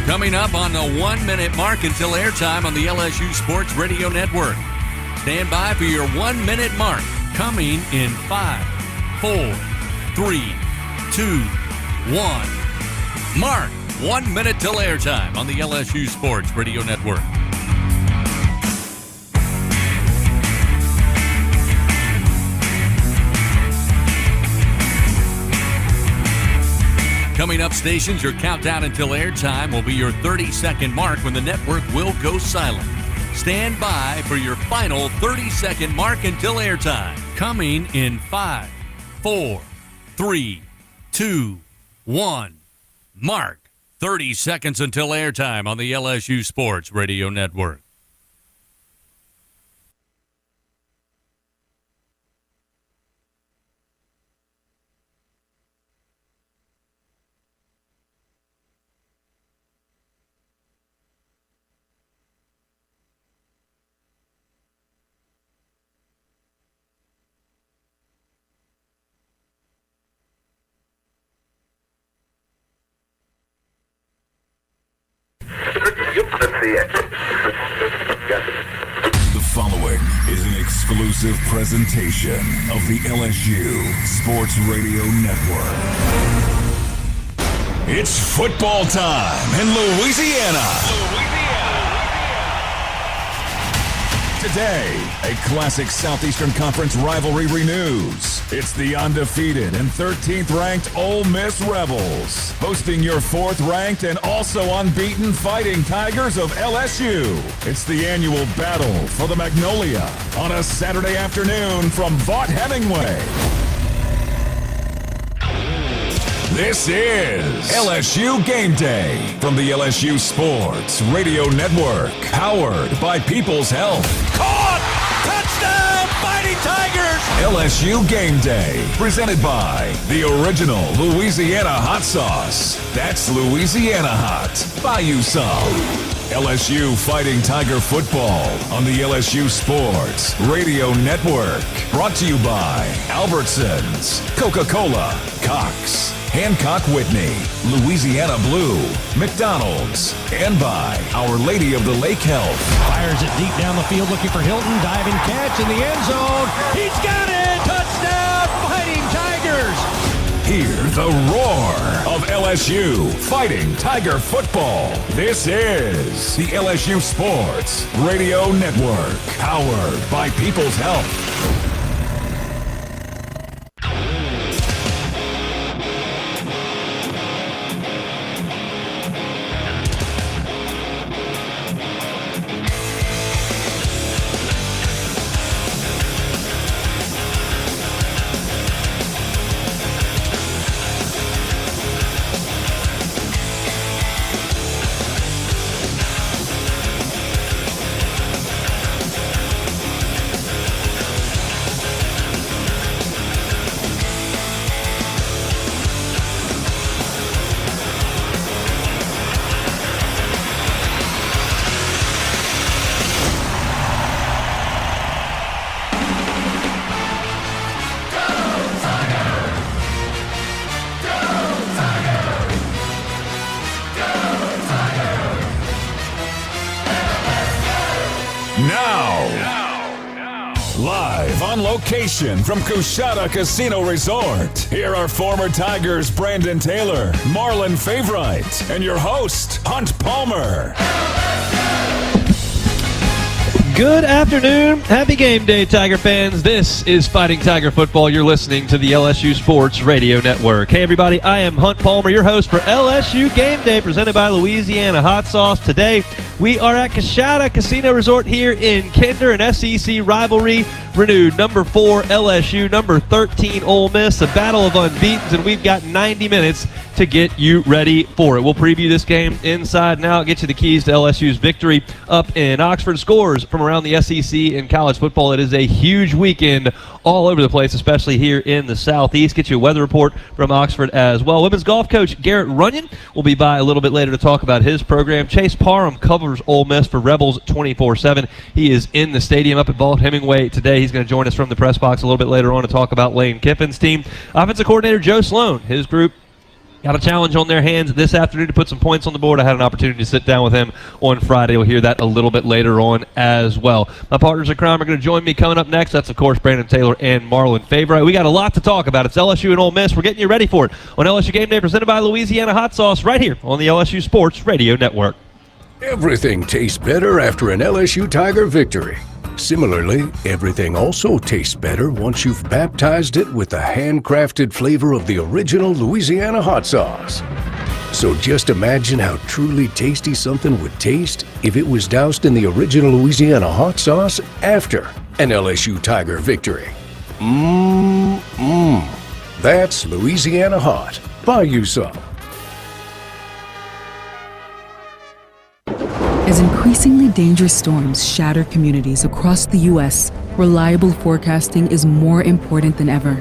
Coming up on the 1 minute mark until airtime on the LSU Sports Radio Network. Stand by for your 1 minute mark. Coming in 5, 4, 3, 2, 1. Mark, 1 minute till airtime on the LSU Sports Radio Network. Coming up, stations, your countdown until airtime will be your 30-second mark when the network will go silent. Stand by for your final 30-second mark until airtime. Coming in 5, 4, 3, 2, 1. Mark, 30 seconds until airtime on the LSU Sports Radio Network. The following is an exclusive presentation of the LSU Sports Radio Network. It's football time in Louisiana. Today, a classic Southeastern Conference rivalry renews. It's the undefeated and 13th ranked Ole Miss Rebels, hosting your 4th ranked and also unbeaten Fighting Tigers of LSU. It's the annual battle for the Magnolia on a Saturday afternoon from Vaught Hemingway. This is LSU Game Day from the LSU Sports Radio Network, powered by People's Health. Caught! Touchdown, Fighting Tigers! LSU Game Day, presented by the original Louisiana hot sauce. That's Louisiana hot. Buy you some. LSU Fighting Tiger football on the LSU Sports Radio Network. Brought to you by Albertsons, Coca-Cola, Cox, Hancock Whitney, Louisiana Blue, McDonald's, and by Our Lady of the Lake Health. Fires it deep down the field looking for Hilton. Diving catch in the end zone. He's got it! Touchdown, Fighting Tigers! Hear the roar of LSU Fighting Tiger football. This is the LSU Sports Radio Network, powered by People's Health. Live on location from Coushatta Casino Resort, here are former Tigers Brandon Taylor, Marlon Favorite, and your host, Hunt Palmer. Good afternoon. Happy game day, Tiger fans. This is Fighting Tiger Football. You're listening to the LSU Sports Radio Network. Hey, everybody. I am Hunt Palmer, your host for LSU Game Day, presented by Louisiana Hot Sauce. Today, we are at Coushatta Casino Resort here in Kinder, an SEC rivalry renewed. Number 4, LSU. Number 13, Ole Miss. A battle of unbeatens, and we've got 90 minutes to get you ready for it. We'll preview this game inside and out, get you the keys to LSU's victory up in Oxford. Scores from around the SEC in college football. It is a huge weekend all over the place, especially here in the Southeast. Get you a weather report from Oxford as well. Women's golf coach Garrett Runyon will be by a little bit later to talk about his program. Chase Parham covers Ole Miss for Rebels 24/7. He is in the stadium up at Vaught Hemingway today. He's going to join us from the press box a little bit later on to talk about Lane Kiffin's team. Offensive coordinator Joe Sloan, his group got a challenge on their hands this afternoon to put some points on the board. I had an opportunity to sit down with him on Friday. You'll hear that a little bit later on as well. My partners in crime are going to join me coming up next. That's, of course, Brandon Taylor and Marlon Favorite. We got a lot to talk about. It's LSU and Ole Miss. We're getting you ready for it on LSU Game Day, presented by Louisiana Hot Sauce, right here on the LSU Sports Radio Network. Everything tastes better after an LSU Tiger victory. Similarly, everything also tastes better once you've baptized it with the handcrafted flavor of the original Louisiana hot sauce. So just imagine how truly tasty something would taste if it was doused in the original Louisiana hot sauce after an LSU Tiger victory. That's Louisiana Hot. Buy you some. As increasingly dangerous storms shatter communities across the U.S., reliable forecasting is more important than ever.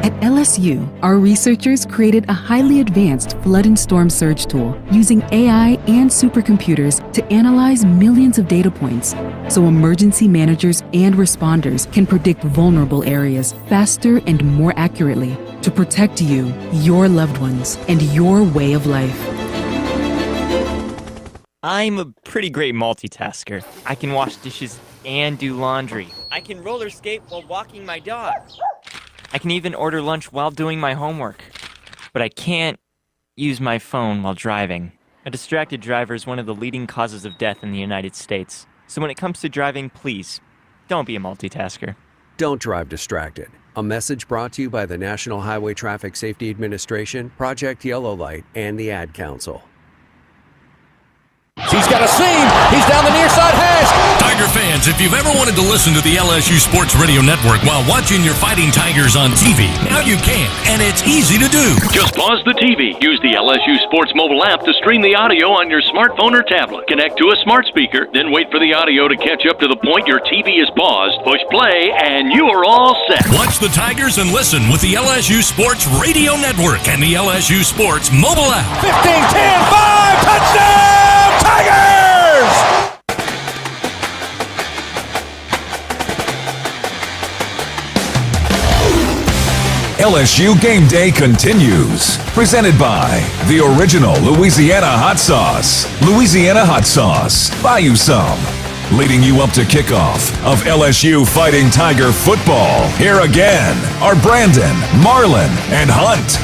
At LSU, our researchers created a highly advanced flood and storm surge tool using AI and supercomputers to analyze millions of data points, so emergency managers and responders can predict vulnerable areas faster and more accurately to protect you, your loved ones, and your way of life. I'm a pretty great multitasker. I can wash dishes and do laundry. I can roller skate while walking my dog. I can even order lunch while doing my homework. But I can't use my phone while driving. A distracted driver is one of the leading causes of death in the United States. So when it comes to driving, please, don't be a multitasker. Don't drive distracted. A message brought to you by the National Highway Traffic Safety Administration, Project Yellow Light, and the Ad Council. He's got a seam. He's down the near side hash. Tiger fans, if you've ever wanted to listen to the LSU Sports Radio Network while watching your Fighting Tigers on TV, now you can, and it's easy to do. Just pause the TV. Use the LSU Sports mobile app to stream the audio on your smartphone or tablet. Connect to a smart speaker, then wait for the audio to catch up to the point your TV is paused. Push play, and you are all set. Watch the Tigers and listen with the LSU Sports Radio Network and the LSU Sports mobile app. 15, 10, 5, touchdown! Tigers! LSU Game Day continues. Presented by the original Louisiana Hot Sauce. Louisiana Hot Sauce. Buy you some. Leading you up to kickoff of LSU Fighting Tiger football. Here again are Brandon, Marlon, and Hunt.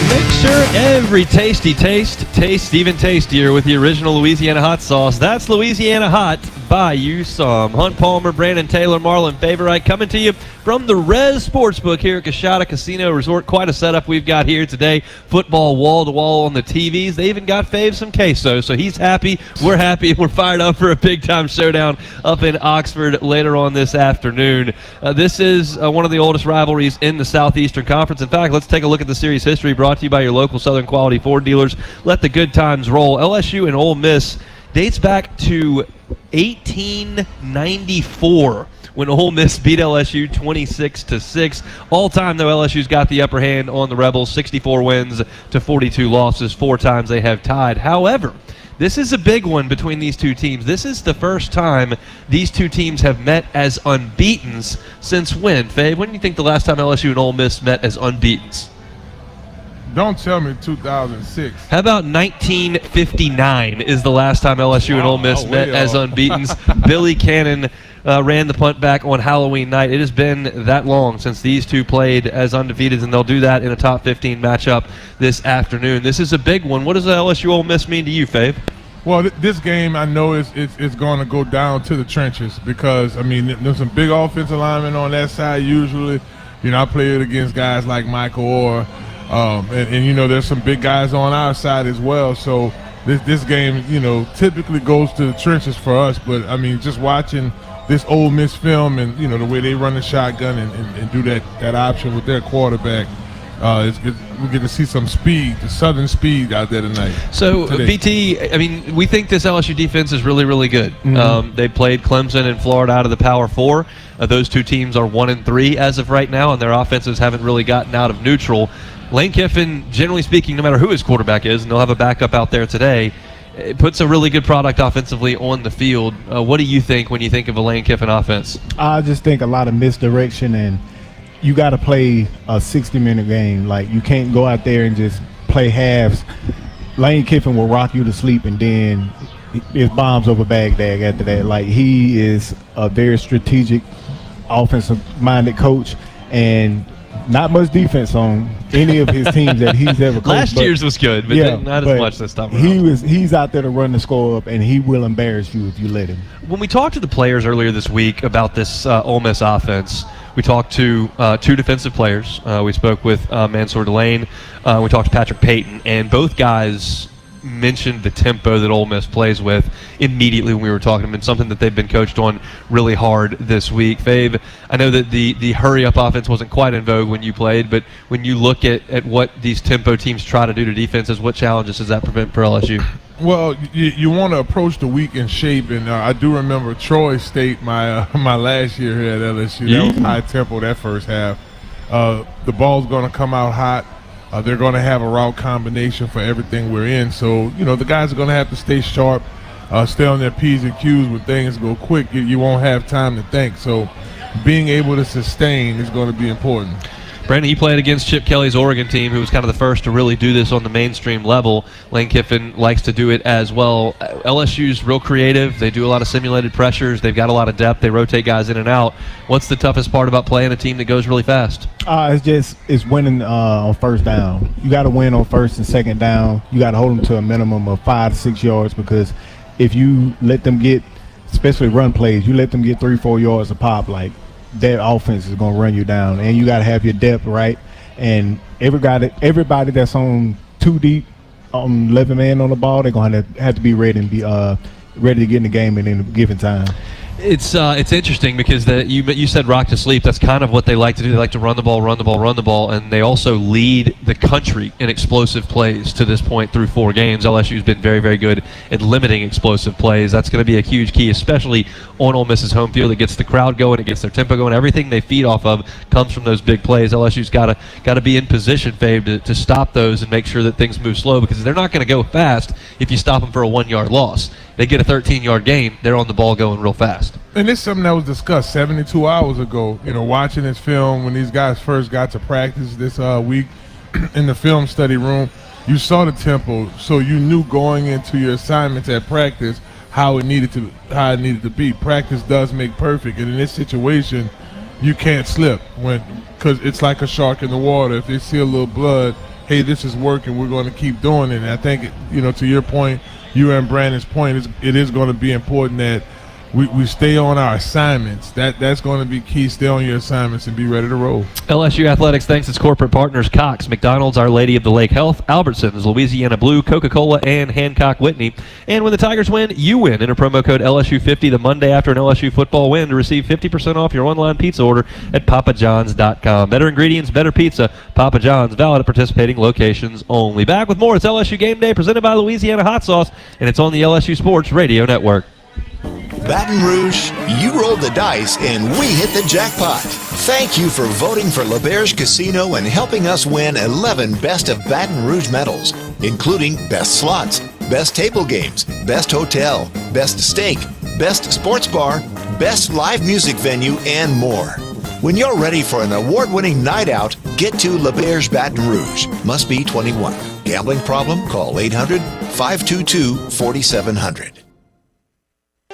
Make sure every tasty taste tastes even tastier with the original Louisiana hot sauce. That's Louisiana Hot. Buy you some. Hunt Palmer, Brandon Taylor, Marlon Favorite coming to you from the Rez Sportsbook here at Coshada Casino Resort. Quite a setup we've got here today. Football wall-to-wall on the TVs. They even got Fave some queso, so he's happy. We're happy. We're fired up for a big-time showdown up in Oxford later on this afternoon. This is one of the oldest rivalries in the Southeastern Conference. In fact, let's take a look at the series history brought to you by your local Southern Quality Ford dealers. Let the good times roll. LSU and Ole Miss dates back to 1894 when Ole Miss beat LSU 26-6. All time, though, LSU's got the upper hand on the Rebels, 64 wins to 42 losses. 4 times they have tied. However, this is a big one between these two teams. This is the first time these two teams have met as unbeatens since when? Faye, when do you think the last time LSU and Ole Miss met as unbeatens? Don't tell me 2006. How about 1959 is the last time LSU and Ole Miss met as unbeatens? Billy Cannon ran the punt back on Halloween night. It has been that long since these two played as undefeated, and they'll do that in a top 15 matchup this afternoon. This is a big one. What does the LSU Ole Miss mean to you, Fave? Well, this game I know is going to go down to the trenches because, I mean, there's some big offensive linemen on that side usually. You know, I played against guys like Michael Orr. And you know, there's some big guys on our side as well. So this game, you know, typically goes to the trenches for us. But, I mean, just watching this Ole Miss film and, you know, the way they run the shotgun and do that option with their quarterback, we get to see some speed, the Southern speed out there tonight. So, BT, I mean, we think this LSU defense is really, really good. Mm-hmm. They played Clemson and Florida out of the Power Four. Those two teams are 1-3 as of right now, and their offenses haven't really gotten out of neutral. Lane Kiffin, generally speaking, no matter who his quarterback is, and they'll have a backup out there today, it puts a really good product offensively on the field. What do you think when you think of a Lane Kiffin offense? I just think a lot of misdirection and you got to play a 60-minute game. Like, you can't go out there and just play halves. Lane Kiffin will rock you to sleep, and then it's bombs over Baghdad after that. Like, he is a very strategic, offensive-minded coach, and not much defense on any of his teams that he's ever coached. Last year's was good, but not as much this time around. He's out there to run the score up, and he will embarrass you if you let him. When we talked to the players earlier this week about this Ole Miss offense, we talked to two defensive players. We spoke with Mansour Delane. We talked to Patrick Payton, and both guys mentioned the tempo that Ole Miss plays with immediately when we were talking to them, and something that they've been coached on really hard this week. Fave, I know that the hurry-up offense wasn't quite in vogue when you played, but when you look at what these tempo teams try to do to defenses, what challenges does that prevent for LSU? Well, you want to approach the week in shape, and I do remember Troy State, my last year here at LSU. That was high tempo that first half. The ball's going to come out hot. They're going to have a route combination for everything we're in. So, the guys are going to have to stay sharp, stay on their P's and Q's when things go quick. You won't have time to think. So being able to sustain is going to be important. Brandon, you played against Chip Kelly's Oregon team, who was kind of the first to really do this on the mainstream level. Lane Kiffin likes to do it as well. LSU's real creative. They do a lot of simulated pressures. They've got a lot of depth. They rotate guys in and out. What's the toughest part about playing a team that goes really fast? It's winning on first down. You got to win on first and second down. You got to hold them to a minimum of 5 to 6 yards, because if you let them get, especially run plays, you let them get 3-4 yards a pop, like, that offense is going to run you down, and you got to have your depth right. And everybody that's on too deep, 11 man on the ball, they're going to have to be ready and be ready to get in the game at any given time. It's interesting because you said rock to sleep. That's kind of what they like to do. They like to run the ball, and they also lead the country in explosive plays to this point through 4 games. LSU's been very, very good at limiting explosive plays. That's going to be a huge key, especially on Ole Miss's home field. It gets the crowd going, it gets their tempo going. Everything they feed off of comes from those big plays. LSU's got to be in position, Fave, to stop those and make sure that things move slow, because they're not going to go fast if you stop them for a 1-yard loss. They get a 13-yard gain, they're on the ball going real fast. And it's something that was discussed 72 hours ago, watching this film when these guys first got to practice this week in the film study room. You saw the tempo, so you knew going into your assignments at practice how it needed to be. Practice does make perfect, and in this situation, you can't slip because it's like a shark in the water. If they see a little blood, hey, this is working, we're going to keep doing it. And I think, to your point, you and Brandon's point, it is going to be important that we stay on our assignments. That's going to be key. Stay on your assignments and be ready to roll. LSU Athletics thanks its corporate partners Cox, McDonald's, Our Lady of the Lake Health, Albertsons, Louisiana Blue, Coca-Cola, and Hancock Whitney. And when the Tigers win, you win. Enter promo code LSU50 the Monday after an LSU football win to receive 50% off your online pizza order at papajohns.com. Better ingredients, better pizza. Papa John's, valid at participating locations only. Back with more. It's LSU Game Day presented by Louisiana Hot Sauce, and it's on the LSU Sports Radio Network. Baton Rouge, you rolled the dice and we hit the jackpot. Thank you for voting for LeBear's Casino and helping us win 11 Best of Baton Rouge medals, including Best Slots, Best Table Games, Best Hotel, Best Steak, Best Sports Bar, Best Live Music Venue, and more. When you're ready for an award-winning night out, get to LeBear's Baton Rouge. Must be 21. Gambling problem? Call 800-522-4700.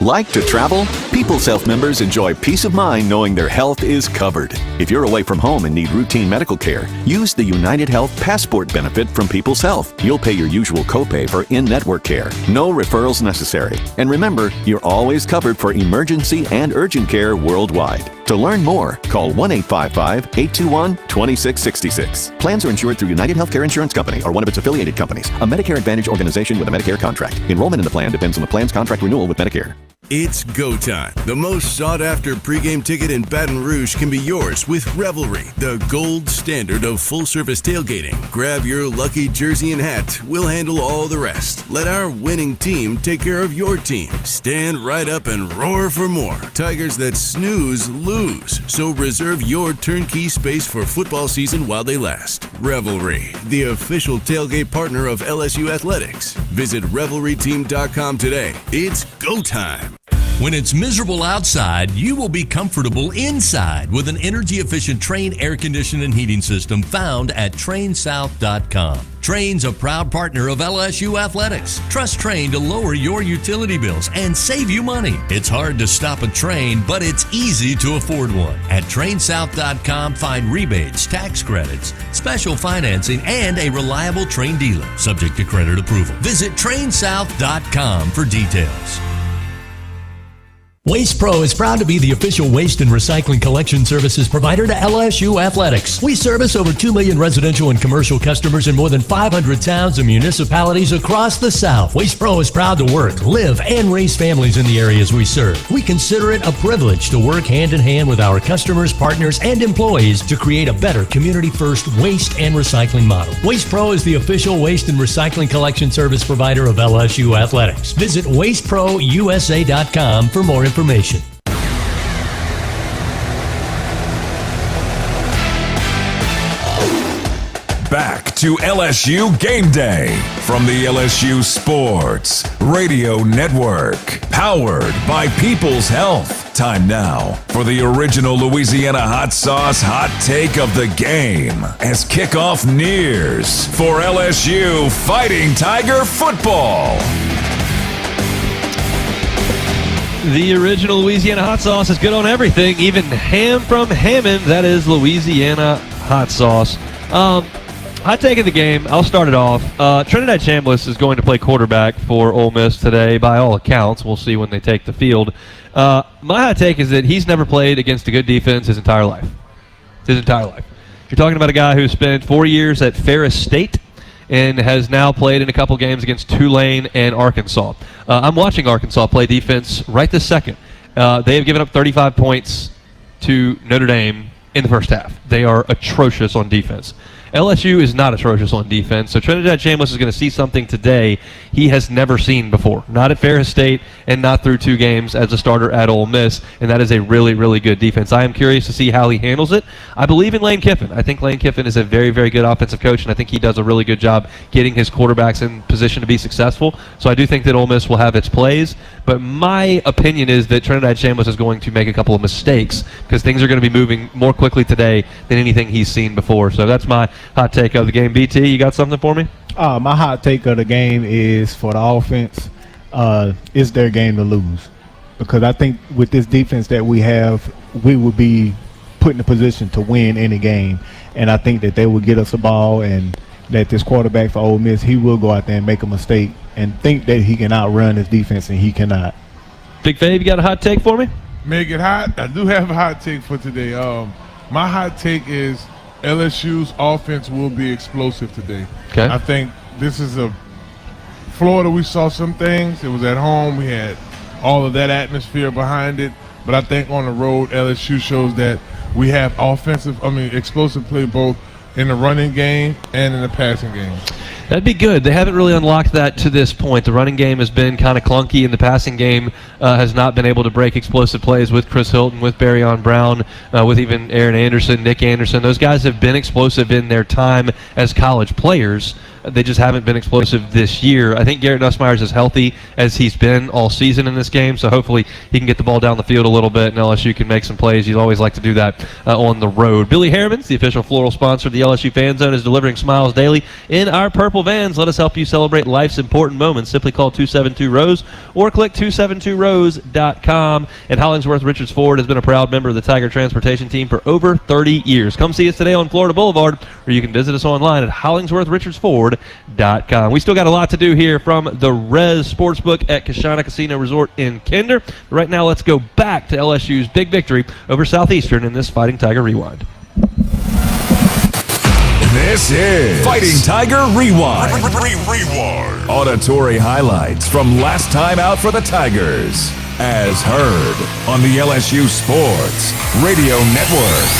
Like to travel? People's Health members enjoy peace of mind knowing their health is covered. If you're away from home and need routine medical care, use the United Health Passport benefit from People's Health. You'll pay your usual copay for in-network care. No referrals necessary. And remember, you're always covered for emergency and urgent care worldwide. To learn more, call 1-855-821-2666. Plans are insured through United Healthcare Insurance Company or one of its affiliated companies, a Medicare Advantage organization with a Medicare contract. Enrollment in the plan depends on the plan's contract renewal with Medicare. It's go time. The most sought-after pregame ticket in Baton Rouge can be yours with Revelry, the gold standard of full-service tailgating. Grab your lucky jersey and hat. We'll handle all the rest. Let our winning team take care of your team. Stand right up and roar for more. Tigers that snooze, lose. So reserve your turnkey space for football season while they last. Revelry, the official tailgate partner of LSU Athletics. Visit RevelryTeam.com today. It's go time. When it's miserable outside, you will be comfortable inside with an energy-efficient Trane air conditioning and heating system found at TraneSouth.com. Trane's a proud partner of LSU Athletics. Trust Trane to lower your utility bills and save you money. It's hard to stop a train, but it's easy to afford one. At TraneSouth.com, find rebates, tax credits, special financing, and a reliable Trane dealer, subject to credit approval. Visit TraneSouth.com for details. Waste Pro is proud to be the official waste and recycling collection services provider to LSU Athletics. We service over 2 million residential and commercial customers in more than 500 towns and municipalities across the South. Waste Pro is proud to work, live, and raise families in the areas we serve. We consider it a privilege to work hand in hand with our customers, partners, and employees to create a better community-first waste and recycling model. Waste Pro is the official waste and recycling collection service provider of LSU Athletics. Visit wasteprousa.com for more information. Back to LSU Game Day from the LSU Sports Radio Network, powered by People's Health. Time now for the original Louisiana hot sauce hot take of the game as kickoff nears for LSU Fighting Tiger football. The original Louisiana hot sauce is good on everything, even ham from Hammond. That is Louisiana hot sauce. Hot take of the game, I'll start it off. Trinidad Chambliss is going to play quarterback for Ole Miss today, by all accounts. We'll see when they take the field. My hot take is that he's never played against a good defense his entire life. You're talking about a guy who spent 4 years at Ferris State and has now played in a couple games against Tulane and Arkansas. I'm watching Arkansas play defense right this second. They have given up 35 points to Notre Dame in the first half. They are atrocious on defense. LSU is not atrocious on defense, so Trinidad Chambliss is going to see something today he has never seen before. Not at Ferris State and not through 2 games as a starter at Ole Miss, and that is a really, really good defense. I am curious to see how he handles it. I believe in Lane Kiffin. I think Lane Kiffin is a very, very good offensive coach, and I think he does a really good job getting his quarterbacks in position to be successful. So I do think that Ole Miss will have its plays, but my opinion is that Trinidad Chambliss is going to make a couple of mistakes because things are going to be moving more quickly today than anything he's seen before. So that's my hot take of the game. BT, you got something for me? My hot take of the game is for the offense, it's their game to lose. Because I think with this defense that we have, we will be put in a position to win any game. And I think that they will get us the ball, and that this quarterback for Ole Miss, he will go out there and make a mistake and think that he can outrun his defense, and he cannot. Big Fave, you got a hot take for me? Make it hot. I do have a hot take for today. My hot take is LSU's offense will be explosive today. Okay. I think this is Florida, we saw some things. It was at home. We had all of that atmosphere behind it. But I think on the road, LSU shows that we have explosive play both in the running game and in the passing game. That'd be good. They haven't really unlocked that to this point. The running game has been kind of clunky, and the passing game has not been able to break explosive plays with Chris Hilton, with Barryon Brown, with even Aaron Anderson, Nick Anderson. Those guys have been explosive in their time as college players. They just haven't been explosive this year. I think Garrett Nussmeier is as healthy as he's been all season in this game, so hopefully he can get the ball down the field a little bit and LSU can make some plays. You always like to do that on the road. Billy Harriman's the official floral sponsor of the LSU Fan Zone, is delivering smiles daily in our purple vans. Let us help you celebrate life's important moments. Simply call 272-ROSE or click 272rose.com. And Hollingsworth Richards Ford has been a proud member of the Tiger Transportation Team for over 30 years. Come see us today on Florida Boulevard, or you can visit us online at hollingsworthrichardsford.com. We still got a lot to do here from the Rez Sportsbook at Kashana Casino Resort in Kinder. Right now, let's go back to LSU's big victory over Southeastern in this Fighting Tiger Rewind. This is Fighting Tiger Rewind. Rewind. Auditory highlights from last time out for the Tigers, as heard on the LSU Sports Radio Network.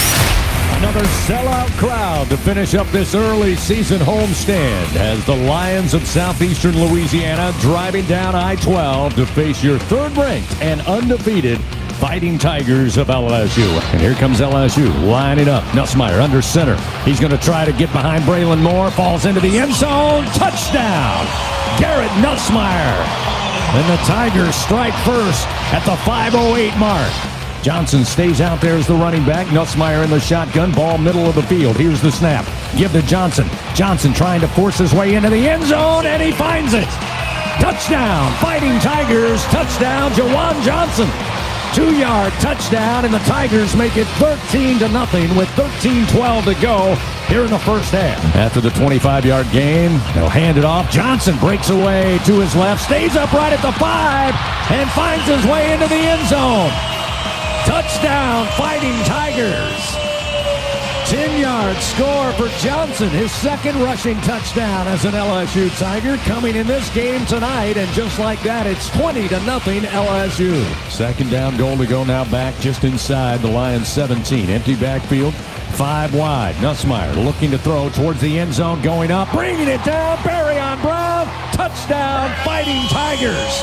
Another sellout crowd to finish up this early season homestand as the Lions of Southeastern Louisiana driving down I-12 to face your third-ranked and undefeated Fighting Tigers of LSU. And here comes LSU lining up. Nussmeier under center. He's going to try to get behind Braylon Moore. Falls into the end zone. Touchdown! Garrett Nussmeier. And the Tigers strike first at the 5:08 mark. Johnson stays out there as the running back. Nussmeier in the shotgun. Ball middle of the field. Here's the snap. Give to Johnson. Johnson trying to force his way into the end zone, and he finds it. Touchdown, Fighting Tigers. Touchdown, Jawan Johnson. 2-yard touchdown, and the Tigers make it 13-0 with 13:12 to go here in the first half. After the 25-yard gain, they'll hand it off. Johnson breaks away to his left, stays upright at the 5, and finds his way into the end zone. Touchdown, Fighting Tigers. 10-yard score for Johnson, his second rushing touchdown as an LSU Tiger, coming in this game tonight, and just like that, it's 20-0 LSU. Second down, goal to go now, back just inside the Lions 17. Empty backfield, 5 wide. Nussmeier looking to throw towards the end zone, going up, bringing it down, Barry on Brown, touchdown, Fighting Tigers.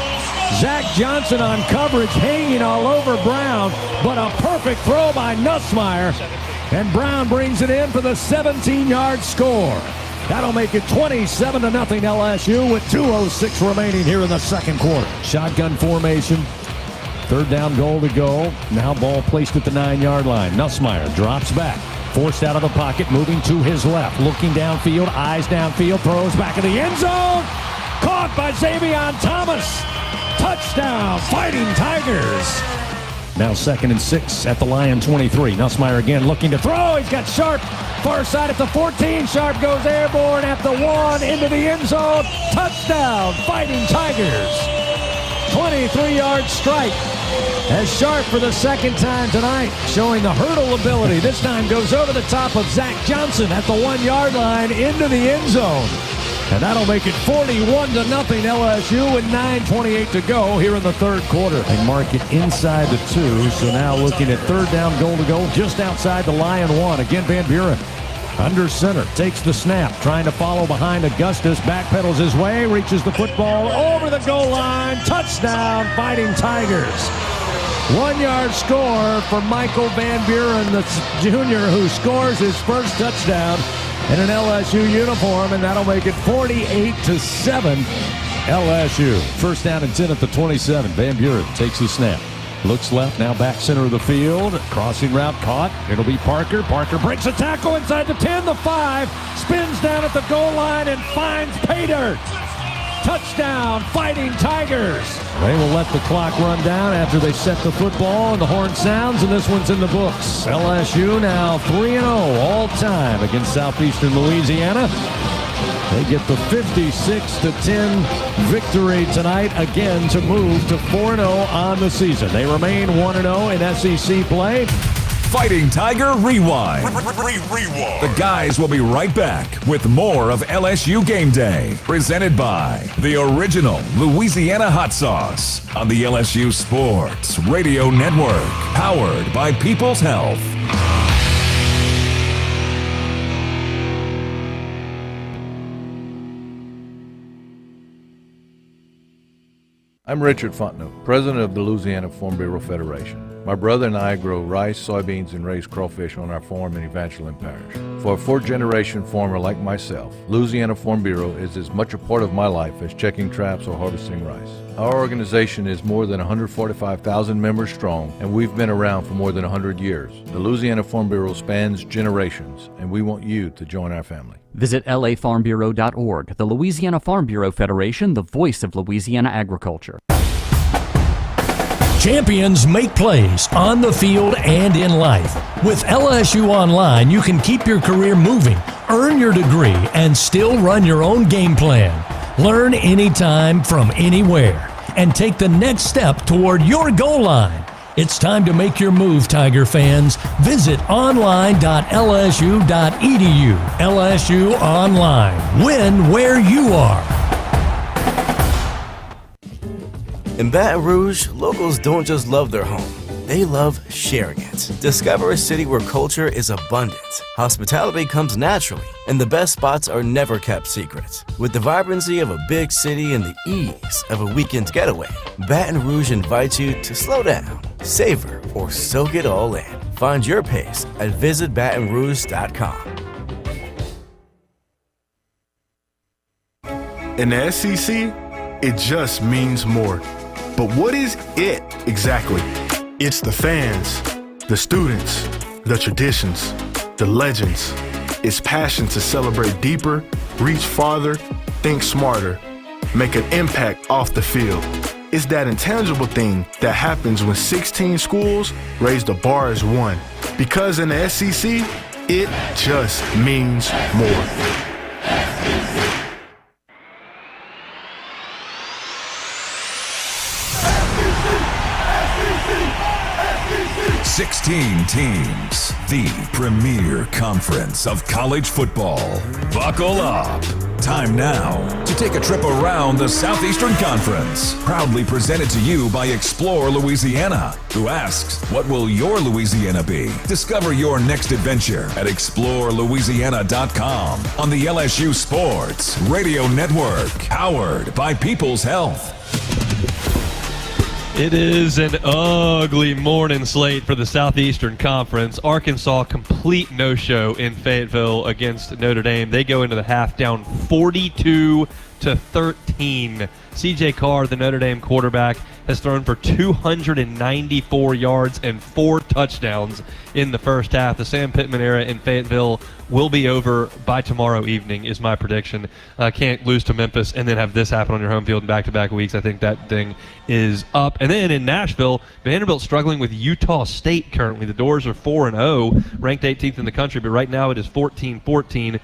Zach Johnson on coverage, hanging all over Brown, but a perfect throw by Nussmeier. And Brown brings it in for the 17-yard score. That'll make it 27-0 LSU with 2:06 remaining here in the second quarter. Shotgun formation. Third down, goal to go. Now ball placed at the 9-yard line. Nussmeier drops back. Forced out of the pocket, moving to his left. Looking downfield, eyes downfield, throws back in the end zone. Caught by Xavion Thomas. Touchdown, Fighting Tigers. Now 2nd and 6 at the Lion 23. Nussmeier again looking to throw. He's got Sharp far side at the 14. Sharp goes airborne at the 1 into the end zone. Touchdown, Fighting Tigers. 23-yard strike as Sharp for the second time tonight, showing the hurdle ability. This time goes over the top of Zach Johnson at the 1-yard line into the end zone. And that'll make it 41-0 LSU with 9:28 to go here in the third quarter. They mark it inside the 2, so now looking at third down, goal to go just outside the Lion 1. Again, Van Buren under center, takes the snap, trying to follow behind Augustus, backpedals his way, reaches the football over the goal line. Touchdown, Fighting Tigers. 1-yard score for Michael Van Buren, the junior, who scores his first touchdown in an LSU uniform, and that'll make it 48-7 LSU. First down and 10 at the 27. Van Buren takes the snap. Looks left, now back center of the field. Crossing route caught. It'll be Parker. Parker breaks a tackle inside the 10, the 5. Spins down at the goal line and finds pay dirt. Touchdown, Fighting Tigers. They will let the clock run down after they set the football, and the horn sounds, and this one's in the books. LSU now 3-0 all time against Southeastern Louisiana. They get the 56-10 victory tonight again to move to 4-0 on the season. They remain 1-0 in SEC play. Fighting Tiger Rewind. The guys will be right back with more of LSU Game Day, presented by the original Louisiana Hot Sauce on the LSU Sports Radio Network, powered by People's Health. I'm Richard Fontenot, president of the Louisiana Farm Bureau Federation. My brother and I grow rice, soybeans, and raise crawfish on our farm in Evangeline Parish. For a fourth-generation farmer like myself, Louisiana Farm Bureau is as much a part of my life as checking traps or harvesting rice. Our organization is more than 145,000 members strong, and we've been around for more than 100 years. The Louisiana Farm Bureau spans generations, and we want you to join our family. Visit lafarmbureau.org. The Louisiana Farm Bureau Federation, the voice of Louisiana agriculture. Champions make plays on the field and in life. With LSU Online, you can keep your career moving, earn your degree, and still run your own game plan. Learn anytime from anywhere and take the next step toward your goal line. It's time to make your move, Tiger fans. Visit online.lsu.edu. LSU Online. Win where you are. In Baton Rouge, locals don't just love their home, they love sharing it. Discover a city where culture is abundant, hospitality comes naturally, and the best spots are never kept secret. With the vibrancy of a big city and the ease of a weekend getaway, Baton Rouge invites you to slow down, savor, or soak it all in. Find your pace at visitbatonrouge.com. In the SEC, it just means more. But what is it exactly? It's the fans, the students, the traditions, the legends. It's passion to celebrate deeper, reach farther, think smarter, make an impact off the field. It's that intangible thing that happens when 16 schools raise the bar as one. Because in the SEC, it just means more. SEC. 16 teams, the premier conference of college football. Buckle up. Time now to take a trip around the Southeastern Conference. Proudly presented to you by Explore Louisiana, who asks, what will your Louisiana be? Discover your next adventure at explorelouisiana.com on the LSU Sports Radio Network, powered by People's Health. It is an ugly morning slate for the Southeastern Conference. Arkansas, complete no-show in Fayetteville against Notre Dame. They go into the half down 42-13. C.J. Carr, the Notre Dame quarterback, has thrown for 294 yards and 4 touchdowns in the first half. The Sam Pittman era in Fayetteville will be over by tomorrow evening, is my prediction. Can't lose to Memphis and then have this happen on your home field in back-to-back weeks. I think that thing is up. And then in Nashville, Vanderbilt struggling with Utah State currently. The Doors are 4-0, ranked 18th in the country, but right now it is 14-14.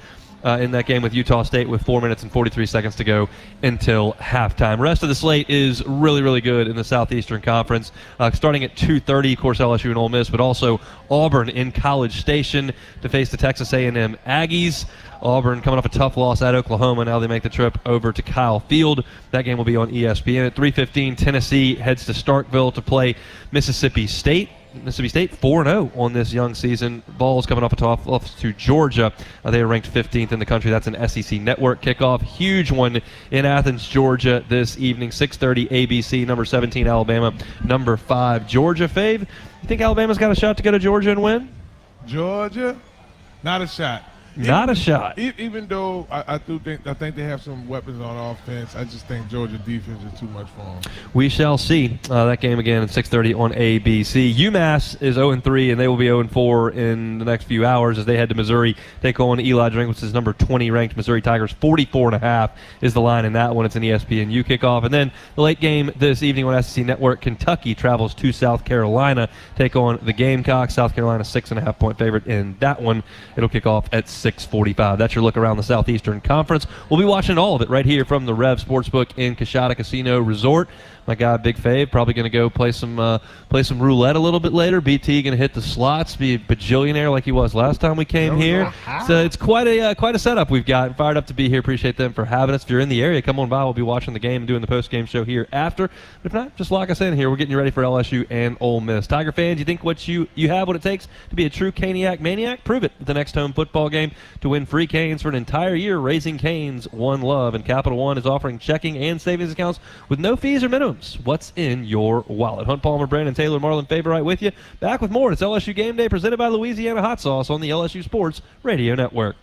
In that game with Utah State with 4 minutes and 43 seconds to go until halftime. Rest of the slate is really, really good in the Southeastern Conference. Starting at 2:30, of course, LSU and Ole Miss, but also Auburn in College Station to face the Texas A&M Aggies. Auburn coming off a tough loss at Oklahoma. Now they make the trip over to Kyle Field. That game will be on ESPN. At 3:15, Tennessee heads to Starkville to play Mississippi State. Mississippi State 4-0 on this young season. Vols coming off a tough loss to Georgia. They are ranked 15th in the country. That's an SEC Network kickoff. Huge one in Athens, Georgia this evening. 6:30 ABC. Number 17 Alabama. Number 5 Georgia. Fave, you think Alabama's got a shot to go to Georgia and win? Georgia, not a shot. Not a shot. Even though I think they have some weapons on offense, I just think Georgia defense is too much for them. We shall see. That game again at 6:30 on ABC. UMass is 0-3, and they will be 0-4 in the next few hours as they head to Missouri, take on Eli Drinkwitz' number 20 ranked Missouri Tigers. 44.5 is the line in that one. It's an ESPNU kickoff. And then the late game this evening on SEC Network, Kentucky travels to South Carolina, take on the Gamecocks. South Carolina 6.5-point favorite in that one. It'll kick off at 6:45. That's your look around the Southeastern Conference. We'll be watching all of it right here from the Rev Sportsbook in Coshada Casino Resort. My guy Big Fave probably going to go play some roulette a little bit later. BT going to hit the slots, be a bajillionaire like he was last time we came here. So it's quite a setup we've got. Fired up to be here. Appreciate them for having us. If you're in the area, come on by. We'll be watching the game and doing the post-game show here after. But if not, just lock us in here. We're getting you ready for LSU and Ole Miss. Tiger fans, you think you have what it takes to be a true Caniac maniac? Prove it at the next home football game to win free canes for an entire year. Raising Canes, one love. And Capital One is offering checking and savings accounts with no fees or minimums. What's in your wallet? Hunt Palmer, Brandon Taylor, Marlon Faber right with you. Back with more. It's LSU Game Day presented by Louisiana Hot Sauce on the LSU Sports Radio Network.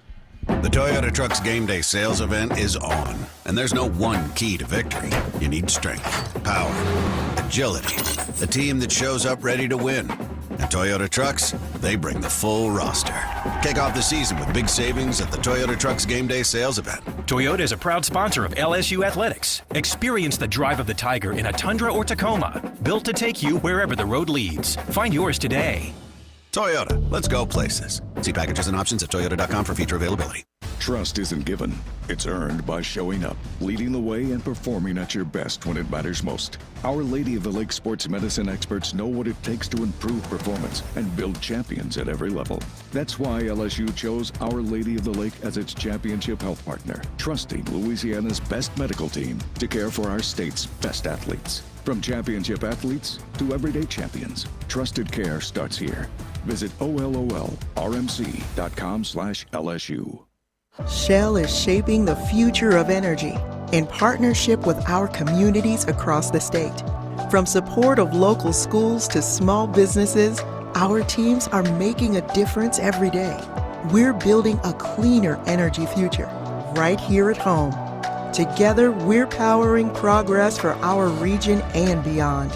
The Toyota Trucks Game Day sales event is on, and there's no one key to victory. You need strength, power, agility, a team that shows up ready to win. And Toyota Trucks, they bring the full roster. Kick off the season with big savings at the Toyota Trucks Game Day sales event. Toyota is a proud sponsor of LSU Athletics. Experience the drive of the Tiger in a Tundra or Tacoma, built to take you wherever the road leads. Find yours today. Toyota, let's go places. See packages and options at toyota.com for feature availability. Trust isn't given. It's earned by showing up, leading the way, and performing at your best when it matters most. Our Lady of the Lake sports medicine experts know what it takes to improve performance and build champions at every level. That's why LSU chose Our Lady of the Lake as its championship health partner, trusting Louisiana's best medical team to care for our state's best athletes. From championship athletes to everyday champions, trusted care starts here. Visit OLOLRMC.com/LSU. Shell is shaping the future of energy in partnership with our communities across the state. From support of local schools to small businesses, our teams are making a difference every day. We're building a cleaner energy future right here at home. Together, we're powering progress for our region and beyond.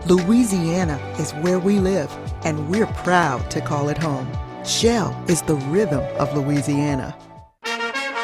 Louisiana is where we live, and we're proud to call it home. Shell is the rhythm of Louisiana.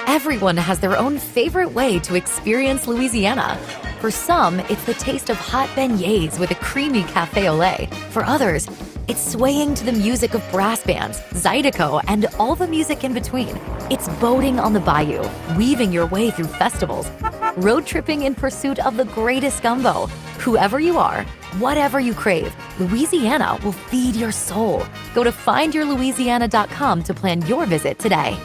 Everyone has their own favorite way to experience Louisiana. For some, it's the taste of hot beignets with a creamy cafe au lait. For others, it's swaying to the music of brass bands, Zydeco, and all the music in between. It's boating on the bayou, weaving your way through festivals, road tripping in pursuit of the greatest gumbo. Whoever you are, whatever you crave, Louisiana will feed your soul. Go to findyourlouisiana.com to plan your visit today.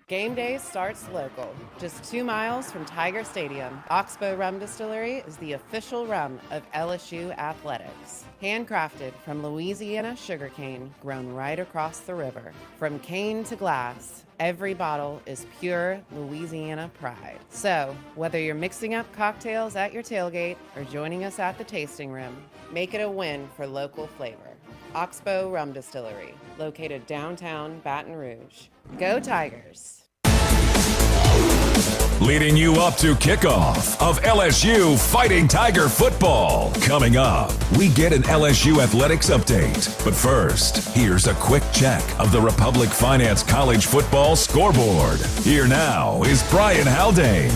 Game day starts local, just 2 miles from Tiger Stadium. Oxbow Rum Distillery is the official rum of LSU Athletics. Handcrafted from Louisiana sugarcane grown right across the river. From cane to glass, every bottle is pure Louisiana pride. So, whether you're mixing up cocktails at your tailgate or joining us at the tasting room, make it a win for local flavor. Oxbow Rum Distillery, located downtown Baton Rouge. Go Tigers! Leading you up to kickoff of LSU Fighting Tiger football. Coming up, we get an LSU athletics update. But first, here's a quick check of the Republic Finance College football scoreboard. Here now is Brian Haldane.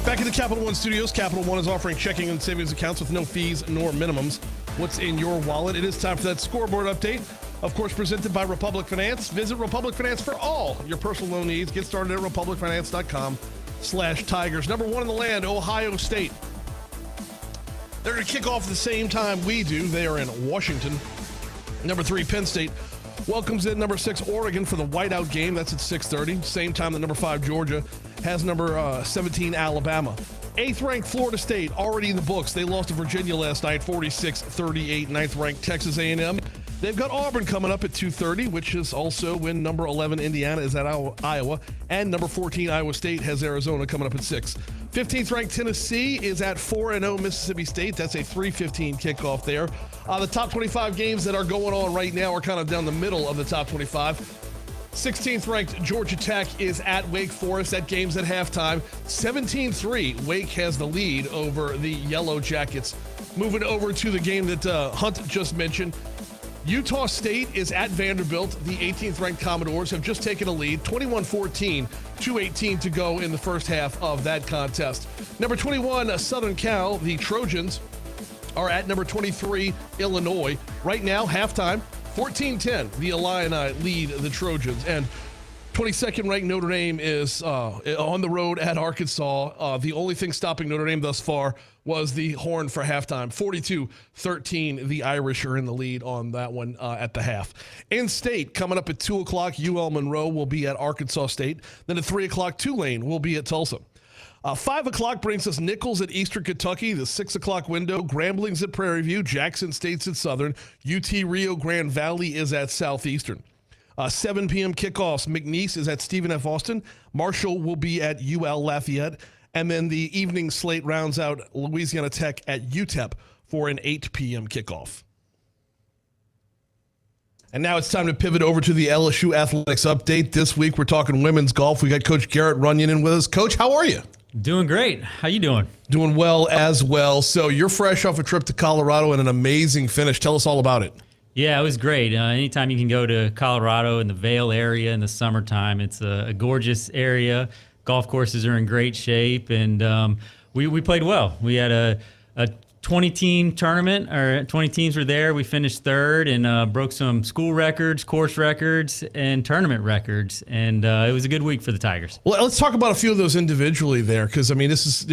Back in the Capital One studios, Capital One is offering checking and savings accounts with no fees nor minimums. What's in your wallet? It is time for that scoreboard update. Of course, presented by Republic Finance. Visit Republic Finance for all your personal loan needs. Get started at republicfinance.com/Tigers. Number 1 in the land, Ohio State. They're going to kick off at the same time we do. They are in Washington. Number 3, Penn State welcomes in number 6, Oregon for the whiteout game. That's at 6:30. Same time that number 5, Georgia has number 17, Alabama. 8th-ranked Florida State already in the books. They lost to Virginia last night, 46-38. 9th-ranked Texas A&M. They've got Auburn coming up at 2:30, which is also when number 11, Indiana, is at Iowa. And number 14, Iowa State has Arizona coming up at 6. 15th-ranked Tennessee is at 4-0 Mississippi State. That's a 3:15 kickoff there. The top 25 games that are going on right now are kind of down the middle of the top 25. 16th-ranked Georgia Tech is at Wake Forest. That game's at halftime. 17-3. Wake has the lead over the Yellow Jackets. Moving over to the game that Hunt just mentioned. Utah State is at Vanderbilt. The 18th-ranked Commodores have just taken a lead, 21-14, 2:18 to go in the first half of that contest. Number 21, Southern Cal, the Trojans, are at number 23, Illinois. Right now, halftime, 14-10. The Illini lead the Trojans. And 22nd ranked Notre Dame is on the road at Arkansas. The only thing stopping Notre Dame thus far was the horn for halftime. 42-13. The Irish are in the lead on that one at the half. In-state, coming up at 2 o'clock, UL Monroe will be at Arkansas State. Then at 3 o'clock, Tulane will be at Tulsa. 5 o'clock brings us Nichols at Eastern Kentucky. The 6 o'clock window, Grambling's at Prairie View. Jackson State's at Southern. UT Rio Grande Valley is at Southeastern. 7 p.m. kickoffs. McNeese is at Stephen F. Austin. Marshall will be at UL Lafayette. And then the evening slate rounds out Louisiana Tech at UTEP for an 8 p.m. kickoff. And now it's time to pivot over to the LSU Athletics update. This week we're talking women's golf. We got Coach Garrett Runyon in with us. Coach, how are you? Doing great. How you doing? Doing well as well. So you're fresh off a trip to Colorado and an amazing finish. Tell us all about it. Yeah, it was great. Anytime you can go to Colorado in the Vail area in the summertime, it's a gorgeous area. Golf courses are in great shape, and we played well. We had a 20-team tournament, or 20 teams were there. We finished third and broke some school records, course records, and tournament records, and it was a good week for the Tigers. Well, let's talk about a few of those individually there, because, I mean, this is,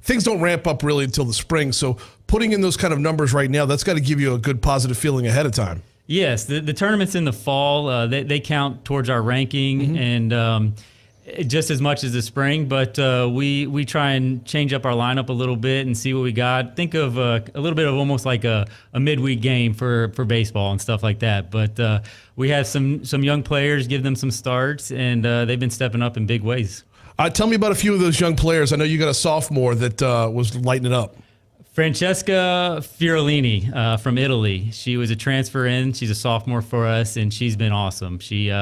things don't ramp up really until the spring, so putting in those kind of numbers right now, that's got to give you a good positive feeling ahead of time. Yes, the tournaments in the fall, they count towards our ranking, and just as much as the spring, but we try and change up our lineup a little bit and see what we got. Think of a little bit of almost like a midweek game for baseball and stuff like that. But we have some young players, give them some starts, and they've been stepping up in big ways. Tell me about a few of those young players. I know you got a sophomore that was lighting it up. Francesca Fiorellini from Italy. She was a transfer in. She's a sophomore for us, and she's been awesome. She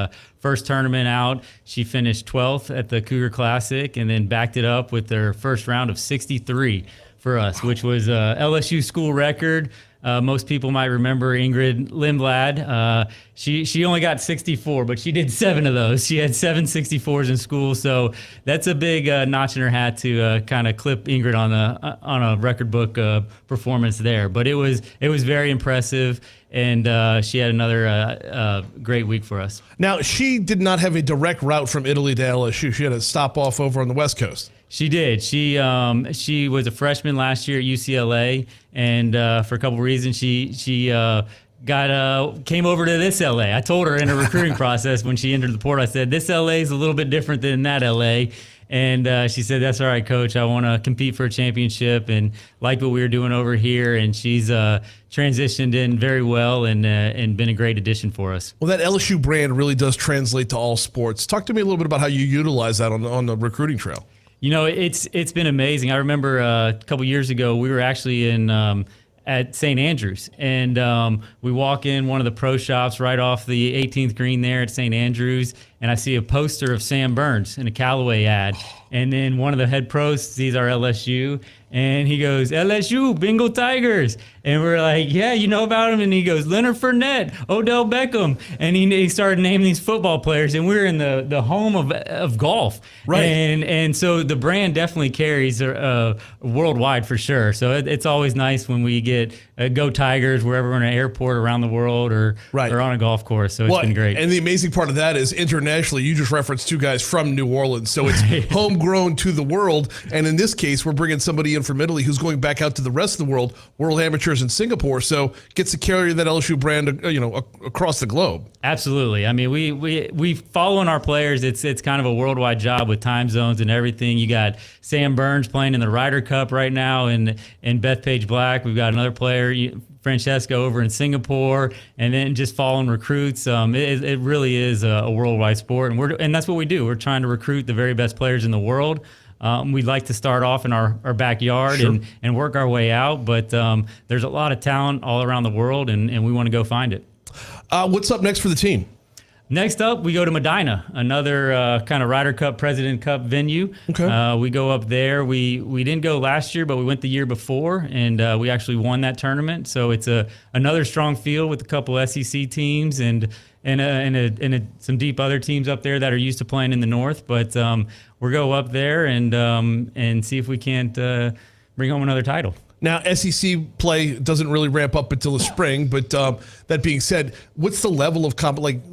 first tournament out, she finished 12th at the Cougar Classic, and then backed it up with their first round of 63 for us, which was a LSU school record. Most people might remember Ingrid Lindblad. She only got 64, but she did 7 of those. She had 7 64s in school, so that's a big notch in her hat to kind of clip Ingrid on a record book performance there. But it was very impressive, and she had another great week for us. Now, she did not have a direct route from Italy to LSU. She had a stop off over on the West Coast. She did. She was a freshman last year at UCLA, and for a couple of reasons, she came over to this LA. I told her in a recruiting process when she entered the portal, I said, this LA is a little bit different than that LA. And she said, that's all right, Coach. I want to compete for a championship and like what we were doing over here. And she's transitioned in very well and been a great addition for us. Well, that LSU brand really does translate to all sports. Talk to me a little bit about how you utilize that on the recruiting trail. You know, it's been amazing. I remember a couple years ago, we were actually at St. Andrews, and we walk in one of the pro shops right off the 18th green there at St. Andrews, and I see a poster of Sam Burns in a Callaway ad, and then one of the head pros sees our LSU, and he goes, LSU, Bengal Tigers. And we're like, yeah, you know about him? And he goes, Leonard Fournette, Odell Beckham. And he started naming these football players, and we're in the home of golf. Right. And so the brand definitely carries worldwide for sure. So it's always nice when we get Go Tigers wherever we're in an airport around the world or on a golf course. So it's been great. And the amazing part of that is internationally, you just referenced 2 guys from New Orleans. So it's homegrown to the world. And in this case, we're bringing somebody in from Italy who's going back out to the rest of the world, World Amateurs in Singapore. So gets to carry that LSU brand, across the globe. Absolutely. I mean, we follow in our players. It's kind of a worldwide job with time zones and everything. You got Sam Burns playing in the Ryder Cup right now, and Bethpage Black. We've got another player, Francesca, over in Singapore, and then just following recruits. It really is a worldwide sport, and that's what we do. We're trying to recruit the very best players in the world. We'd like to start off in our backyard and work our way out, but there's a lot of talent all around the world, and we want to go find it. What's up next for the team? Next up, we go to Medina, another kind of Ryder Cup, President Cup venue. Okay. We go up there. We didn't go last year, but we went the year before, and we actually won that tournament. So it's another strong field with a couple SEC teams and some deep other teams up there that are used to playing in the North. But we'll go up there and see if we can't bring home another title. Now, SEC play doesn't really ramp up until the spring, but that being said, what's the level of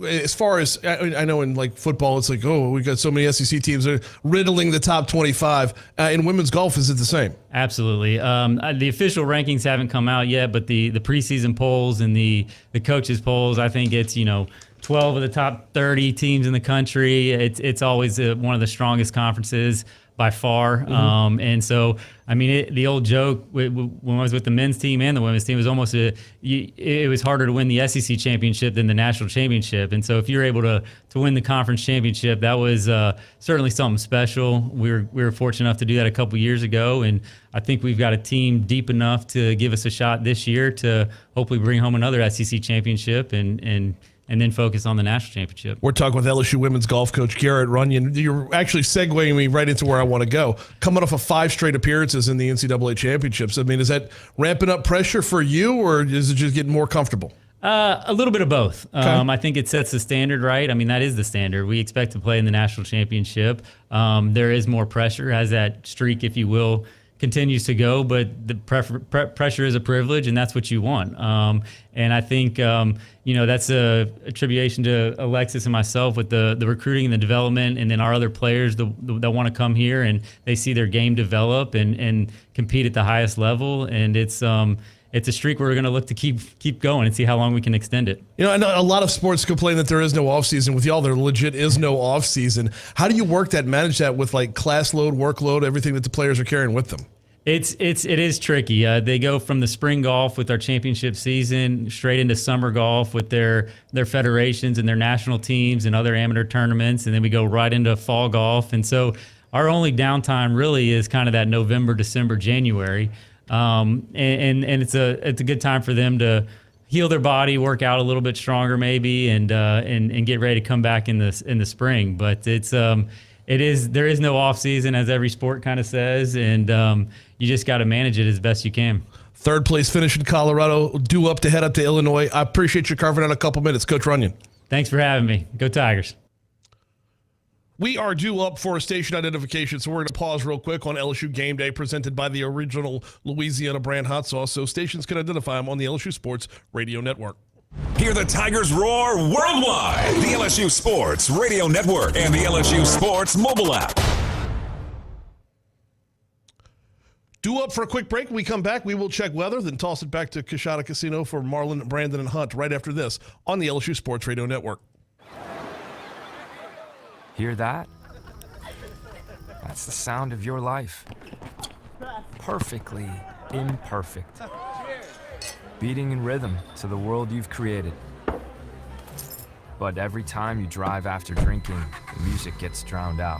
as far as, I know in like football, it's like, oh, we got so many SEC teams that are riddling the top 25. In women's golf, is it the same? Absolutely. The official rankings haven't come out yet, but the preseason polls and the coaches polls, I think it's, 12 of the top 30 teams in the country. It's always one of the strongest conferences by far. Mm-hmm. And so, I mean, the old joke when I was with the men's team and the women's team was almost it was harder to win the SEC championship than the national championship. And so if you're able to win the conference championship, that was certainly something special. We were fortunate enough to do that a couple years ago. And I think we've got a team deep enough to give us a shot this year to hopefully bring home another SEC championship and then focus on the national championship. We're talking with LSU women's golf coach Garrett Runyon. You're actually segueing me right into where I want to go. Coming off of 5 straight appearances in the NCAA championships, I mean, is that ramping up pressure for you, or is it just getting more comfortable? A little bit of both. Okay. I think it sets the standard right. I mean, that is the standard. We expect to play in the national championship. There is more pressure as that streak, if you will, continues to go, but the pressure is a privilege, and that's what you want. And I think, that's a attribution to Alexis and myself with the recruiting and the development, and then our other players that want to come here and they see their game develop and compete at the highest level. And it's a streak we're going to look to keep going and see how long we can extend it. I know a lot of sports complain that there is no off season. With y'all, there legit is no off season. How do you manage that with like class load, workload, everything that the players are carrying with them? It is tricky. They go from the spring golf with our championship season straight into summer golf with their federations and their national teams and other amateur tournaments, and then we go right into fall golf. And so our only downtime really is kind of that November, December, January. and it's a good time for them to heal their body, work out a little bit stronger maybe, and get ready to come back in the spring. But there is no off season, as every sport kind of says, and you just got to manage it as best you can. Third place finish in Colorado, due up to head up to Illinois. I appreciate you carving out a couple minutes, Coach Renan. Thanks for having me. Go Tigers. We are due up for a station identification, so we're going to pause real quick on LSU Game Day, presented by the original Louisiana brand hot sauce, so stations can identify them on the LSU Sports Radio Network. Hear the Tigers roar worldwide. The LSU Sports Radio Network and the LSU Sports mobile app. Due up for a quick break. When we come back, we will check weather, then toss it back to Coshada Casino for Marlon, Brandon, and Hunt right after this on the LSU Sports Radio Network. Hear that? That's the sound of your life. Perfectly imperfect. Beating in rhythm to the world you've created. But every time you drive after drinking, the music gets drowned out.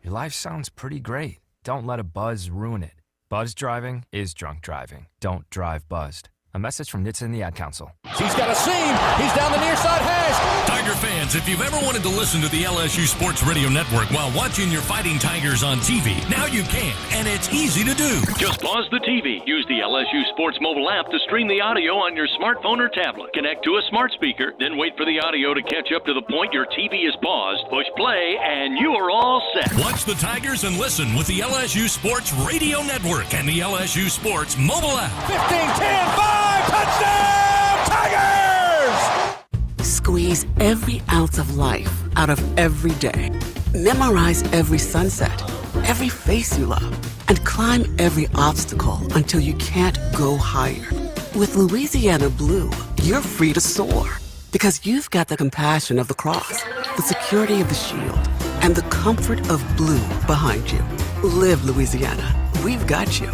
Your life sounds pretty great. Don't let a buzz ruin it. Buzz driving is drunk driving. Don't drive buzzed. A message from NHTSA and the Ad Council. He's got a seam. He's down the near side hash. Tiger fans, if you've ever wanted to listen to the LSU Sports Radio Network while watching your Fighting Tigers on TV, now you can, and it's easy to do. Just pause the TV. Use the LSU Sports mobile app to stream the audio on your smartphone or tablet. Connect to a smart speaker, then wait for the audio to catch up to the point your TV is paused. Push play, and you are all set. Watch the Tigers and listen with the LSU Sports Radio Network and the LSU Sports mobile app. 15-10-5. Touchdown, Tigers! Squeeze every ounce of life out of every day. Memorize every sunset, every face you love, and climb every obstacle until you can't go higher. With Louisiana Blue, you're free to soar because you've got the compassion of the cross, the security of the shield, and the comfort of blue behind you. Live Louisiana. We've got you.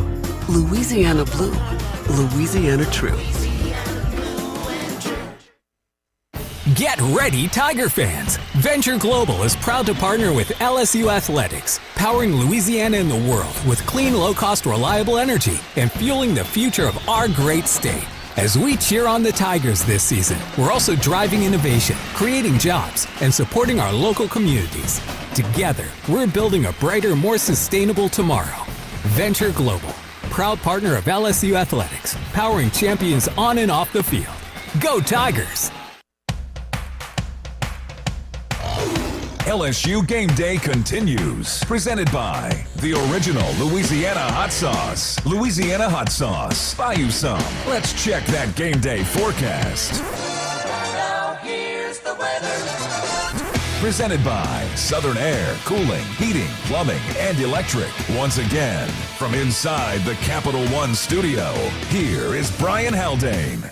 Louisiana Blue. Louisiana True. Get ready, Tiger fans! Venture Global is proud to partner with LSU Athletics, powering Louisiana and the world with clean, low-cost, reliable energy and fueling the future of our great state. As we cheer on the Tigers this season, we're also driving innovation, creating jobs, and supporting our local communities. Together, we're building a brighter, more sustainable tomorrow. Venture Global, proud partner of LSU Athletics, powering champions on and off the field. Go Tigers! LSU Game Day continues. Presented by the original Louisiana hot sauce. Louisiana hot sauce. Buy you some. Let's check that game day forecast. Now here's the weather. Presented by Southern Air, Cooling, Heating, Plumbing, and Electric. Once again, from inside the Capital One studio, here is Brian Haldane.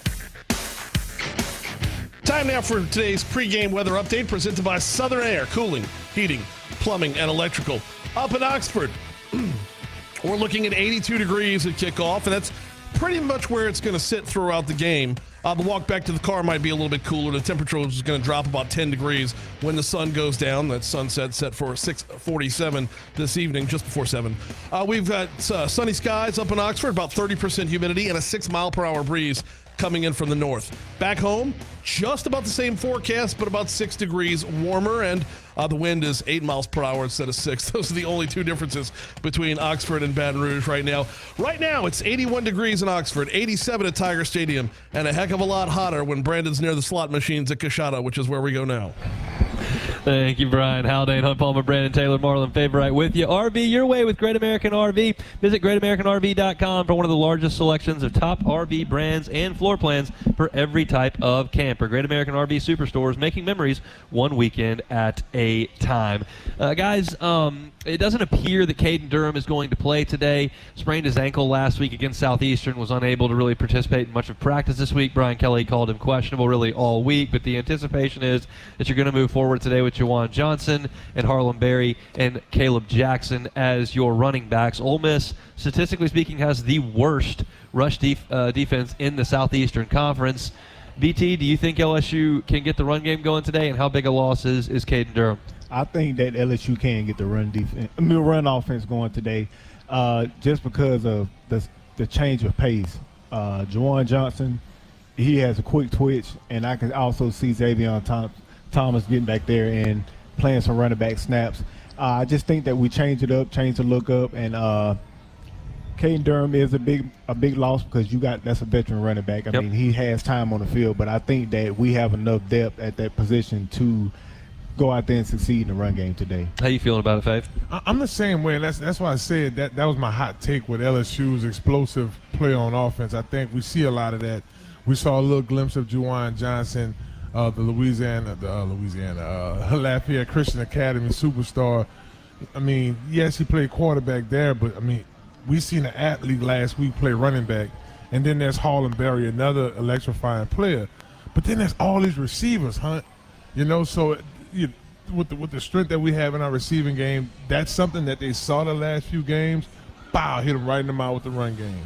Time now for today's pregame weather update, presented by Southern Air, Cooling, Heating, Plumbing, and Electrical. Up in Oxford, we're looking at 82 degrees at kickoff, and that's pretty much where it's going to sit throughout the game. The walk back to the car might be a little bit cooler. The temperature is going to drop about 10 degrees when the sun goes down. That sunset set for 6:47 this evening, just before 7. We've got sunny skies up in Oxford, about 30% humidity, and a 6-mile-per-hour breeze coming in from the north. Back home, just about the same forecast, but about 6 degrees warmer, and the wind is 8 miles per hour instead of 6. Those are the only two differences between Oxford and Baton Rouge right now. Right now, it's 81 degrees in Oxford, 87 at Tiger Stadium, and a heck of a lot hotter when Brandon's near the slot machines at Coshada, which is where we go now. Thank you, Brian Haldane, Hunt Palmer, Brandon Taylor, Marlon Favorite with you. RV your way with Great American RV. Visit GreatAmericanRV.com for one of the largest selections of top RV brands and floor plans for every type of camper. Great American RV Superstores, making memories one weekend at a time. Guys, it doesn't appear that Caden Durham is going to play today. Sprained his ankle last week against Southeastern, was unable to really participate in much of practice this week. Brian Kelly called him questionable really all week, but the anticipation is that you're going to move forward today with Jawan Johnson and Harlem Berry and Caleb Jackson as your running backs. Ole Miss, statistically speaking, has the worst rush defense in the Southeastern Conference. BT, do you think LSU can get the run game going today, and how big a loss is Caden Durham? I think that LSU can get the run offense going today, just because of the change of pace. Juwan Johnson, he has a quick twitch, and I can also see Xavier Thomas getting back there and playing some running back snaps. I just think that we change it up, change the look up, and Caden Durham is a big loss because that's a veteran running back. I mean, he has time on the field, but I think that we have enough depth at that position to go out there and succeed in the run game today. How you feeling about it, Fave? I'm the same way, and that's why I said that was my hot take with LSU's explosive play on offense. I think we see a lot of that. We saw a little glimpse of Juwan Johnson, the Louisiana Lafayette Christian Academy superstar. I mean, yes, he played quarterback there, but I mean, we seen an athlete last week play running back, and then there's Harlan Berry, another electrifying player. But then there's all these receivers, Hunt. So with the strength that we have in our receiving game, that's something that they saw the last few games. Hit them right in the mouth with the run game.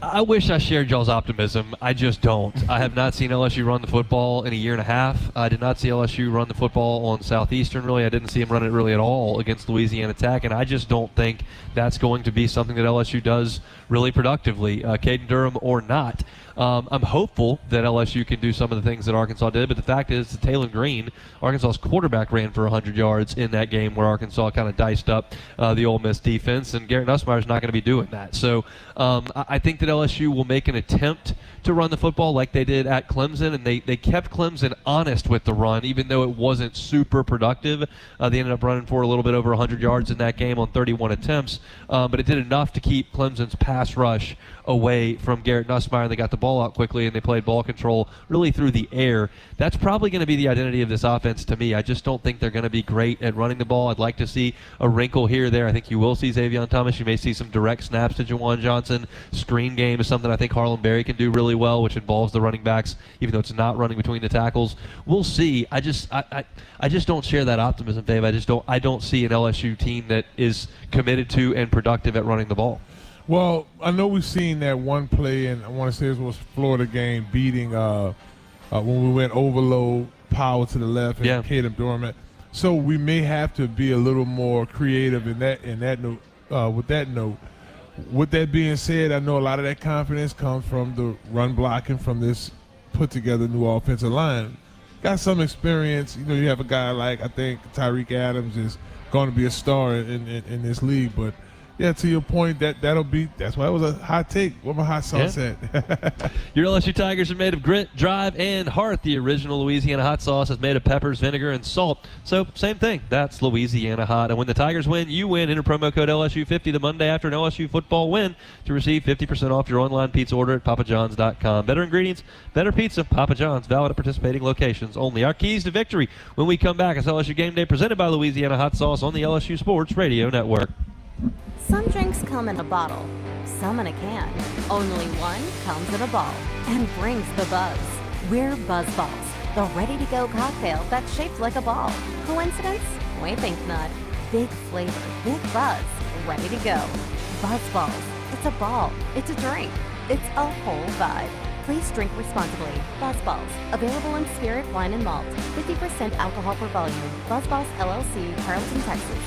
I wish I shared y'all's optimism. I just don't. I have not seen LSU run the football in a year and a half. I did not see LSU run the football on Southeastern, really. I didn't see them run it really at all against Louisiana Tech, and I just don't think that's going to be something that LSU does really productively, Caden Durham or not. I'm hopeful that LSU can do some of the things that Arkansas did, but the fact is that Taylor Green, Arkansas's quarterback, ran for 100 yards in that game where Arkansas kind of diced up the Ole Miss defense, and Garrett Nussmeier's not going to be doing that. So I think that LSU will make an attempt to run the football like they did at Clemson, and they kept Clemson honest with the run, even though it wasn't super productive. They ended up running for a little bit over 100 yards in that game on 31 attempts, but it did enough to keep Clemson's pass rush away from Garrett Nussmeier. They got the ball out quickly, and they played ball control really through the air. That's probably going to be the identity of this offense to me. I just don't think they're going to be great at running the ball. I'd like to see a wrinkle here or there. I think you will see Xavier Thomas. You may see some direct snaps to Juwan Johnson. Screen game is something I think Harlan Berry can do really well, which involves the running backs, even though it's not running between the tackles. We'll see. I just don't share that optimism, Dave. I don't see an LSU team that is committed to and productive at running the ball. Well, I know we've seen that one play, and I want to say it was Florida game beating when we went overload, power to the left, and Caden Durham. So we may have to be a little more creative in that note. With that note, with that being said, I know a lot of that confidence comes from the run blocking from this put-together new offensive line. Got some experience. You have a guy like, I think Tyreek Adams is going to be a star in this league, but. Yeah, to your point, that's why it was a hot take. Where my hot sauce at? Your LSU Tigers are made of grit, drive, and heart. The original Louisiana hot sauce is made of peppers, vinegar, and salt. So, same thing. That's Louisiana hot. And when the Tigers win, you win. Enter promo code LSU50 the Monday after an LSU football win to receive 50% off your online pizza order at papajohns.com. Better ingredients, better pizza. Papa John's, valid at participating locations only. Our keys to victory when we come back is LSU Game Day presented by Louisiana Hot Sauce on the LSU Sports Radio Network. Some drinks come in a bottle, some in a can. Only one comes in a ball and brings the buzz. We're Buzz Balls, the ready-to-go cocktail that's shaped like a ball. Coincidence? We think not. Big flavor, big buzz, ready to go. Buzz Balls. It's a ball. It's a drink. It's a whole vibe. Please drink responsibly. Buzz Balls. Available in spirit, wine, and malt. 50% alcohol per volume. Buzz Balls, LLC, Carrollton, Texas.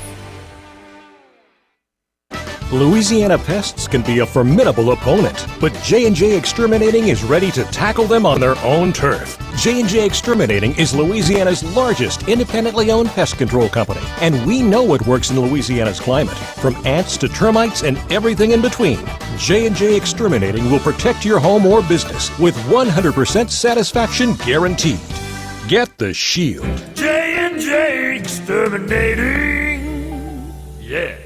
Louisiana pests can be a formidable opponent, but J&J Exterminating is ready to tackle them on their own turf. J&J Exterminating is Louisiana's largest independently owned pest control company, and we know what works in Louisiana's climate, from ants to termites and everything in between. J&J Exterminating will protect your home or business with 100% satisfaction guaranteed. Get the shield. J&J Exterminating. Yeah.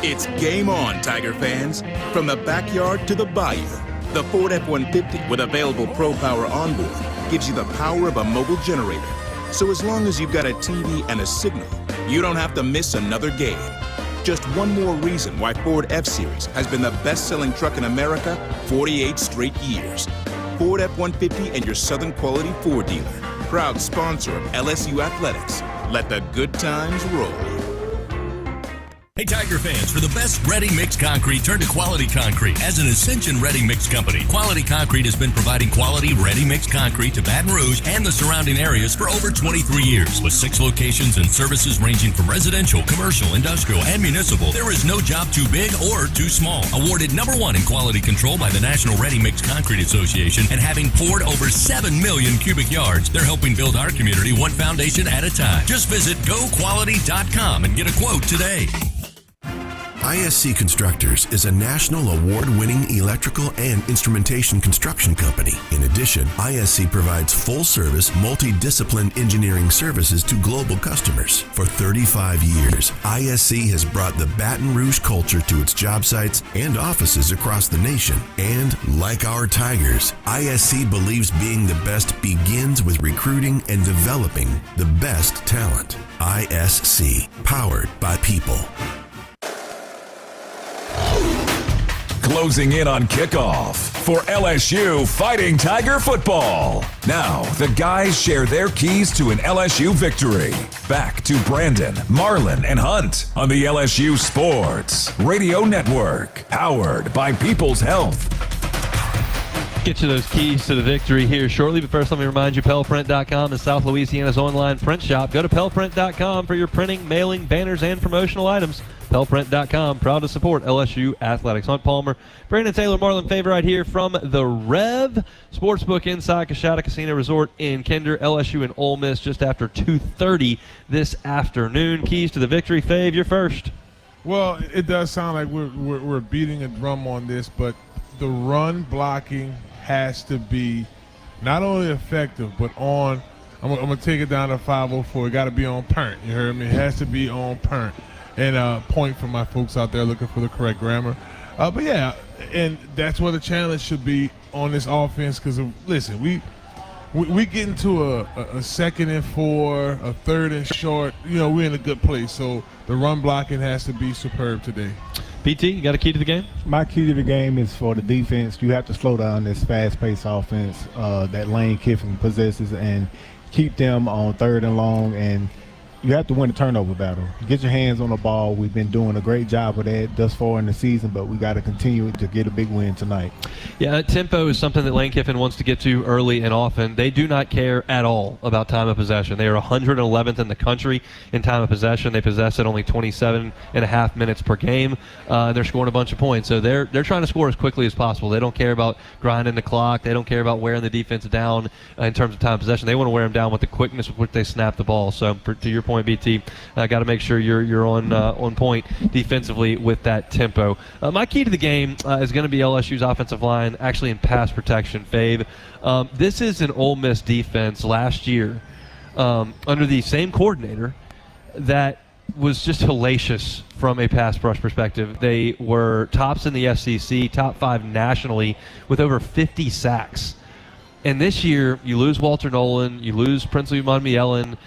It's game on, Tiger fans. From the backyard to the bayou, the Ford F-150 with available Pro Power onboard gives you the power of a mobile generator. So as long as you've got a TV and a signal, you don't have to miss another game. Just one more reason why Ford F-Series has been the best-selling truck in America 48 straight years. Ford F-150 and your Southern Quality Ford dealer. Proud sponsor of LSU Athletics. Let the good times roll. Hey, Tiger fans, for the best ready-mix concrete, turn to Quality Concrete. As an Ascension ready-mix company, Quality Concrete has been providing quality ready-mix concrete to Baton Rouge and the surrounding areas for over 23 years. With 6 locations and services ranging from residential, commercial, industrial, and municipal, there is no job too big or too small. Awarded #1 in quality control by the National Ready-Mix Concrete Association and having poured over 7 million cubic yards, they're helping build our community one foundation at a time. Just visit GoQuality.com and get a quote today. ISC Constructors is a national award-winning electrical and instrumentation construction company. In addition, ISC provides full-service, multidiscipline engineering services to global customers. For 35 years, ISC has brought the Baton Rouge culture to its job sites and offices across the nation. And like our Tigers, ISC believes being the best begins with recruiting and developing the best talent. ISC, powered by people. Closing in on kickoff for LSU Fighting Tiger football. Now, the guys share their keys to an LSU victory. Back to Brandon, Marlon, and Hunt on the LSU Sports Radio Network, powered by People's Health. Get you those keys to the victory here shortly, but first let me remind you, PellPrint.com is South Louisiana's online print shop. Go to PellPrint.com for your printing, mailing, banners, and promotional items. PellPrint.com, proud to support LSU Athletics. Hunt Palmer, Brandon Taylor, Marlon Favor right here from the Rev Sportsbook inside Coshada Casino Resort in Kinder. LSU and Ole Miss just after 2:30 this afternoon. Keys to the victory. Fave, you're first. Well, it does sound like we're beating a drum on this, but the run blocking has to be not only effective, but on, I'm going to take it down to 504. It got to be on parent. You heard me? It has to be on parent. And point for my folks out there looking for the correct grammar. But yeah, and that's where the challenge should be on this offense. Because listen, we get into a 2nd and 4, a 3rd and short. You know, we're in a good place. So the run blocking has to be superb today. PT, you got a key to the game? My key to the game is for the defense. You have to slow down this fast-paced offense that Lane Kiffin possesses and keep them on 3rd and long, and you have to win the turnover battle. Get your hands on the ball. We've been doing a great job of that thus far in the season, but we got to continue to get a big win tonight. Yeah, tempo is something that Lane Kiffin wants to get to early and often. They do not care at all about time of possession. They are 111th in the country in time of possession. They possess it only 27.5 minutes per game. They're scoring a bunch of points. So they're trying to score as quickly as possible. They don't care about grinding the clock. They don't care about wearing the defense down in terms of time of possession. They want to wear them down with the quickness with which they snap the ball. So to your point, BT, got to make sure you're on point defensively with that tempo. My key to the game is going to be LSU's offensive line, actually in pass protection. Fave, this is an Ole Miss defense last year under the same coordinator that was just hellacious from a pass rush perspective. They were tops in the SEC, top 5 nationally with over 50 sacks. And this year, you lose Walter Nolan, you lose Princely Monmielen,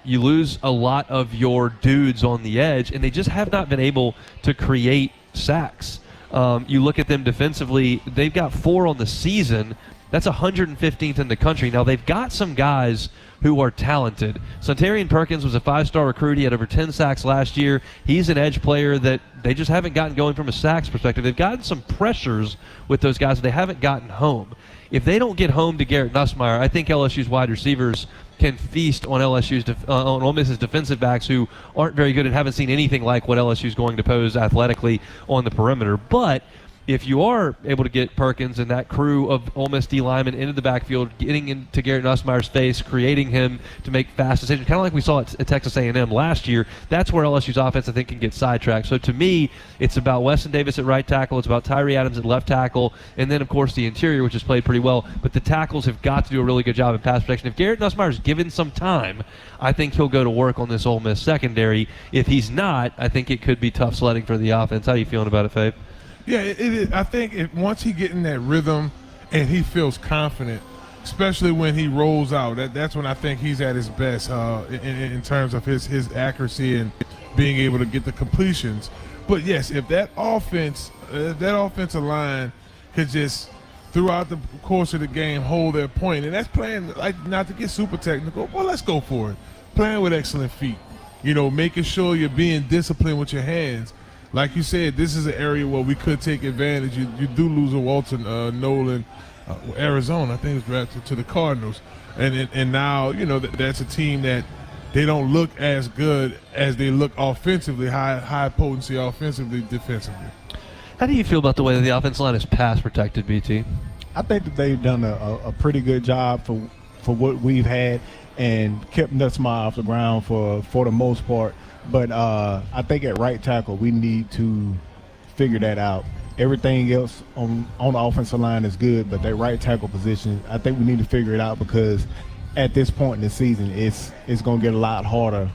you lose a lot of your dudes on the edge, and they just have not been able to create sacks. You look at them defensively, they've got 4 on the season. That's 115th in the country. Now, they've got some guys who are talented. Sontarian Perkins was a 5-star recruit. He had over 10 sacks last year. He's an edge player that they just haven't gotten going from a sacks perspective. They've gotten some pressures with those guys, but they haven't gotten home. If they don't get home to Garrett Nussmeier, I think LSU's wide receivers can feast on on Ole Miss's defensive backs who aren't very good and haven't seen anything like what LSU's going to pose athletically on the perimeter. But if you are able to get Perkins and that crew of Ole Miss D linemen into the backfield, getting into Garrett Nussmeier's face, creating him to make fast decisions, kind of like we saw at Texas A&M last year, that's where LSU's offense, I think, can get sidetracked. So to me, it's about Weston Davis at right tackle, it's about Tyree Adams at left tackle, and then, of course, the interior, which has played pretty well. But the tackles have got to do a really good job in pass protection. If Garrett Nussmeier's given some time, I think he'll go to work on this Ole Miss secondary. If he's not, I think it could be tough sledding for the offense. How are you feeling about it, Fabe? Yeah, it is. I think once he get in that rhythm and he feels confident, especially when he rolls out, that's when I think he's at his best in terms of his accuracy and being able to get the completions. But yes, if that offensive line could just throughout the course of the game hold their point, and that's playing, like, not to get super technical, well, let's go for it. Playing with excellent feet. making sure you're being disciplined with your hands. Like you said, this is an area where we could take advantage. You do lose a Walton Nolan, Arizona, I think it's drafted to the Cardinals. And now, that's a team that they don't look as good as they look offensively, high potency offensively, defensively. How do you feel about the way that the offensive line is pass protected, BT? I think that they've done a pretty good job for what we've had and kept Nussmeier off the ground for the most part. But I think at right tackle, we need to figure that out. Everything else on the offensive line is good, but that right tackle position, I think we need to figure it out, because at this point in the season, it's going to get a lot harder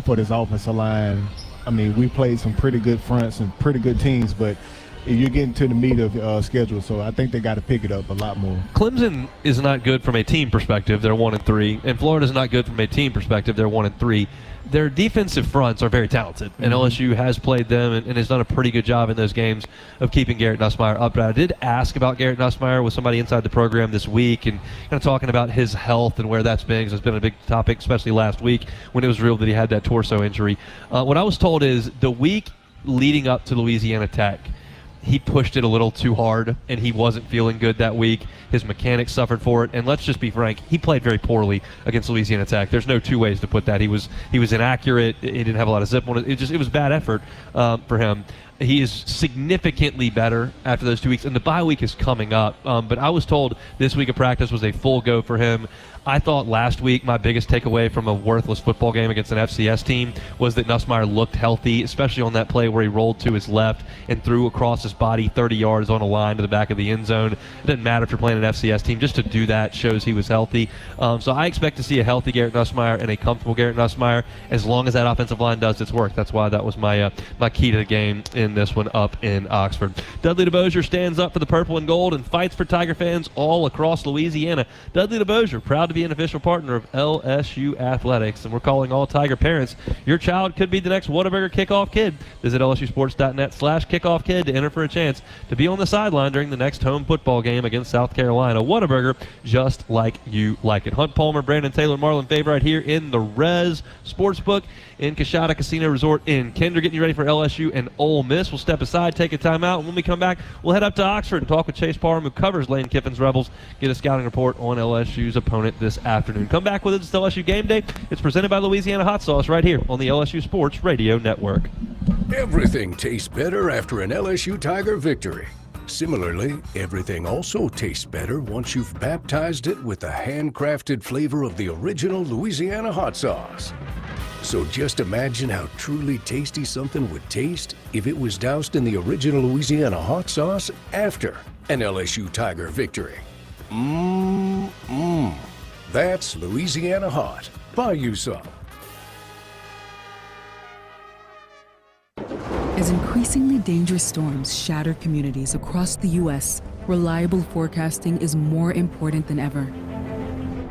for this offensive line. I mean, we played some pretty good fronts and pretty good teams, but you're getting to the meat of schedule, so I think they got to pick it up a lot more. Clemson is not good from a team perspective. They're 1-3, and Florida's not good from a team perspective. They're 1-3. Their defensive fronts are very talented, and LSU has played them and has done a pretty good job in those games of keeping Garrett Nussmeier up. But I did ask about Garrett Nussmeier with somebody inside the program this week, and kind of talking about his health and where that's been, because it's been a big topic, especially last week when it was revealed that he had that torso injury. What I was told is the week leading up to Louisiana Tech, he pushed it a little too hard, and he wasn't feeling good that week. His mechanics suffered for it, and let's just be frank, he played very poorly against Louisiana Tech. There's no two ways to put that. He was inaccurate. He didn't have a lot of zip on it. It was bad effort for him. He is significantly better after those 2 weeks, and the bye week is coming up. But I was told this week of practice was a full go for him. I thought last week my biggest takeaway from a worthless football game against an FCS team was that Nussmeier looked healthy, especially on that play where he rolled to his left and threw across his body 30 yards on a line to the back of the end zone. It doesn't matter if you're playing an FCS team. Just to do that shows he was healthy. So I expect to see a healthy Garrett Nussmeier and a comfortable Garrett Nussmeier as long as that offensive line does its work. That's why that was my key to the game in this one up in Oxford. Dudley DeBosier stands up for the purple and gold and fights for Tiger fans all across Louisiana. Dudley DeBosier, proud to be an official partner of LSU Athletics, and we're calling all Tiger parents. Your child could be the next Whataburger kickoff kid. Visit lsusports.net/kickoff kid to enter for a chance to be on the sideline during the next home football game against South Carolina. Whataburger, just like you like it. Hunt Palmer, Brandon Taylor, Marlon Favorite here in the Rez Sportsbook in Coshada Casino Resort in Kinder, getting you ready for LSU and Ole Miss. We'll step aside, take a timeout, and when we come back, we'll head up to Oxford and talk with Chase Parham, who covers Lane Kiffin's Rebels, get a scouting report on LSU's opponent this afternoon. Come back with us. It's LSU Game Day. It's presented by Louisiana Hot Sauce right here on the LSU Sports Radio Network. Everything tastes better after an LSU Tiger victory. Similarly, everything also tastes better once you've baptized it with the handcrafted flavor of the original Louisiana hot sauce. So just imagine how truly tasty something would taste if it was doused in the original Louisiana hot sauce after an LSU Tiger victory. That's Louisiana Hot. Buy you some. As increasingly dangerous storms shatter communities across the U.S., reliable forecasting is more important than ever.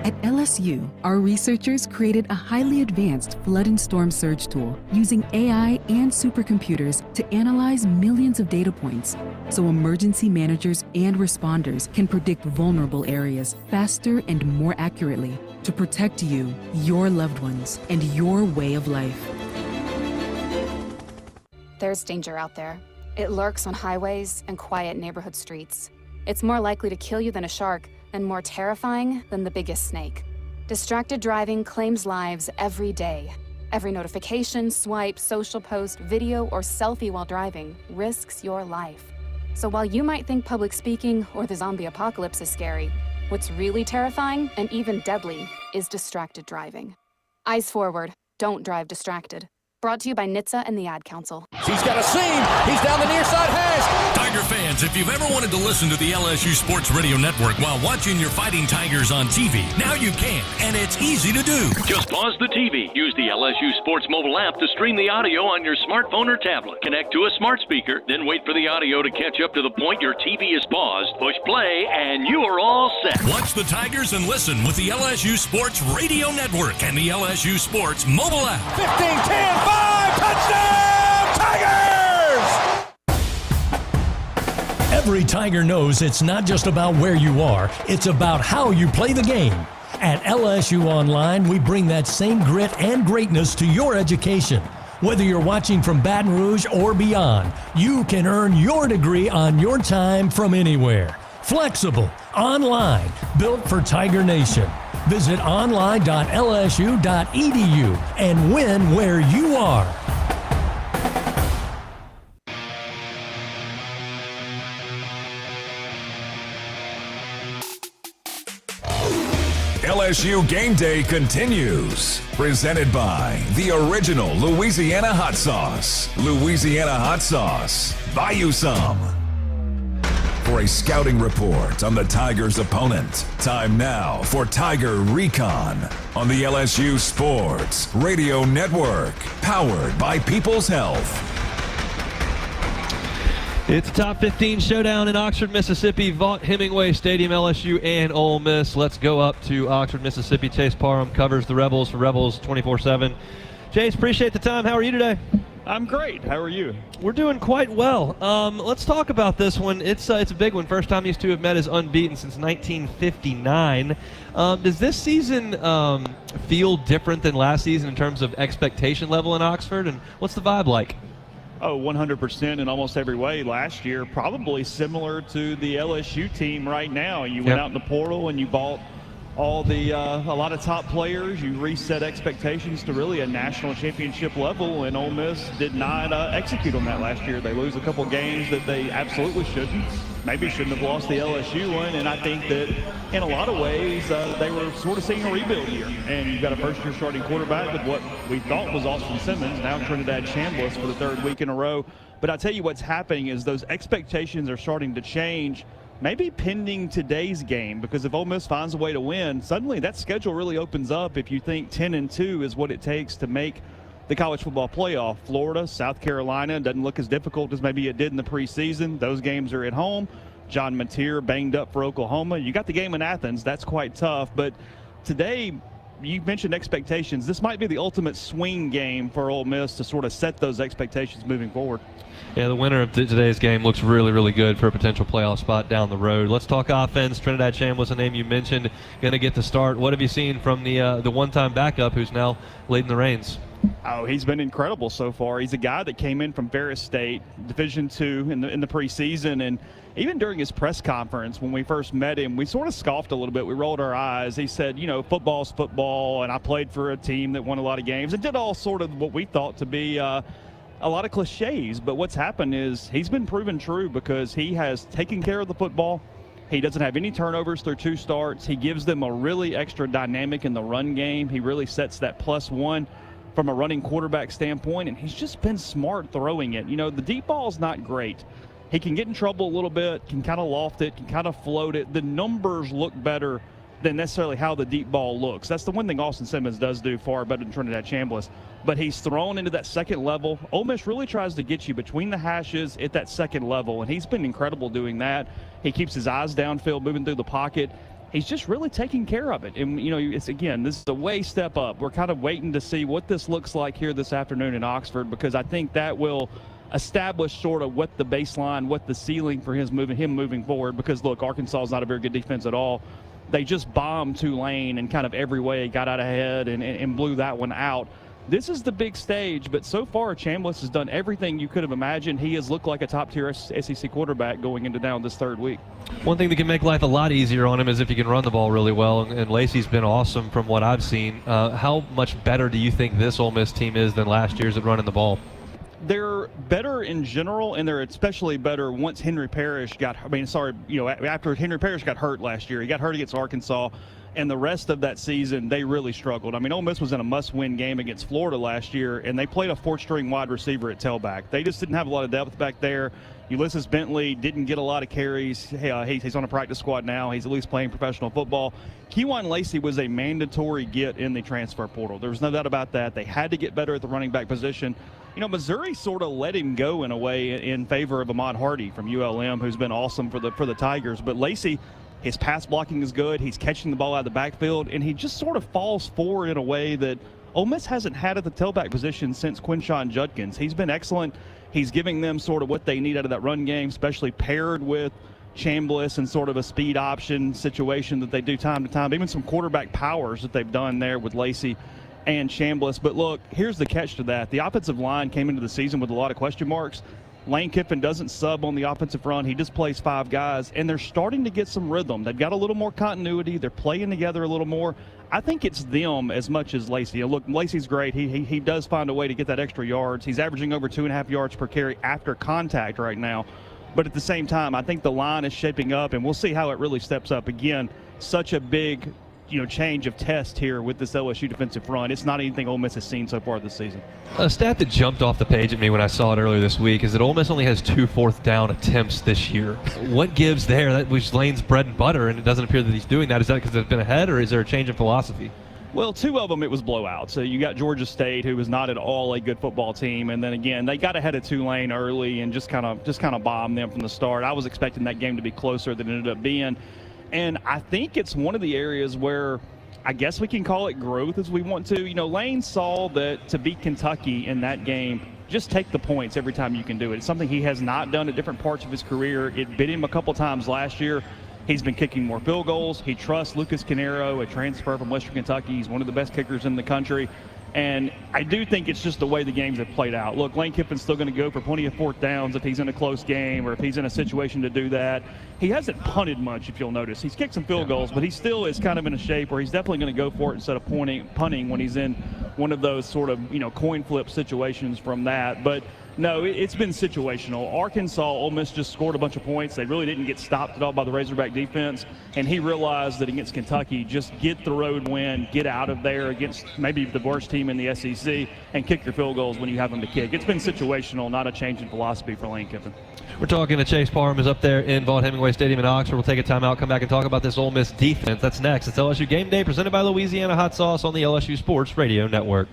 At LSU, our researchers created a highly advanced flood and storm surge tool using AI and supercomputers to analyze millions of data points, so emergency managers and responders can predict vulnerable areas faster and more accurately to protect you, your loved ones, and your way of life. There's danger out there. It lurks on highways and quiet neighborhood streets. It's more likely to kill you than a shark, and more terrifying than the biggest snake. Distracted driving claims lives every day. Every notification, swipe, social post, video, or selfie while driving risks your life. So while you might think public speaking or the zombie apocalypse is scary, what's really terrifying and even deadly is distracted driving. Eyes forward, don't drive distracted. Brought to you by NHTSA and the Ad Council. He's got a seam. He's down the near side hash. Tiger fans, if you've ever wanted to listen to the LSU Sports Radio Network while watching your Fighting Tigers on TV, now you can, and it's easy to do. Just pause the TV. Use the LSU Sports mobile app to stream the audio on your smartphone or tablet. Connect to a smart speaker, then wait for the audio to catch up to the point your TV is paused. Push play, and you are all set. Watch the Tigers and listen with the LSU Sports Radio Network and the LSU Sports mobile app. 15-10. 5, touchdown, Tigers! Every Tiger knows it's not just about where you are, it's about how you play the game. At LSU Online, we bring that same grit and greatness to your education. Whether you're watching from Baton Rouge or beyond, you can earn your degree on your time from anywhere. Flexible, online, built for Tiger Nation. Visit online.lsu.edu and win where you are. LSU Game Day continues. Presented by the original Louisiana Hot Sauce. Louisiana Hot Sauce. Buy you some. For a scouting report on the Tigers' opponent, time now for Tiger Recon on the LSU Sports Radio Network. Powered by People's Health. It's a top 15 showdown in Oxford, Mississippi, Vaught-Hemingway Stadium, LSU and Ole Miss. Let's go up to Oxford, Mississippi. Chase Parham covers the Rebels for Rebels 24/7. Chase, appreciate the time. How are you today? I'm great. How are you? We're doing quite well. Let's talk about this one. It's a big one. First time these two have met is unbeaten since 1959. Does this season feel different than last season in terms of expectation level in Oxford? And what's the vibe like? Oh, 100% in almost every way. Last year, probably similar to the LSU team right now. You went out in the portal and you bought all the a lot of top players. You reset expectations to really a national championship level, and Ole Miss did not execute on that last year. They lose a couple games that they absolutely shouldn't. Maybe shouldn't have lost the LSU one, and I think that in a lot of ways they were sort of seeing a rebuild year. And you've got a first-year starting quarterback with what we thought was Austin Simmons, now Trinidad Chambliss for the third week in a row. But I tell you what's happening is those expectations are starting to change, maybe pending today's game, because if Ole Miss finds a way to win, suddenly that schedule really opens up if you think 10-2 is what it takes to make the college football playoff. Florida, South Carolina doesn't look as difficult as maybe it did in the preseason. Those games are at home. John Mateer banged up for Oklahoma. You got the game in Athens. That's quite tough. But today, you mentioned expectations. This might be the ultimate swing game for Ole Miss to sort of set those expectations moving forward. Yeah, the winner of today's game looks really, really good for a potential playoff spot down the road. Let's talk offense. Trinidad Chambliss, a name you mentioned, going to get the start. What have you seen from the one-time backup who's now leading the reins? Oh, he's been incredible so far. He's a guy that came in from Ferris State, Division II in the preseason, and even during his press conference when we first met him, we sort of scoffed a little bit. We rolled our eyes. He said, you know, football's football, and I played for a team that won a lot of games, and did all sort of what we thought to be a lot of cliches. But what's happened is he's been proven true because he has taken care of the football. He doesn't have any turnovers through 2 starts. He gives them a really extra dynamic in the run game. He really sets that +1 from a running quarterback standpoint, and he's just been smart throwing it. You know, the deep ball is not great. He can get in trouble a little bit, can kind of loft it, can kind of float it. The numbers look better than necessarily how the deep ball looks. That's the one thing Austin Simmons does do far better than Trinidad Chambliss. But he's thrown into that second level. Ole Miss really tries to get you between the hashes at that second level, and he's been incredible doing that. He keeps his eyes downfield, moving through the pocket. He's just really taking care of it. And, you know, it's, again, this is a way step up. We're kind of waiting to see what this looks like here this afternoon in Oxford, because I think that will establish sort of what the baseline, what the ceiling for him moving forward. Because, look, Arkansas is not a very good defense at all. They just bombed Tulane and kind of every way got out ahead and blew that one out. This is the big stage, but so far Chambliss has done everything you could have imagined. He has looked like a top-tier SEC quarterback going into now this third week. One thing that can make life a lot easier on him is if he can run the ball really well, and Lacey's been awesome from what I've seen. How much better do you think this Ole Miss team is than last year's at running the ball? They're better in general, and they're especially better once Henry Parrish after Henry Parrish got hurt last year. He got hurt against Arkansas. And the rest of that season, they really struggled. I mean, Ole Miss was in a must-win game against Florida last year, and they played a 4th-string wide receiver at tailback. They just didn't have a lot of depth back there. Ulysses Bentley didn't get a lot of carries. He's on a practice squad now. He's at least playing professional football. Kejuan Lacey was a mandatory get in the transfer portal. There was no doubt about that. They had to get better at the running back position. You know, Missouri sort of let him go in a way in favor of Ahmad Hardy from ULM, who's been awesome for the Tigers. But Lacey, his pass blocking is good. He's catching the ball out of the backfield, and he just sort of falls forward in a way that Ole Miss hasn't had at the tailback position since Quinshon Judkins. He's been excellent. He's giving them sort of what they need out of that run game, especially paired with Chambliss and sort of a speed option situation that they do time to time, even some quarterback powers that they've done there with Lacey and Chambliss. But look, here's the catch to that. The offensive line came into the season with a lot of question marks. Lane Kiffin doesn't sub on the offensive front. He just plays 5 guys, and they're starting to get some rhythm. They've got a little more continuity. They're playing together a little more. I think it's them as much as Lacey. Look, Lacey's great. He does find a way to get that extra yards. He's averaging over 2.5 yards per carry after contact right now. But at the same time, I think the line is shaping up, and we'll see how it really steps up. Again, such a big change of test here with this LSU defensive front. It's not anything Ole Miss has seen so far this season. A stat that jumped off the page at me when I saw it earlier this week is that Ole Miss only has 2 fourth-down attempts this year. What gives there? That was Lane's bread and butter, and it doesn't appear that he's doing that. Is that because they've been ahead, or is there a change in philosophy? Well, 2 of them, it was blowouts. So you got Georgia State, who was not at all a good football team, and then again, they got ahead of Tulane early and just kind of bombed them from the start. I was expecting that game to be closer than it ended up being, and I think it's one of the areas where I guess we can call it growth as we want to. Lane saw that to beat Kentucky in that game, just take the points every time you can do it. It's something he has not done at different parts of his career. It bit him a couple times last year. He's been kicking more field goals. He trusts Lucas Canero, a transfer from Western Kentucky. He's one of the best kickers in the country. And I do think it's just the way the games have played out. Look, Lane Kiffin's still going to go for plenty of 4th downs if he's in a close game or if he's in a situation to do that. He hasn't punted much, if you'll notice. He's kicked some field goals, but he still is kind of in a shape where he's definitely going to go for it instead of punting when he's in one of those sort of, coin flip situations from that. But no, it's been situational. Arkansas, Ole Miss just scored a bunch of points. They really didn't get stopped at all by the Razorback defense, and he realized that against Kentucky, just get the road win, get out of there against maybe the worst team in the SEC, and kick your field goals when you have them to kick. It's been situational, not a change in philosophy for Lane Kiffin. We're talking to Chase Parham, who's up there in Vaught-Hemingway Stadium in Oxford. We'll take a timeout, come back and talk about this Ole Miss defense. That's next. It's LSU Game Day, presented by Louisiana Hot Sauce on the LSU Sports Radio Network.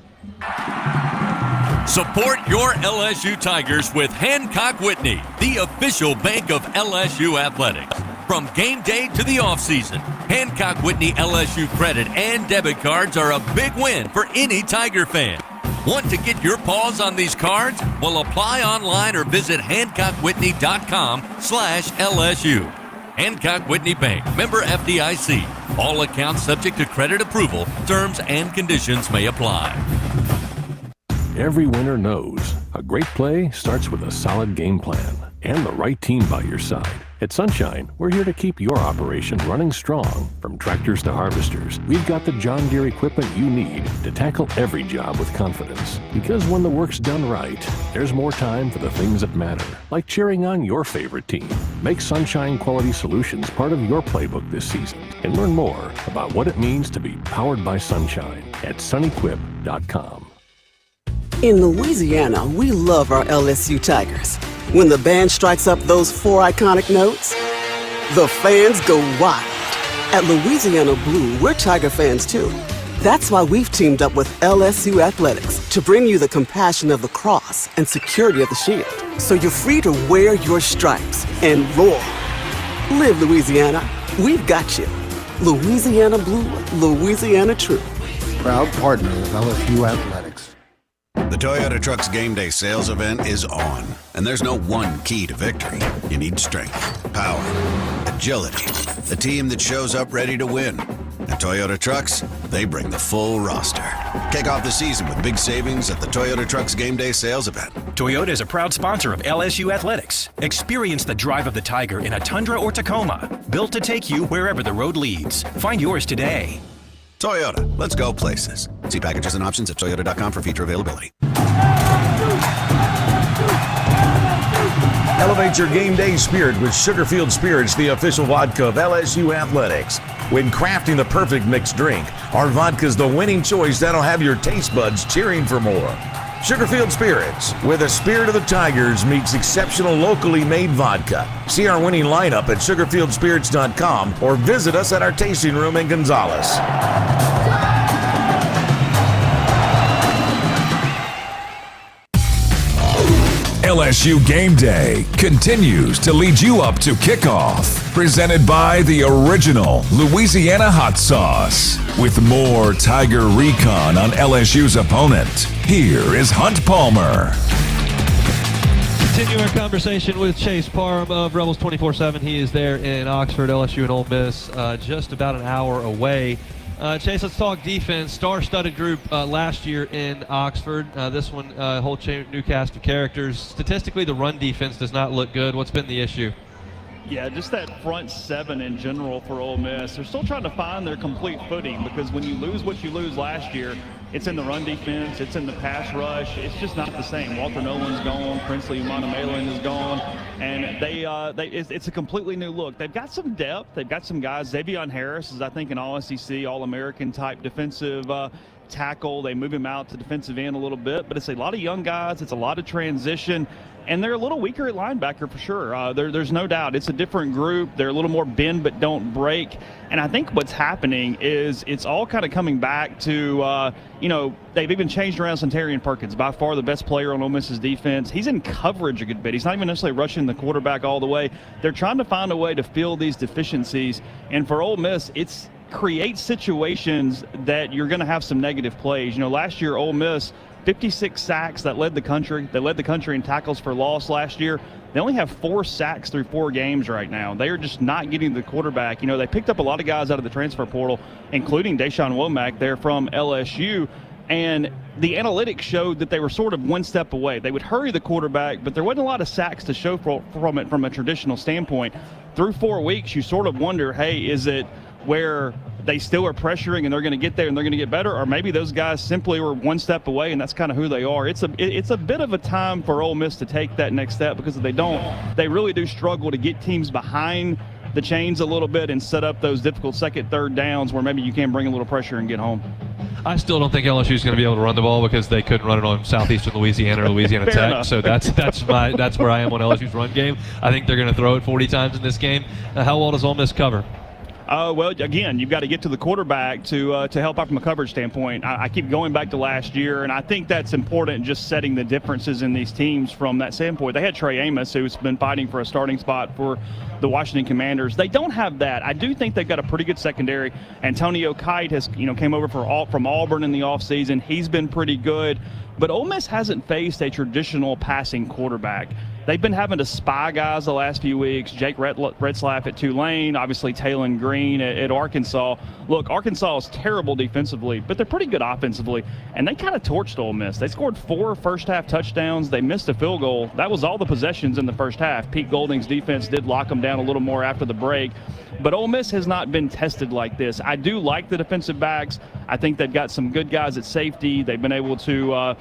Support your LSU Tigers with Hancock Whitney, the official bank of LSU athletics. From game day to the offseason, Hancock Whitney LSU credit and debit cards are a big win for any Tiger fan. Want to get your paws on these cards? Well, apply online or visit HancockWhitney.com/LSU. Hancock Whitney Bank, member FDIC. All accounts subject to credit approval. Terms and conditions may apply. Every winner knows a great play starts with a solid game plan and the right team by your side. At Sunshine, we're here to keep your operation running strong. From tractors to harvesters, we've got the John Deere equipment you need to tackle every job with confidence. Because when the work's done right, there's more time for the things that matter, like cheering on your favorite team. Make Sunshine Quality Solutions part of your playbook this season and learn more about what it means to be powered by Sunshine at sunequip.com. In Louisiana, we love our LSU Tigers. When the band strikes up those 4 iconic notes, the fans go wild. At Louisiana Blue, we're Tiger fans too. That's why we've teamed up with LSU Athletics to bring you the compassion of the cross and security of the shield, so you're free to wear your stripes and roar. Live Louisiana. We've got you. Louisiana Blue, Louisiana True. Proud partner of LSU Athletics. The Toyota Trucks Game Day sales event is on, and there's no one key to victory. You need strength, power, agility, a team that shows up ready to win. At Toyota Trucks, they bring the full roster. Kick off the season with big savings at the Toyota Trucks Game Day sales event. Toyota is a proud sponsor of LSU Athletics. Experience the drive of the Tiger in a Tundra or Tacoma, built to take you wherever the road leads. Find yours today. Toyota, let's go places. See packages and options at toyota.com for feature availability. Elevate your game day spirit with Sugarfield Spirits, the official vodka of LSU Athletics. When crafting the perfect mixed drink, our vodka's the winning choice that'll have your taste buds cheering for more. Sugarfield Spirits, where the spirit of the Tigers meets exceptional locally made vodka. See our winning lineup at sugarfieldspirits.com or visit us at our tasting room in Gonzales. LSU Game Day continues to lead you up to kickoff. Presented by the original Louisiana Hot Sauce. With more Tiger Recon on LSU's opponent, here is Hunt Palmer. Continue our conversation with Chase Parham of Rebels 24/7. He is there in Oxford, LSU and Ole Miss, just about an hour away. Chase, let's talk defense. Star-studded group last year in Oxford. This one, whole new cast of characters. Statistically, the run defense does not look good. What's been the issue? Yeah, just that front seven in general for Ole Miss. They're still trying to find their complete footing because when you lose what you lose last year, it's in the run defense, it's in the pass rush. It's just not the same. Walter Nolan's gone, Princely Umanumalen is gone, and it's a completely new look. They've got some depth. They've got some guys. Xavion Harris is, I think, an All-SEC, All-American type defensive tackle. They move him out to defensive end a little bit, but it's a lot of young guys. It's a lot of transition. And they're a little weaker at linebacker for sure. There's no doubt. It's a different group. They're a little more bend but don't break. And I think what's happening is it's all kind of coming back to, they've even changed around Centarian Perkins, by far the best player on Ole Miss's defense. He's in coverage a good bit. He's not even necessarily rushing the quarterback all the way. They're trying to find a way to fill these deficiencies. And for Ole Miss, it's create situations that you're going to have some negative plays. Last year, Ole Miss, 56 sacks, that led the country. They led the country in tackles for loss last year. They only have 4 sacks through 4 games right now. They are just not getting the quarterback. They picked up a lot of guys out of the transfer portal, including Deshaun Womack there from LSU. And the analytics showed that they were sort of one step away. They would hurry the quarterback, but there wasn't a lot of sacks to show from it from a traditional standpoint. Through 4 weeks, you sort of wonder, hey, is it where they still are pressuring and they're going to get there and they're going to get better, or maybe those guys simply were one step away and that's kind of who they are. It's a bit of a time for Ole Miss to take that next step, because if they don't, they really do struggle to get teams behind the chains a little bit and set up those difficult second, third downs where maybe you can bring a little pressure and get home. I still don't think LSU is going to be able to run the ball because they couldn't run it on Southeastern Louisiana or Louisiana Tech. Enough. So that's where I am on LSU's run game. I think they're going to throw it 40 times in this game. How well does Ole Miss cover? Well, again, you've got to get to the quarterback to help out from a coverage standpoint. I keep going back to last year, and I think that's important, just setting the differences in these teams from that standpoint. They had Trey Amos, who's been fighting for a starting spot for the Washington Commanders. They don't have that. I do think they've got a pretty good secondary. Antonio Kite has, came over from Auburn in the offseason. He's been pretty good. But Ole Miss hasn't faced a traditional passing quarterback. They've been having to spy guys the last few weeks. Jake Retzlaff at Tulane, obviously Talon Green at Arkansas. Look, Arkansas is terrible defensively, but they're pretty good offensively, and they kind of torched Ole Miss. They scored 4 first-half touchdowns. They missed a field goal. That was all the possessions in the first half. Pete Golding's defense did lock them down a little more after the break, but Ole Miss has not been tested like this. I do like the defensive backs. I think they've got some good guys at safety. They've been able to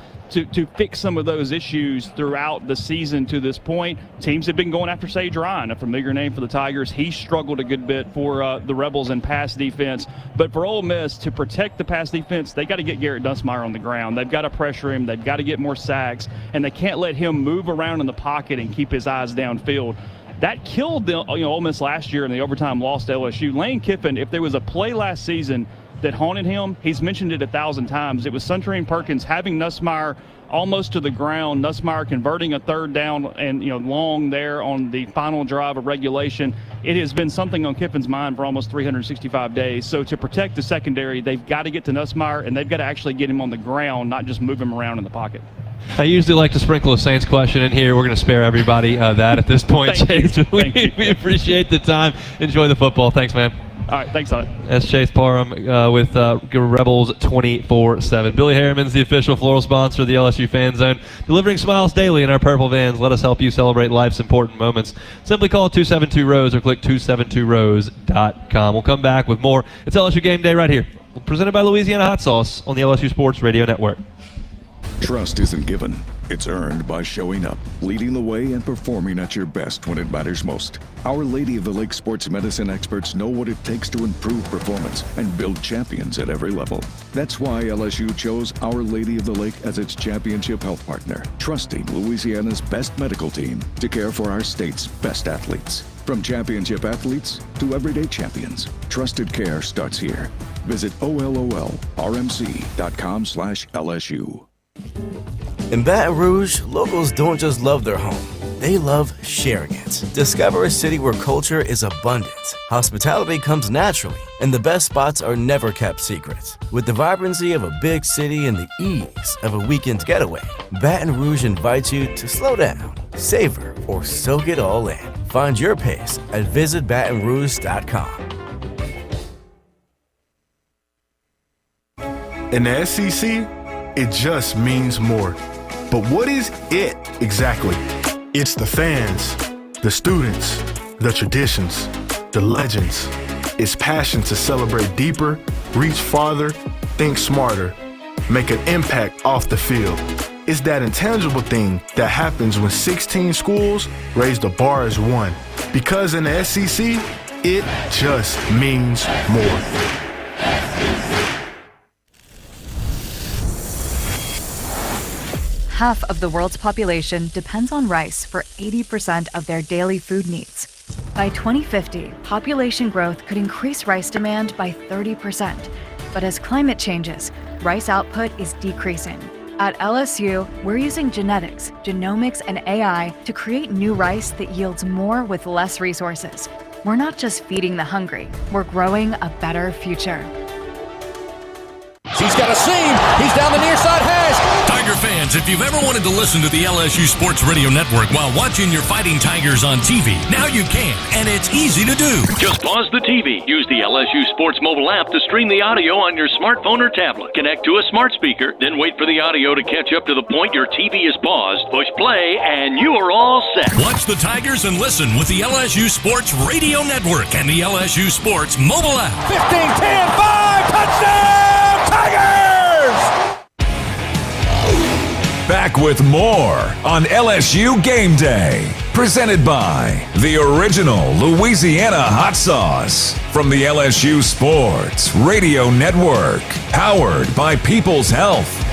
fix some of those issues throughout the season to this point. Teams have been going after Sage Ryan, a familiar name for the Tigers. He struggled a good bit for the Rebels in pass defense. But for Ole Miss, to protect the pass defense, they got to get Garrett Dunsmeyer on the ground. They've got to pressure him. They've got to get more sacks, and they can't let him move around in the pocket and keep his eyes downfield. That killed Ole Miss last year in the overtime loss to LSU. Lane Kiffin, if there was a play last season that haunted him, he's mentioned it 1,000 times. It was Centarian Perkins having Nussmeier almost to the ground, Nussmeier converting a third down and long there on the final drive of regulation. It has been something on Kiffin's mind for almost 365 days. So to protect the secondary, they've got to get to Nussmeier, and they've got to actually get him on the ground, not just move him around in the pocket. I usually like to sprinkle a Saints question in here. We're going to spare everybody that at this point, Chase. We appreciate the time. Enjoy the football. Thanks, man. All right, thanks, Hunt. That's Chase Parham with Rebels 24/7. Billy Harriman's the official floral sponsor of the LSU Fan Zone, delivering smiles daily in our purple vans. Let us help you celebrate life's important moments. Simply call 272-ROSE or click 272rose.com. We'll come back with more. It's LSU Game Day right here, presented by Louisiana Hot Sauce on the LSU Sports Radio Network. Trust isn't given. It's earned by showing up, leading the way, and performing at your best when it matters most. Our Lady of the Lake sports medicine experts know what it takes to improve performance and build champions at every level. That's why LSU chose Our Lady of the Lake as its championship health partner, trusting Louisiana's best medical team to care for our state's best athletes. From championship athletes to everyday champions, trusted care starts here. Visit OLOLRMC.com/LSU. In Baton Rouge, locals don't just love their home, they love sharing it. Discover a city where culture is abundant, hospitality comes naturally, and the best spots are never kept secret. With the vibrancy of a big city and the ease of a weekend getaway, Baton Rouge invites you to slow down savor, or soak it all in. Find your pace at visitbatonrouge.com. In the SEC, it just means more. But what is it exactly? It's the fans, the students, the traditions, the legends. It's passion to celebrate deeper, reach farther, think smarter, make an impact off the field. It's that intangible thing that happens when 16 schools raise the bar as one. Because in the SEC, it just means more. Half of the world's population depends on rice for 80% of their daily food needs. By 2050, population growth could increase rice demand by 30%. But as climate changes, rice output is decreasing. At LSU, we're using genetics, genomics, and AI to create new rice that yields more with less resources. We're not just feeding the hungry, we're growing a better future. He's got a seam. He's down the near side hash. Tiger fans, if you've ever wanted to listen to the LSU Sports Radio Network while watching your Fighting Tigers on TV, now you can, and it's easy to do. Just pause the TV. Use the LSU Sports mobile app to stream the audio on your smartphone or tablet. Connect to a smart speaker, then wait for the audio to catch up to the point your TV is paused. Push play, and you are all set. Watch the Tigers and listen with the LSU Sports Radio Network and the LSU Sports mobile app. 15-10-5, touchdown! Tigers! Back with more on LSU Game Day. Presented by the original Louisiana Hot Sauce. From the LSU Sports Radio Network. Powered by People's Health.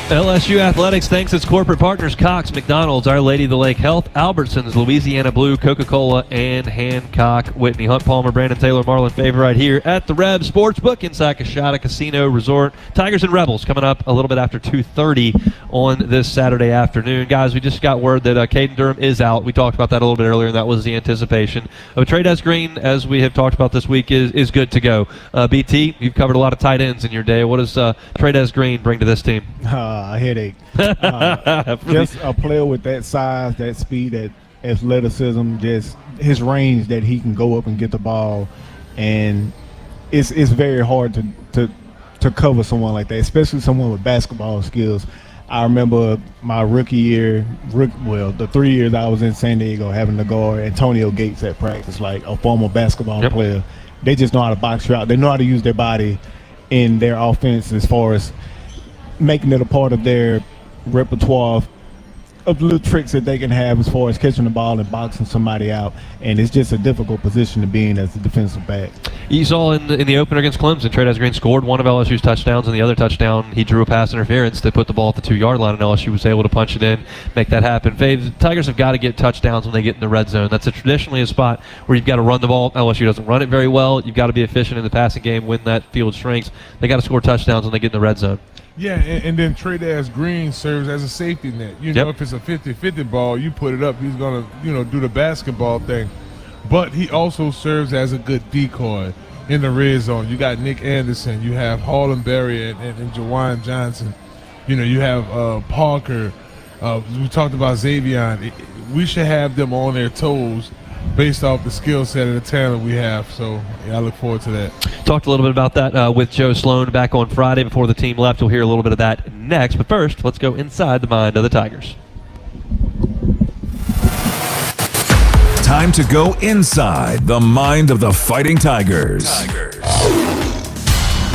LSU Athletics thanks its corporate partners Cox, McDonald's, Our Lady of the Lake Health, Albertsons, Louisiana Blue, Coca-Cola, and Hancock Whitney. Hunt Palmer, Brandon Taylor, Marlon Favor right here at the Rev Sportsbook inside Coshada Casino Resort. Tigers and Rebels coming up a little bit after 2:30 on this Saturday afternoon. Guys, we just got word that Caden Durham is out. We talked about that a little bit earlier, and that was the anticipation. Trades Green, as we have talked about this week, is good to go. BT, you've covered a lot of tight ends in your day. What does Trades Green bring to this team? A headache. Just a player with that size, that speed, that athleticism, just his range that he can go up and get the ball, and it's very hard to cover someone like that, especially someone with basketball skills. I remember my rookie year, the 3 years I was in San Diego, having to guard Antonio Gates at practice, like a former basketball player. They just know how to box you out. They know how to use their body in their offense as far as making it a part of their repertoire of little tricks that they can have as far as catching the ball and boxing somebody out. And it's just a difficult position to be in as a defensive back. You saw in the opener against Clemson, Trades Green scored one of LSU's touchdowns, and the other touchdown, he drew a pass interference that put the ball at the 2-yard line, and LSU was able to punch it in, make that happen. Faves, the Tigers have got to get touchdowns when they get in the red zone. That's traditionally a spot where you've got to run the ball. LSU doesn't run it very well. You've got to be efficient in the passing game, win that field strengths. They got to score touchdowns when they get in the red zone. Yeah, and then Trades Green serves as a safety net. You know, if it's a 50-50 ball, you put it up, he's going to, do the basketball thing. But he also serves as a good decoy in the red zone. You got Nick Anderson, you have Harlan Berry and Jawan Johnson. You have Parker. We talked about Xavier. We should have them on their toes based off the skill set and the talent we have. So, I look forward to that. Talked a little bit about that with Joe Sloan back on Friday before the team left. We'll hear a little bit of that next. But first, let's go inside the mind of the Tigers. Time to go inside the mind of the Fighting Tigers.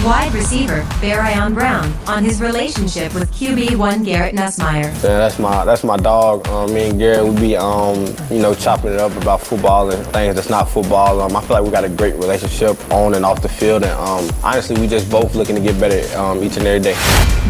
Wide receiver Barion Brown on his relationship with QB1 Garrett Nussmeier. Yeah, that's my dog. Me and Garrett, we be chopping it up about football and things that's not football. I feel like we got a great relationship on and off the field, and honestly, we just both looking to get better each and every day.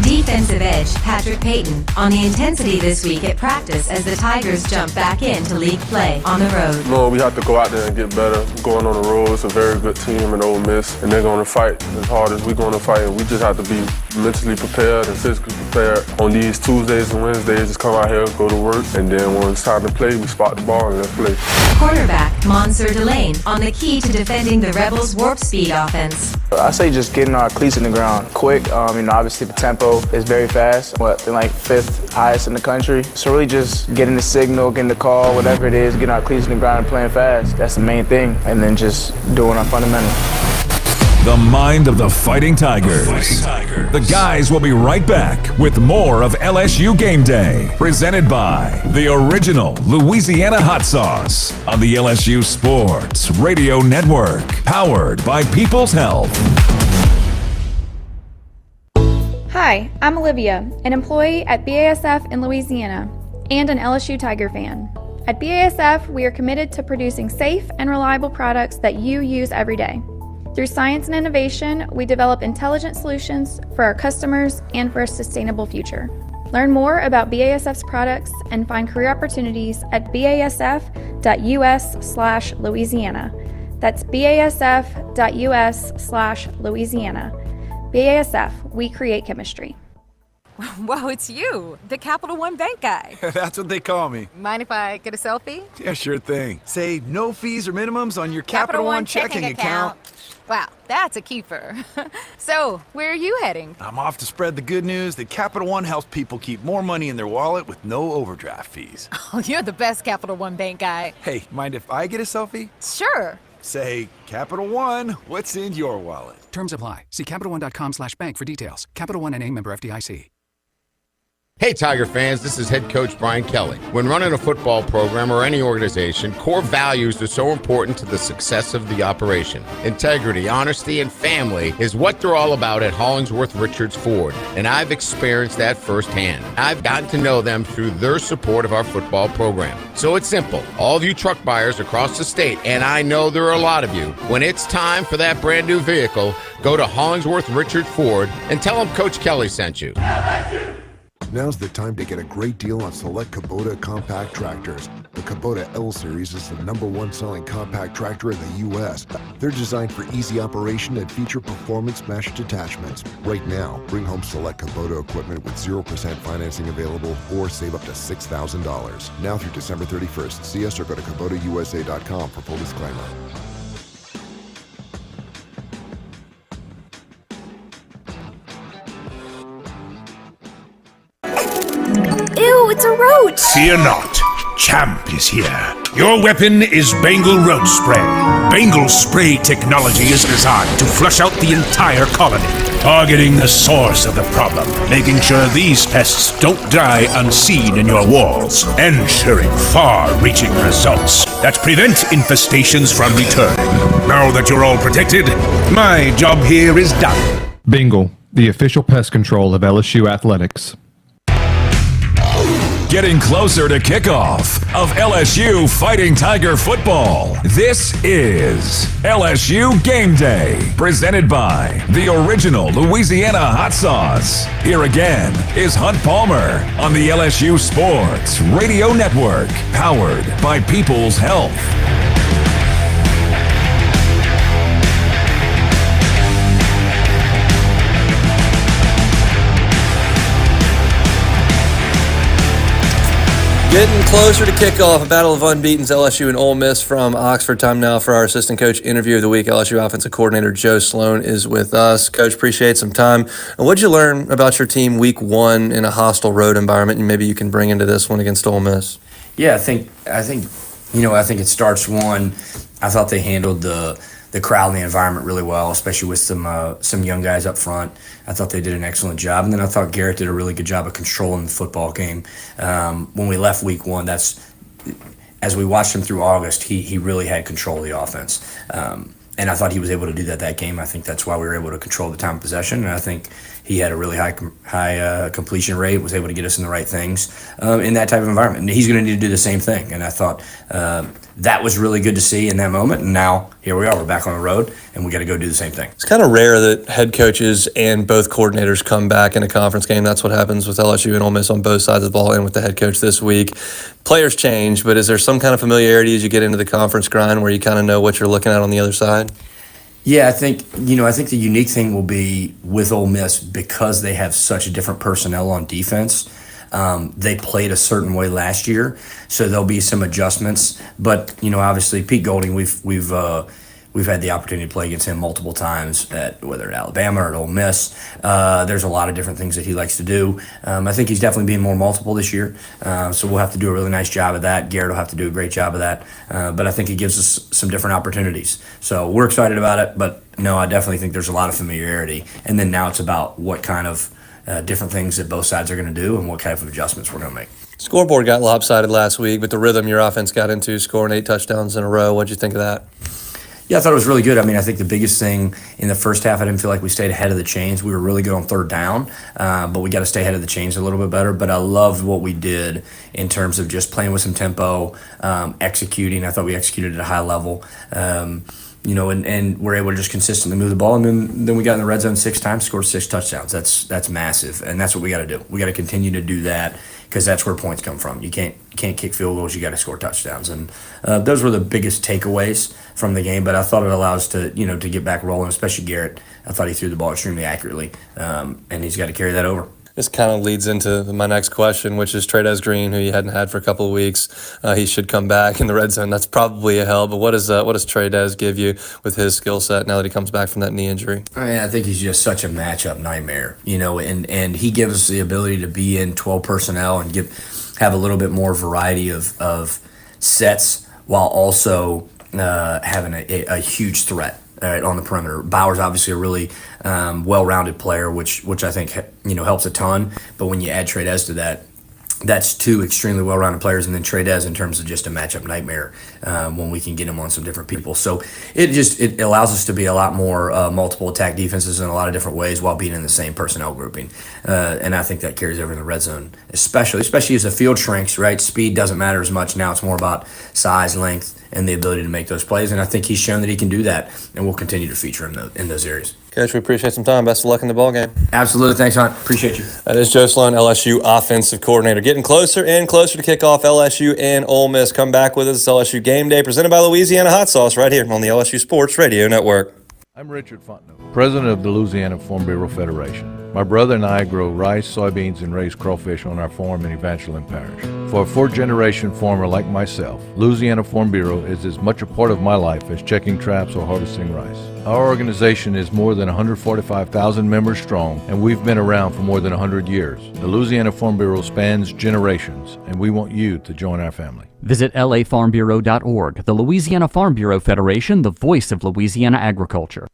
Defensive edge Patrick Payton on the intensity this week at practice as the Tigers jump back into league play on the road. No, we have to go out there and get better. Going on the road, it's a very good team in Ole Miss, and they're going to fight as hard as we're going to fight. We just have to be mentally prepared and physically prepared. On these Tuesdays and Wednesdays, just come out here, go to work, and then when it's time to play, we spot the ball and let's play. Quarterback Monsieur Delane on the key to defending the Rebels' warp speed offense. I say just getting our cleats in the ground quick. Obviously the tempo is very fast. They're like 5th highest in the country. So really just getting the signal, getting the call, whatever it is, getting our cleats in the ground and playing fast. That's the main thing. And then just doing our fundamentals. The mind of the Fighting Tigers. The guys will be right back with more of LSU Game Day, presented by the original Louisiana Hot Sauce on the LSU Sports Radio Network, powered by People's Health. Hi, I'm Olivia, an employee at BASF in Louisiana and an LSU Tiger fan. At BASF, we are committed to producing safe and reliable products that you use every day. Through science and innovation, we develop intelligent solutions for our customers and for a sustainable future. Learn more about BASF's products and find career opportunities at basf.us/Louisiana. That's basf.us/Louisiana. BASF, we create chemistry. Whoa, it's you, the Capital One Bank guy. That's what they call me. Mind if I get a selfie? Yeah, sure thing. Say no fees or minimums on your Capital One checking account. Wow, that's a keeper. So, where are you heading? I'm off to spread the good news that Capital One helps people keep more money in their wallet with no overdraft fees. Oh, you're the best Capital One Bank guy. Hey, mind if I get a selfie? Sure. Say, Capital One, what's in your wallet? Terms apply. See CapitalOne.com/bank for details. Capital One NA, member FDIC. Hey Tiger fans, this is head coach Brian Kelly. When running a football program or any organization, core values are so important to the success of the operation. Integrity, honesty, and family is what they're all about at Hollingsworth Richards Ford, and I've experienced that firsthand. I've gotten to know them through their support of our football program. So it's simple. All of you truck buyers across the state, and I know there are a lot of you, when it's time for that brand new vehicle, go to Hollingsworth Richards Ford and tell them Coach Kelly sent you. Now's the time to get a great deal on select Kubota compact tractors. The Kubota L Series is the #1 selling compact tractor in the U.S. They're designed for easy operation and feature performance meshed attachments. Right now, bring home select Kubota equipment with 0% financing available or save up to $6,000. Now through December 31st. See us or go to KubotaUSA.com for full disclaimer. Ew, it's a roach! Fear not. Champ is here. Your weapon is Bengal Roach Spray. Bengal Spray technology is designed to flush out the entire colony, targeting the source of the problem, making sure these pests don't die unseen in your walls, ensuring far-reaching results that prevent infestations from returning. Now that you're all protected, my job here is done. Bengal, the official pest control of LSU Athletics. Getting closer to kickoff of LSU Fighting Tiger football. This is LSU Game Day, presented by the original Louisiana Hot Sauce. Here again is Hunt Palmer on the LSU Sports Radio Network, powered by People's Health. Getting closer to kickoff, a battle of unbeatens, LSU and Ole Miss from Oxford. Time now for our assistant coach interview of the week. LSU offensive coordinator Joe Sloan is with us. Coach, appreciate some time. What did you learn about your team week one in a hostile road environment, and maybe you can bring into this one against Ole Miss? Yeah, I think it starts one. I thought they handled the crowd and the environment really well, especially with some young guys up front. I thought they did an excellent job. And then I thought Garrett did a really good job of controlling the football game. When we left week one, as we watched him through August, he really had control of the offense. And I thought he was able to do that game. I think that's why we were able to control the time of possession. And I think he had a really high completion rate, was able to get us in the right things in that type of environment. And he's going to need to do the same thing. And I thought that was really good to see in that moment. And now here we are. We're back on the road, and we got to go do the same thing. It's kind of rare that head coaches and both coordinators come back in a conference game. That's what happens with LSU and Ole Miss on both sides of the ball and with the head coach this week. Players change, but is there some kind of familiarity as you get into the conference grind where you kind of know what you're looking at on the other side? Yeah, I think the unique thing will be with Ole Miss, because they have such a different personnel on defense. They played a certain way last year, so there'll be some adjustments. But obviously Pete Golding, we've had the opportunity to play against him multiple times, whether at Alabama or at Ole Miss. There's a lot of different things that he likes to do. I think he's definitely being more multiple this year, so we'll have to do a really nice job of that. Garrett will have to do a great job of that, but I think it gives us some different opportunities. So we're excited about it, but no, I definitely think there's a lot of familiarity. And then now it's about what kind of different things that both sides are going to do and what kind of adjustments we're going to make. Scoreboard got lopsided last week, but the rhythm your offense got into, scoring 8 touchdowns in a row. What'd you think of that? Yeah, I thought it was really good. I mean, I think the biggest thing in the first half, I didn't feel like we stayed ahead of the chains. We were really good on third down, but we got to stay ahead of the chains a little bit better. But I loved what we did in terms of just playing with some tempo, executing. I thought we executed at a high level. And we're able to just consistently move the ball. And then we got in the red zone 6 times, scored 6 touchdowns. That's massive, and that's what we got to do. We got to continue to do that, because that's where points come from. You can't kick field goals. You got to score touchdowns, and those were the biggest takeaways from the game. But I thought it allowed us to to get back rolling, especially Garrett. I thought he threw the ball extremely accurately, and he's got to carry that over. This kind of leads into my next question, which is Trey'Dez Green, who you hadn't had for a couple of weeks. He should come back in the red zone. That's probably a help. But what does Trey'Dez give you with his skill set now that he comes back from that knee injury? I think he's just such a matchup nightmare, and he gives us the ability to be in 12 personnel and have a little bit more variety of sets, while also having a huge threat on the perimeter. Bauer's obviously a really well-rounded player, which I think helps a ton. But when you add Trey'Dez to that, that's 2 extremely well-rounded players, and then Trey'Dez in terms of just a matchup nightmare when we can get him on some different people. So it allows us to be a lot more multiple attack defenses in a lot of different ways while being in the same personnel grouping. And I think that carries over in the red zone, especially as the field shrinks, right? Speed doesn't matter as much now. It's more about size, length, and the ability to make those plays. And I think he's shown that he can do that, and we'll continue to feature him in those areas. Coach, we appreciate some time. Best of luck in the ballgame. Absolutely. Thanks, Hunt. Appreciate you. That is Joe Sloan, LSU offensive coordinator. Getting closer and closer to kickoff. LSU and Ole Miss. Come back with us. It's LSU Game Day, presented by Louisiana Hot Sauce, right here on the LSU Sports Radio Network. I'm Richard Fontenot, president of the Louisiana Farm Bureau Federation. My brother and I grow rice, soybeans, and raise crawfish on our farm in Evangeline Parish. For a 4th-generation farmer like myself, Louisiana Farm Bureau is as much a part of my life as checking traps or harvesting rice. Our organization is more than 145,000 members strong, and we've been around for more than 100 years. The Louisiana Farm Bureau spans generations, and we want you to join our family. Visit lafarmbureau.org, the Louisiana Farm Bureau Federation, the voice of Louisiana agriculture.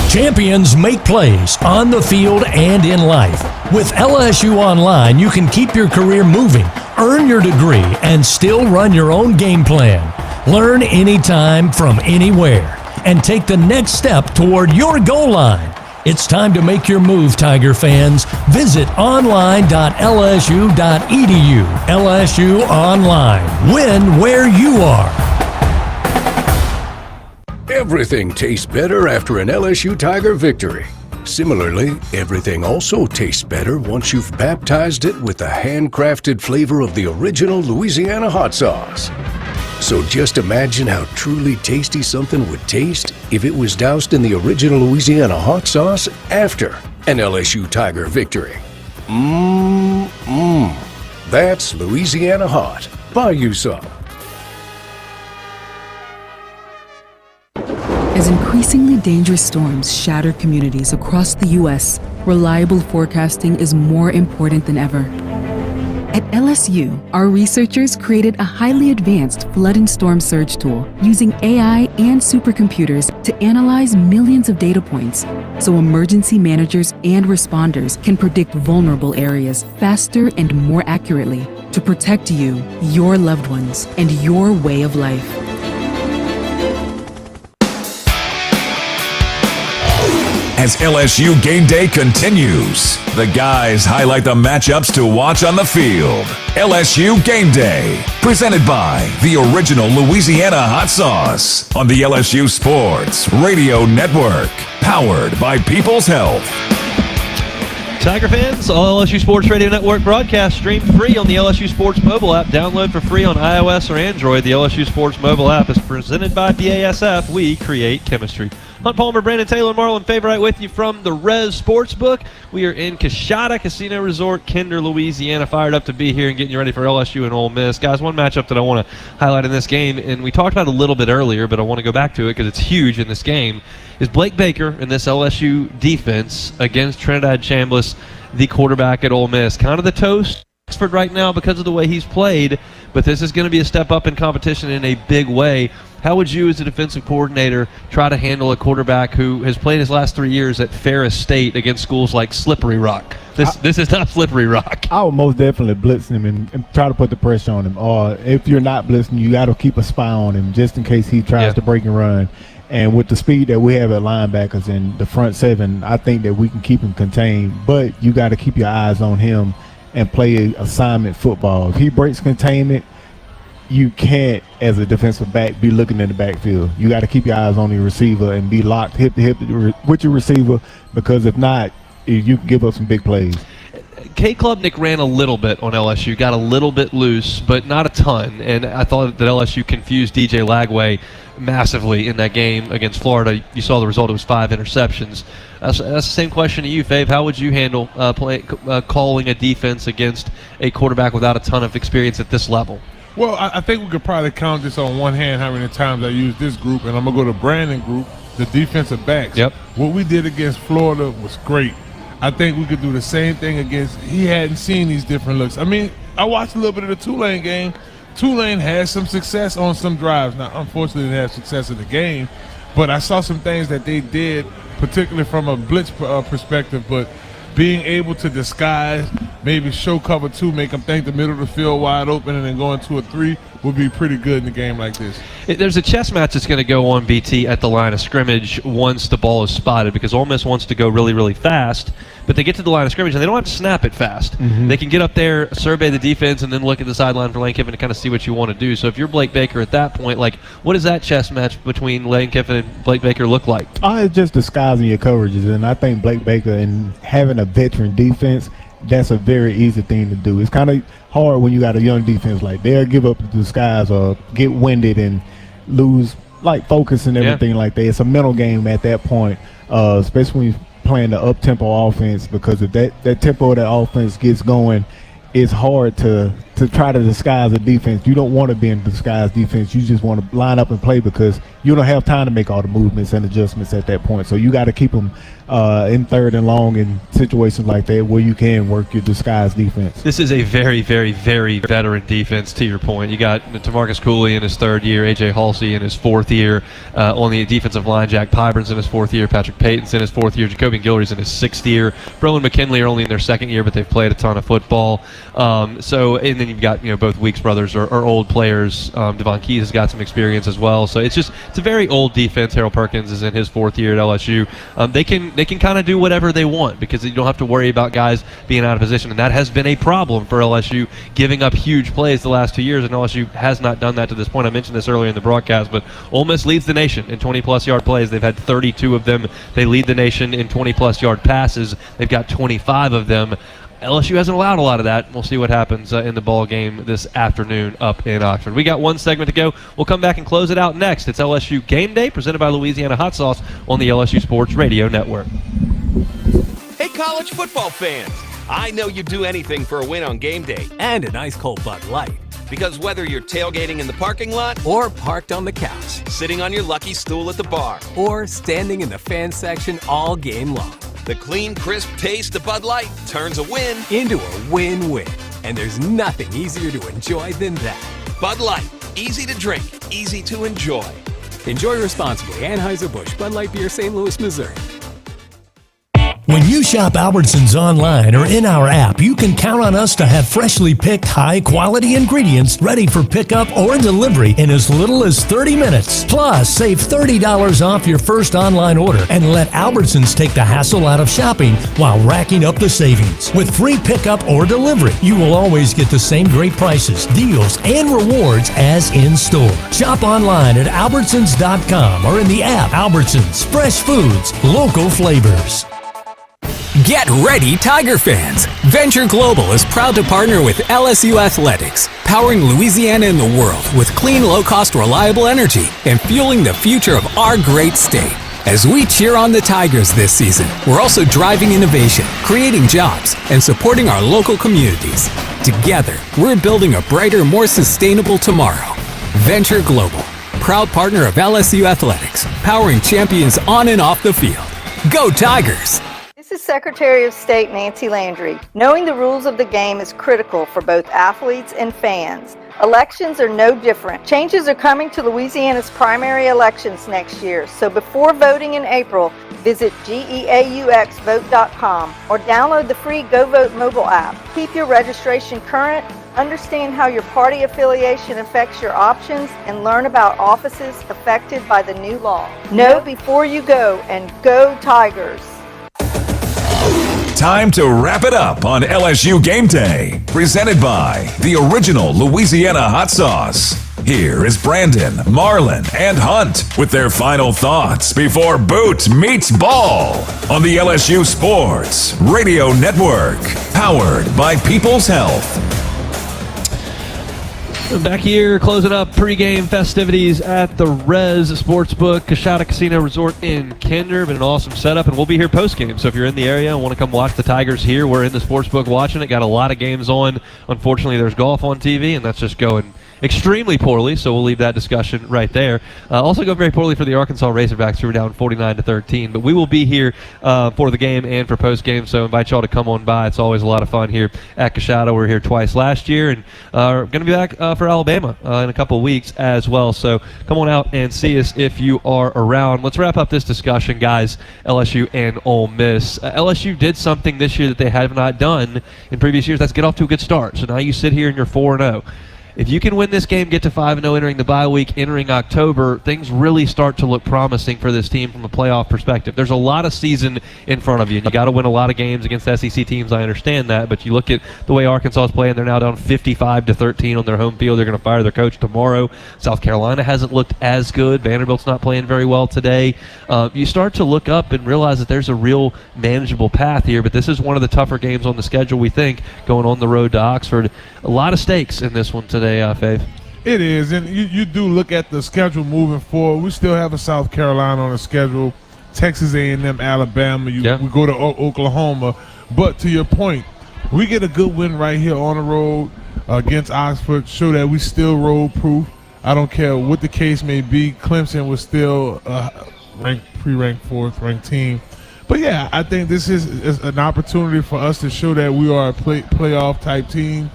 Champions make plays on the field and in life. With LSU Online, you can keep your career moving, earn your degree, and still run your own game plan. Learn anytime from anywhere and take the next step toward your goal line. It's time to make your move, Tiger fans. Visit online.lsu.edu. LSU Online. Win where you are. Everything tastes better after an LSU Tiger victory. Similarly, everything also tastes better once you've baptized it with the handcrafted flavor of the original Louisiana hot sauce. So just imagine how truly tasty something would taste if it was doused in the original Louisiana hot sauce after an LSU Tiger victory. That's Louisiana Hot. Buy you some. As increasingly dangerous storms shatter communities across the U.S., reliable forecasting is more important than ever. At LSU, our researchers created a highly advanced flood and storm surge tool using AI and supercomputers to analyze millions of data points so emergency managers and responders can predict vulnerable areas faster and more accurately to protect you, your loved ones, and your way of life. As LSU Game Day continues, the guys highlight the matchups to watch on the field. LSU Game Day, presented by the original Louisiana hot sauce on the LSU Sports Radio Network, powered by People's Health. Tiger fans, all LSU Sports Radio Network broadcast streamed free on the LSU Sports mobile app. Download for free on iOS or Android. The LSU Sports mobile app is presented by BASF. We create chemistry. Hunt Palmer, Brandon Taylor, Marlon Favorite with you from the Res Sportsbook. We are in Coshada Casino Resort, Kinder, Louisiana. Fired up to be here and getting you ready for LSU and Ole Miss. Guys, one matchup that I want to highlight in this game, and we talked about it a little bit earlier, but I want to go back to it because it's huge in this game, is Blake Baker in this LSU defense against Trinidad Chambliss, the quarterback at Ole Miss. Kind of the toast Oxford right now because of the way he's played, but this is going to be a step up in competition in a big way. How would you, as a defensive coordinator, try to handle a quarterback who has played his last 3 years at Ferris State against schools like Slippery Rock? This is not Slippery Rock. I would most definitely blitz him and try to put the pressure on him. Or if you're not blitzing, you got to keep a spy on him just in case he tries to break and run. And with the speed that we have at linebackers in the front seven, I think that we can keep him contained. But you got to keep your eyes on him and play assignment football. If he breaks containment, you can't, as a defensive back, be looking in the backfield. You got to keep your eyes on your receiver and be locked hip to hip with your receiver, because if not, you can give up some big plays. K. Klubnik ran a little bit on LSU, got a little bit loose, but not a ton. And I thought that LSU confused DJ Lagway massively in that game against Florida. You saw the result; it was 5 interceptions. That's the same question to you, Fave. How would you handle calling a defense against a quarterback without a ton of experience at this level? Well, I think we could probably count this on one hand how many times I used this group, and I'm going to go to Brandon group, the defensive backs. Yep. What we did against Florida was great. I think we could do the same thing against – he hadn't seen these different looks. I mean, I watched a little bit of the Tulane game. Tulane had some success on some drives. Now, unfortunately, they didn't have success in the game, but I saw some things that they did, particularly from a blitz perspective, but being able to disguise, maybe show cover 2, make them think the middle of the field wide open, and then going 2 or 3 would be pretty good in a game like this. There's a chess match that's going to go on, BT, at the line of scrimmage once the ball is spotted, because Ole Miss wants to go really, really fast, but they get to the line of scrimmage and they don't have to snap it fast. Mm-hmm. They can get up there, survey the defense, and then look at the sideline for Lane Kiffin to kind of see what you want to do. So if you're Blake Baker at that point, like, what does that chess match between Lane Kiffin and Blake Baker look like? It's just disguising your coverages, and I think Blake Baker and having a veteran defense, that's a very easy thing to do. It's kind of hard when you got a young defense. Like, they'll give up the disguise or get winded and lose like focus and everything like that. It's a mental game at that point, especially when you're playing the up-tempo offense, because if that tempo of that offense gets going, it's hard to try to disguise a defense. You don't want to be in disguise defense. You just want to line up and play, because you don't have time to make all the movements and adjustments at that point. So you got to keep them in third and long in situations like that where you can work your disguise defense. This is a very, very, very veteran defense, to your point. You got Tamarcus Cooley in his 3rd year, A.J. Halsey in his 4th year. On the defensive line, Jack Pyburn's in his 4th year, Patrick Payton's in his 4th year, Jacobian Guillory's in his 6th year. Brolin McKinley are only in their 2nd year, but they've played a ton of football. And then you've got both Weeks brothers are old players. Devon Keys has got some experience as well. So it's a very old defense. Harold Perkins is in his 4th year at LSU. They can kind of do whatever they want, because you don't have to worry about guys being out of position, and that has been a problem for LSU, giving up huge plays the last 2 years, and LSU has not done that to this point. I mentioned this earlier in the broadcast, but Ole Miss leads the nation in 20-plus yard plays. They've had 32 of them. They lead the nation in 20-plus yard passes. They've got 25 of them. LSU hasn't allowed a lot of that. We'll see what happens in the ball game this afternoon up in Oxford. We got one segment to go. We'll come back and close it out next. It's LSU Game Day, presented by Louisiana Hot Sauce on the LSU Sports Radio Network. Hey, college football fans. I know you'd do anything for a win on game day. And an ice cold Bud Light. Because whether you're tailgating in the parking lot or parked on the couch, sitting on your lucky stool at the bar, or standing in the fan section all game long, the clean, crisp taste of Bud Light turns a win into a win-win. And there's nothing easier to enjoy than that. Bud Light. Easy to drink, easy to enjoy. Enjoy responsibly. Anheuser-Busch Bud Light Beer, St. Louis, Missouri. When you shop Albertsons online or in our app, you can count on us to have freshly picked, high-quality ingredients ready for pickup or delivery in as little as 30 minutes. Plus, save $30 off your first online order and let Albertsons take the hassle out of shopping while racking up the savings. With free pickup or delivery, you will always get the same great prices, deals, and rewards as in-store. Shop online at Albertsons.com or in the app. Albertsons, fresh foods, local flavors. Get ready, Tiger fans! Venture Global is proud to partner with LSU Athletics, powering Louisiana and the world with clean, low-cost, reliable energy and fueling the future of our great state. As we cheer on the Tigers this season, we're also driving innovation, creating jobs, and supporting our local communities. Together, we're building a brighter, more sustainable tomorrow. Venture Global, proud partner of LSU Athletics, powering champions on and off the field. Go Tigers! This is Secretary of State Nancy Landry. Knowing the rules of the game is critical for both athletes and fans. Elections are no different. Changes are coming to Louisiana's primary elections next year, so before voting in April, visit geauxvote.com or download the free Go Vote mobile app. Keep your registration current, understand how your party affiliation affects your options, and learn about offices affected by the new law. Know before you go, and go Tigers! Time to wrap it up on LSU Game Day, presented by the original Louisiana hot sauce. Here is Brandon, Marlon, and Hunt with their final thoughts before Boot meets Ball on the LSU Sports Radio Network, powered by People's Health. Back here, closing up pregame festivities at the Rez Sportsbook, Coshada Casino Resort in Kinder. Been an awesome setup, and we'll be here postgame. So if you're in the area and want to come watch the Tigers here, we're in the Sportsbook watching it. Got a lot of games on. Unfortunately, there's golf on TV, and that's just going extremely poorly, so we'll leave that discussion right there. Also going very poorly for the Arkansas Razorbacks, who were down 49-13. But we will be here for the game and for post-game, so invite y'all to come on by. It's always a lot of fun here at Coshada. We were here twice last year, and we're going to be back for Alabama in a couple of weeks as well. So come on out and see us if you are around. Let's wrap up this discussion, guys. LSU and Ole Miss. LSU did something this year that they have not done in previous years. That's get off to a good start. So now you sit here and you're 4-0. If you can win this game, get to 5-0 entering the bye week, entering October, things really start to look promising for this team from a playoff perspective. There's a lot of season in front of you, and you got to win a lot of games against SEC teams. I understand that, but you look at the way Arkansas is playing. They're now down 55-13 on their home field. They're going to fire their coach tomorrow. South Carolina hasn't looked as good. Vanderbilt's not playing very well today. You start to look up and realize that there's a real manageable path here, but this is one of the tougher games on the schedule, we think, going on the road to Oxford. A lot of stakes in this one today. Fave. It is, and you do look at the schedule moving forward. We still have a South Carolina on the schedule, Texas A&M, Alabama. We go to Oklahoma. But to your point, we get a good win right here on the road against Oxford, show that we still road proof. I don't care what the case may be. Clemson was still pre-ranked fourth ranked team. But yeah, I think this is an opportunity for us to show that we are a playoff type team.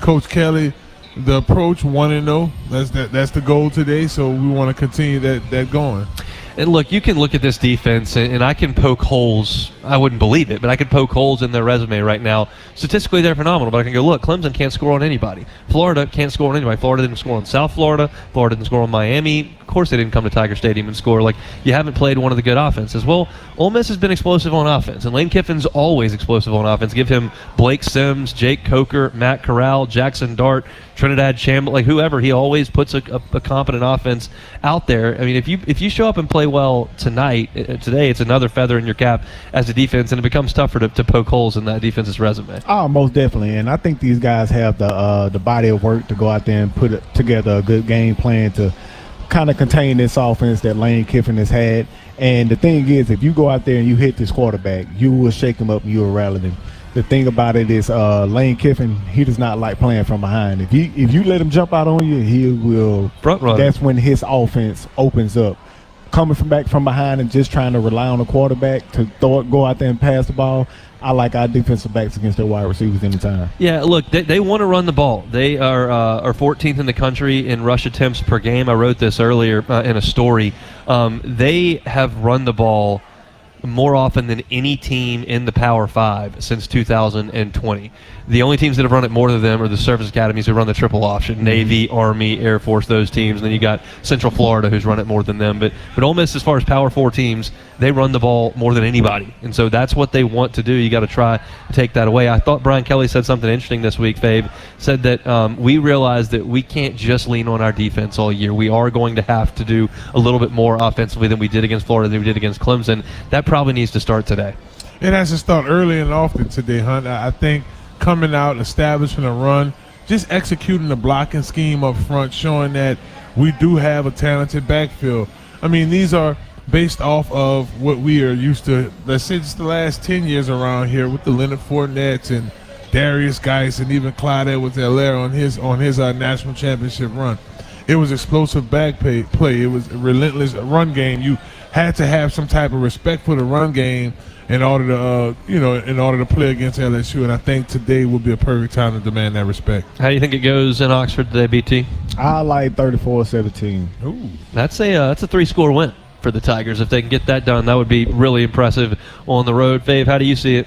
Coach Kelly, the approach 1-0. That's the goal today. So we want to continue that going. And look, you can look at this defense, and I can poke holes. I wouldn't believe it, but I could poke holes in their resume right now. Statistically, they're phenomenal, but I can go, look, Clemson can't score on anybody. Florida can't score on anybody. Florida didn't score on South Florida. Florida didn't score on Miami. Of course they didn't come to Tiger Stadium and score. Like, you haven't played one of the good offenses. Well, Ole Miss has been explosive on offense, and Lane Kiffin's always explosive on offense. Give him Blake Sims, Jake Coker, Matt Corral, Jackson Dart, Trinidad Chambliss, like whoever. He always puts a competent offense out there. I mean, if you show up and play well today, it's another feather in your cap as a defense, and it becomes tougher to poke holes in that defense's resume. Oh, most definitely. And I think these guys have the body of work to go out there and put together a good game plan to kind of contain this offense that Lane Kiffin has had. And the thing is, if you go out there and you hit this quarterback, you will shake him up and you will rally him. The thing about it is Lane Kiffin, he does not like playing from behind. If you let him jump out on you, he will front run. That's when his offense opens up. Coming from behind and just trying to rely on the quarterback to go out there and pass the ball, I like our defensive backs against their wide receivers anytime. Yeah, look, they want to run the ball. They are 14th in the country in rush attempts per game. I wrote this earlier in a story. They have run the ball more often than any team in the Power 5 since 2020. The only teams that have run it more than them are the service academies who run the triple option, Navy, Army, Air Force, those teams. And then you got Central Florida who's run it more than them. But Ole Miss, as far as Power 4 teams, they run the ball more than anybody. And so that's what they want to do. You got to try to take that away. I thought Brian Kelly said something interesting this week, Fave. Said that we realized that we can't just lean on our defense all year. We are going to have to do a little bit more offensively than we did against Florida, than we did against Clemson. That probably needs to start today. It has to start early and often today, Hunt. I think coming out, establishing a run, just executing the blocking scheme up front, showing that we do have a talented backfield. I mean, these are based off of what we are used to, let's say, just the last 10 years around here with the Leonard Fournettes and Darius Geis and even Clyde Edwards-Helaire on his national championship run. It was explosive back play. It was a relentless run game. You had to have some type of respect for the run game in order to play against LSU, and I think today will be a perfect time to demand that respect. How do you think it goes in Oxford today, BT? I like 34-17. Ooh, that's a 3-score win for the Tigers. If they can get that done, that would be really impressive on the road. Fave, how do you see it?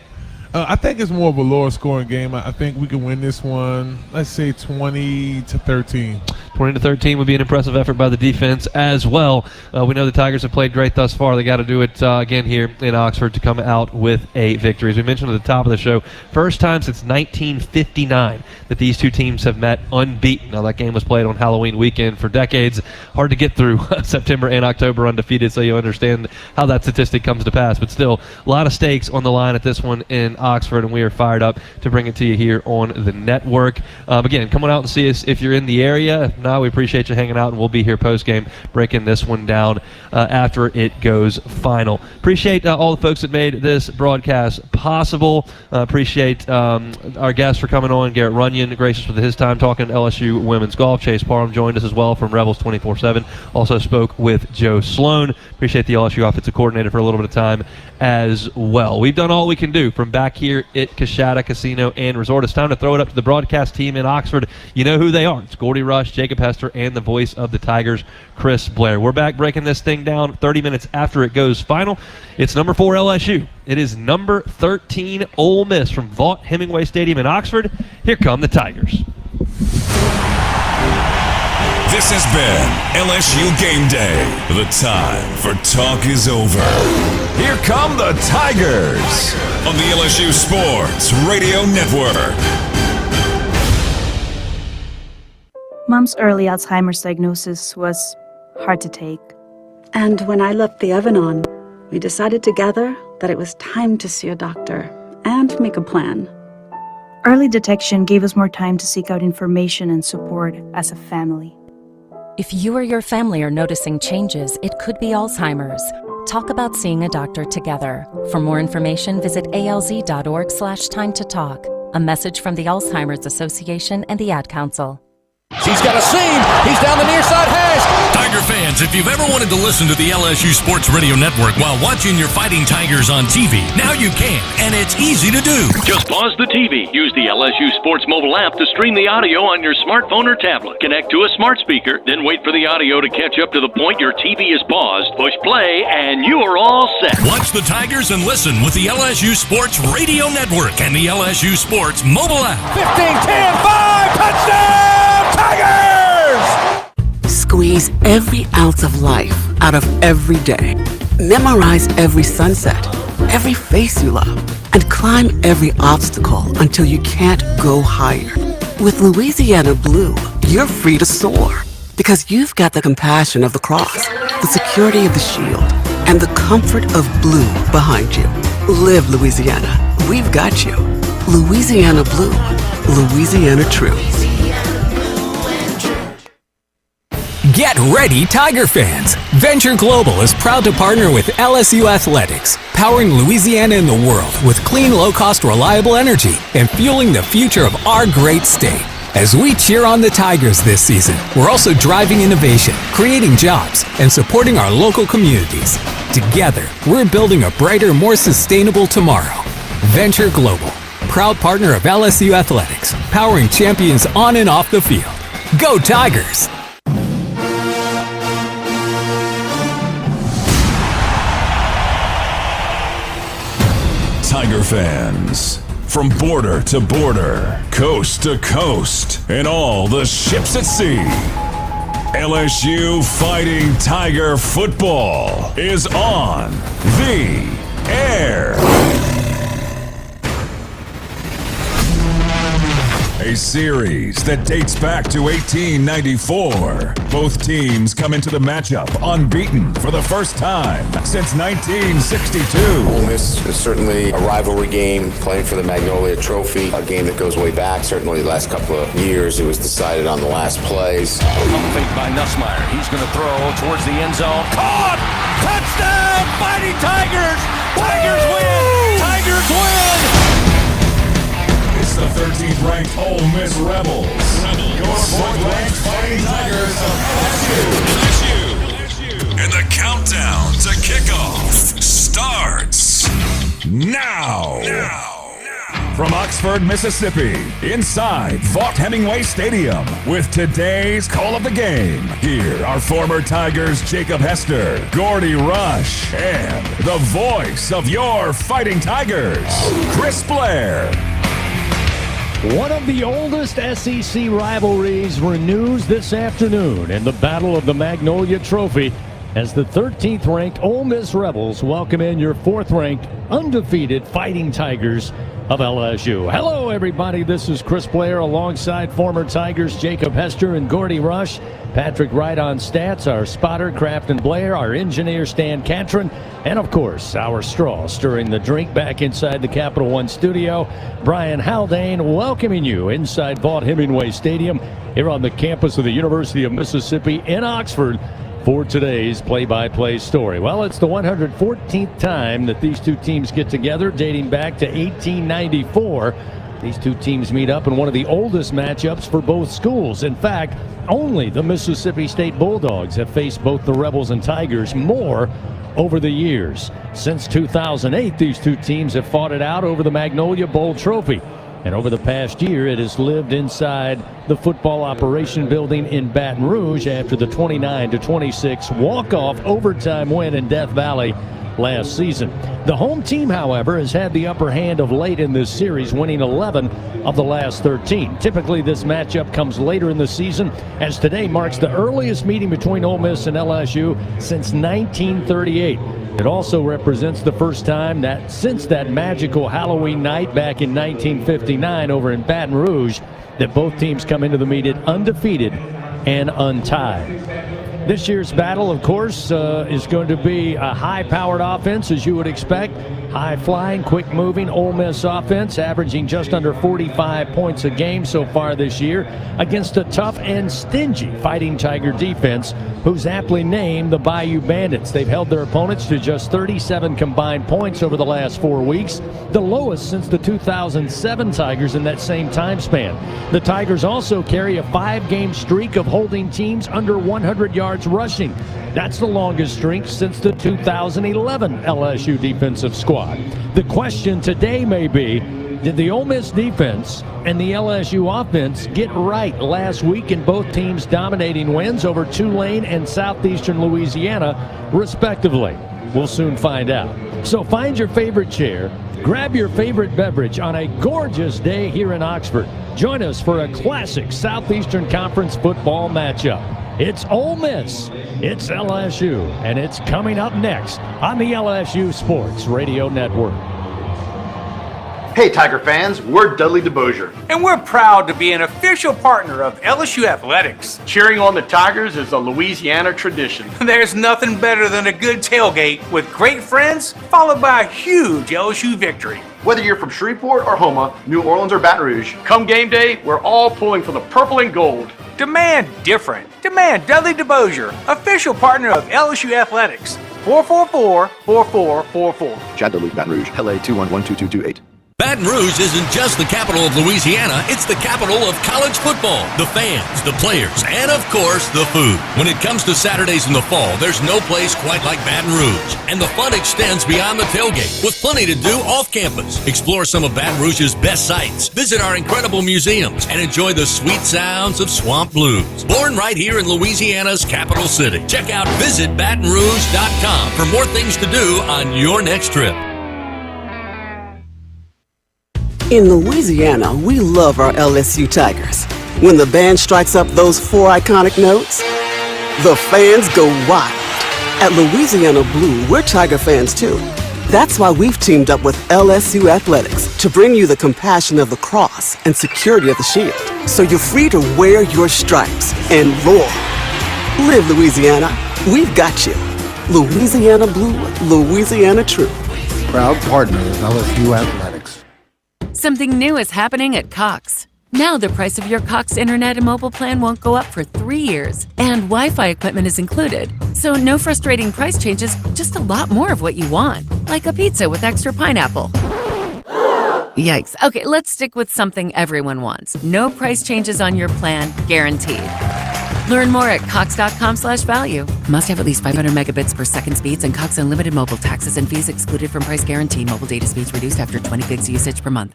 I think it's more of a lower scoring game. I think we can win this one, let's say 20-13. 20-13 would be an impressive effort by the defense as well. We know the Tigers have played great thus far. They got to do it again here in Oxford to come out with a victory. As we mentioned at the top of the show, first time since 1959 that these two teams have met unbeaten. Now, that game was played on Halloween weekend for decades. Hard to get through September and October undefeated, so you understand how that statistic comes to pass. But still, a lot of stakes on the line at this one in Oxford, and we are fired up to bring it to you here on the network. Again, come on out and see us if you're in the area. If not, we appreciate you hanging out, and we'll be here post-game breaking this one down after it goes final. Appreciate all the folks that made this broadcast possible. Appreciate our guests for coming on. Garrett Runyon, gracious with his time talking LSU women's golf. Chase Parham joined us as well from Rebels 24/7. Also spoke with Joe Sloan. Appreciate the LSU offensive coordinator for a little bit of time as well. We've done all we can do from back here at Coshada Casino and Resort. It's time to throw it up to the broadcast team in Oxford. You know who they are. It's Gordy Rush, Jacob Hester, and the voice of the Tigers, Chris Blair. We're back breaking this thing down 30 minutes after it goes final. It's number 4 LSU. It is number 13 Ole Miss from Vaught Hemingway Stadium in Oxford. Here come the Tigers. This has been LSU Game Day. The time for talk is over. Here come the Tigers on the LSU Sports Radio Network. Mom's early Alzheimer's diagnosis was hard to take. And when I left the oven on, we decided together that it was time to see a doctor and make a plan. Early detection gave us more time to seek out information and support as a family. If you or your family are noticing changes, it could be Alzheimer's. Talk about seeing a doctor together. For more information, visit alz.org/time to talk. A message from the Alzheimer's Association and the Ad Council. He's got a seam. He's down the near side hash. Tiger fans, if you've ever wanted to listen to the LSU Sports Radio Network while watching your Fighting Tigers on TV, now you can, and it's easy to do. Just pause the TV. Use the LSU Sports mobile app to stream the audio on your smartphone or tablet. Connect to a smart speaker, then wait for the audio to catch up to the point your TV is paused. Push play, and you are all set. Watch the Tigers and listen with the LSU Sports Radio Network and the LSU Sports mobile app. 15, 10, 5, touchdown! Tigers! Squeeze every ounce of life out of every day. Memorize every sunset, every face you love, and climb every obstacle until you can't go higher. With Louisiana Blue, you're free to soar because you've got the compassion of the cross, the security of the shield, and the comfort of blue behind you. Live Louisiana. We've got you. Louisiana Blue. Louisiana True. Get ready, Tiger fans! Venture Global is proud to partner with LSU Athletics, powering Louisiana and the world with clean, low-cost, reliable energy and fueling the future of our great state. As we cheer on the Tigers this season, we're also driving innovation, creating jobs, and supporting our local communities. Together, we're building a brighter, more sustainable tomorrow. Venture Global, proud partner of LSU Athletics, powering champions on and off the field. Go Tigers! Tiger fans, from border to border, coast to coast, and all the ships at sea, LSU Fighting Tiger football is on the air. A series that dates back to 1894. Both teams come into the matchup unbeaten for the first time since 1962. Ole Miss is certainly a rivalry game, playing for the Magnolia Trophy, a game that goes way back. Certainly the last couple of years, it was decided on the last plays. Pump fake by Nussmeier. He's going to throw towards the end zone. Caught! Touchdown! Fighting Tigers! Tigers win! Tigers win! It's the 13th ranked Ole Miss Rebels. Your 4th ranked Fighting Tigers of LSU. And the countdown to kickoff starts now. From Oxford, Mississippi, inside Vaught Hemingway Stadium, with today's call of the game, here are former Tigers Jacob Hester, Gordy Rush, and the voice of your Fighting Tigers, Chris Blair. One of the oldest SEC rivalries renews this afternoon in the Battle of the Magnolia Trophy as the 13th ranked Ole Miss Rebels welcome in your 4th ranked undefeated Fighting Tigers of LSU. Hello, everybody. This is Chris Blair alongside former Tigers Jacob Hester and Gordy Rush. Patrick Wright on stats, our spotter Crafton Blair, our engineer Stan Catron, and of course our straw stirring the drink back inside the Capital One studio, Brian Haldane, welcoming you inside Vaught Hemingway Stadium here on the campus of the University of Mississippi in Oxford for today's play-by-play story. Well, it's the 114th time that these two teams get together, dating back to 1894. These two teams meet up in one of the oldest matchups for both schools. In fact, only the Mississippi State Bulldogs have faced both the Rebels and Tigers more over the years. Since 2008, these two teams have fought it out over the Magnolia Bowl Trophy. And over the past year, it has lived inside the football operation building in Baton Rouge after the 29-26 walk-off overtime win in Death Valley last season. The home team, however, has had the upper hand of late in this series, winning 11 of the last 13. Typically, this matchup comes later in the season, as today marks the earliest meeting between Ole Miss and LSU since 1938. It also represents the first time that since that magical Halloween night back in 1959 over in Baton Rouge that both teams come into the meeting undefeated and untied. This year's battle, of course, is going to be a high-powered offense, as you would expect. High-flying, quick-moving Ole Miss offense, averaging just under 45 points a game so far this year, against a tough and stingy Fighting Tiger defense, who's aptly named the Bayou Bandits. They've held their opponents to just 37 combined points over the last 4 weeks, the lowest since the 2007 Tigers in that same time span. The Tigers also carry a 5-game streak of holding teams under 100 yards rushing. That's the longest streak since the 2011 LSU defensive squad. The question today may be, did the Ole Miss defense and the LSU offense get right last week in both teams dominating wins over Tulane and Southeastern Louisiana, respectively? We'll soon find out. So find your favorite chair, grab your favorite beverage on a gorgeous day here in Oxford. Join us for a classic Southeastern Conference football matchup. It's Ole Miss, it's LSU, and it's coming up next on the LSU Sports Radio Network. Hey Tiger fans, we're Dudley DeBosier. And we're proud to be an official partner of LSU Athletics. Cheering on the Tigers is a Louisiana tradition. There's nothing better than a good tailgate with great friends, followed by a huge LSU victory. Whether you're from Shreveport or Houma, New Orleans or Baton Rouge, come game day, we're all pulling for the purple and gold. Demand different. Demand Dudley DeBosier, official partner of LSU Athletics. 444-4444. Chad Dudley, Baton Rouge, LA 2112228. Baton Rouge isn't just the capital of Louisiana, it's the capital of college football, the fans, the players, and of course, the food. When it comes to Saturdays in the fall, there's no place quite like Baton Rouge. And the fun extends beyond the tailgate, with plenty to do off campus. Explore some of Baton Rouge's best sights, visit our incredible museums, and enjoy the sweet sounds of swamp blues. Born right here in Louisiana's capital city. Check out visitbatonrouge.com for more things to do on your next trip. In Louisiana, we love our LSU Tigers. When the band strikes up those 4 iconic notes, the fans go wild. At Louisiana Blue, we're Tiger fans too. That's why we've teamed up with LSU Athletics to bring you the compassion of the cross and security of the shield, so you're free to wear your stripes and roar. Live Louisiana. We've got you. Louisiana Blue, Louisiana True. Proud partner of LSU Athletics. Something new is happening at Cox. Now the price of your Cox internet and mobile plan won't go up for 3 years, and Wi-Fi equipment is included. So no frustrating price changes, just a lot more of what you want, like a pizza with extra pineapple. Yikes. Okay, let's stick with something everyone wants. No price changes on your plan, guaranteed. Learn more at cox.com/value. Must have at least 500 megabits per second speeds and Cox Unlimited mobile. Taxes and fees excluded from price guarantee. Mobile data speeds reduced after 20 gigs usage per month.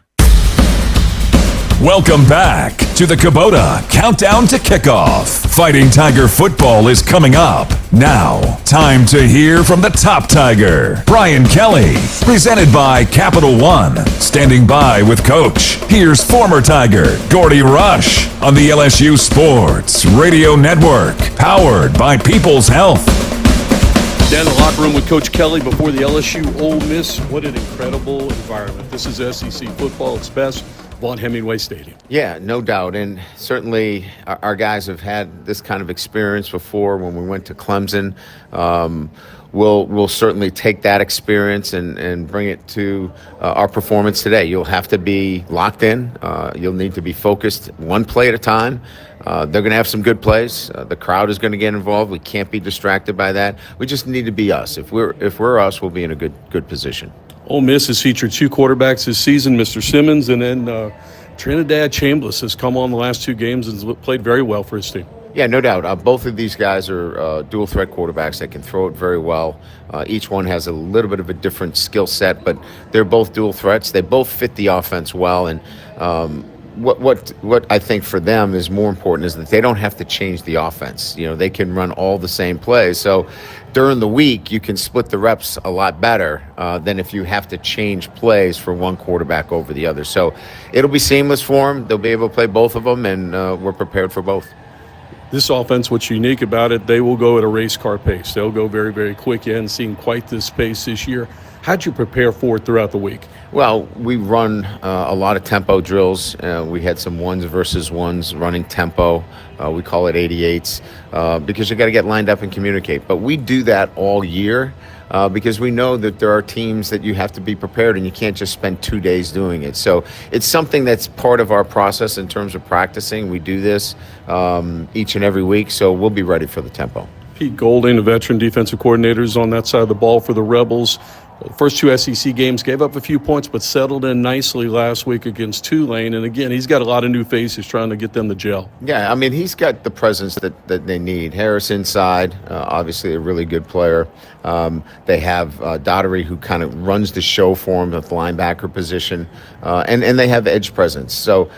Welcome back to the Kubota Countdown to Kickoff. Fighting Tiger football is coming up. Now, time to hear from the top Tiger, Brian Kelly. Presented by Capital One. Standing by with Coach. Here's former Tiger, Gordy Rush, on the LSU Sports Radio Network. Powered by People's Health. Down in the locker room with Coach Kelly before the LSU Ole Miss. What an incredible environment. This is SEC football at its best. Vaughn Hemingway Stadium. Yeah, no doubt. And certainly our guys have had this kind of experience before when we went to Clemson. We'll certainly take that experience and bring it to our performance today. You'll have to be locked in. You'll need to be focused one play at a time. They're going to have some good plays. The crowd is going to get involved. We can't be distracted by that. We just need to be us. If we're us, we'll be in a good position. Ole Miss has featured 2 quarterbacks this season, Mr. Simmons, and then Trinidad Chambliss has come on the last 2 games and played very well for his team. Yeah, no doubt. Both of these guys are dual threat quarterbacks that can throw it very well. Each one has a little bit of a different skill set, but they're both dual threats. They both fit the offense well, and what I think for them is more important is that they don't have to change the offense. You know, they can run all the same plays. So during the week, you can split the reps a lot better than if you have to change plays for one quarterback over the other. So it'll be seamless for them. They'll be able to play both of them, and we're prepared for both. This offense, what's unique about it, they will go at a race car pace. They'll go very, very quick. You hadn't seen quite this pace this year. How'd you prepare for it throughout the week? Well, we run a lot of tempo drills. We had some ones versus ones running tempo. We call it 88s because you got to get lined up and communicate. But we do that all year because we know that there are teams that you have to be prepared and you can't just spend 2 days doing it. So it's something that's part of our process in terms of practicing. We do this each and every week, so we'll be ready for the tempo. Pete Golding, a veteran defensive coordinator, is on that side of the ball for the Rebels. First 2 SEC games, gave up a few points, but settled in nicely last week against Tulane. And again, he's got a lot of new faces trying to get them to gel. Yeah, I mean, he's got the presence that they need. Harris inside, obviously a really good player. They have Daughtery, who kind of runs the show for him at the linebacker position. And they have edge presence. So,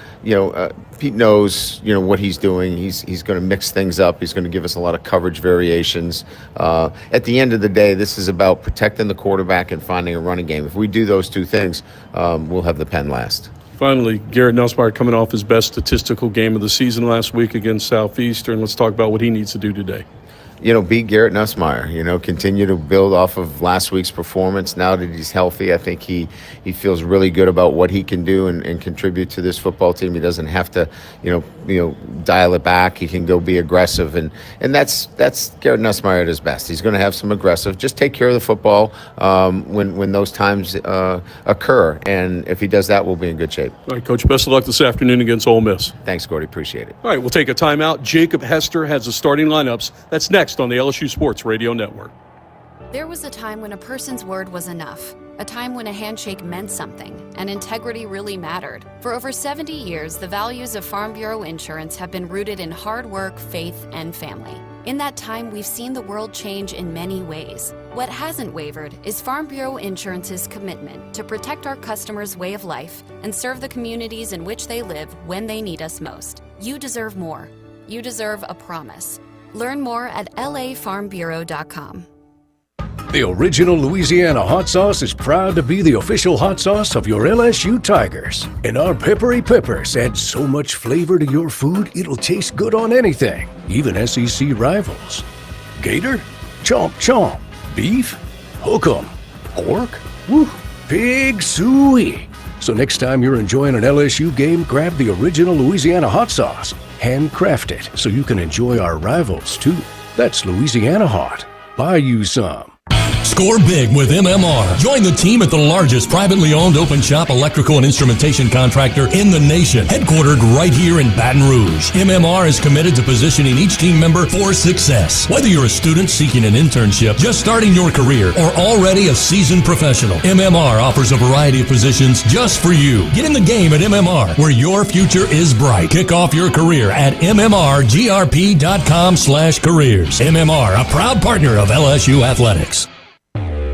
Pete knows, what he's doing. He's going to mix things up. He's going to give us a lot of coverage variations. At the end of the day, this is about protecting the quarterback and finding a running game. If we do those 2 things, we'll have the pen last. Finally, Garrett Nussmeier coming off his best statistical game of the season last week against Southeastern. Let's talk about what he needs to do today. Beat Garrett Nussmeier, continue to build off of last week's performance. Now that he's healthy, I think he feels really good about what he can do and contribute to this football team. He doesn't have to, dial it back. He can go be aggressive. And that's Garrett Nussmeier at his best. He's going to have some aggressive. Just take care of the football when those times occur. And if he does that, we'll be in good shape. All right, Coach, best of luck this afternoon against Ole Miss. Thanks, Gordy. Appreciate it. All right, we'll take a timeout. Jacob Hester has the starting lineups. That's next on the LSU Sports Radio Network. There was a time when a person's word was enough, a time when a handshake meant something, and integrity really mattered. For over 70 years, the values of Farm Bureau Insurance have been rooted in hard work, faith, and family. In that time, we've seen the world change in many ways. What hasn't wavered is Farm Bureau Insurance's commitment to protect our customers' way of life and serve the communities in which they live when they need us most. You deserve more. You deserve a promise. Learn more at lafarmbureau.com. The original Louisiana hot sauce is proud to be the official hot sauce of your LSU Tigers. And our peppery peppers add so much flavor to your food, it'll taste good on anything, even SEC rivals. Gator? Chomp chomp. Beef? Hook 'em. Pork? Woo, pig suey. So next time you're enjoying an LSU game, grab the original Louisiana hot sauce. Handcrafted so you can enjoy our rivals too. That's Louisiana Hot. Buy you some. Score big with MMR. Join the team at the largest privately owned open shop electrical and instrumentation contractor in the nation, headquartered right here in Baton Rouge. MMR is committed to positioning each team member for success. Whether you're a student seeking an internship, just starting your career, or already a seasoned professional, MMR offers a variety of positions just for you. Get in the game at MMR, where your future is bright. Kick off your career at mmrgrp.com/careers. MMR, a proud partner of LSU Athletics.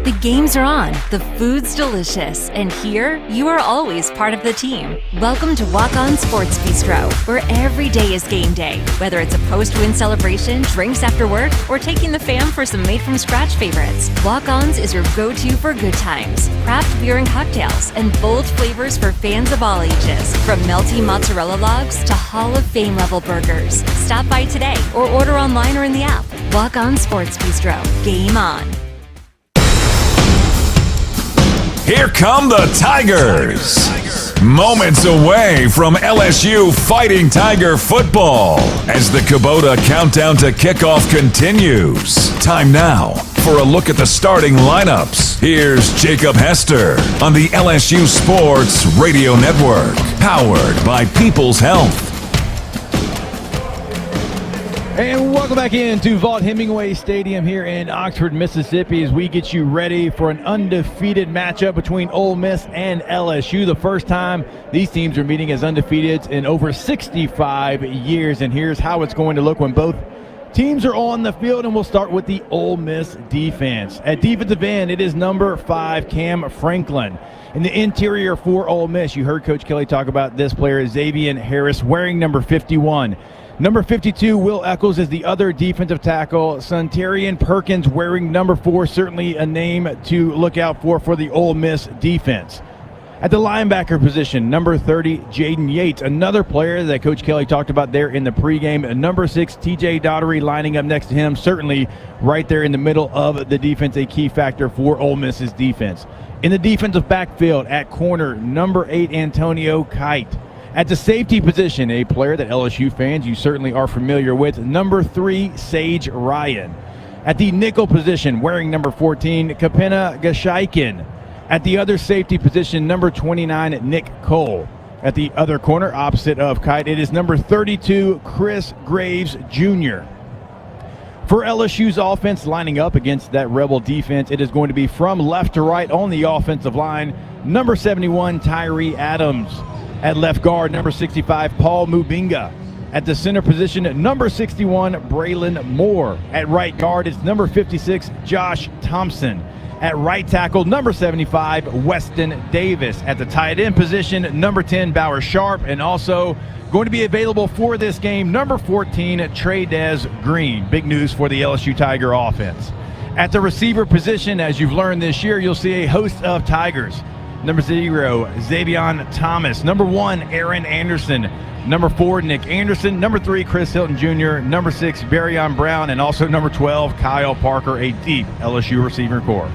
The games are on, the food's delicious, and here you are always part of the team. Welcome to Walk-On Sports Bistro, where every day is game day. Whether it's a post-win celebration, drinks after work, or taking the fam for some made-from-scratch favorites, Walk-On's is your go-to for good times. Craft beer and cocktails, and bold flavors for fans of all ages. From melty mozzarella logs to Hall of Fame-level burgers. Stop by today or order online or in the app. Walk-On Sports Bistro. Game on. Here come the Tigers. Moments away from LSU Fighting Tiger football as the Kubota countdown to kickoff continues. Time now for a look at the starting lineups. Here's Jacob Hester on the LSU Sports Radio Network, powered by People's Health. And welcome back into Vaught Hemingway Stadium here in Oxford, Mississippi, as we get you ready for an undefeated matchup between Ole Miss and LSU. The first time these teams are meeting as undefeated in over 65 years. And here's how it's going to look when both teams are on the field, and we'll start with the Ole Miss defense. At defensive end, it is number 5, Cam Franklin. In the interior for Ole Miss, you heard Coach Kelly talk about this player, Xavier Harris, wearing number 51. Number 52, Will Eccles, is the other defensive tackle. Suntarian Perkins wearing number 4, certainly a name to look out for the Ole Miss defense. At the linebacker position, number 30, Jaden Yates, another player that Coach Kelly talked about there in the pregame. Number 6, TJ Daughtery lining up next to him, certainly right there in the middle of the defense, a key factor for Ole Miss's defense. In the defensive backfield, at corner, number 8, Antonio Kite. At the safety position, a player that LSU fans you certainly are familiar with, number 3, Sage Ryan. At the nickel position, wearing number 14, Kapena Gashaikin. At the other safety position, number 29, Nick Cole. At the other corner, opposite of Kite, it is number 32, Chris Graves Jr. For LSU's offense lining up against that Rebel defense, it is going to be from left to right on the offensive line, number 71, Tyree Adams. At left guard, number 65, Paul Mubinga. At the center position, number 61, Braylon Moore. At right guard, it's number 56, Josh Thompson. At right tackle, number 75, Weston Davis. At the tight end position, number 10, Bauer Sharp. And also going to be available for this game, number 14, Trey'Dez Green. Big news for the LSU Tiger offense. At the receiver position, as you've learned this year, you'll see a host of Tigers. Number 0, Xavion Thomas. Number 1, Aaron Anderson. Number 4, Nick Anderson. Number 3, Chris Hilton Jr. Number 6, Barryon Brown. And also number 12, Kyle Parker, a deep LSU receiver core.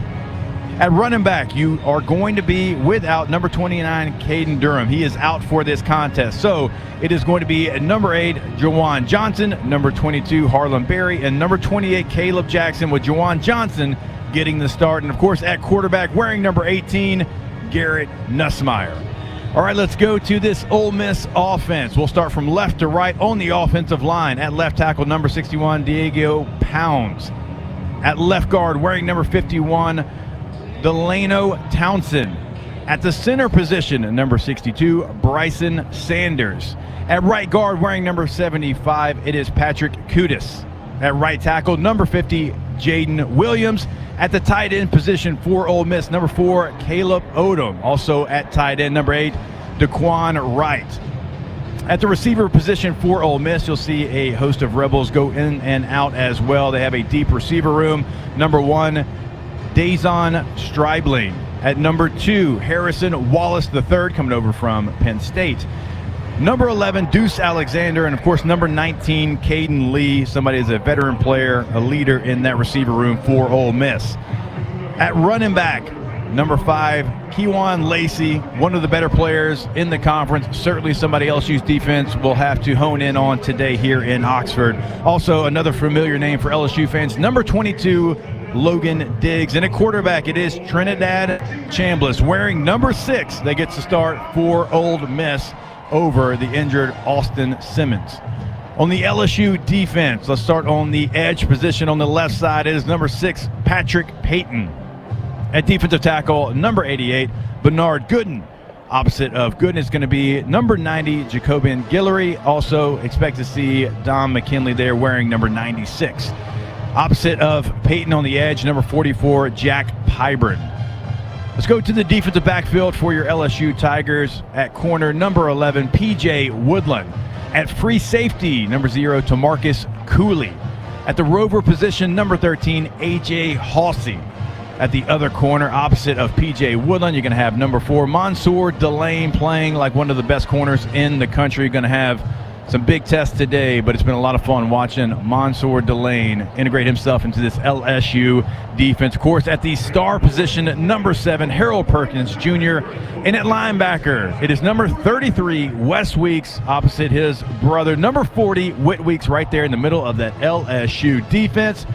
At running back, you are going to be without number 29, Caden Durham. He is out for this contest. So it is going to be number 8, Jawan Johnson. Number 22, Harlan Berry. And number 28, Caleb Jackson, with Jawan Johnson getting the start. And, of course, at quarterback, wearing number 18, Garrett Nussmeier. All right, let's go to this Ole Miss offense. We'll start from left to right on the offensive line. At left tackle, number 61, Diego Pounds. At left guard, wearing number 51, Delano Townsend. At the center position, number 62, Bryson Sanders. At right guard, wearing number 75, it is Patrick Kudis. At right tackle, number 50, Jaden Williams. At the tight end position for Ole Miss, number 4, Caleb Odom. Also at tight end, number 8, Daquan Wright. At the receiver position for Ole Miss, you'll see a host of Rebels go in and out as well. They have a deep receiver room. Number 1, Dazon Stribling. At number 2, Harrison Wallace III, coming over from Penn State. Number 11, Deuce Alexander, and of course number 19, Caden Lee. Somebody is a veteran player, a leader in that receiver room for Ole Miss. At running back, number 5, Kewan Lacey, one of the better players in the conference. Certainly somebody LSU's defense will have to hone in on today here in Oxford. Also, another familiar name for LSU fans, number 22, Logan Diggs. And at quarterback, it is Trinidad Chambliss wearing number 6 that gets to start for Ole Miss over the injured Austin Simmons. On the LSU defense, let's start on the edge position on the left side. It is number 6, Patrick Payton. At defensive tackle, number 88, Bernard Gooden. Opposite of Gooden is going to be number 90, Jacobian Guillory. Also expect to see Dom McKinley there wearing number 96. Opposite of Payton on the edge, number 44, Jack Pyburn. Let's go to the defensive backfield for your LSU Tigers. At corner, number 11, P.J. Woodland. At free safety, number 0, Tamarcus Cooley. At the rover position, number 13, A.J. Hawsey. At the other corner, opposite of P.J. Woodland, you're going to have number 4, Mansour Delane, playing like one of the best corners in the country. You're going to have some big tests today, but it's been a lot of fun watching Mansour Delane integrate himself into this LSU defense. Of course, at the star position, number 7, Harold Perkins Jr. And at linebacker, it is number 33, Wes Weeks, opposite his brother, number 40, Whit Weeks, right there in the middle of that LSU defense.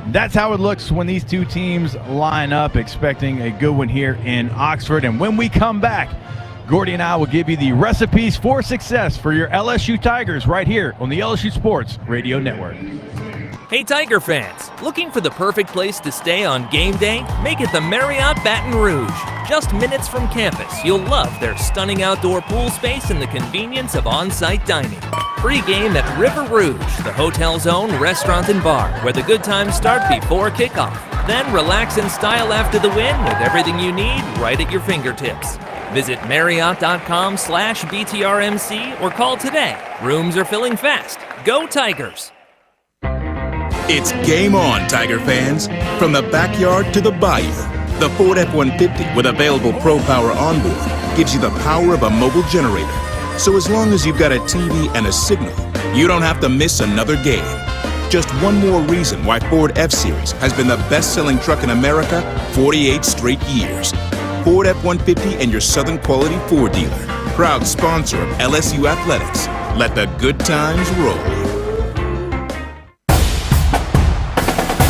That's how it looks when these two teams line up, expecting a good one here in Oxford. And when we come back, Gordy and I will give you the recipes for success for your LSU Tigers right here on the LSU Sports Radio Network. Hey Tiger fans, looking for the perfect place to stay on game day? Make it the Marriott Baton Rouge. Just minutes from campus, you'll love their stunning outdoor pool space and the convenience of on-site dining. Pre-game at River Rouge, the hotel's own restaurant and bar, where the good times start before kickoff. Then relax in style after the win with everything you need right at your fingertips. Visit Marriott.com/BTRMC or call today. Rooms are filling fast. Go Tigers! It's game on, Tiger fans. From the backyard to the bayou, the Ford F-150 with available Pro Power onboard gives you the power of a mobile generator. So as long as you've got a TV and a signal, you don't have to miss another game. Just one more reason why Ford F-Series has been the best-selling truck in America 48 straight years. Ford F-150 and your Southern Quality Ford dealer. Proud sponsor of LSU Athletics. Let the good times roll.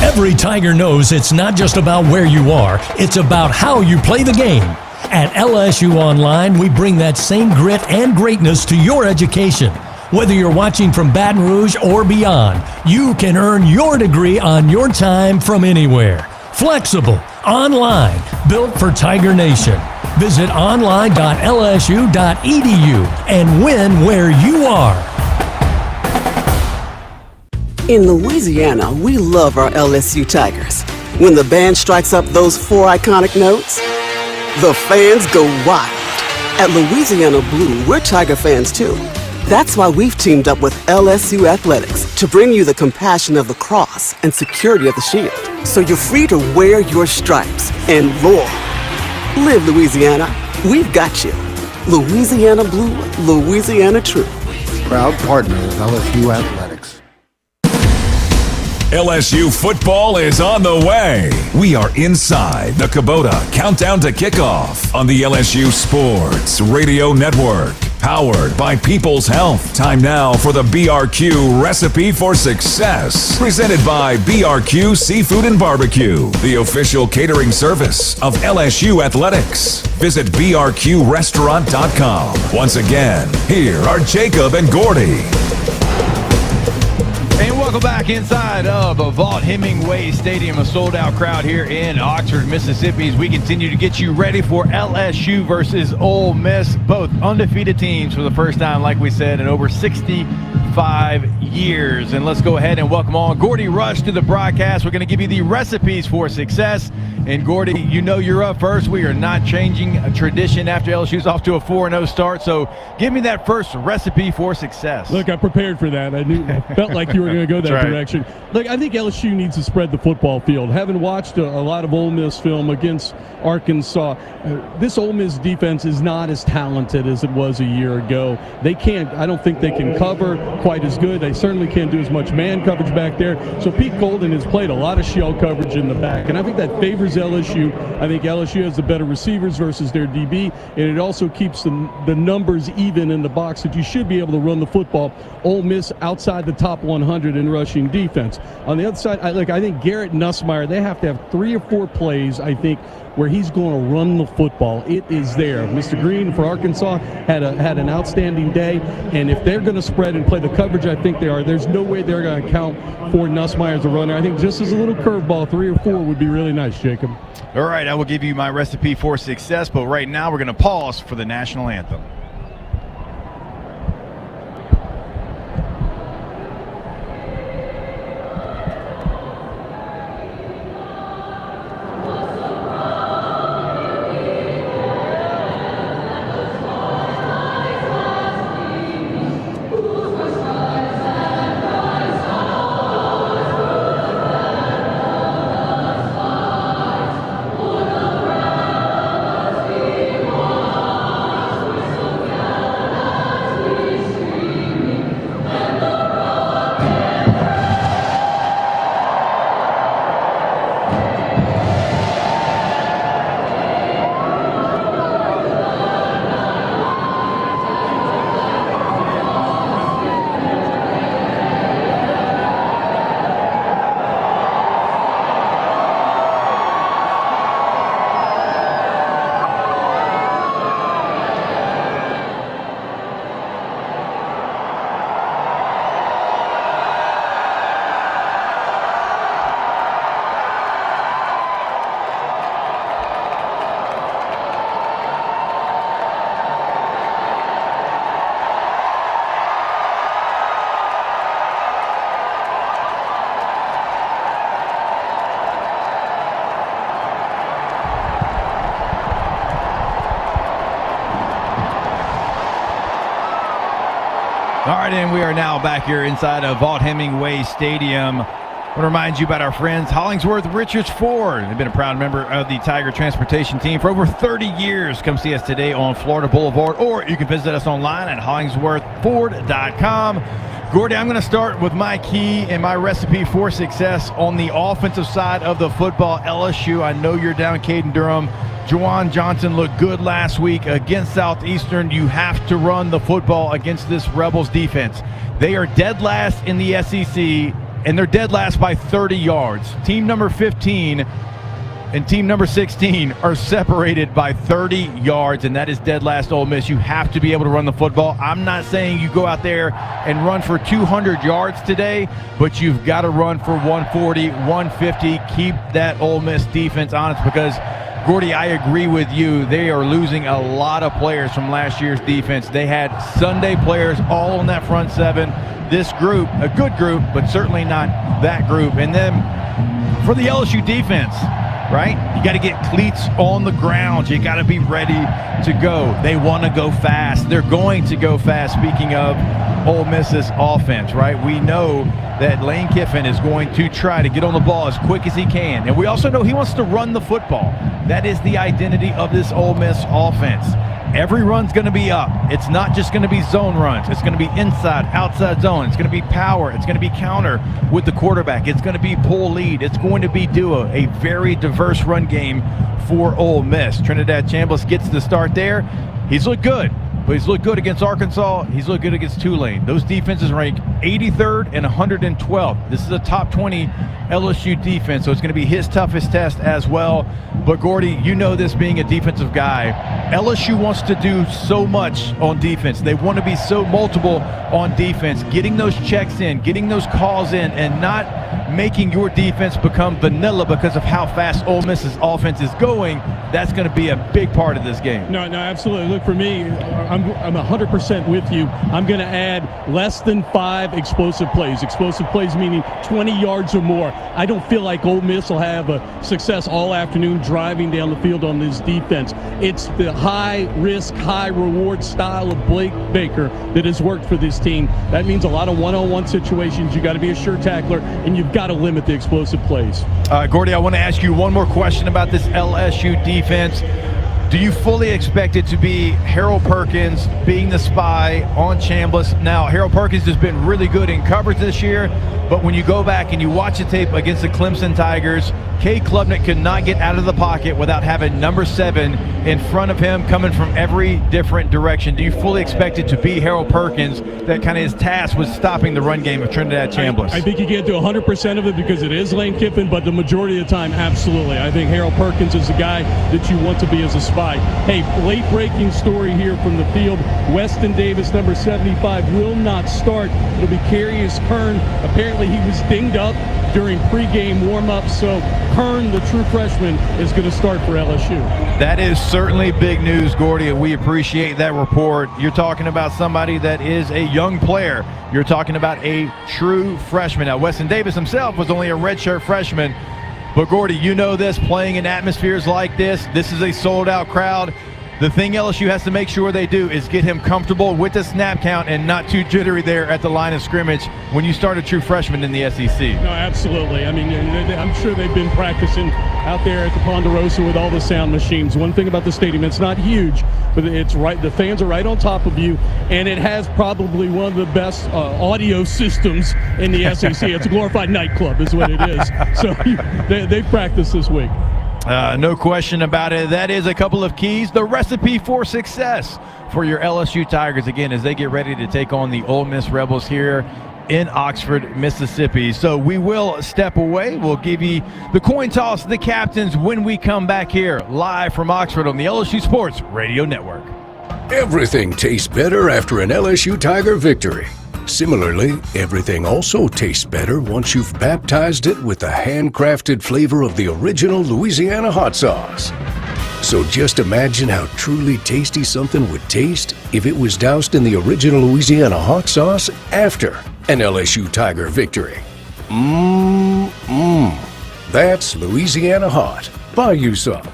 Every Tiger knows it's not just about where you are, it's about how you play the game. At LSU Online, we bring that same grit and greatness to your education. Whether you're watching from Baton Rouge or beyond, you can earn your degree on your time from anywhere. Flexible, online, built for Tiger Nation. Visit online.lsu.edu and win where you are. In Louisiana, we love our LSU Tigers. When the band strikes up those 4 iconic notes, the fans go wild. At Louisiana Blue, we're Tiger fans too. That's why we've teamed up with LSU Athletics to bring you the compassion of the cross and security of the shield, so you're free to wear your stripes and roar. Live Louisiana. We've got you. Louisiana Blue, Louisiana True. Proud partner of LSU Athletics. LSU football is on the way. We are inside the Kubota Countdown to Kickoff on the LSU Sports Radio Network. Powered by People's Health. Time now for the BRQ Recipe for Success. Presented by BRQ Seafood and Barbecue, the official catering service of LSU Athletics. Visit BRQRestaurant.com. Once again, here are Jacob and Gordy. And welcome back inside of Vaught Hemingway Stadium, a sold-out crowd here in Oxford, Mississippi, as we continue to get you ready for LSU versus Ole Miss, both undefeated teams for the first time, like we said, in over 65 years. And let's go ahead and welcome on Gordy Rush to the broadcast. We're going to give you the recipes for success. And Gordy, you know you're up first. We are not changing a tradition after LSU's off to a 4-0 start. So give me that first recipe for success. Look, I prepared for that. I felt like you were going to go that direction. Look, I think LSU needs to spread the football field. Having watched a lot of Ole Miss film against Arkansas, this Ole Miss defense is not as talented as it was a year ago. They can't, I don't think they can cover. quite as good. They certainly can't do as much man coverage back there. So Pete Golden has played a lot of shell coverage in the back, and I think that favors LSU. I think LSU has the better receivers versus their DB, and it also keeps the numbers even in the box that you should be able to run the football. Ole Miss outside the top 100 in rushing defense. On the other side, I think Garrett Nussmeier, they have to have 3 or 4 plays, I think, where he's going to run the football. It is there. Mr. Green for Arkansas had an outstanding day, and if they're going to spread and play the coverage I think they are, there's no way they're going to count for Nussmeier as a runner. I think just as a little curveball, 3 or 4 would be really nice, Jacob. All right, I will give you my recipe for success, but right now we're going to pause for the national anthem. All right, and we are now back here inside of Vaught Hemingway Stadium. I want to remind you about our friends, Hollingsworth Richards Ford. They've been a proud member of the Tiger Transportation Team for over 30 years. Come see us today on Florida Boulevard, or you can visit us online at hollingsworthford.com. Gordy, I'm going to start with my key and my recipe for success on the offensive side of the football. LSU, I know you're down Caden Durham. Juwan Johnson looked good last week against Southeastern. You have to run the football against this Rebels defense. They are dead last in the SEC, and they're dead last by 30 yards. Team number 15 and team number 16 are separated by 30 yards, and that is dead last Ole Miss. You have to be able to run the football. I'm not saying you go out there and run for 200 yards today, but you've got to run for 140, 150. Keep that Ole Miss defense honest, because Gordy, I agree with you. They are losing a lot of players from last year's defense. They had Sunday players all on that front seven. This group, a good group, but certainly not that group. And then for the LSU defense, right? You got to get cleats on the ground. You got to be ready to go. They want to go fast. They're going to go fast. Speaking of Ole Miss's offense, right? We know that Lane Kiffin is going to try to get on the ball as quick as he can. And we also know he wants to run the football. That is the identity of this Ole Miss offense. Every run's going to be up. It's not just going to be zone runs. It's going to be inside, outside zone. It's going to be power. It's going to be counter with the quarterback. It's going to be pull lead. It's going to be duo. A very diverse run game for Ole Miss. Trinidad Chambliss gets the start there. He's looked good. But he's looked good against Arkansas. He's looked good against Tulane. Those defenses rank 83rd and 112th. This is a top 20 LSU defense, so it's going to be his toughest test as well. But Gordy, you know this being a defensive guy, LSU wants to do so much on defense. They want to be so multiple on defense, getting those checks in, getting those calls in, and not making your defense become vanilla because of how fast Ole Miss's offense is going. That's going to be a big part of this game. No, absolutely. Look, for me, I'm 100% with you. I'm going to add less than 5 explosive plays. Explosive plays meaning 20 yards or more. I don't feel like Ole Miss will have a success all afternoon driving down the field on this defense. It's the high-risk, high-reward style of Blake Baker that has worked for this team. That means a lot of one-on-one situations. You got to be a sure tackler, and you've got to limit the explosive plays. Gordy, I want to ask you one more question about this LSU defense. Do you fully expect it to be Harold Perkins being the spy on Chambliss? Now, Harold Perkins has been really good in coverage this year, but when you go back and you watch the tape against the Clemson Tigers, Kay Klubnik could not get out of the pocket without having number 7 in front of him coming from every different direction. Do you fully expect it to be Harold Perkins that kind of is tasked with stopping the run game of Trinidad Chambliss? I think you can't do 100% of it because it is Lane Kiffin, but the majority of the time, absolutely. I think Harold Perkins is the guy that you want to be as a spy. Hey, late-breaking story here from the field. Weston Davis, number 75, will not start. It'll be Carius Kern. Apparently he was dinged up during pregame warm-up, so Kern, the true freshman, is going to start for LSU. That is certainly big news, Gordy, and we appreciate that report. You're talking about somebody that is a young player. You're talking about a true freshman. Now, Weston Davis himself was only a redshirt freshman, but Gordy, you know this, playing in atmospheres like this is a sold-out crowd. The thing LSU has to make sure they do is get him comfortable with the snap count and not too jittery there at the line of scrimmage when you start a true freshman in the SEC. No, absolutely. I mean, I'm sure they've been practicing out there at the Ponderosa with all the sound machines. One thing about the stadium, it's not huge, but it's right. The fans are right on top of you, and it has probably one of the best audio systems in the SEC. It's a glorified nightclub is what it is. So they've practiced this week. No question about it. That is a couple of keys. The recipe for success for your LSU Tigers, again, as they get ready to take on the Ole Miss Rebels here in Oxford, Mississippi. So we will step away. We'll give you the coin toss, the captains, when we come back here live from Oxford on the LSU Sports Radio Network. Everything tastes better after an LSU Tiger victory. Similarly, everything also tastes better once you've baptized it with the handcrafted flavor of the original Louisiana hot sauce. So just imagine how truly tasty something would taste if it was doused in the original Louisiana hot sauce after an LSU Tiger victory. That's Louisiana hot. Buy you some.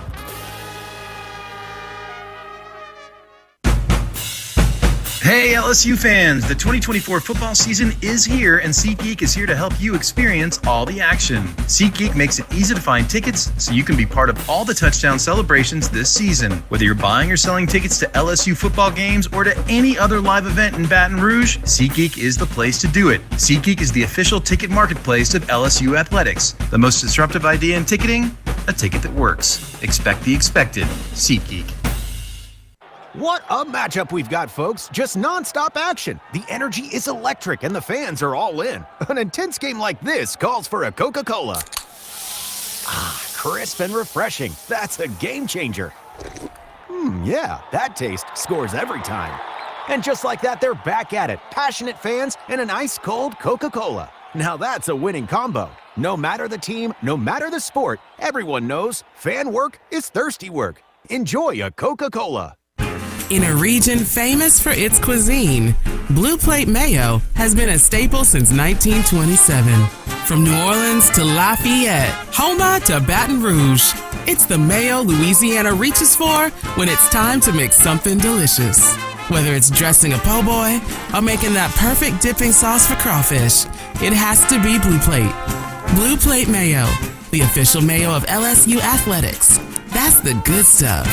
Hey LSU fans, the 2024 football season is here and SeatGeek is here to help you experience all the action. SeatGeek makes it easy to find tickets so you can be part of all the touchdown celebrations this season. Whether you're buying or selling tickets to LSU football games or to any other live event in Baton Rouge, SeatGeek is the place to do it. SeatGeek is the official ticket marketplace of LSU athletics. The most disruptive idea in ticketing? A ticket that works. Expect the expected. SeatGeek. What a matchup we've got, folks. Just non-stop action. The energy is electric and the fans are all in. An intense game like this calls for a Coca-Cola. Ah, crisp and refreshing. That's a game changer. Yeah, that taste scores every time. And just like that, they're back at it. Passionate fans and an ice-cold Coca-Cola. Now that's a winning combo. No matter the team, no matter the sport, everyone knows fan work is thirsty work. Enjoy a Coca-Cola. In a region famous for its cuisine, Blue Plate Mayo has been a staple since 1927. From New Orleans to Lafayette, Houma to Baton Rouge, it's the mayo Louisiana reaches for when it's time to make something delicious. Whether it's dressing a po' boy or making that perfect dipping sauce for crawfish, it has to be Blue Plate. Blue Plate Mayo, the official mayo of LSU Athletics. That's the good stuff.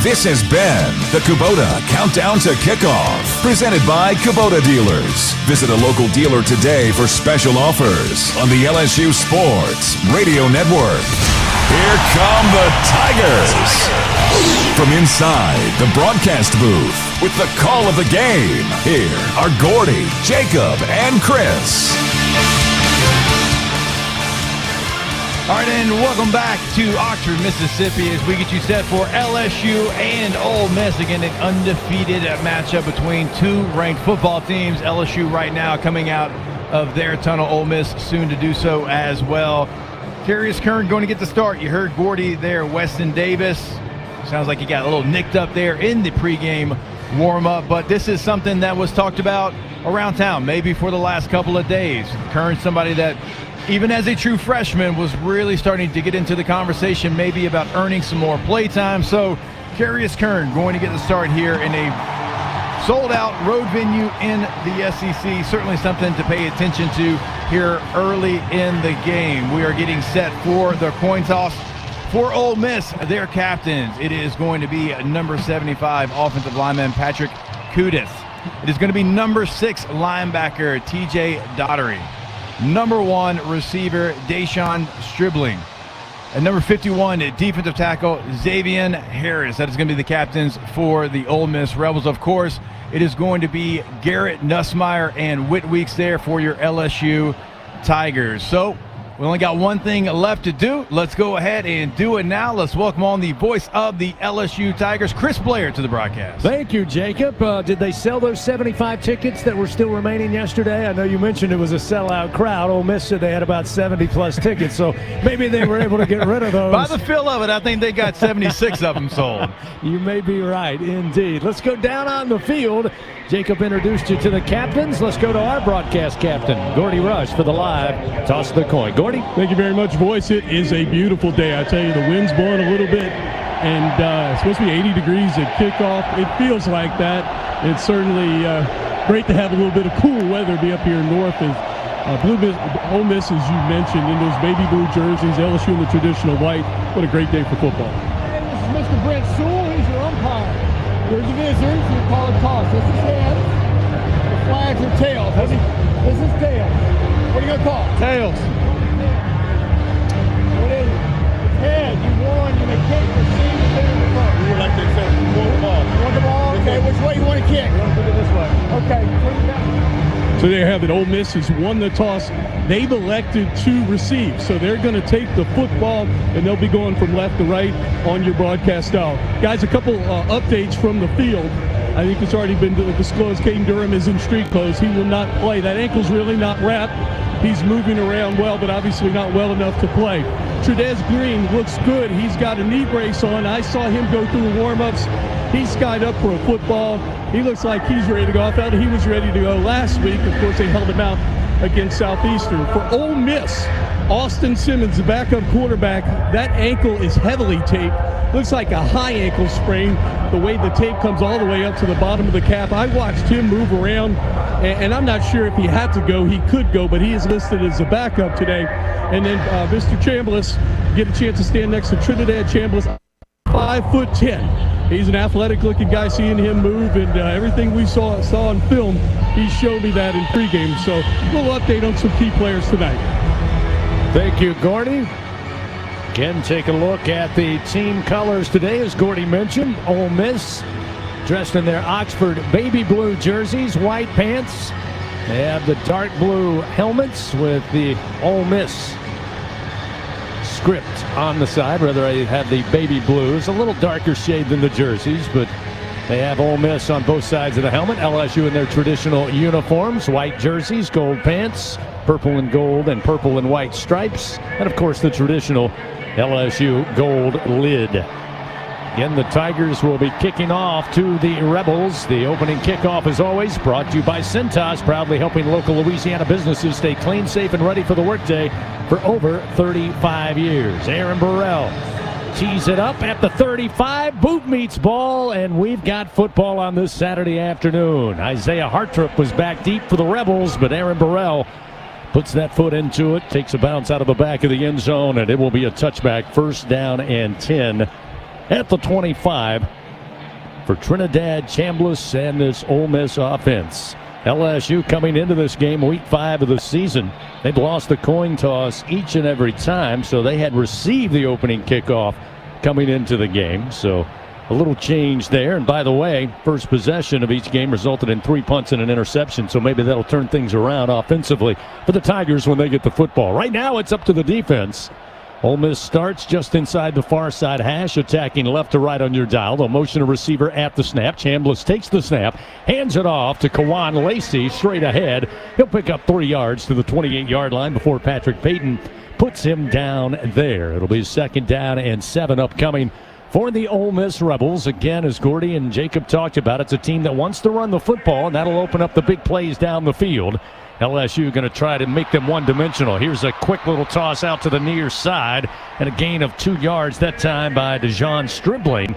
This has been the Kubota Countdown to Kickoff, presented by Kubota Dealers. Visit a local dealer today for special offers on the LSU Sports Radio Network. Here come the Tigers. From inside the broadcast booth with the call of the game, here are Gordy, Jacob, and Chris. All right, and welcome back to Oxford, Mississippi, as we get you set for LSU and Ole Miss. Again, an undefeated matchup between two ranked football teams. LSU right now coming out of their tunnel. Ole Miss soon to do so as well. Carius Kern going to get the start. You heard Gordy there, Weston Davis. Sounds like he got a little nicked up there in the pregame warm-up, but this is something that was talked about around town, maybe for the last couple of days. Kern, somebody that even as a true freshman was really starting to get into the conversation maybe about earning some more play time. So Carius Kern going to get the start here in a sold-out road venue in the SEC. Certainly something to pay attention to here early in the game. We are getting set for the coin toss For Ole Miss, their captains, it is going to be number 75 offensive lineman Patrick Kudis. It is going to be number 6 linebacker TJ Daugherty. Number 1 receiver Deshaun Stribling. And number 51 defensive tackle Xavier Harris. That is going to be the captains for the Ole Miss Rebels. Of course, it is going to be Garrett Nussmeier and Whit Weeks there for your LSU Tigers. So we only got one thing left to do. Let's go ahead and do it now. Let's welcome on the voice of the LSU Tigers, Chris Blair, to the broadcast. Thank you, Jacob. Did they sell those 75 tickets that were still remaining yesterday? I know you mentioned it was a sellout crowd. Ole Miss said they had about 70-plus tickets, so maybe they were able to get rid of those. By the feel of it, I think they got 76 of them sold. You may be right, indeed. Let's go down on the field. Jacob introduced you to the captains. Let's go to our broadcast captain, Gordy Rush, for the live Toss the Coin. Gordy? Thank you very much, voice. It is a beautiful day. I tell you, the wind's blowing a little bit, and it's supposed to be 80 degrees at kickoff. It feels like that. It's certainly great to have a little bit of cool weather be up here north. Ole Miss, as you mentioned, in those baby blue jerseys, LSU in the traditional white. What a great day for football. And this is Mr. Brent Sewell. He's your umpire. Here's the visitors. You call it toss. This is heads. The flags are tails. This is tails. What are you going to call? Tails. What is it? It's head. You won. You may kick, receive, or send the front. You would like to say you want the ball. You want the ball? Okay. Which way you want to kick? You want to put it this way. Okay. Turn it down. So there you have it. Ole Miss has won the toss. They've elected to receive. So they're going to take the football, and they'll be going from left to right on your broadcast style. Guys, a couple updates from the field. I think it's already been disclosed. Caden Durham is in street clothes. He will not play. That ankle's really not wrapped. He's moving around well, but obviously not well enough to play. Trudez Green looks good. He's got a knee brace on. I saw him go through the warm-ups. He's skied up for a football. He looks like he's ready to go. I felt he was ready to go last week. Of course, they held him out against Southeastern. For Ole Miss, Austin Simmons, the backup quarterback, that ankle is heavily taped. Looks like a high ankle sprain, the way the tape comes all the way up to the bottom of the calf. I watched him move around, and I'm not sure if he had to go. He could go, but he is listed as a backup today. And then Mr. Chambliss, get a chance to stand next to Trinidad Chambliss, 5'10". He's an athletic-looking guy. Seeing him move and everything we saw on film, he showed me that in pregame. So a little update on some key players tonight. Thank you, Gordy. Again, take a look at the team colors today. As Gordy mentioned, Ole Miss dressed in their Oxford baby blue jerseys, white pants. They have the dark blue helmets with the Ole Miss script on the side. Rather, I have the baby blues, a little darker shade than the jerseys, but they have Ole Miss on both sides of the helmet. LSU in their traditional uniforms, white jerseys, gold pants, purple and gold and purple and white stripes, and of course the traditional LSU gold lid. Again, the Tigers will be kicking off to the Rebels. The opening kickoff, as always, brought to you by Cintas, proudly helping local Louisiana businesses stay clean, safe, and ready for the workday for over 35 years. Aaron Burrell tees it up at the 35. Boot meets ball, and we've got football on this Saturday afternoon. Isaiah Hartrup was back deep for the Rebels, but Aaron Burrell puts that foot into it, takes a bounce out of the back of the end zone, and it will be a touchback. First down and 10 at the 25 for Trinidad Chambliss and this Ole Miss offense. LSU coming into this game week 5 of the season. They've lost the coin toss each and every time, so they had received the opening kickoff coming into the game. So a little change there. And by the way, first possession of each game resulted in 3 punts and an interception, so maybe that'll turn things around offensively for the Tigers when they get the football. Right now it's up to the defense. Ole Miss starts just inside the far side hash, attacking left to right on your dial. They'll motion a receiver at the snap. Chambliss takes the snap, hands it off to Kawan Lacey straight ahead. He'll pick up 3 yards to the 28-yard line before Patrick Payton puts him down there. It'll be 2nd down and 7 upcoming for the Ole Miss Rebels. Again, as Gordy and Jacob talked about, it's a team that wants to run the football, and that'll open up the big plays down the field. LSU going to try to make them one-dimensional. Here's a quick little toss out to the near side, and a gain of 2 yards that time by Deshaun Stribling.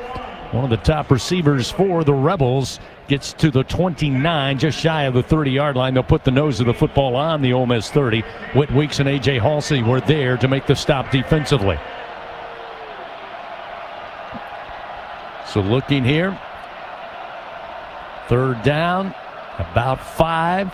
One of the top receivers for the Rebels gets to the 29, just shy of the 30-yard line. They'll put the nose of the football on the Ole Miss 30. Whit Weeks and A.J. Halsey were there to make the stop defensively. So looking here, third down, about 5.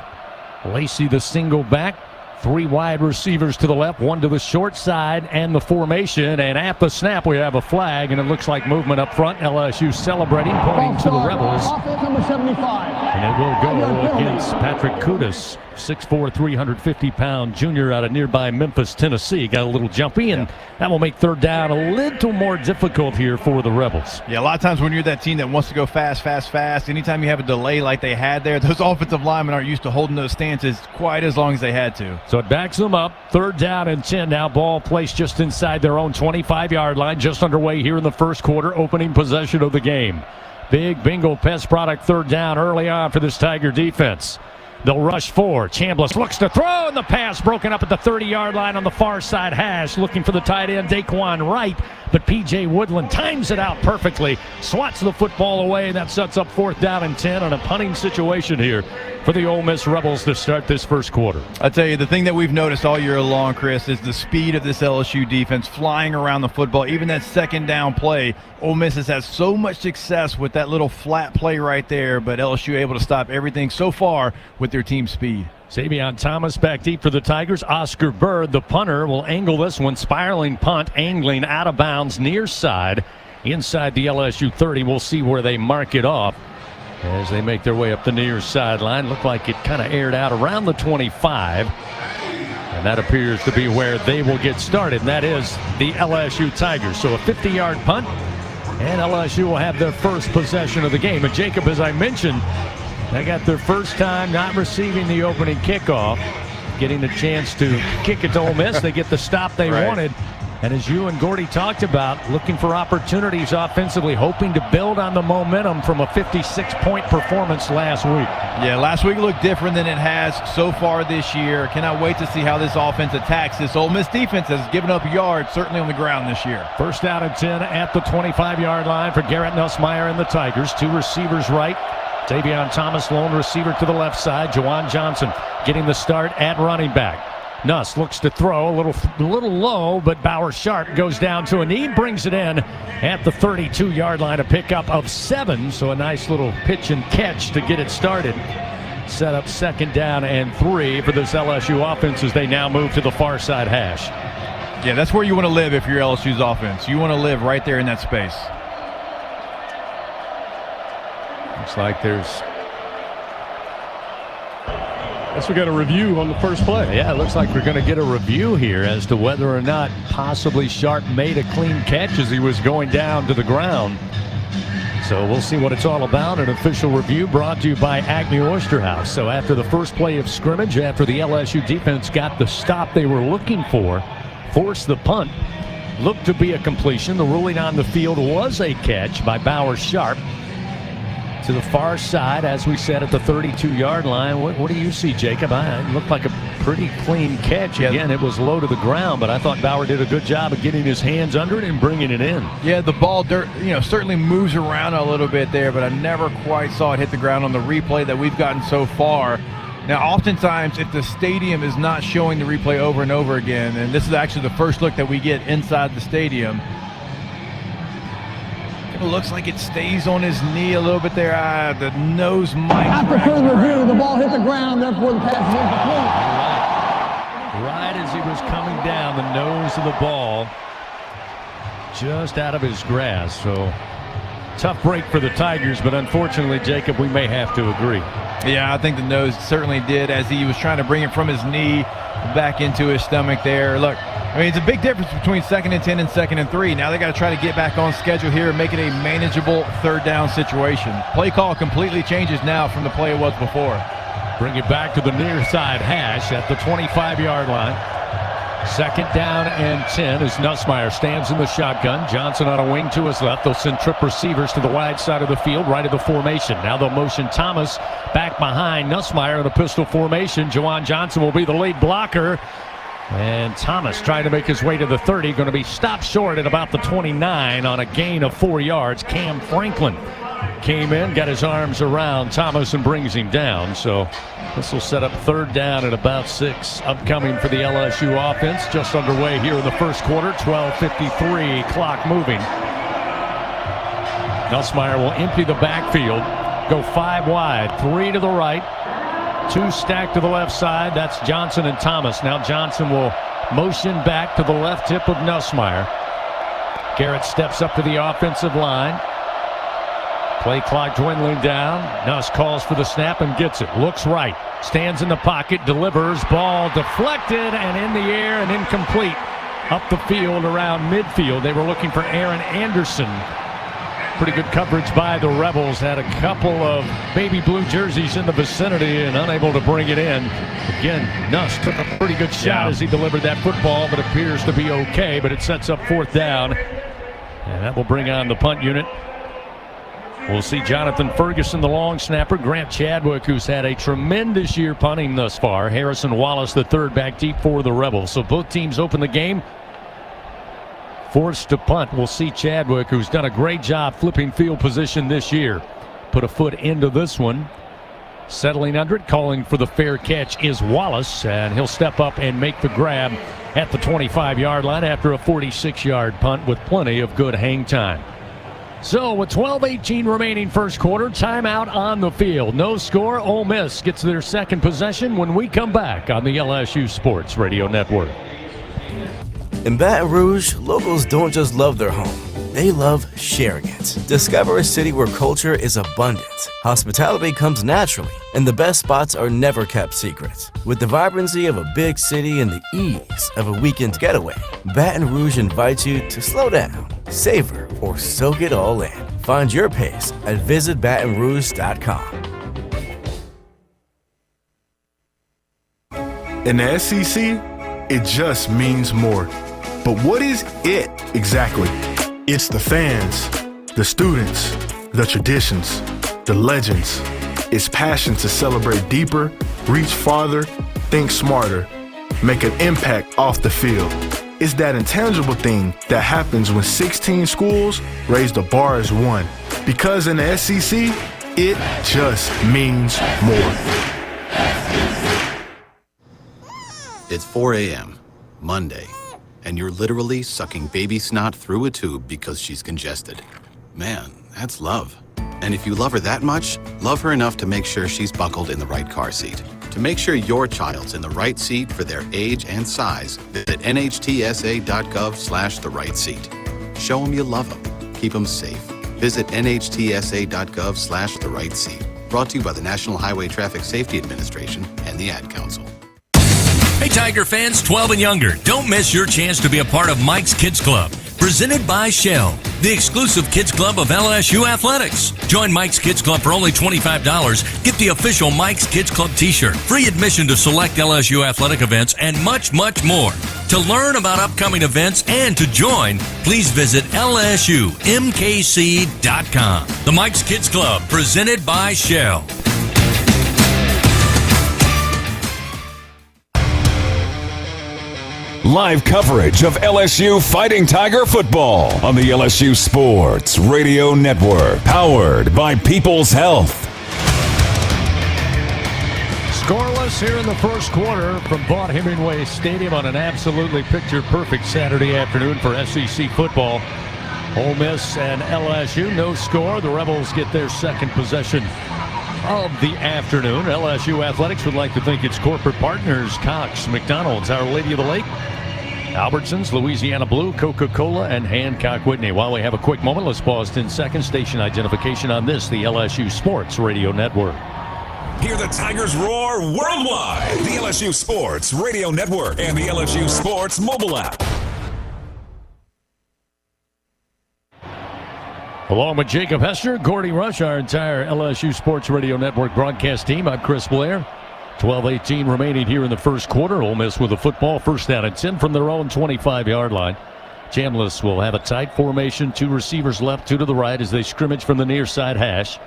Lacey the single back. 3 wide receivers to the left, 1 to the short side, and the formation. And at the snap, we have a flag, and it looks like movement up front. LSU celebrating, pointing to the Rebels. Number 75. And it will go against Patrick Kudus, 6'4", 350-pound junior out of nearby Memphis, Tennessee. Got a little jumpy, and that will make third down a little more difficult here for the Rebels. Yeah, a lot of times when you're that team that wants to go fast, anytime you have a delay like they had there, those offensive linemen aren't used to holding those stances quite as long as they had to. So it backs them up. Third down and 10 now. Ball placed just inside their own 25-yard line. Just underway here in the first quarter. Opening possession of the game. Big bingo pest product third down early on for this Tiger defense. They'll rush 4. Chambliss looks to throw, and the pass broken up at the 30-yard line on the far side hash. Looking for the tight end, Daquan Wright. But P.J. Woodland times it out perfectly. Swats the football away, and that sets up fourth down and 10 on a punting situation here for the Ole Miss Rebels to start this first quarter. I tell you, the thing that we've noticed all year long, Chris, is the speed of this LSU defense flying around the football. Even that second down play, Ole Miss has had so much success with that little flat play right there, but LSU able to stop everything so far with their team speed. Savion Thomas back deep for the Tigers. Oscar Bird, the punter, will angle this one. Spiraling punt, angling out of bounds near side. Inside the LSU 30, we'll see where they mark it off as they make their way up the near sideline. Looked like it kind of aired out around the 25. And that appears to be where they will get started. And that is the LSU Tigers. So a 50-yard punt, and LSU will have their first possession of the game. And Jacob, as I mentioned, they got their first time not receiving the opening kickoff, getting a chance to kick it to Ole Miss. They get the stop they wanted. And as you and Gordy talked about, looking for opportunities offensively, hoping to build on the momentum from a 56-point performance last week. Yeah, last week looked different than it has so far this year. Cannot wait to see how this offense attacks. This Ole Miss defense has given up yards, certainly on the ground this year. First down and 10 at the 25-yard line for Garrett Nussmeier and the Tigers. 2 receivers right. Savion Thomas, lone receiver to the left side. Juwan Johnson getting the start at running back. Nuss looks to throw a little low, but Bauer Sharp goes down to a knee, brings it in at the 32-yard line, a pickup of 7. So a nice little pitch and catch to get it started. Set up second down and 3 for this LSU offense as they now move to the far side hash. Yeah, that's where you want to live if you're LSU's offense. You want to live right there in that space. Looks like Guess we got a review on the first play. Yeah, it looks like we're going to get a review here as to whether or not possibly Sharp made a clean catch as he was going down to the ground. So we'll see what it's all about. An official review brought to you by Acme Oyster House. So after the first play of scrimmage, after the LSU defense got the stop they were looking for, forced the punt, looked to be a completion. The ruling on the field was a catch by Bauer Sharp to the far side, as we said, at the 32-yard line. What do you see, Jacob? It looked like a pretty clean catch. Again, it was low to the ground, but I thought Bauer did a good job of getting his hands under it and bringing it in. Yeah, the ball certainly moves around a little bit there, but I never quite saw it hit the ground on the replay that we've gotten so far. Now, oftentimes, if the stadium is not showing the replay over and over again, and this is actually the first look that we get inside the stadium, it looks like it stays on his knee a little bit there. The nose might. After further review, the ball hit the ground, therefore the pass is incomplete. Right as he was coming down, the nose of the ball just out of his grasp. So tough break for the Tigers, but unfortunately, Jacob, we may have to agree. Yeah, I think the nose certainly did as he was trying to bring it from his knee back into his stomach there. Look, I mean, it's a big difference between 2nd and 10 and 2nd and 3. Now they got to try to get back on schedule here and make it a manageable third down situation. Play call completely changes now from the play it was before. Bring it back to the near side hash at the 25-yard line. Second down and 10 as Nussmeier stands in the shotgun. Johnson on a wing to his left. They'll send trip receivers to the wide side of the field, right of the formation. Now they'll motion Thomas back behind Nussmeier in a pistol formation. Juwan Johnson will be the lead blocker. And Thomas trying to make his way to the 30. Going to be stopped short at about the 29 on a gain of 4 yards. Cam Franklin came in, got his arms around Thomas and brings him down. So this will set up third down at about 6 upcoming for the LSU offense. Just underway here in the first quarter. 12:53 clock moving. Nussmeier will empty the backfield, go 5 wide, 3 to the right, 2 stacked to the left side. That's Johnson and Thomas. Now Johnson will motion back to the left hip of Nussmeier. Garrett steps up to the offensive line. Play clock dwindling down. Nuss calls for the snap and gets it. Looks right. Stands in the pocket. Delivers. Ball deflected and in the air and incomplete. Up the field around midfield. They were looking for Aaron Anderson. Pretty good coverage by the Rebels. Had a couple of baby blue jerseys in the vicinity and unable to bring it in. Again, Nuss took a pretty good shot as he delivered that football, but appears to be okay. But it sets up 4th down. And that will bring on the punt unit. We'll see Jonathan Ferguson, the long snapper. Grant Chadwick, who's had a tremendous year punting thus far. Harrison Wallace, the third back deep for the Rebels. So both teams open the game forced to punt. We'll see Chadwick, who's done a great job flipping field position this year, put a foot into this one. Settling under it, calling for the fair catch is Wallace, and he'll step up and make the grab at the 25-yard line after a 46-yard punt with plenty of good hang time. So with 12:18 remaining first quarter, timeout on the field. No score. Ole Miss gets their second possession when we come back on the LSU Sports Radio Network. In Baton Rouge, locals don't just love their home. They love sharing it. Discover a city where culture is abundant, hospitality comes naturally, and the best spots are never kept secret. With the vibrancy of a big city and the ease of a weekend getaway, Baton Rouge invites you to slow down, savor, or soak it all in. Find your pace at visitbatonrouge.com. In the SEC, it just means more. But what is it exactly? It's the fans, the students, the traditions, the legends. It's passion to celebrate deeper, reach farther, think smarter, make an impact off the field. It's that intangible thing that happens when 16 schools raise the bar as one. Because in the SEC, it just means more. It's 4 a.m., Monday, and you're literally sucking baby snot through a tube because she's congested. Man, that's love. And if you love her that much, love her enough to make sure she's buckled in the right car seat. To make sure your child's in the right seat for their age and size, visit nhtsa.gov/the right seat. Show them you love them. Keep them safe. Visit nhtsa.gov/the right seat. Brought to you by the National Highway Traffic Safety Administration and the Ad Council. Hey Tiger fans 12 and younger, don't miss your chance to be a part of Mike's Kids Club, presented by Shell, the exclusive kids club of LSU Athletics. Join Mike's Kids Club for only $25. Get the official Mike's Kids Club t-shirt, free admission to select LSU athletic events, and much, much more. To learn about upcoming events and to join, please visit LSUMKC.com. The Mike's Kids Club, presented by Shell. Live coverage of LSU Fighting Tiger football on the LSU Sports Radio Network, powered by People's Health. Scoreless here in the first quarter from Vaught Hemingway Stadium on an absolutely picture-perfect Saturday afternoon for SEC football. Ole Miss and LSU, no score. The Rebels get their second possession of the afternoon. LSU Athletics would like to thank its corporate partners, Cox, McDonald's, Our Lady of the Lake, Albertsons, Louisiana Blue, Coca-Cola, and Hancock Whitney. While we have a quick moment, let's pause 10 seconds. Station identification on this, the LSU Sports Radio Network. Hear the Tigers roar worldwide. The LSU Sports Radio Network and the LSU Sports mobile app. Along with Jacob Hester, Gordy Rush, our entire LSU Sports Radio Network broadcast team, I'm Chris Blair. 12:18 remaining here in the first quarter. Ole Miss with the football, first down and 10 from their own 25-yard line. Chambliss will have a tight formation, 2 receivers left, 2 to the right as they scrimmage from the near side hash.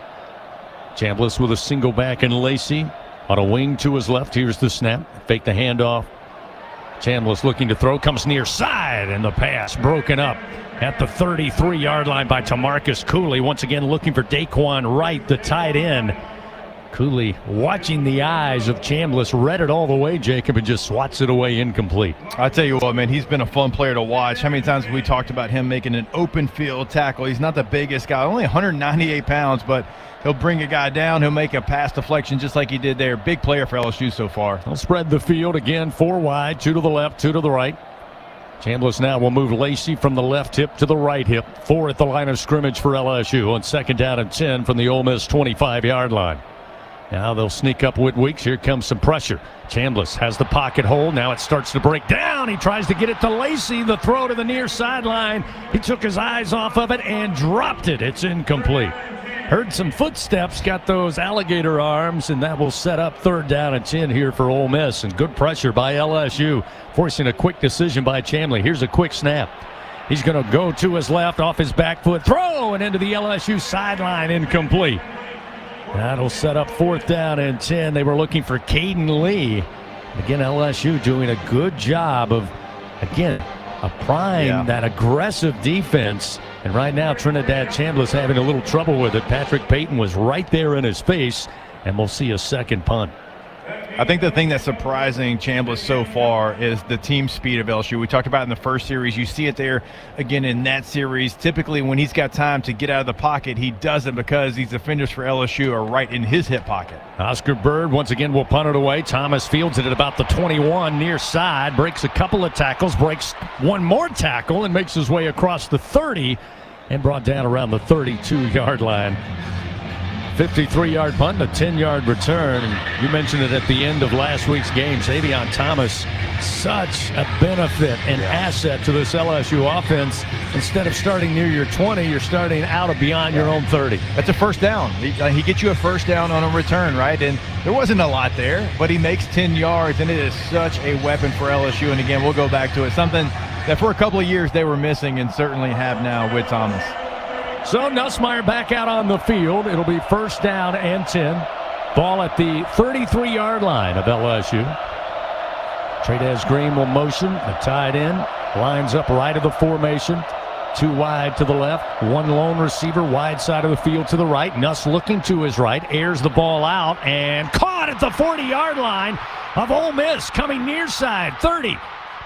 Chambliss with a single back and Lacey on a wing to his left. Here's the snap. Fake the handoff. Chambliss looking to throw, comes near side, and the pass broken up at the 33-yard line by Tamarcus Cooley. Once again looking for Daquan Wright, the tight end. Cooley watching the eyes of Chambliss, read it all the way, Jacob, and just swats it away incomplete. I tell you what, man, he's been a fun player to watch. How many times have we talked about him making an open field tackle? He's not the biggest guy, only 198 pounds, but he'll bring a guy down. He'll make a pass deflection just like he did there. Big player for LSU so far. They'll spread the field again, 4 wide, 2 to the left, 2 to the right. Chambliss now will move Lacey from the left hip to the right hip. 4 at the line of scrimmage for LSU on 2nd down and 10 from the Ole Miss 25-yard line. Now they'll sneak up with Weeks. Here comes some pressure. Chambliss has the pocket hole. Now it starts to break down. He tries to get it to Lacey. The throw to the near sideline. He took his eyes off of it and dropped it. It's incomplete. Heard some footsteps, got those alligator arms, and that will set up 3rd down and 10 here for Ole Miss. And good pressure by LSU, forcing a quick decision by Chambliss. Here's a quick snap. He's going to go to his left, off his back foot, throw, and into the LSU sideline, incomplete. That'll set up 4th down and 10. They were looking for Caden Lee. Again, LSU doing a good job of, again, applying that aggressive defense. And right now, Trinidad Chambliss having a little trouble with it. Patrick Payton was right there in his face, and we'll see a second punt. I think the thing that's surprising Chambliss so far is the team speed of LSU. We talked about it in the first series. You see it there again in that series. Typically, when he's got time to get out of the pocket, he doesn't because these defenders for LSU are right in his hip pocket. Oscar Bird once again will punt it away. Thomas fields it at about the 21 near side. Breaks a couple of tackles, breaks one more tackle, and makes his way across the 30 and brought down around the 32-yard line. 53-yard punt and a 10-yard return. And you mentioned it at the end of last week's game. Xavier Thomas, such a benefit and asset to this LSU offense. Instead of starting near your 20, you're starting out of beyond your own 30. That's a first down. He gets you a first down on a return, right? And there wasn't a lot there, but he makes 10 yards, and it is such a weapon for LSU. And again, we'll go back to it. Something that for a couple of years they were missing and certainly have now with Thomas. So Nussmeier back out on the field. It'll be 1st down and 10. Ball at the 33-yard line of LSU. Trades Green will motion. The tight end lines up right of the formation. 2 wide to the left. 1 lone receiver wide side of the field to the right. Nuss looking to his right. Airs the ball out and caught at the 40-yard line of Ole Miss. Coming near side. 30.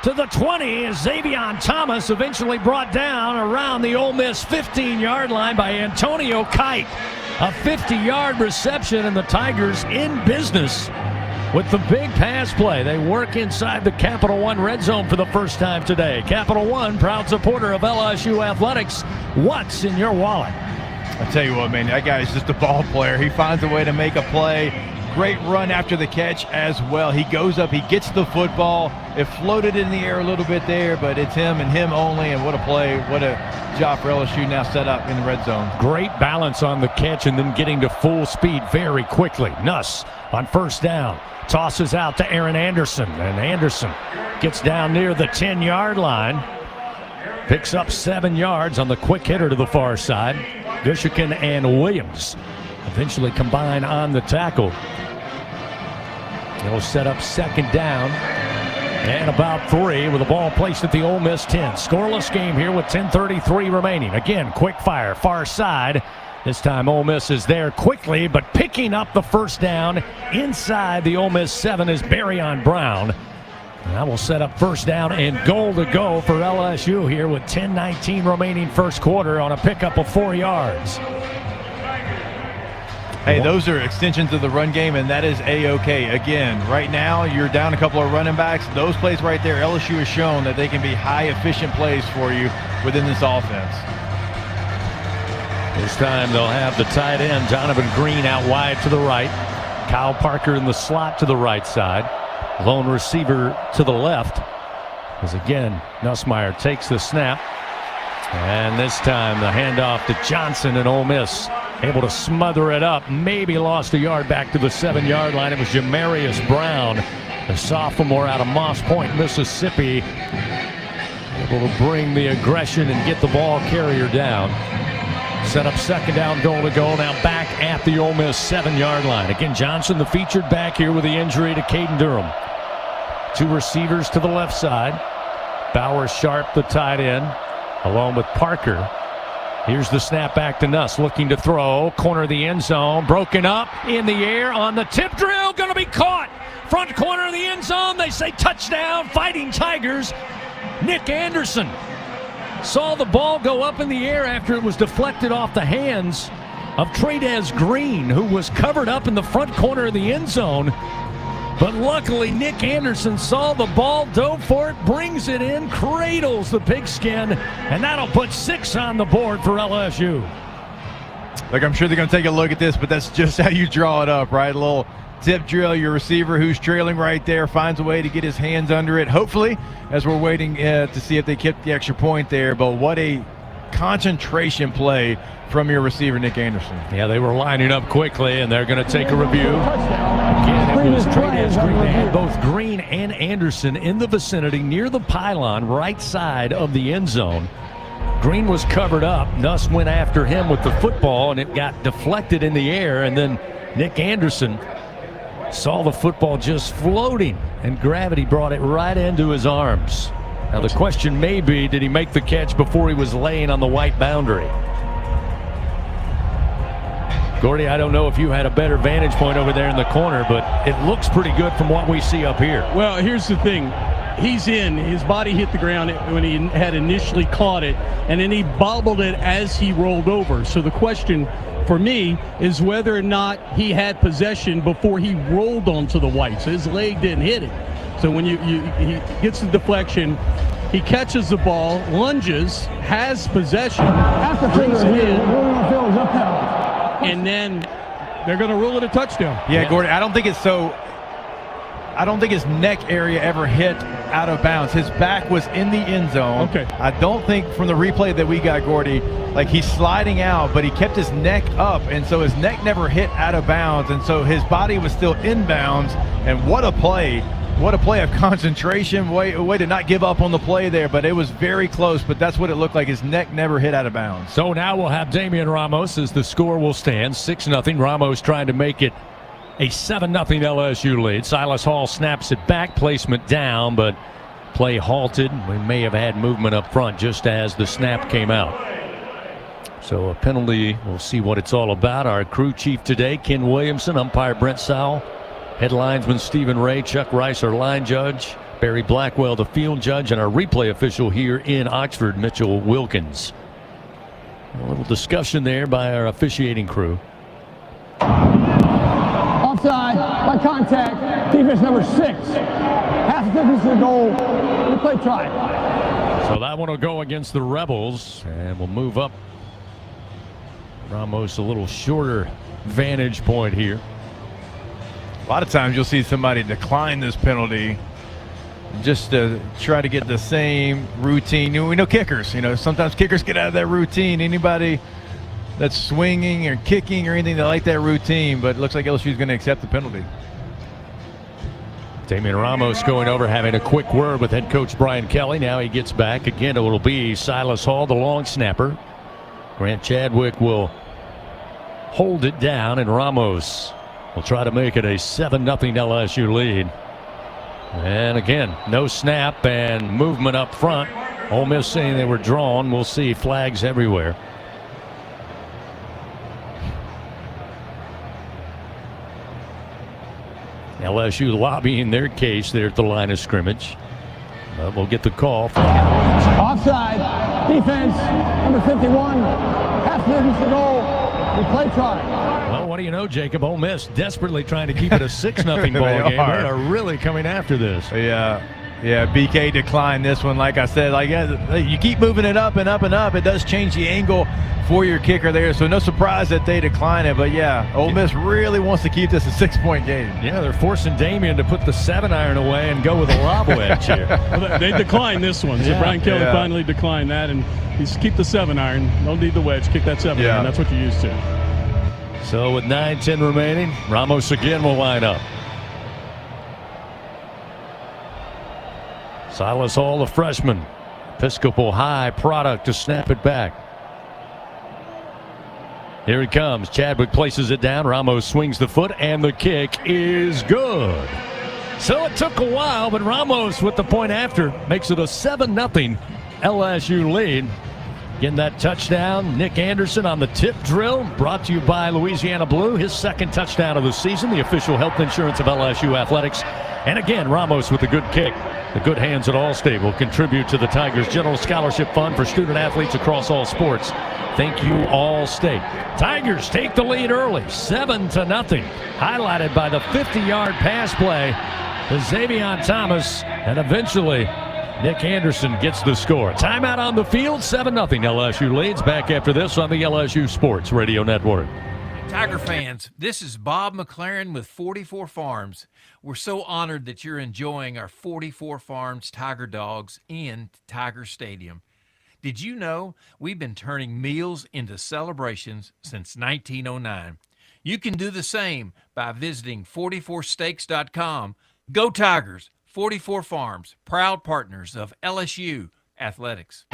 To the 20 is Xavier Thomas, eventually brought down around the Ole Miss 15-yard line by Antonio Kite. A 50-yard reception, and the Tigers in business with the big pass play. They work inside the Capital One red zone for the first time today. Capital One, proud supporter of LSU athletics. What's in your wallet? I tell you what, man, that guy is just a ball player. He finds a way to make a play. Great run after the catch as well. He goes up, he gets the football. It floated in the air a little bit there, but it's him and him only, and what a play. What a job for LSU now set up in the red zone. Great balance on the catch and then getting to full speed very quickly. Nuss on 1st down. Tosses out to Aaron Anderson, and Anderson gets down near the 10-yard line. Picks up 7 yards on the quick hitter to the far side. Gushikin and Williams eventually combine on the tackle. They'll set up 2nd down and about 3 with the ball placed at the Ole Miss 10. Scoreless game here with 10:33 remaining. Again, quick fire, far side. This time Ole Miss is there quickly, but picking up the 1st down inside the Ole Miss 7 is Barryon Brown. And that will set up 1st down and goal to go for LSU here with 10:19 remaining 1st quarter on a pickup of 4 yards. Hey, those are extensions of the run game, and that is A-OK. Again, right now, you're down a couple of running backs. Those plays right there, LSU has shown that they can be high-efficient plays for you within this offense. This time they'll have the tight end, Donovan Green, out wide to the right. Kyle Parker in the slot to the right side. Lone receiver to the left. As again, Nussmeier takes the snap. And this time the handoff to Johnson and Ole Miss. Able to smother it up. Maybe lost a yard back to the 7-yard line. It was Jamarius Brown, the sophomore out of Moss Point, Mississippi. Able to bring the aggression and get the ball carrier down. Set up 2nd down, goal to go. Now back at the Ole Miss 7-yard line. Again, Johnson, the featured back here with the injury to Caden Durham. 2 receivers to the left side. Bauer Sharp, the tight end, along with Parker. Here's the snap back to Nuss, looking to throw. Corner of the end zone, broken up in the air on the tip drill, going to be caught. Front corner of the end zone, they say touchdown, Fighting Tigers. Nick Anderson saw the ball go up in the air after it was deflected off the hands of Tradez Green, who was covered up in the front corner of the end zone. But luckily, Nick Anderson saw the ball, dove for it, brings it in, cradles the pigskin, and that'll put 6 on the board for LSU. Look, I'm sure they're going to take a look at this, but that's just how you draw it up, right? A little tip drill. Your receiver who's trailing right there finds a way to get his hands under it, hopefully, as we're waiting to see if they kept the extra point there. But what a concentration play from your receiver, Nick Anderson. Yeah, they were lining up quickly, and they're going to take a review. Again, it was Tradez Green. They had both Green and Anderson in the vicinity near the pylon, right side of the end zone. Green was covered up. Nuss went after him with the football, and it got deflected in the air, and then Nick Anderson saw the football just floating, and gravity brought it right into his arms. Now the question may be, did he make the catch before he was laying on the white boundary? Gordy, I don't know if you had a better vantage point over there in the corner, but it looks pretty good from what we see up here. Well, here's the thing. He's in. His body hit the ground when he had initially caught it, and then he bobbled it as he rolled over. So the question for me is whether or not he had possession before he rolled onto the white. So his leg didn't hit it. So when he gets the deflection, he catches the ball, lunges, has possession, brings it in, and then they're going to rule it a touchdown. Yeah, Gordy, I don't think his neck area ever hit out of bounds. His back was in the end zone. Okay. I don't think from the replay that we got, Gordy, like he's sliding out, but he kept his neck up, and so his neck never hit out of bounds, and so his body was still in bounds. And what a play. What a play of concentration, way to not give up on the play there, but it was very close, but that's what it looked like. His neck never hit out of bounds. So now we'll have Damian Ramos as the score will stand, 6-0. Ramos trying to make it a 7-0 LSU lead. Silas Hall snaps it back, placement down, but play halted. We may have had movement up front just as the snap came out. So a penalty, we'll see what it's all about. Our crew chief today, Ken Williamson, umpire Brent Sowell. Head linesman Stephen Ray, Chuck Rice, our line judge, Barry Blackwell, the field judge, and our replay official here in Oxford, Mitchell Wilkins. A little discussion there by our officiating crew. Offside, by contact, defense number 6. Half the distance to the goal, replay try. So that one will go against the Rebels, and we'll move up. Ramos a little shorter vantage point here. A lot of times you'll see somebody decline this penalty just to try to get the same routine. We know kickers, sometimes kickers get out of that routine. Anybody that's swinging or kicking or anything, they like that routine, but it looks like LSU is going to accept the penalty. Damian Ramos going over, having a quick word with head coach Brian Kelly. Now he gets back. Again, it will be Silas Hall, the long snapper. Grant Chadwick will hold it down, and Ramos will try to make it a 7-0 LSU lead. And again, no snap and movement up front. Ole Miss saying they were drawn. We'll see flags everywhere. LSU lobbying their case there at the line of scrimmage. But we'll get the call. Offside, defense, number 51, half distance to goal, replay try. Well, what do you know, Jacob? Ole Miss desperately trying to keep it a 6-0 ball game. They are really coming after this. Yeah, BK declined this one. Like I said, you keep moving it up and up and up. It does change the angle for your kicker there, so no surprise that they decline it. But yeah, Ole Miss really wants to keep this a 6-point game. Yeah, they're forcing Damian to put the 7-iron away and go with a lob wedge here. Well, they declined this one, so Brian Kelly finally declined that, and he's keep the 7-iron. Don't need the wedge. Kick that 7-iron. That's what you're used to. So with 9:10 remaining, Ramos again will line up. Silas Hall, the freshman. Episcopal High product to snap it back. Here it comes. Chadwick places it down. Ramos swings the foot, and the kick is good. So it took a while, but Ramos with the point after makes it a 7-0 LSU lead. getting that touchdown. Nick Anderson on the tip drill, brought to you by Louisiana Blue, his second touchdown of the season, the official health insurance of LSU Athletics. And again, Ramos with a good kick. The good hands at Allstate will contribute to the Tigers' General Scholarship Fund for student athletes across all sports. Thank you, Allstate. Tigers take the lead early, 7-0, highlighted by the 50-yard pass play to Xavier Thomas, and eventually Nick Anderson gets the score. Timeout on the field, 7-0. LSU leads. Back after this on the LSU Sports Radio Network. Tiger fans, this is Bob McLaren with 44 Farms. We're so honored that you're enjoying our 44 Farms Tiger Dogs in Tiger Stadium. Did you know we've been turning meals into celebrations since 1909? You can do the same by visiting 44steaks.com. Go Tigers! 44 Farms, proud partners of LSU Athletics.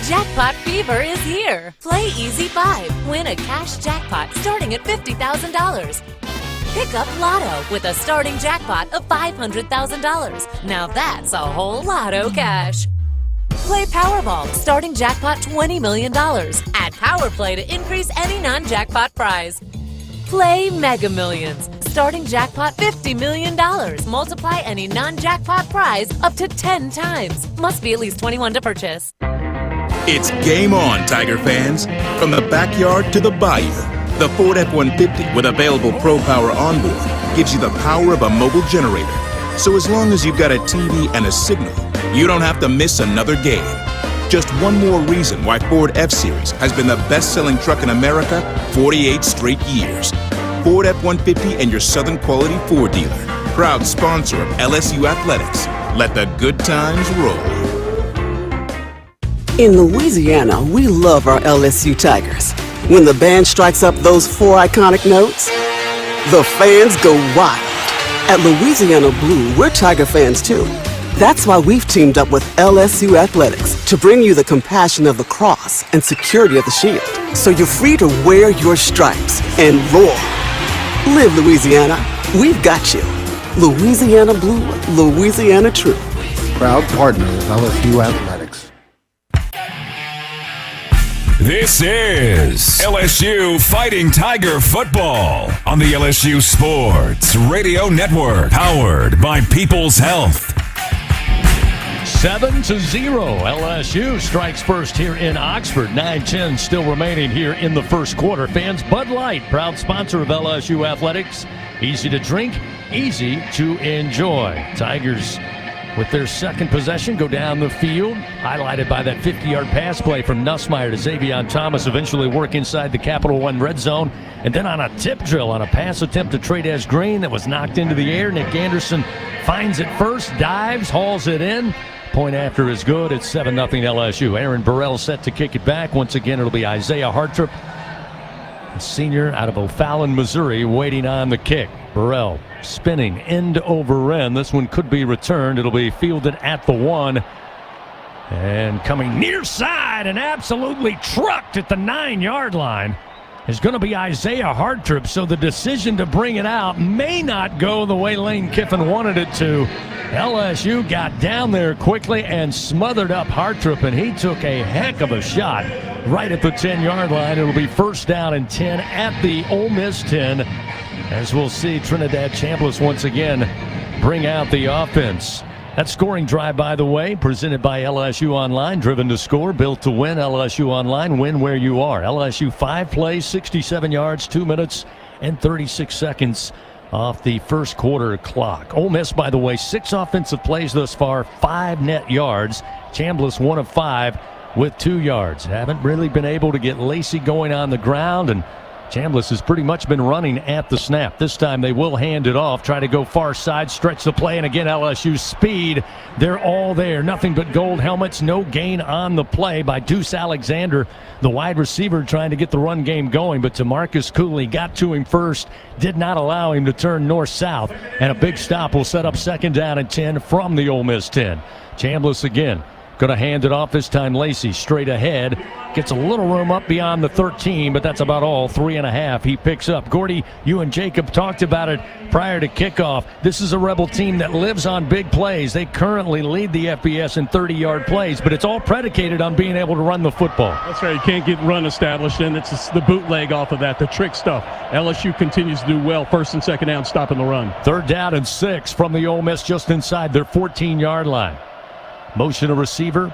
Jackpot fever is here. Play Easy 5. Win a cash jackpot starting at $50,000. Pick up Lotto with a starting jackpot of $500,000. Now that's a whole lotto cash. Play Powerball, starting jackpot $20 million. Add Power Play to increase any non-jackpot prize. Play Mega Millions, starting jackpot $50 million. Multiply any non-jackpot prize up to 10 times. Must be at least 21 to purchase. It's game on, Tiger fans. From the backyard to the bayou, the Ford F-150 with available Pro Power onboard gives you the power of a mobile generator. So as long as you've got a TV and a signal, you don't have to miss another game. Just one more reason why Ford F-Series has been the best-selling truck in America 48 straight years. Ford F-150 and your Southern Quality Ford dealer. Proud sponsor of LSU Athletics. Let the good times roll. In Louisiana, we love our LSU Tigers. When the band strikes up those 4 iconic notes, the fans go wild. At Louisiana Blue, we're Tiger fans too. That's why we've teamed up with LSU Athletics to bring you the compassion of the cross and security of the shield, so you're free to wear your stripes and roar. Live Louisiana. We've got you. Louisiana Blue, Louisiana True. Proud partner of LSU Athletics. This is LSU Fighting Tiger Football on the LSU Sports Radio Network, powered by People's Health. 7-0. LSU strikes first here in Oxford. 9-10 still remaining here in the first quarter. Fans, Bud Light, proud sponsor of LSU Athletics. Easy to drink, easy to enjoy. Tigers with their second possession go down the field, highlighted by that 50-yard pass play from Nussmeier to Xavier Thomas, eventually work inside the Capital One red zone. And then on a tip drill, on a pass attempt to Trades Green that was knocked into the air, Nick Anderson finds it first, dives, hauls it in. Point after is good. It's 7-0 LSU. Aaron Burrell set to kick it back. Once again, it'll be Isaiah Hartrop, a senior out of O'Fallon, Missouri, waiting on the kick. Burrell spinning end over end. This one could be returned. It'll be fielded at the 1. And coming near side and absolutely trucked at the 9-yard line is going to be Isaiah Hartrop. So the decision to bring it out may not go the way Lane Kiffin wanted it to. LSU got down there quickly and smothered up Hartrop, and he took a heck of a shot right at the 10-yard line. It'll be first down and 10 at the Ole Miss 10, as we'll see Trinidad Chambliss once again bring out the offense. That scoring drive, by the way, presented by LSU Online, driven to score, built to win. LSU Online, win where you are. LSU 5 plays, 67 yards, 2 minutes and 36 seconds off the first quarter clock. Ole Miss, by the way, 6 offensive plays thus far, 5 net yards. Chambliss 1 of 5 with 2 yards. Haven't really been able to get Lacey going on the ground, and Chambliss has pretty much been running at the snap. This time they will hand it off, try to go far side, stretch the play, and again LSU speed. They're all there. Nothing but gold helmets. No gain on the play by Deuce Alexander, the wide receiver, trying to get the run game going, but DeMarcus Cooley got to him first, did not allow him to turn north-south, and a big stop will set up second down and 10 from the Ole Miss 10. Chambliss again Going to hand it off this time. Lacey straight ahead. Gets a little room up beyond the 13, but that's about all. 3.5 he picks up. Gordy, you and Jacob talked about it prior to kickoff. This is a Rebel team that lives on big plays. They currently lead the FBS in 30-yard plays, but it's all predicated on being able to run the football. That's right. You can't get run established, and it's the bootleg off of that, the trick stuff. LSU continues to do well. First and second down, stopping the run. 3rd down and 6 from the Ole Miss just inside their 14-yard line. Motion a receiver.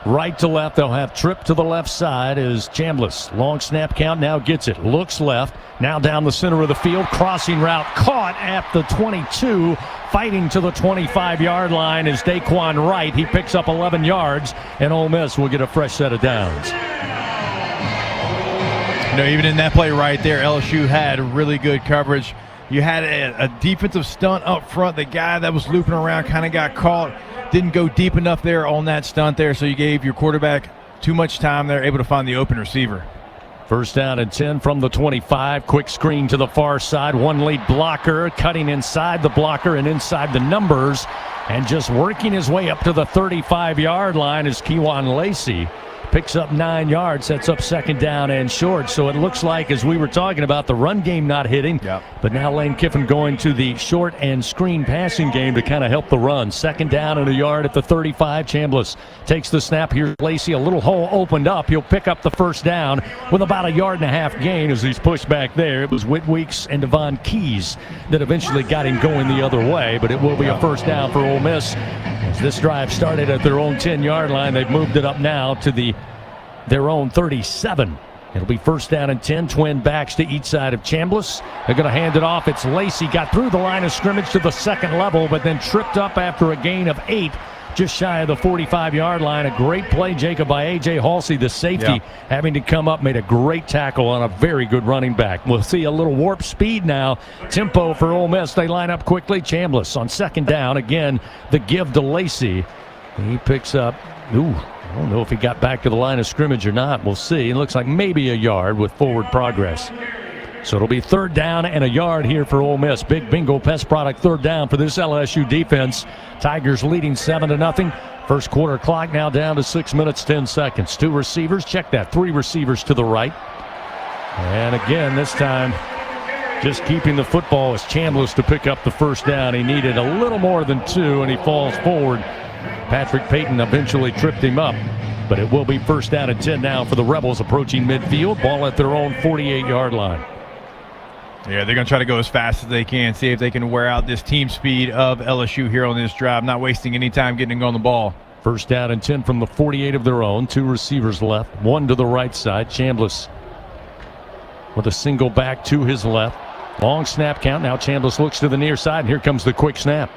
Right to left, they'll have trip to the left side is Chambliss. Long snap count, now gets it. Looks left, now down the center of the field. Crossing route caught at the 22. Fighting to the 25-yard line is Daquan Wright. He picks up 11 yards, and Ole Miss will get a fresh set of downs. Even in that play right there, LSU had really good coverage. You had a defensive stunt up front. The guy that was looping around kind of got caught. Didn't go deep enough there on that stunt there, so you gave your quarterback too much time there, able to find the open receiver. 1st down and 10 from the 25. Quick screen to the far side. One lead blocker cutting inside the blocker and inside the numbers. And just working his way up to the 35-yard line is Kewan Lacey. Picks up 9 yards, sets up 2nd down and short. So it looks like, as we were talking about, the run game not hitting. Yep. But now Lane Kiffin going to the short and screen passing game to kind of help the run. 2nd down and a yard at the 35. Chambliss takes the snap. Here's Lacey. A little hole opened up. He'll pick up the 1st down with about 1.5 yard gain as he's pushed back there. It was Whit Weeks and Devon Keys that eventually got him going the other way. But it will be a 1st down for Ole Miss. As this drive started at their own 10-yard line, they've moved it up now to their own 37. It'll be 1st down and 10. Twin backs to each side of Chambliss. They're going to hand it off. It's Lacey. Got through the line of scrimmage to the 2nd level, but then tripped up after a gain of 8. Just shy of the 45-yard line. A great play, Jacob, by A.J. Halsey, the safety, having to come up, made a great tackle on a very good running back. We'll see a little warp speed now. Tempo for Ole Miss. They line up quickly. Chambliss on 2nd down. Again, the give to Lacey. He picks up, I don't know if he got back to the line of scrimmage or not. We'll see. It looks like maybe a yard with forward progress. So it'll be 3rd down and 1 yard here for Ole Miss. Big bingo pest product 3rd down for this LSU defense. Tigers leading 7-0. First quarter clock now down to 6 minutes, 10 seconds. 2 receivers. Check that. 3 receivers to the right. And again, this time, just keeping the football is Chambliss to pick up the 1st down. He needed a little more than 2, and he falls forward. Patrick Payton eventually tripped him up. But it will be 1st down and 10 now for the Rebels approaching midfield. Ball at their own 48-yard line. Yeah, they're going to try to go as fast as they can, see if they can wear out this team speed of LSU here on this drive, not wasting any time getting on the ball. 1st down and 10 from the 48 of their own. 2 receivers left, 1 to the right side. Chambliss with a single back to his left. Long snap count. Now Chambliss looks to the near side, and here comes the quick snap.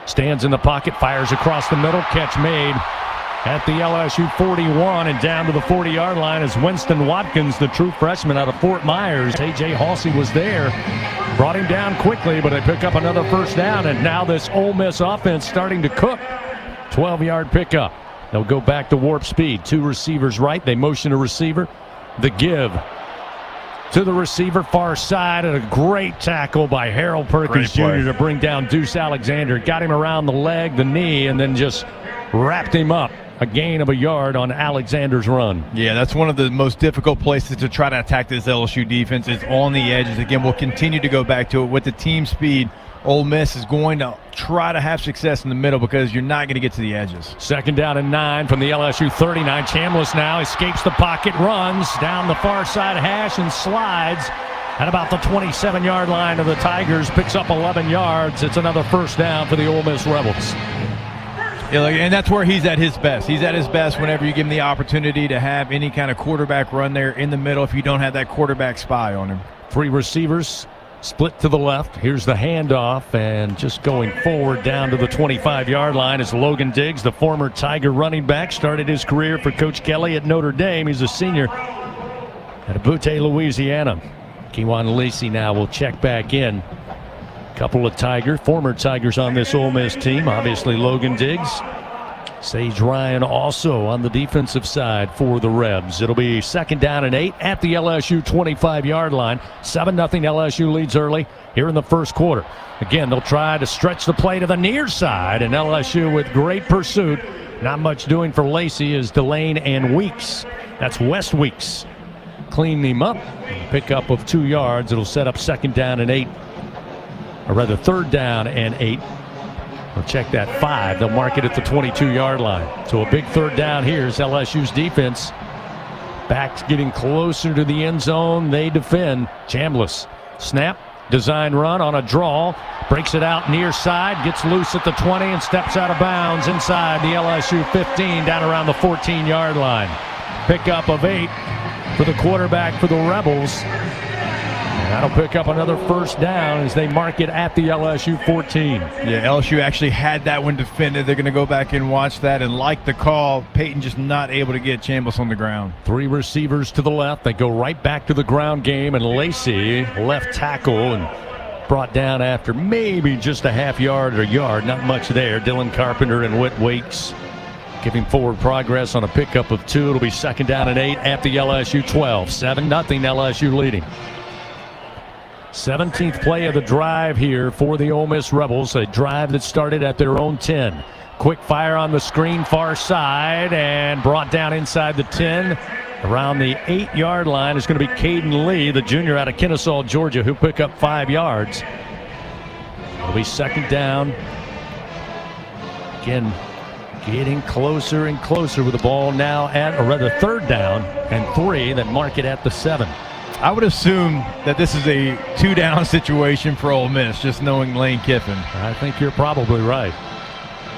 Stands in the pocket, fires across the middle. Catch made at the LSU 41, and down to the 40-yard line is Winston Watkins, the true freshman out of Fort Myers. A.J. Halsey was there. Brought him down quickly, but they pick up another 1st down, and now this Ole Miss offense starting to cook. 12-yard pickup. They'll go back to warp speed. 2 receivers right. They motion a receiver. The give to the receiver far side, and a great tackle by Harold Perkins Jr. to bring down Deuce Alexander. Got him around the leg, the knee, and then just wrapped him up. A gain of 1 yard on Alexander's run. Yeah, that's one of the most difficult places to try to attack this LSU defense is on the edges. Again, we'll continue to go back to it with the team speed. Ole Miss is going to try to have success in the middle because you're not going to get to the edges. 2nd down and 9 from the LSU 39. Chambliss now escapes the pocket, runs down the far side hash and slides at about the 27-yard line of the Tigers. Picks up 11 yards. It's another 1st down for the Ole Miss Rebels. Yeah, and that's where he's at his best. He's at his best whenever you give him the opportunity to have any kind of quarterback run there in the middle if you don't have that quarterback spy on him. 3 receivers split to the left. Here's the handoff, and just going forward down to the 25-yard line is Logan Diggs, the former Tiger running back. Started his career for Coach Kelly at Notre Dame. He's a senior at Butte, Louisiana. Kewan Lacey now will check back in. Couple of former Tigers on this Ole Miss team. Obviously Logan Diggs. Sage Ryan also on the defensive side for the Rebs. It'll be 2nd down and 8 at the LSU 25-yard line. 7-0 LSU leads early here in the 1st quarter. Again, they'll try to stretch the play to the near side, and LSU with great pursuit Not much doing for Lacey as Delane and Weeks. That's West Weeks. Clean him up. Pickup of 2 yards. It'll set up 2nd down and 8. Or rather 3rd down and 8. We'll check that 5. They'll mark it at the 22-yard line. So a big 3rd down here is LSU's defense. Backs getting closer to the end zone. They defend. Chambliss. Snap. Design run on a draw. Breaks it out near side. Gets loose at the 20 and steps out of bounds inside the LSU 15 down around the 14-yard line. Pickup of 8 for the quarterback for the Rebels. And that'll pick up another 1st down as they mark it at the LSU 14. Yeah, LSU actually had that one defended. They're going to go back and watch that, and like the call, Peyton just not able to get Chambliss on the ground. 3 receivers to the left. They go right back to the ground game, and Lacey, left tackle, and brought down after maybe just a half yard or yard. Not much there. Dylan Carpenter and Whit Weeks giving forward progress on a pickup of 2. It'll be 2nd down and 8 at the LSU 12. 7-0 LSU leading. 17th play of the drive here for the Ole Miss Rebels. A drive that started at their own 10. Quick fire on the screen, far side, and brought down inside the 10. Around the 8-yard line is going to be Caden Lee, the junior out of Kennesaw, Georgia, who pick up 5 yards. It'll be 2nd down. Again, getting closer and closer with the ball now at, or rather 3rd down and 3 that mark it at the 7. I would assume that this is a 2-down situation for Ole Miss, just knowing Lane Kiffin. I think you're probably right.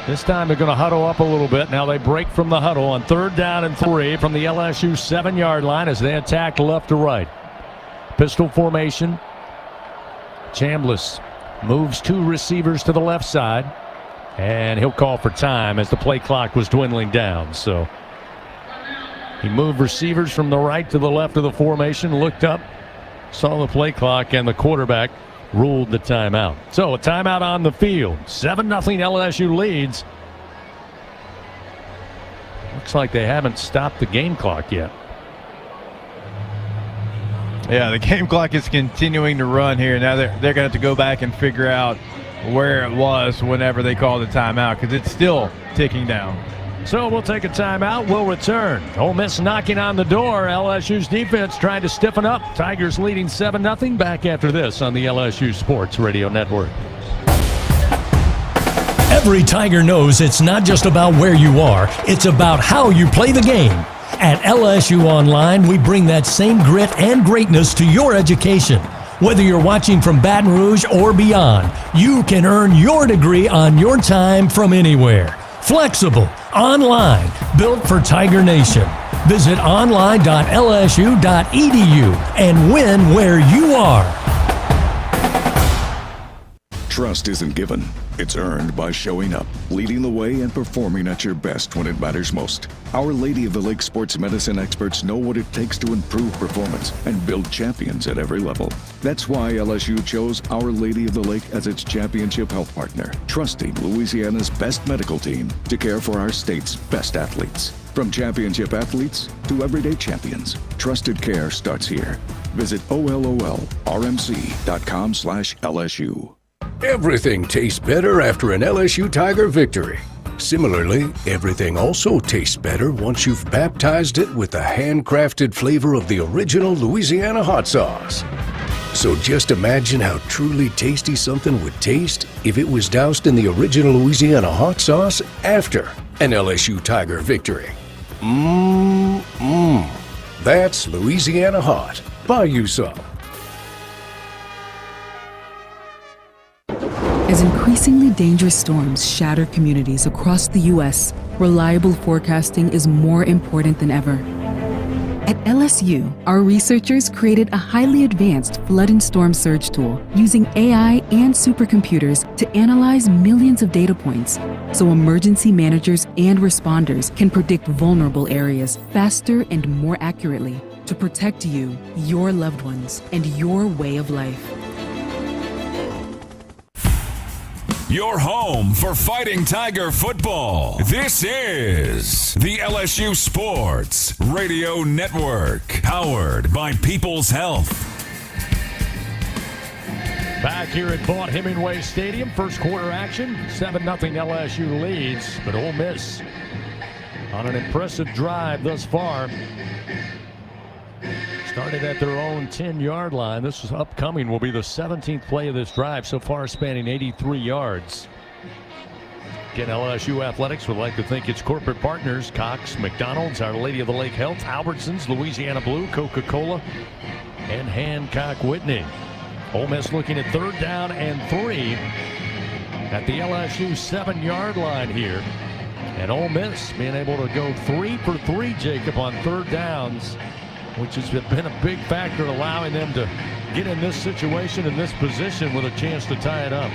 This time they're going to huddle up a little bit. Now they break from the huddle on 3rd down and 3 from the LSU 7-yard line as they attack left to right. Pistol formation. Chambliss moves 2 receivers to the left side, and he'll call for time as the play clock was dwindling down. So he moved receivers from the right to the left of the formation, looked up, saw the play clock, and the quarterback ruled the timeout. So a timeout on the field. 7-0 LSU leads. Looks like they haven't stopped the game clock yet. Yeah, the game clock is continuing to run here. Now they're going to have to go back and figure out where it was whenever they call the timeout, because it's still ticking down. So we'll take a timeout. We'll return. Ole Miss knocking on the door. LSU's defense trying to stiffen up. Tigers leading 7-0. Back after this on the LSU Sports Radio Network. Every Tiger knows it's not just about where you are, it's about how you play the game. At LSU Online, we bring that same grit and greatness to your education. Whether you're watching from Baton Rouge or beyond, you can earn your degree on your time from anywhere. Flexible, online, built for Tiger Nation. Visit online.lsu.edu and win where you are. Trust isn't given. It's earned by showing up, leading the way, and performing at your best when it matters most. Our Lady of the Lake sports medicine experts know what it takes to improve performance and build champions at every level. That's why LSU chose Our Lady of the Lake as its championship health partner, trusting Louisiana's best medical team to care for our state's best athletes. From championship athletes to everyday champions, trusted care starts here. Visit OLOLRMC.com/LSU. Everything tastes better after an LSU Tiger victory. Similarly, everything also tastes better once you've baptized it with the handcrafted flavor of the original Louisiana hot sauce. So just imagine how truly tasty something would taste if it was doused in the original Louisiana hot sauce after an LSU Tiger victory. That's Louisiana hot. Buy you some. As increasingly dangerous storms shatter communities across the U.S., reliable forecasting is more important than ever. At LSU, our researchers created a highly advanced flood and storm surge tool using AI and supercomputers to analyze millions of data points so emergency managers and responders can predict vulnerable areas faster and more accurately to protect you, your loved ones, and your way of life. Your home for Fighting Tiger football. This is the LSU Sports Radio Network, powered by People's Health. Back here at Vaught Hemingway Stadium, first quarter action, 7-0 LSU leads, but Ole Miss on an impressive drive thus far. Started at their own 10-yard line. This is upcoming will be the 17th play of this drive, so far spanning 83 yards. Again, LSU Athletics would like to thank its corporate partners, Cox, McDonald's, Our Lady of the Lake Health, Albertsons, Louisiana Blue, Coca-Cola, and Hancock Whitney. Ole Miss looking at 3rd down and 3 at the LSU 7-yard line here. And Ole Miss being able to go 3 for 3, Jacob, on 3rd downs, which has been a big factor in allowing them to get in this situation, in this position, with a chance to tie it up.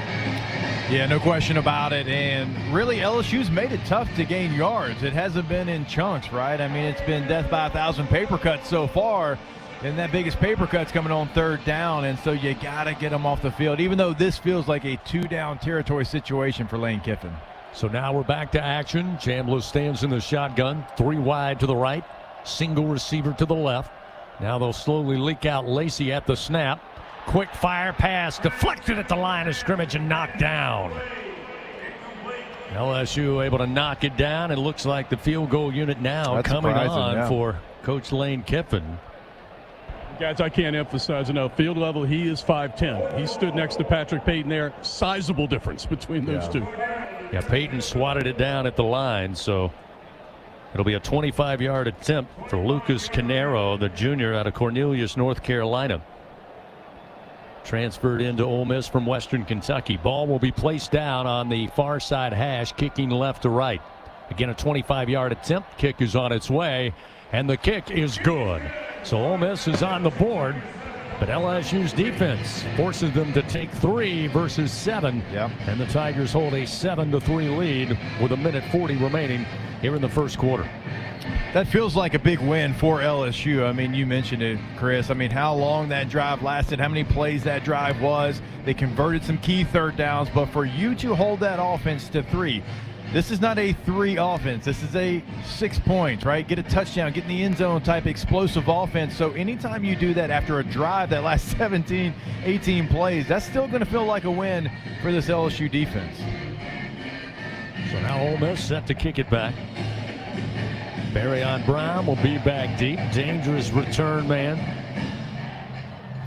Yeah, no question about it. And really, LSU's made it tough to gain yards. It hasn't been in chunks, right? I mean, it's been death by 1,000 paper cuts so far. And that biggest paper cut's coming on 3rd down. And so you got to get them off the field, even though this feels like a 2-down territory situation for Lane Kiffin. So now we're back to action. Chambliss stands in the shotgun. 3 wide to the right. Single receiver to the left. Now they'll slowly leak out Lacey at the snap. Quick fire pass deflected at the line of scrimmage and knocked down. LSU able to knock it down. It looks like the field goal unit now That's coming on yeah. for Coach Lane Kiffin. Guys, I can't emphasize enough. Field level, he is 5'10". He stood next to Patrick Payton there. Sizable difference between those two. Yeah, Payton swatted it down at the line, so it'll be a 25-yard attempt for Lucas Canero, the junior out of Cornelius, North Carolina. Transferred into Ole Miss from Western Kentucky. Ball will be placed down on the far side hash, kicking left to right. Again, a 25-yard attempt. Kick is on its way, and the kick is good. So Ole Miss is on the board, but LSU's defense forces them to take 3 versus 7. And the Tigers hold a 7-3 lead with 1:40 remaining here in the first quarter. That feels like a big win for LSU. I mean, you mentioned it, Chris. I mean, how long that drive lasted, how many plays that drive was. They converted some key 3rd downs, but for you to hold that offense to 3, this is not a 3 offense. This is a 6 points, right? Get a touchdown, get in the end zone type explosive offense. So anytime you do that after a drive that lasts 17, 18 plays, that's still going to feel like a win for this LSU defense. So now Ole Miss set to kick it back. Barryon Brown will be back deep. Dangerous return man.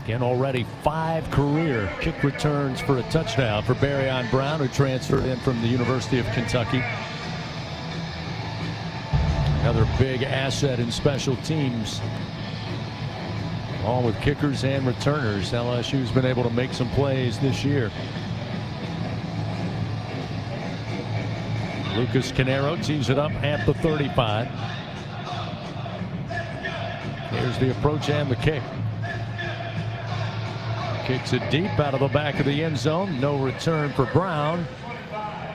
Again, already 5 career kick returns for a touchdown for Barryon Brown, who transferred in from the University of Kentucky. Another big asset in special teams. All with kickers and returners. LSU's been able to make some plays this year. Lucas Canero tees it up at the 35. Here's the approach and the kick. Kicks it deep out of the back of the end zone. No return for Brown.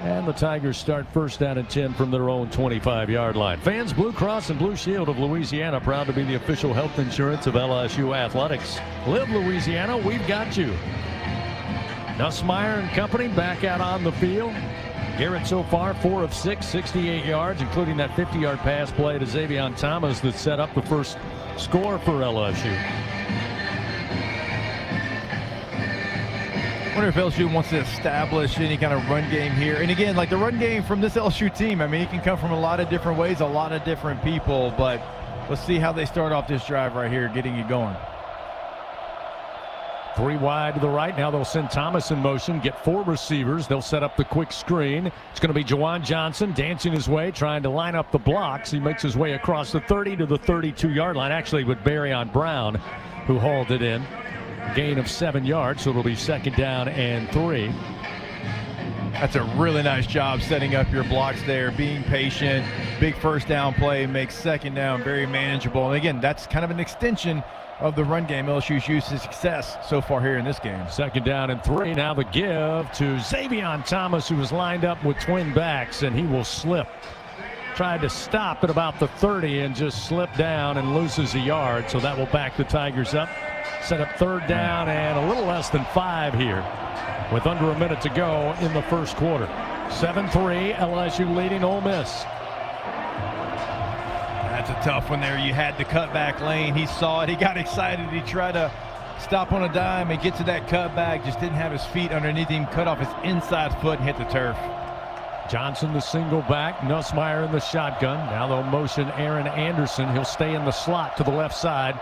And the Tigers start 1st down and 10 from their own 25-yard line. Fans, Blue Cross and Blue Shield of Louisiana, proud to be the official health insurance of LSU Athletics. Live Louisiana, we've got you. Nussmeier and company back out on the field. Garrett so far 4 of 6, 68 yards, including that 50-yard pass play to Xavier Thomas that set up the first score for LSU. I wonder if LSU wants to establish any kind of run game here. And again, like the run game from this LSU team, I mean, it can come from a lot of different ways, a lot of different people, but let's see how they start off this drive right here, getting it going. 3 wide to the right. Now they'll send Thomas in motion, get 4 receivers. They'll set up the quick screen. It's going to be Jawan Johnson dancing his way, trying to line up the blocks. He makes his way across the 30 to the 32-yard line, actually with Barryon Brown, who hauled it in. Gain of 7 yards, so it'll be 2nd down and 3. That's a really nice job setting up your blocks there, being patient. Big 1st down play makes 2nd down very manageable. And again, that's kind of an extension of the run game LSU's used to success so far here in this game. 2nd down and 3. Now the give to Xavier Thomas, who was lined up with twin backs, and he will slip. Tried to stop at about the 30 and just slip down and loses a yard, so that will back the Tigers up. Set up 3rd down and a little less than 5 here with under a minute to go in the first quarter. 7-3, LSU leading Ole Miss. That's a tough one there. You had the cutback lane. He saw it. He got excited. He tried to stop on a dime and get to that cutback. Just didn't have his feet underneath him. Cut off his inside foot and hit the turf. Johnson the single back. Nussmeier in the shotgun. Now they'll motion Aaron Anderson. He'll stay in the slot to the left side.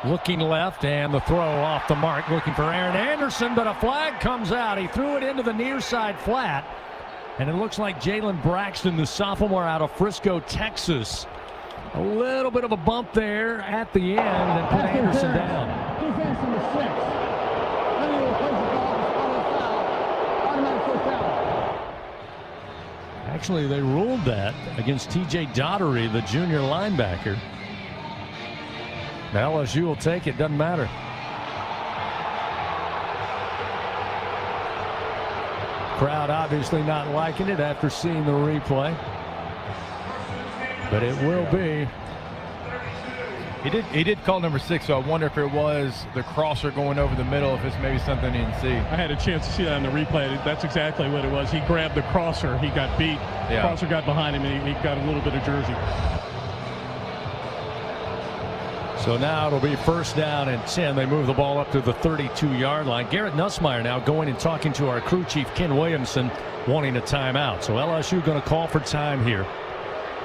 Looking left, and the throw off the mark. Looking for Aaron Anderson, but a flag comes out. He threw it into the near side flat. And it looks like Jalen Braxton, the sophomore out of Frisco, Texas. A little bit of a bump there at the end and put Anderson down. Defense number 6. Then he will place the ball, foul. Automatic first down. Actually, they ruled that against TJ Daughtery, the junior linebacker. Now LSU will take it, doesn't matter. Crowd obviously not liking it after seeing the replay. But it will be. He did call number 6, so I wonder if it was the crosser going over the middle, if it's maybe something he didn't see. I had a chance to see that on the replay. That's exactly what it was. He grabbed the crosser. He got beat. Yeah. Crosser got behind him, and he got a little bit of jersey. So now it'll be first down and 10. They move the ball up to the 32-yard line. Garrett Nussmeier now going and talking to our crew chief, Ken Williamson, wanting a timeout. So LSU going to call for time here.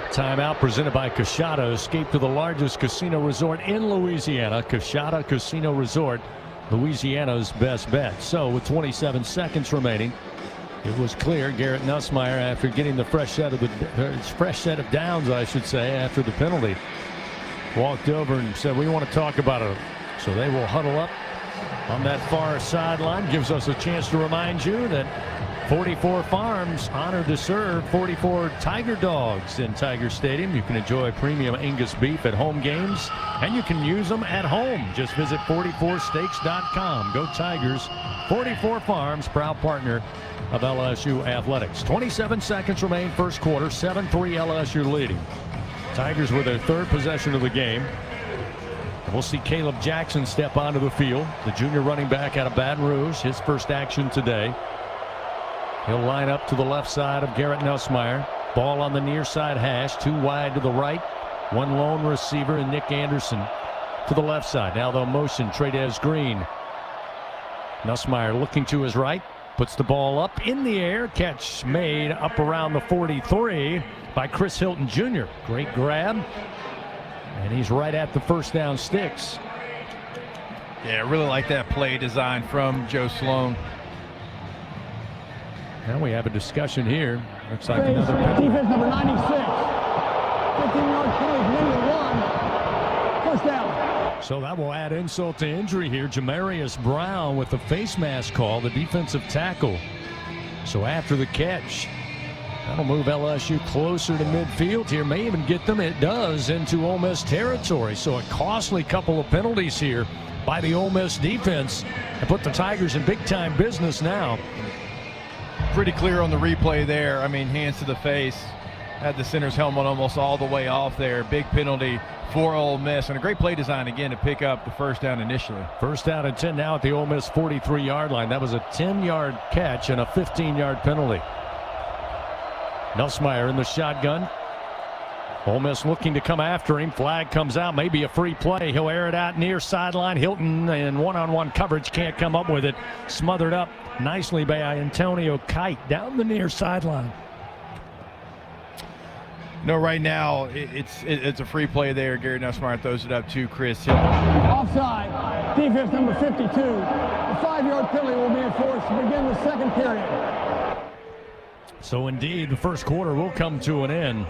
Timeout presented by Coshada. Escape to the largest casino resort in Louisiana. Coshada Casino Resort, Louisiana's best bet. So with 27 seconds remaining, it was clear Garrett Nussmeier, after getting the fresh set of downs, I should say, after the penalty, walked over and said, we want to talk about it. So they will huddle up on that far sideline. Gives us a chance to remind you that 44 Farms honored to serve 44 Tiger Dogs in Tiger Stadium. You can enjoy premium Angus beef at home games, and you can use them at home. Just visit 44steaks.com. Go Tigers. 44 Farms, proud partner of LSU Athletics. 27 seconds remain first quarter. 7-3 LSU leading. Tigers with their third possession of the game. We'll see Caleb Jackson step onto the field, the junior running back out of Baton Rouge, his first action today. He'll line up to the left side of Garrett Nussmeier. Ball on the near side hash, 2 wide to the right. One lone receiver and Nick Anderson to the left side. Now they'll motion Trey'Dez Green. Nussmeier looking to his right, puts the ball up in the air. Catch made up around the 43 by Chris Hilton Jr. Great grab. And he's right at the first down sticks. Yeah, I really like that play design from Joe Sloan. Now we have a discussion here. Looks like another penalty. Defense number 96. 15-yard penalty, first down. So that will add insult to injury here. Jamarius Brown with the face mask call, the defensive tackle. So after the catch, that'll move LSU closer to midfield here. May even get them, it does, into Ole Miss territory. So a costly couple of penalties here by the Ole Miss defense and put the Tigers in big-time business now. Pretty clear on the replay there. I mean, hands to the face. Had the center's helmet almost all the way off there. Big penalty for Ole Miss. And a great play design again to pick up the first down initially. First down and 10 now at the Ole Miss 43-yard line. That was a 10-yard catch and a 15-yard penalty. Nussmeier in the shotgun. Ole Miss looking to come after him. Flag comes out. Maybe a free play. He'll air it out near sideline. Hilton in one-on-one coverage can't come up with it. Smothered up nicely by Antonio Kite down the near sideline. No, right now it's a free play there. Garrett Nussmeier throws it up to Chris Hill. Offside. Defense number 52. A 5-yard penalty will be enforced to begin the second period. So indeed, the first quarter will come to an end.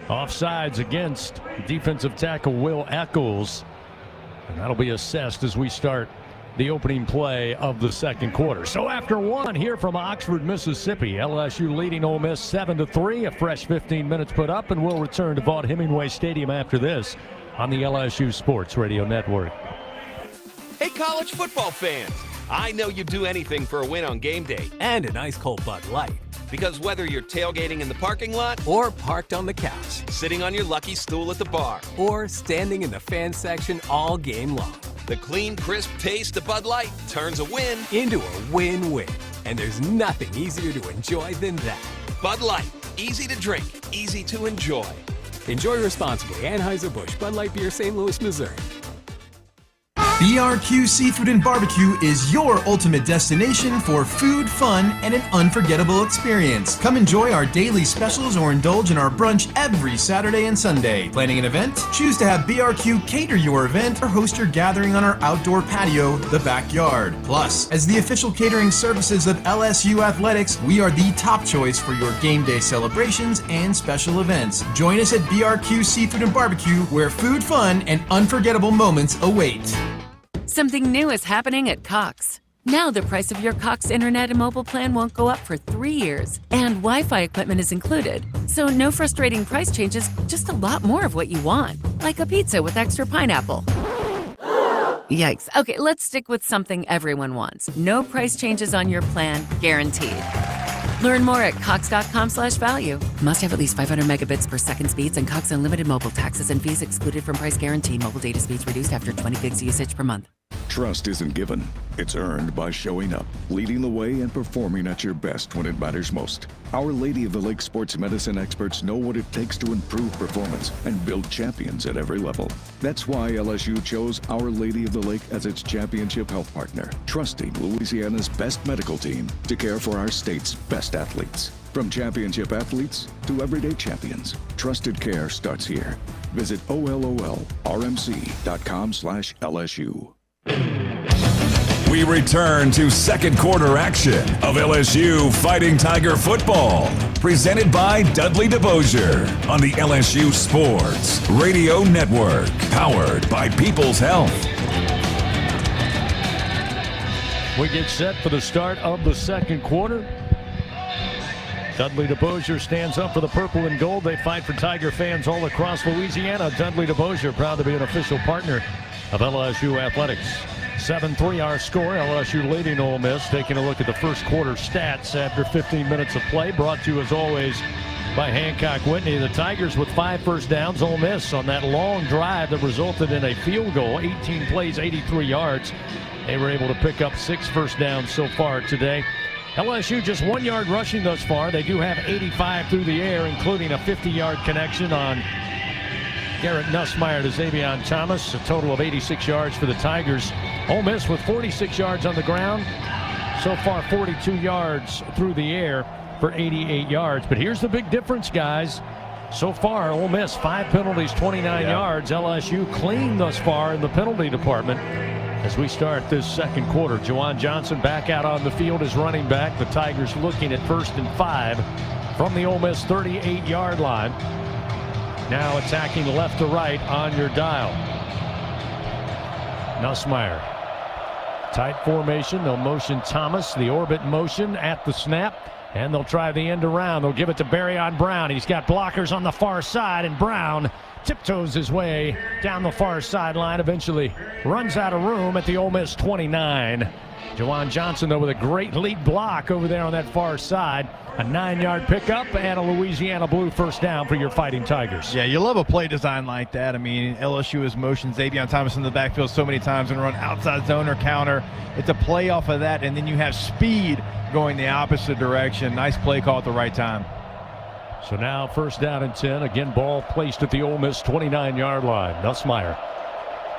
Offsides against defensive tackle Will Eccles. And that'll be assessed as we start the opening play of the second quarter. So after one here from Oxford, Mississippi, LSU leading Ole Miss 7-3. A fresh 15 minutes put up, and we'll return to Vaught-Hemingway Stadium after this on the LSU Sports Radio Network. Hey, college football fans. I know you'd do anything for a win on game day and an ice cold Bud Light. Because whether you're tailgating in the parking lot or parked on the couch, sitting on your lucky stool at the bar, or standing in the fan section all game long, the clean, crisp taste of Bud Light turns a win into a win-win. And there's nothing easier to enjoy than that. Bud Light. Easy to drink, easy to enjoy. Enjoy responsibly. Anheuser-Busch Bud Light Beer, St. Louis, Missouri. BRQ Seafood and Barbecue is your ultimate destination for food, fun, and an unforgettable experience. Come enjoy our daily specials or indulge in our brunch every Saturday and Sunday. Planning an event? Choose to have BRQ cater your event or host your gathering on our outdoor patio, the backyard. Plus, as the official catering services of LSU Athletics, we are the top choice for your game day celebrations and special events. Join us at BRQ Seafood and Barbecue, where food, fun, and unforgettable moments await. Something new is happening at Cox. Now the price of your Cox internet and mobile plan won't go up for 3 years, and Wi-Fi equipment is included. So no frustrating price changes, just a lot more of what you want, like a pizza with extra pineapple. Yikes. Okay, let's stick with something everyone wants. No price changes on your plan, guaranteed. Learn more at cox.com/value. Must have at least 500 megabits per second speeds and Cox Unlimited mobile. Taxes and fees excluded from price guarantee. Mobile data speeds reduced after 20 gigs usage per month. Trust isn't given. It's earned by showing up, leading the way, and performing at your best when it matters most. Our Lady of the Lake sports medicine experts know what it takes to improve performance and build champions at every level. That's why LSU chose Our Lady of the Lake as its championship health partner, trusting Louisiana's best medical team to care for our state's best athletes. From championship athletes to everyday champions, trusted care starts here. Visit OLOLRMC.com/LSU. We return to second quarter action of LSU Fighting Tiger football, presented by Dudley DeBosier on the LSU Sports Radio Network, powered by People's Health. We get set for the start of the second quarter. Dudley DeBosier stands up for the purple and gold. They fight for Tiger fans all across Louisiana. Dudley DeBosier, proud to be an official partner of LSU Athletics. 7-3 our score. LSU leading Ole Miss. Taking a look at the first quarter stats after 15 minutes of play. Brought to you as always by Hancock Whitney. The Tigers with 5 first downs. Ole Miss on that long drive that resulted in a field goal. 18 plays, 83 yards. They were able to pick up 6 first downs so far today. LSU just 1 yard rushing thus far. They do have 85 through the air, including a 50-yard connection on Garrett Nussmeier to Xavier Thomas. A total of 86 yards for the Tigers. Ole Miss with 46 yards on the ground. So far 42 yards through the air for 88 yards. But here's the big difference, guys. So far, Ole Miss 5 penalties, 29 yards. LSU clean thus far in the penalty department. As we start this second quarter, Juwan Johnson back out on the field as running back. The Tigers looking at 1st and 5 from the Ole Miss 38-yard line. Now attacking left to right on your dial. Nussmeier. Tight formation. They'll motion Thomas. The orbit motion at the snap. And they'll try the end around. They'll give it to Barryon Brown. He's got blockers on the far side. And Brown tiptoes his way down the far sideline. Eventually runs out of room at the Ole Miss 29. Juwan Johnson, though, with a great lead block over there on that far side. A 9-yard pickup and a Louisiana Blue first down for your Fighting Tigers. Yeah, you love a play design like that. I mean, LSU has motioned Xavier Thomas in the backfield so many times and run outside zone or counter. It's a play off of that, and then you have speed going the opposite direction. Nice play call at the right time. So now 1st down and 10. Again, ball placed at the Ole Miss 29-yard line. Nussmeier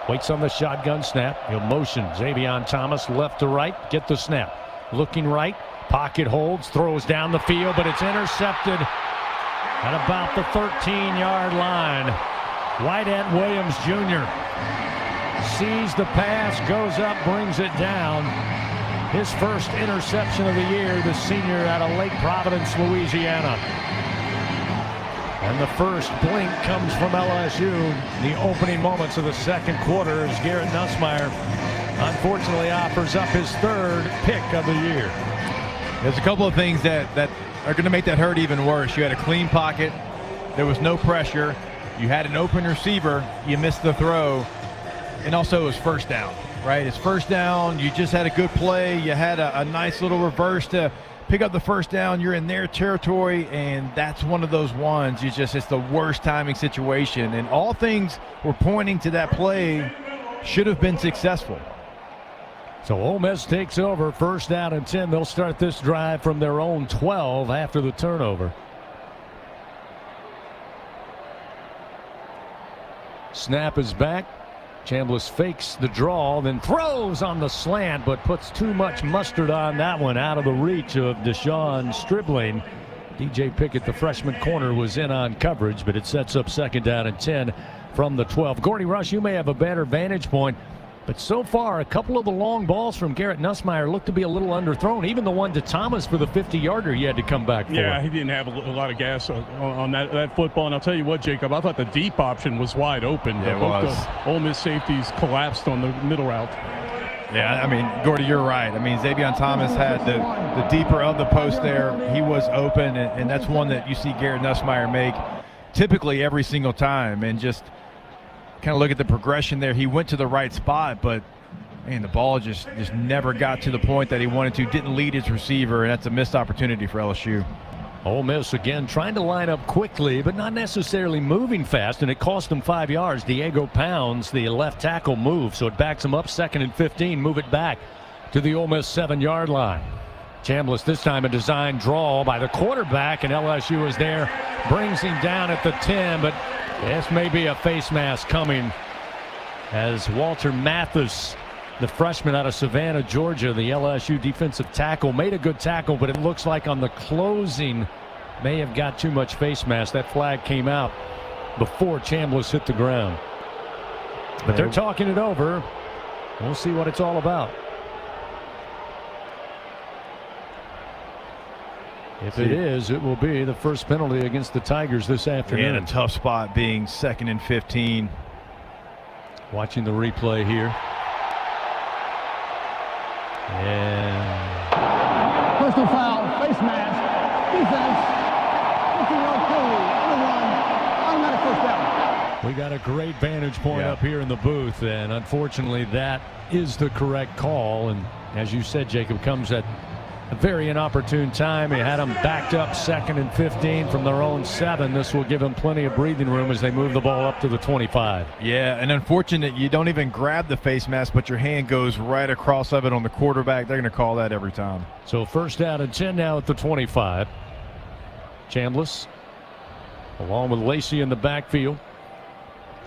waits on the shotgun snap. He'll motion Xavier Thomas left to right. Get the snap. Looking right. Pocket holds. Throws down the field, but it's intercepted at about the 13-yard line. Whitehead Williams Jr. sees the pass, goes up, brings it down. His first interception of the year, the senior out of Lake Providence, Louisiana. And the first blink comes from LSU. The opening moments of the second quarter as Garrett Nussmeier unfortunately offers up his 3rd pick of the year. There's a couple of things that are going to make that hurt even worse. You had a clean pocket. There was no pressure. You had an open receiver. You missed the throw. And also it was 1st down, right? It's 1st down. You just had a good play. You had a nice little reverse to pick up the 1st down. You're in their territory, and that's one of those ones. It's the worst timing situation. And all things were pointing to that play should have been successful. So Ole Miss takes over, 1st down and 10. They'll start this drive from their own 12 after the turnover. Snap is back. Chambliss fakes the draw, then throws on the slant, but puts too much mustard on that one, out of the reach of Deshaun Stribling. DJ Pickett, the freshman corner, was in on coverage, but it sets up 2nd down and 10 from the 12. Gordy Rush, you may have a better vantage point, but so far, a couple of the long balls from Garrett Nussmeier look to be a little underthrown. Even the one to Thomas for the 50-yarder he had to come back for. Yeah, he didn't have a lot of gas on that football. And I'll tell you what, Jacob, I thought the deep option was wide open. Yeah, both the Ole Miss safeties collapsed on the middle route. Yeah, I mean, Gordy, you're right. I mean, Xavier Thomas had the deeper of the post there. He was open, and that's one that you see Garrett Nussmeier make typically every single time. And just kind of look at the progression there. He went to the right spot, but man, the ball just never got to the point that he wanted to. Didn't lead his receiver, and that's a missed opportunity for LSU. Ole Miss again trying to line up quickly, but not necessarily moving fast, and it cost them 5 yards. Diego Pounds, the left tackle, move, so it backs them up 2nd and 15. Move it back to the Ole Miss 7-yard line. Chambliss this time a design draw by the quarterback, and LSU is there, brings him down at the 10, but this may be a face mask coming as Walter Mathis, the freshman out of Savannah, Georgia, the LSU defensive tackle, made a good tackle, but it looks like on the closing may have got too much face mask. That flag came out before Chambliss hit the ground. But they're talking it over. We'll see what it's all about. If it is, it will be the first penalty against the Tigers this afternoon. In a tough spot being 2nd and 15. Watching the replay here. And personal foul, face mask, defense, 15-yard penalty, automatic first down. We got a great vantage point up here in the booth, and unfortunately that is the correct call. And as you said, Jacob, comes at a very inopportune time. He had them backed up 2nd and 15 from their own 7. This will give them plenty of breathing room as they move the ball up to the 25. Yeah, and unfortunate you don't even grab the face mask, but your hand goes right across of it on the quarterback. They're going to call that every time. So 1st down and 10 now at the 25. Chambliss along with Lacey in the backfield.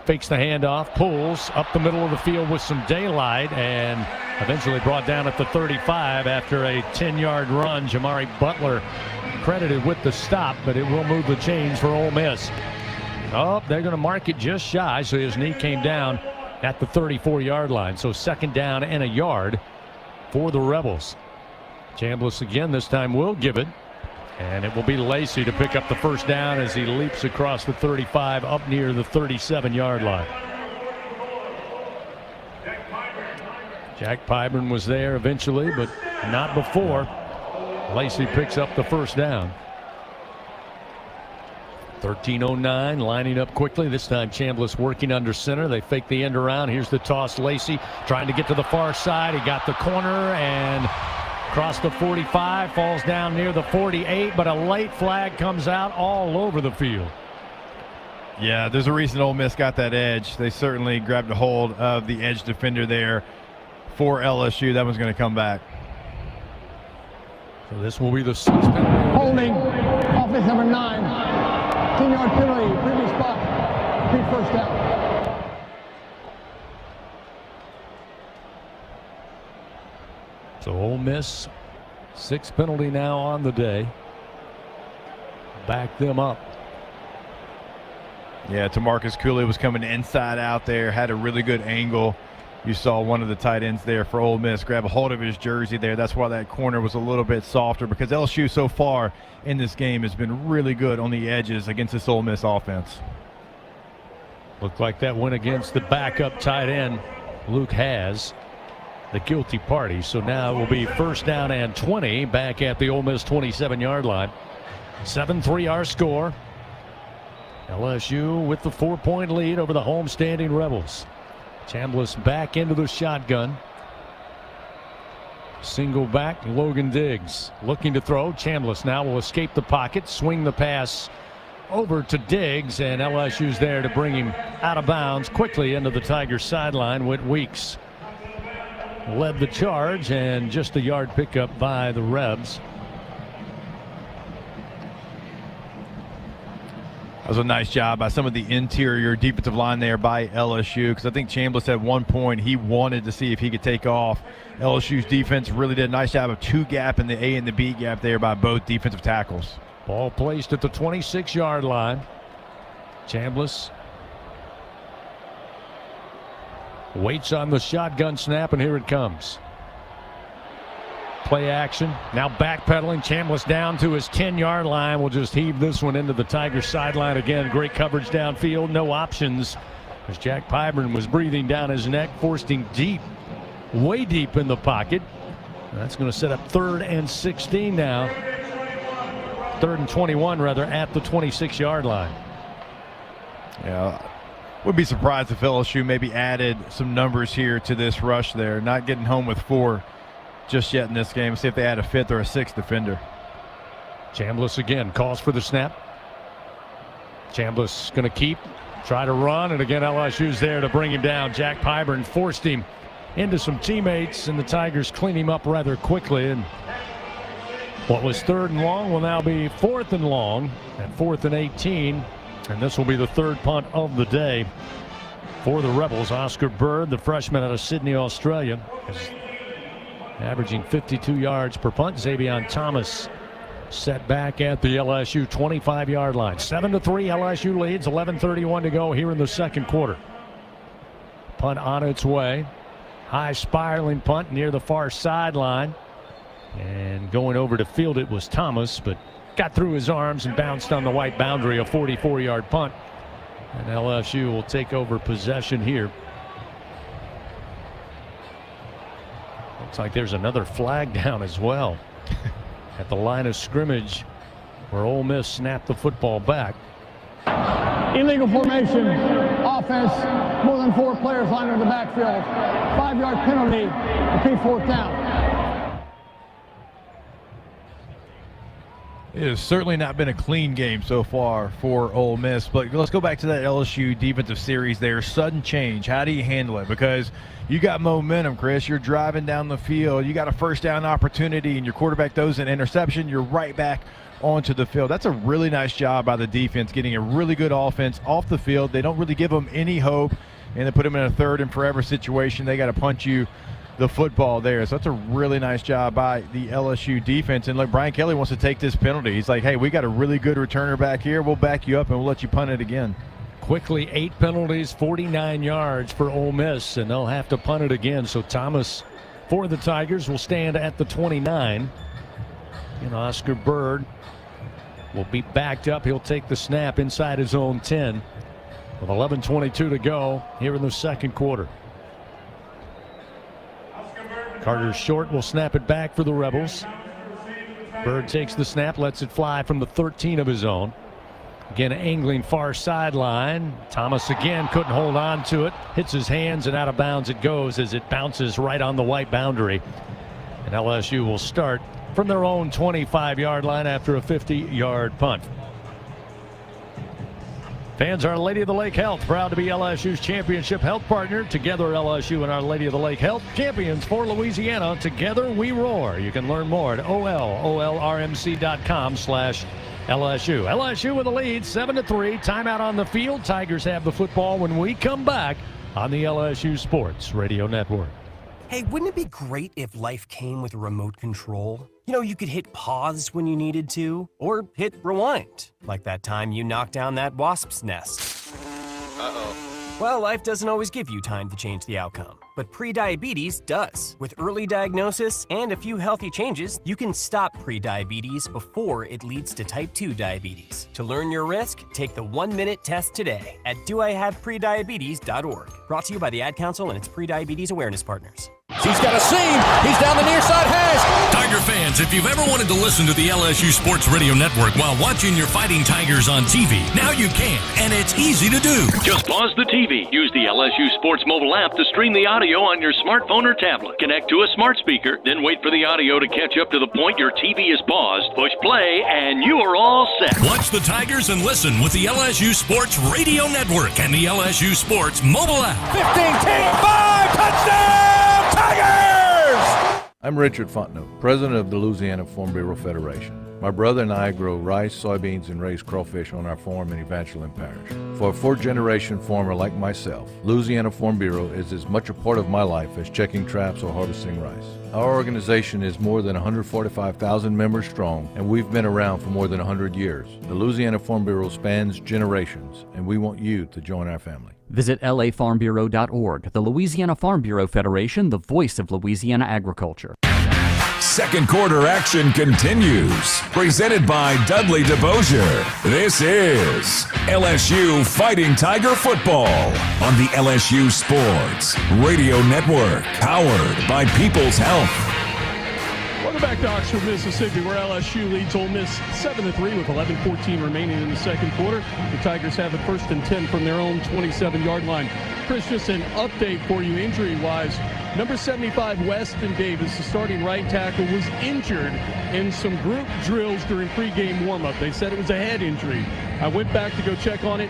Fakes the handoff, pulls up the middle of the field with some daylight, and eventually brought down at the 35 after a 10-yard run. Jamari Butler credited with the stop, but it will move the chains for Ole Miss. Oh, they're going to mark it just shy, so his knee came down at the 34-yard line. So 2nd down and a yard for the Rebels. Chambliss again this time will give it, and it will be Lacey to pick up the 1st down as he leaps across the 35 up near the 37-yard line. Jack Pyburn was there eventually, but not before. Lacey picks up the 1st down. 13:09, lining up quickly. This time Chambliss working under center. They fake the end around. Here's the toss. Lacey trying to get to the far side. He got the corner and across the 45, falls down near the 48, but a late flag comes out all over the field. Yeah, there's a reason Ole Miss got that edge. They certainly grabbed a hold of the edge defender there for LSU. That one's going to come back. So this will be the 6th penalty. Holding, offense number 9, 10-yard penalty, previous spot, repeat 1st down. So Ole Miss, 6th penalty now on the day. Back them up. Yeah, Tamarcus Cooley was coming inside out there, had a really good angle. You saw one of the tight ends there for Ole Miss grab a hold of his jersey there. That's why that corner was a little bit softer, because LSU so far in this game has been really good on the edges against this Ole Miss offense. Looked like that went against the backup tight end, Luke Haas, the guilty party. So now it will be 1st down and 20 back at the Ole Miss 27-yard line. 7-3 our score. LSU with the 4-point lead over the home-standing Rebels. Chambliss back into the shotgun. Single back, Logan Diggs looking to throw. Chambliss now will escape the pocket, swing the pass over to Diggs, and LSU's there to bring him out of bounds quickly into the Tigers sideline. Whit Weeks led the charge, and just a yard pickup by the Rebs. That was a nice job by some of the interior defensive line there by LSU, because I think Chambliss at one point he wanted to see if he could take off. LSU's defense really did a nice job of two gap in the A and the B gap there by both defensive tackles. Ball placed at the 26-yard line. Chambliss waits on the shotgun snap, and here it comes. Play action. Now backpedaling. Chambliss down to his 10-yard line. We'll just heave this one into the Tigers sideline again. Great coverage downfield. No options as Jack Pyburn was breathing down his neck, forced him deep, way deep in the pocket. That's going to set up 3rd and 16 now. 3rd and 21, rather, at the 26-yard line. Yeah, would be surprised if LSU maybe added some numbers here to this rush there. Not getting home with 4 just yet in this game. See if they add a 5th or a 6th defender. Chambliss again calls for the snap. Chambliss going to try to run, and again LSU's there to bring him down. Jack Pyburn forced him into some teammates, and the Tigers clean him up rather quickly. And what was 3rd and long will now be 4th and long at 4th and 18, and this will be the 3rd punt of the day for the Rebels. Oscar Bird, the freshman out of Sydney, Australia, is averaging 52 yards per punt. Xavion Thomas set back at the LSU 25-yard line. 7-3 LSU leads, 11:31 to go here in the second quarter. Punt on its way. High spiraling punt near the far sideline. And going over to field it was Thomas, but got through his arms and bounced on the white boundary, a 44-yard punt. And LSU will take over possession here. Looks like there's another flag down as well at the line of scrimmage where Ole Miss snapped the football back. Illegal formation, offense, more than 4 players lined in the backfield. 5-yard penalty, repeat 4th down. It has certainly not been a clean game so far for Ole Miss, but let's go back to that LSU defensive series there. Sudden change. How do you handle it? Because you got momentum, Chris. You're driving down the field. You got a first down opportunity, and your quarterback throws an interception. You're right back onto the field. That's a really nice job by the defense, getting a really good offense off the field. They don't really give them any hope, and they put them in a 3rd and forever situation. They got to punch you the football there. So that's a really nice job by the LSU defense. And look, Brian Kelly wants to take this penalty. He's like, hey, we got a really good returner back here. We'll back you up and we'll let you punt it again. Quickly, 8 penalties, 49 yards for Ole Miss, and they'll have to punt it again. So Thomas for the Tigers will stand at the 29. And Oscar Bird will be backed up. He'll take the snap inside his own 10 with 11:22 to go here in the second quarter. Carter Short will snap it back for the Rebels. Bird takes the snap, lets it fly from the 13 of his own. Again, angling far sideline. Thomas again couldn't hold on to it. Hits his hands and out of bounds it goes as it bounces right on the white boundary. And LSU will start from their own 25-yard line after a 50-yard punt. Fans, Our Lady of the Lake Health, proud to be LSU's championship health partner. Together, LSU and Our Lady of the Lake Health, champions for Louisiana. Together, we roar. You can learn more at olrmc.com/LSU. LSU with the lead, 7-3. Timeout on the field. Tigers have the football when we come back on the LSU Sports Radio Network. Hey, wouldn't it be great if life came with a remote control? You know, you could hit pause when you needed to, or hit rewind, like that time you knocked down that wasp's nest. Uh-oh. Well, life doesn't always give you time to change the outcome, but prediabetes does. With early diagnosis and a few healthy changes, you can stop prediabetes before it leads to type 2 diabetes. To learn your risk, take the 1-minute test today at doihaveprediabetes.org. Brought to you by the Ad Council and its prediabetes awareness partners. He's got a seam. He's down the near side hash. Tiger fans, if you've ever wanted to listen to the LSU Sports Radio Network while watching your Fighting Tigers on TV, now you can, and it's easy to do. Just pause the TV. Use the LSU Sports mobile app to stream the audio on your smartphone or tablet. Connect to a smart speaker, then wait for the audio to catch up to the point your TV is paused. Push play, and you are all set. Watch the Tigers and listen with the LSU Sports Radio Network and the LSU Sports mobile app. 15-5, touchdown, Tigers! I'm Richard Fontenot, president of the Louisiana Farm Bureau Federation. My brother and I grow rice, soybeans, and raise crawfish on our farm in Evangeline Parish. For a fourth-generation farmer like myself, Louisiana Farm Bureau is as much a part of my life as checking traps or harvesting rice. Our organization is more than 145,000 members strong, and we've been around for more than 100 years. The Louisiana Farm Bureau spans generations, and we want you to join our family. Visit lafarmbureau.org. The Louisiana Farm Bureau Federation, the voice of Louisiana agriculture. Second quarter action continues. Presented by Dudley DeBosier. This is LSU Fighting Tiger Football on the LSU Sports Radio Network. Powered by People's Health. Welcome back to Oxford, Mississippi, where LSU leads Ole Miss 7-3 with 11:14 remaining in the second quarter. The Tigers have it 1st and 10 from their own 27-yard line. Chris, just an update for you injury-wise. Number 75, Weston Davis, the starting right tackle, was injured in some group drills during pregame warm-up. They said it was a head injury. I went back to go check on it.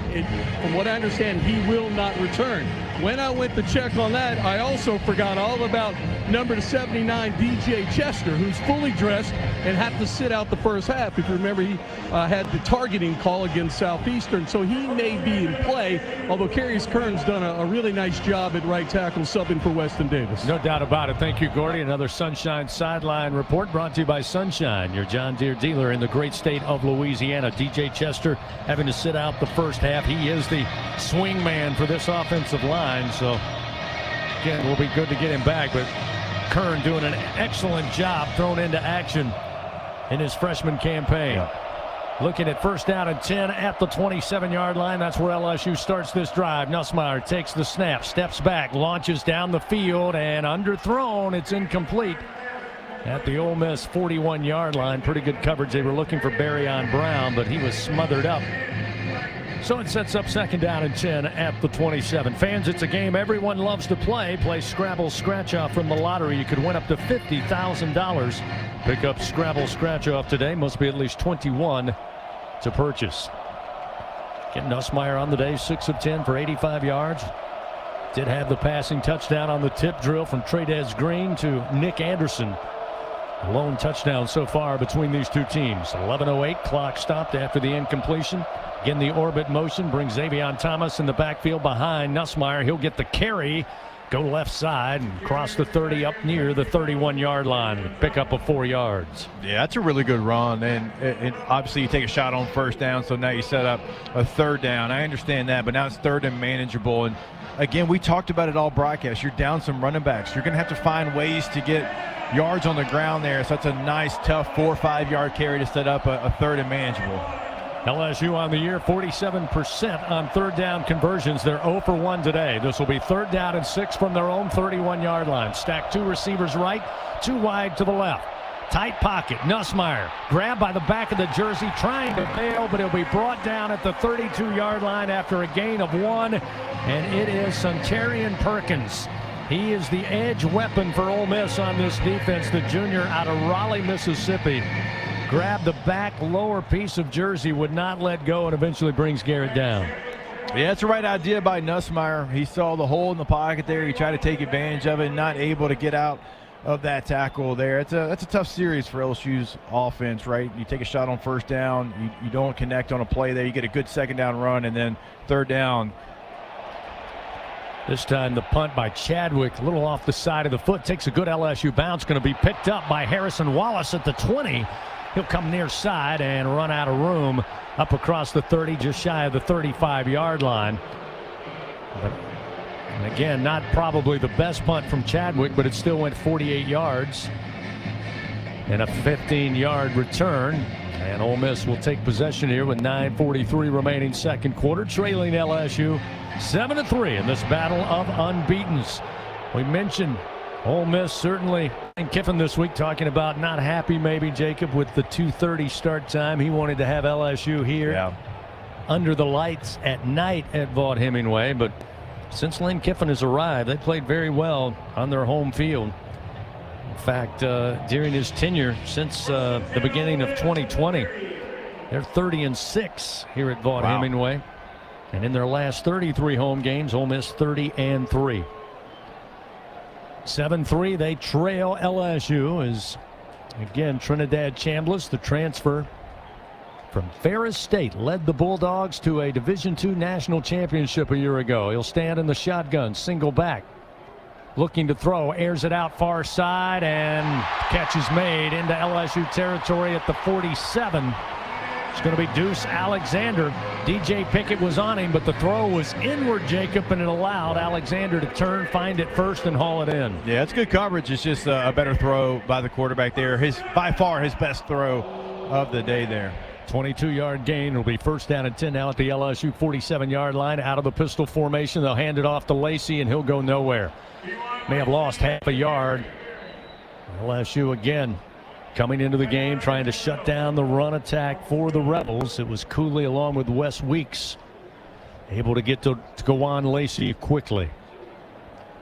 From what I understand, he will not return. When I went to check on that, I also forgot all about number 79, DJ Chester, who's fully dressed and had to sit out the first half. If you remember, he had the targeting call against Southeastern, so he may be in play, although Carius Kern's done a really nice job at right tackle, subbing for Weston Davis. No doubt about it. Thank you, Gordy. Another Sunshine Sideline Report brought to you by Sunshine, your John Deere dealer in the great state of Louisiana. DJ Chester having to sit out the first half. He is the swing man for this offensive line, so again, will be good to get him back, but Kern doing an excellent job thrown into action in his freshman campaign. Yeah. Looking at 1st down and 10 at the 27-yard line. That's where LSU starts this drive. Nussmeier takes the snap, steps back, launches down the field, and underthrown. It's incomplete at the Ole Miss 41-yard line. Pretty good coverage. They were looking for Barryon Brown, but he was smothered up. So it sets up 2nd down and 10 at the 27. Fans, it's a game everyone loves to play. Play Scrabble Scratch Off from the lottery. You could win up to $50,000. Pick up Scrabble Scratch Off today. Must be at least 21 to purchase. Again, Nussmeier on the day, 6 of 10 for 85 yards. Did have the passing touchdown on the tip drill from Tradez Green to Nick Anderson. A lone touchdown so far between these two teams. 11:08, clock stopped after the incompletion. Again, the orbit motion brings Xavion Thomas in the backfield behind Nussmeier. He'll get the carry, go left side, and cross the 30 up near the 31-yard line. Pick up of 4 yards. Yeah, that's a really good run. And obviously you take a shot on 1st down, so now you set up a 3rd down. I understand that, but now it's 3rd and manageable. And again, we talked about it all broadcast. You're down some running backs. You're going to have to find ways to get yards on the ground there. So that's a nice, tough 4 or 5 yard carry to set up a 3rd and manageable. LSU on the year, 47% on 3rd down conversions. They're 0 for 1 today. This will be 3rd down and 6 from their own 31-yard line. Stack 2 receivers right, 2 wide to the left. Tight pocket. Nussmeier grabbed by the back of the jersey, trying to bail, but he'll be brought down at the 32-yard line after a gain of 1. And it is Suntarian Perkins. He is the edge weapon for Ole Miss on this defense, the junior out of Raleigh, Mississippi. Grabbed the back lower piece of jersey, would not let go, and eventually brings Garrett down. Yeah, that's the right idea by Nussmeier. He saw the hole in the pocket there. He tried to take advantage of it, not able to get out of that tackle there. That's a tough series for LSU's offense, right? You take a shot on 1st down. You don't connect on a play there. You get a good 2nd down run, and then 3rd down. This time the punt by Chadwick, a little off the side of the foot. Takes a good LSU bounce. Going to be picked up by Harrison Wallace at the 20. He'll come near side and run out of room up across the 30, just shy of the 35-yard line. And again, not probably the best punt from Chadwick, but it still went 48 yards. And a 15-yard return. And Ole Miss will take possession here with 9:43 remaining second quarter, trailing LSU 7-3 in this battle of unbeatens. We mentioned Ole Miss certainly. And Kiffin this week talking about not happy maybe, Jacob, with the 2:30 start time. He wanted to have LSU here under the lights at night at Vaught Hemingway. But since Lane Kiffin has arrived, they played very well on their home field. In fact, during his tenure since the beginning of 2020, they're 30-6 here at Vaught Hemingway. And in their last 33 home games, Ole Miss 30-3. 7-3, they trail LSU as Again, Trinidad Chambliss, the transfer from Ferris State, led the Bulldogs to a Division II national championship a year ago. He'll stand in the shotgun, single back. Looking to throw, airs it out far side, and catch is made into LSU territory at the 47. It's going to be Deuce Alexander. DJ Pickett was on him, but the throw was inward, Jacob, and it allowed Alexander to turn, find it first, and haul it in. Yeah, it's good coverage. It's just a better throw by the quarterback there. By far his best throw of the day there. 22-yard gain. It'll be first down and 10 now at the LSU 47-yard line. Out of the pistol formation, they'll hand it off to Lacey, and he'll go nowhere. May have lost half a yard. LSU again coming into the game, trying to shut down the run attack for the Rebels. It was Cooley along with Wes Weeks able to get to Gawan Lacey quickly.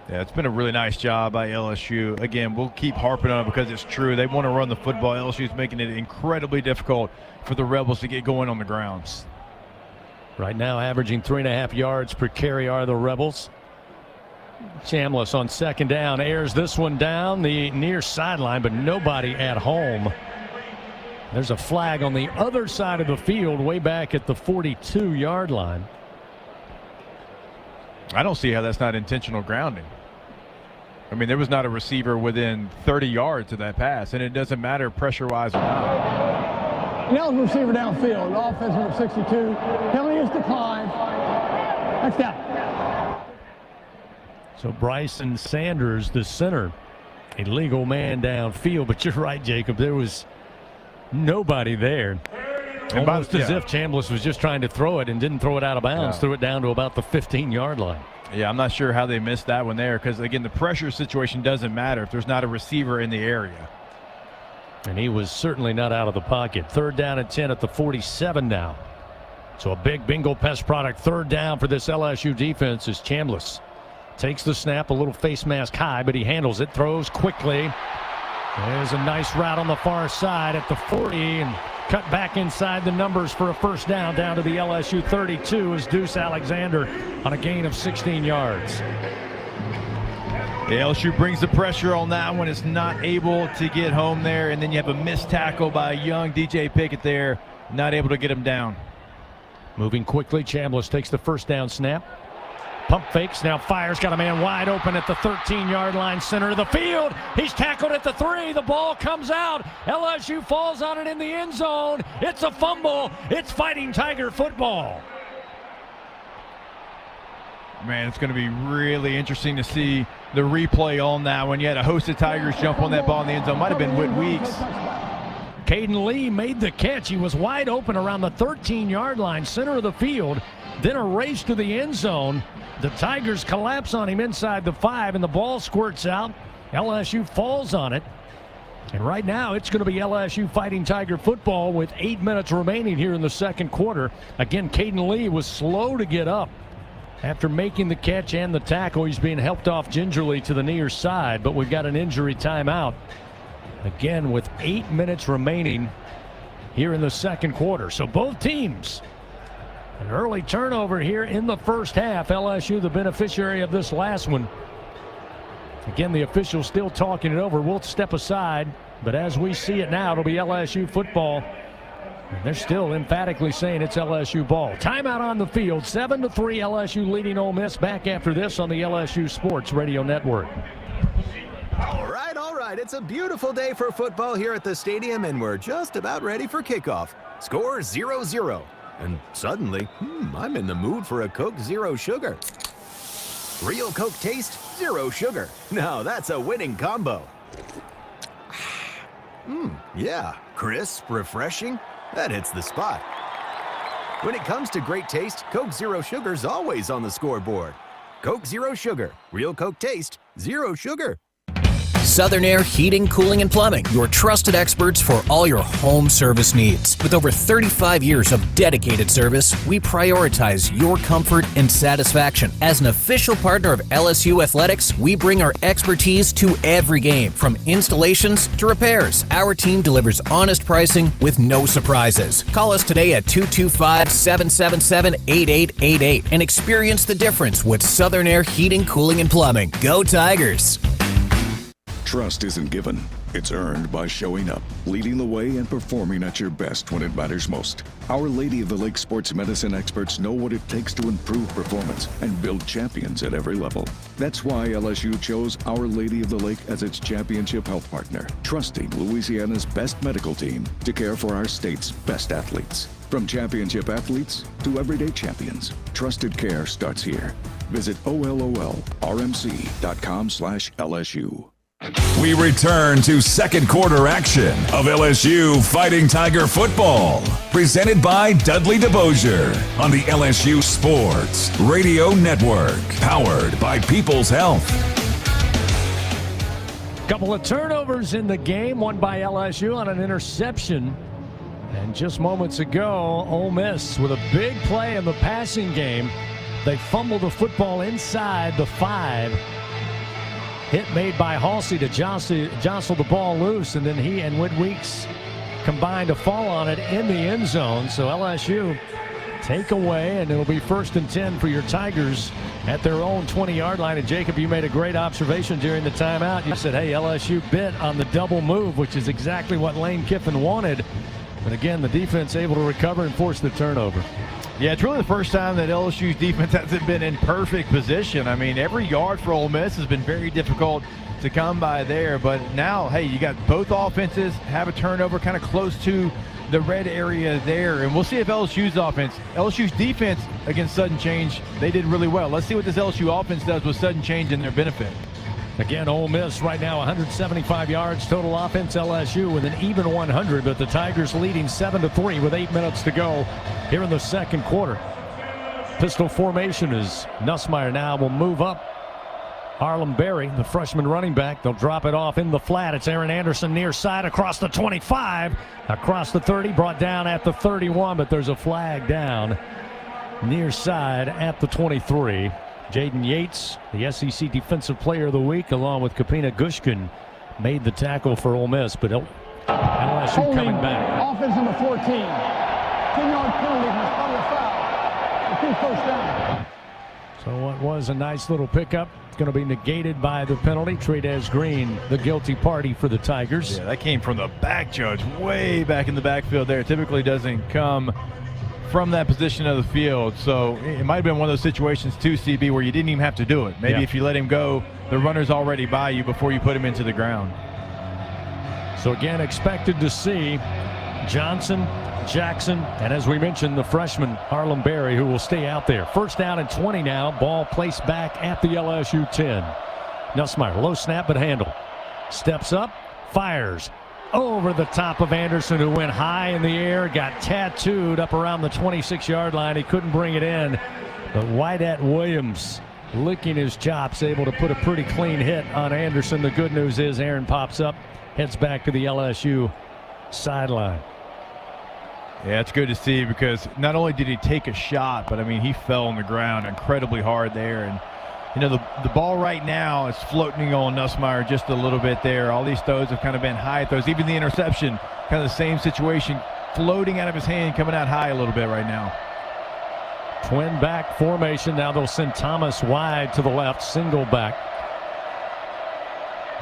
Yeah, it's been a really nice job by LSU. Again, we'll keep harping on it because it's true. They want to run the football. LSU's making it incredibly difficult for the Rebels to get going on the grounds. Right now, averaging 3.5 yards per carry are the Rebels. Chambliss on second down, airs this one down the near sideline, but nobody at home. There's a flag on the other side of the field, way back at the 42-yard line. I don't see how that's not intentional grounding. I mean, there was not a receiver within 30 yards of that pass, and it doesn't matter pressure-wise or not. Nails receiver downfield, offense number 62. Penalty is declined. Next down. So Bryson Sanders, the center, a legal man downfield. But you're right, Jacob. There was nobody there. Almost as if Chambliss was just trying to throw it and didn't throw it out of bounds. Threw it down to about the 15-yard line. Yeah, I'm not sure how they missed that one there because, again, the pressure situation doesn't matter if there's not a receiver in the area. And he was certainly not out of the pocket. Third down and 10 at the 47 now. So a big bingo pest product third down for this LSU defense is Chambliss. Takes the snap, a little face mask high, but he handles it, throws quickly. There's a nice route on the far side at the 40 and cut back inside the numbers for a first down to the LSU 32 as Deuce Alexander on a gain of 16 yards. The LSU brings the pressure on that one. It's not able to get home there, and then you have a missed tackle by young DJ Pickett there, not able to get him down. Moving quickly, Chambliss takes the first down snap. Pump fakes, now fires, got a man wide open at the 13-yard line, center of the field. He's tackled at the 3. The ball comes out. LSU falls on it in the end zone. It's a fumble. It's Fighting Tiger football. Man, it's going to be really interesting to see the replay on that one. You had a host of Tigers jump on that ball in the end zone. Might have been Whit Weeks. Caden Lee made the catch. He was wide open around the 13-yard line, center of the field. Then a race to the end zone. The Tigers collapse on him inside the 5, and the ball squirts out. LSU falls on it. And right now, it's going to be LSU Fighting Tiger football with 8 minutes remaining here in the second quarter. Again, Caden Lee was slow to get up. After making the catch and the tackle, he's being helped off gingerly to the near side, but we've got an injury timeout. Again, with 8 minutes remaining here in the second quarter. So both teams, an early turnover here in the first half. LSU the beneficiary of this last one. Again, the officials still talking it over. We'll step aside, but as we see it now, it'll be LSU football. And they're still emphatically saying it's LSU ball. Timeout on the field, 7-3, LSU leading Ole Miss. Back after this on the LSU Sports Radio Network. All right. It's a beautiful day for football here at the stadium, and we're just about ready for kickoff. Score 0-0. And suddenly, I'm in the mood for a Coke Zero Sugar. Real Coke taste, zero sugar. Now that's a winning combo. Yeah, crisp, refreshing. That hits the spot. When it comes to great taste, Coke Zero Sugar's always on the scoreboard. Coke Zero Sugar. Real Coke taste, zero sugar. Southern Air Heating, Cooling, and Plumbing, your trusted experts for all your home service needs. With over 35 years of dedicated service, we prioritize your comfort and satisfaction. As an official partner of LSU Athletics, we bring our expertise to every game, from installations to repairs. Our team delivers honest pricing with no surprises. Call us today at 225-777-8888 and experience the difference with Southern Air Heating, Cooling, and Plumbing. Go Tigers! Trust isn't given. It's earned by showing up, leading the way, and performing at your best when it matters most. Our Lady of the Lake sports medicine experts know what it takes to improve performance and build champions at every level. That's why LSU chose Our Lady of the Lake as its championship health partner, trusting Louisiana's best medical team to care for our state's best athletes. From championship athletes to everyday champions, trusted care starts here. Visit OLOLRMC.com/LSU. We return to second quarter action of LSU Fighting Tiger football, presented by Dudley DeBosier on the LSU Sports Radio Network, powered by People's Health. Couple of turnovers in the game, one by LSU on an interception. And just moments ago, Ole Miss with a big play in the passing game. They fumbled the football inside the 5. Hit made by Halsey to jostle the ball loose, and then he and Whit Weeks combined to fall on it in the end zone. So LSU take away, and it'll be 1st and 10 for your Tigers at their own 20-yard line. And Jacob, you made a great observation during the timeout. You said, hey, LSU bit on the double move, which is exactly what Lane Kiffin wanted. But again, the defense able to recover and force the turnover. Yeah, it's really the first time that LSU's defense hasn't been in perfect position. I mean, every yard for Ole Miss has been very difficult to come by there. But now, hey, you got both offenses have a turnover kind of close to the red area there. And we'll see if LSU's defense against sudden change, they did really well. Let's see what this LSU offense does with sudden change in their benefit. Again, Ole Miss right now 175 yards total offense. LSU with an even 100, but the Tigers leading 7-3 with 8 minutes to go here in the second quarter. Pistol formation as Nussmeier now will move up. Harlem Berry, the freshman running back, they'll drop it off in the flat. It's Aaron Anderson near side across the 25, across the 30, brought down at the 31, but there's a flag down near side at the 23. Jaden Yates, the SEC Defensive Player of the Week, along with Kapina Gushkin, made the tackle for Ole Miss, but LSU coming back. Offense number 14. 10-yard penalty from a foul. First down. So what was a nice little pickup, it's going to be negated by the penalty. Trey'Dez Green, the guilty party for the Tigers. Yeah, that came from the back, Judge, way back in the backfield there. It typically doesn't come from that position of the field. So it might have been one of those situations too, CB, where you didn't even have to do it. Maybe if you let him go, the runner's already by you before you put him into the ground. So again, expected to see Johnson, Jackson, and as we mentioned, the freshman Harlem Berry, who will stay out there. First down and 20 now. Ball placed back at the LSU 10. Nussmeier, low snap but handle. Steps up, fires over the top of Anderson, who went high in the air, got tattooed up around the 26-yard line. He couldn't bring it in, but Wydett Williams, licking his chops, able to put a pretty clean hit on Anderson. The good news is Aaron pops up, heads back to the LSU sideline. Yeah, it's good to see, because not only did he take a shot, but I mean, he fell on the ground incredibly hard there. And you know, the ball right now is floating on Nussmeier just a little bit there. All these throws have kind of been high throws. Even the interception, kind of the same situation, floating out of his hand, coming out high a little bit right now. Twin back formation. Now they'll send Thomas wide to the left, single back.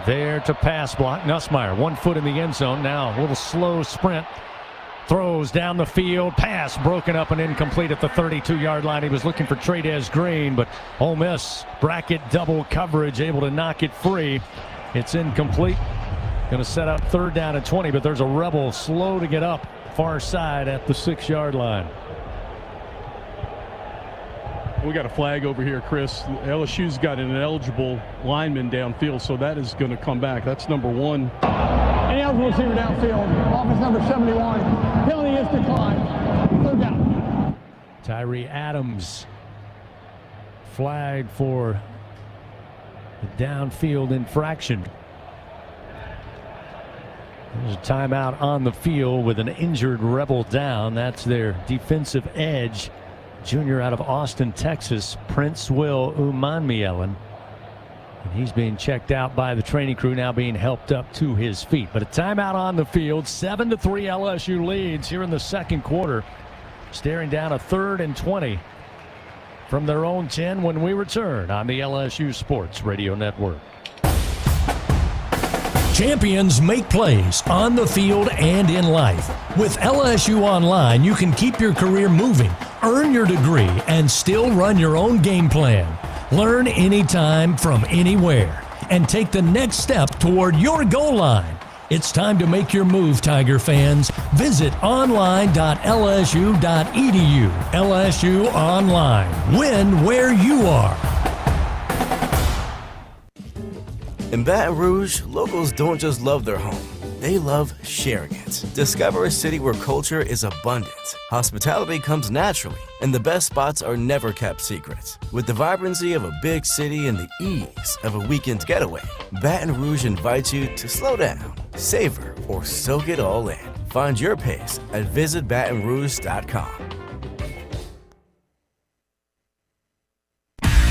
There to pass block. Nussmeier, 1 foot in the end zone. Now a little slow sprint. Throws down the field, pass broken up and incomplete at the 32-yard line. He was looking for Trey'Dez Green, but Ole Miss bracket double coverage, able to knock it free. It's incomplete. Going to set up 3rd down and 20, but there's a Rebel slow to get up far side at the 6-yard line. We got a flag over here, Chris. LSU's got an ineligible lineman downfield, so that is going to come back. That's number 1. Any eligible receiver downfield. Offense number 71. Penalty is declined. 3rd down. Tyree Adams flagged for the downfield infraction. There's a timeout on the field with an injured Rebel down. That's their defensive edge. Junior out of Austin, Texas, Prince Will Umanmielen. And he's being checked out by the training crew, now being helped up to his feet. But a timeout on the field. 7-3 LSU leads here in the second quarter. Staring down a 3rd and 20 from their own 10 when we return on the LSU Sports Radio Network. Champions make plays on the field and in life. With LSU Online, you can keep your career moving, earn your degree, and still run your own game plan. Learn anytime from anywhere and take the next step toward your goal line. It's time to make your move, Tiger fans. Visit online.lsu.edu. LSU Online. Win where you are. In Baton Rouge, locals don't just love their home, they love sharing it. Discover a city where culture is abundant, hospitality comes naturally, and the best spots are never kept secret. With the vibrancy of a big city and the ease of a weekend getaway, Baton Rouge invites you to slow down, savor, or soak it all in. Find your pace at visitbatonrouge.com.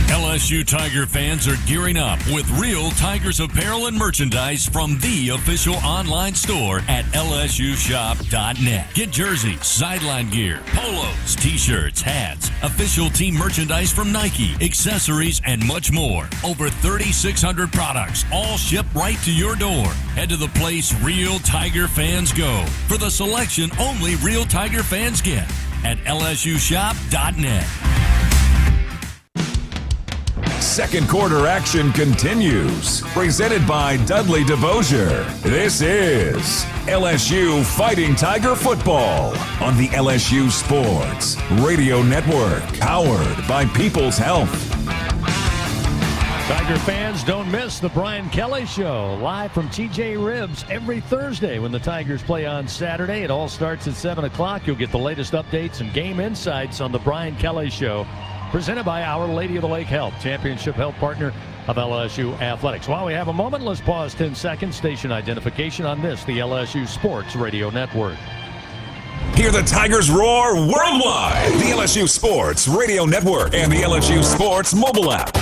LSU Tiger fans are gearing up with real Tigers apparel and merchandise from the official online store at lsushop.net. Get jerseys, sideline gear, polos, t-shirts, hats, official team merchandise from Nike, accessories, and much more. Over 3,600 products, all shipped right to your door. Head to the place real Tiger fans go for the selection only real Tiger fans get at lsushop.net. Second quarter action continues. Presented by Dudley DeBosier. This is LSU Fighting Tiger Football on the LSU Sports Radio Network. Powered by People's Health. Tiger fans, don't miss the Brian Kelly Show, live from TJ Ribs every Thursday when the Tigers play on Saturday. It all starts at 7 o'clock. You'll get the latest updates and game insights on the Brian Kelly Show, presented by Our Lady of the Lake Health, championship health partner of LSU Athletics. While we have a moment, let's pause 10 seconds. Station identification on this, the LSU Sports Radio Network. Hear the Tigers roar worldwide. The LSU Sports Radio Network and the LSU Sports mobile app.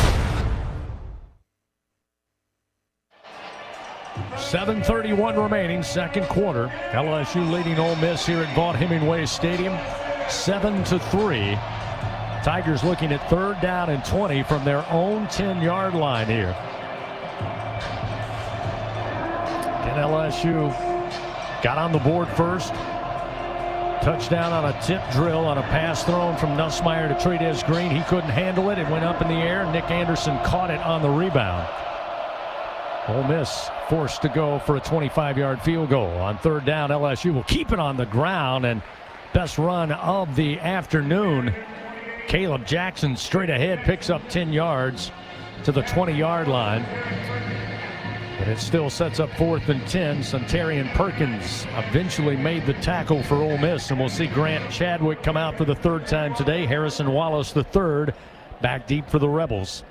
7:31 remaining, second quarter. LSU leading Ole Miss here at Vaught Hemingway Stadium, 7-3. Tigers looking at third down and 20 from their own 10-yard line here. And LSU got on the board first. Touchdown on a tip drill on a pass thrown from Nussmeier to Trey'Dez Green. He couldn't handle it. It went up in the air. Nick Anderson caught it on the rebound. Ole Miss forced to go for a 25-yard field goal. On third down, LSU will keep it on the ground, and best run of the afternoon. Caleb Jackson straight ahead picks up 10 yards to the 20-yard line. But it still sets up 4th and 10. Suntarian Perkins eventually made the tackle for Ole Miss, and we'll see Grant Chadwick come out for the third time today. Harrison Wallace the third back deep for the Rebels.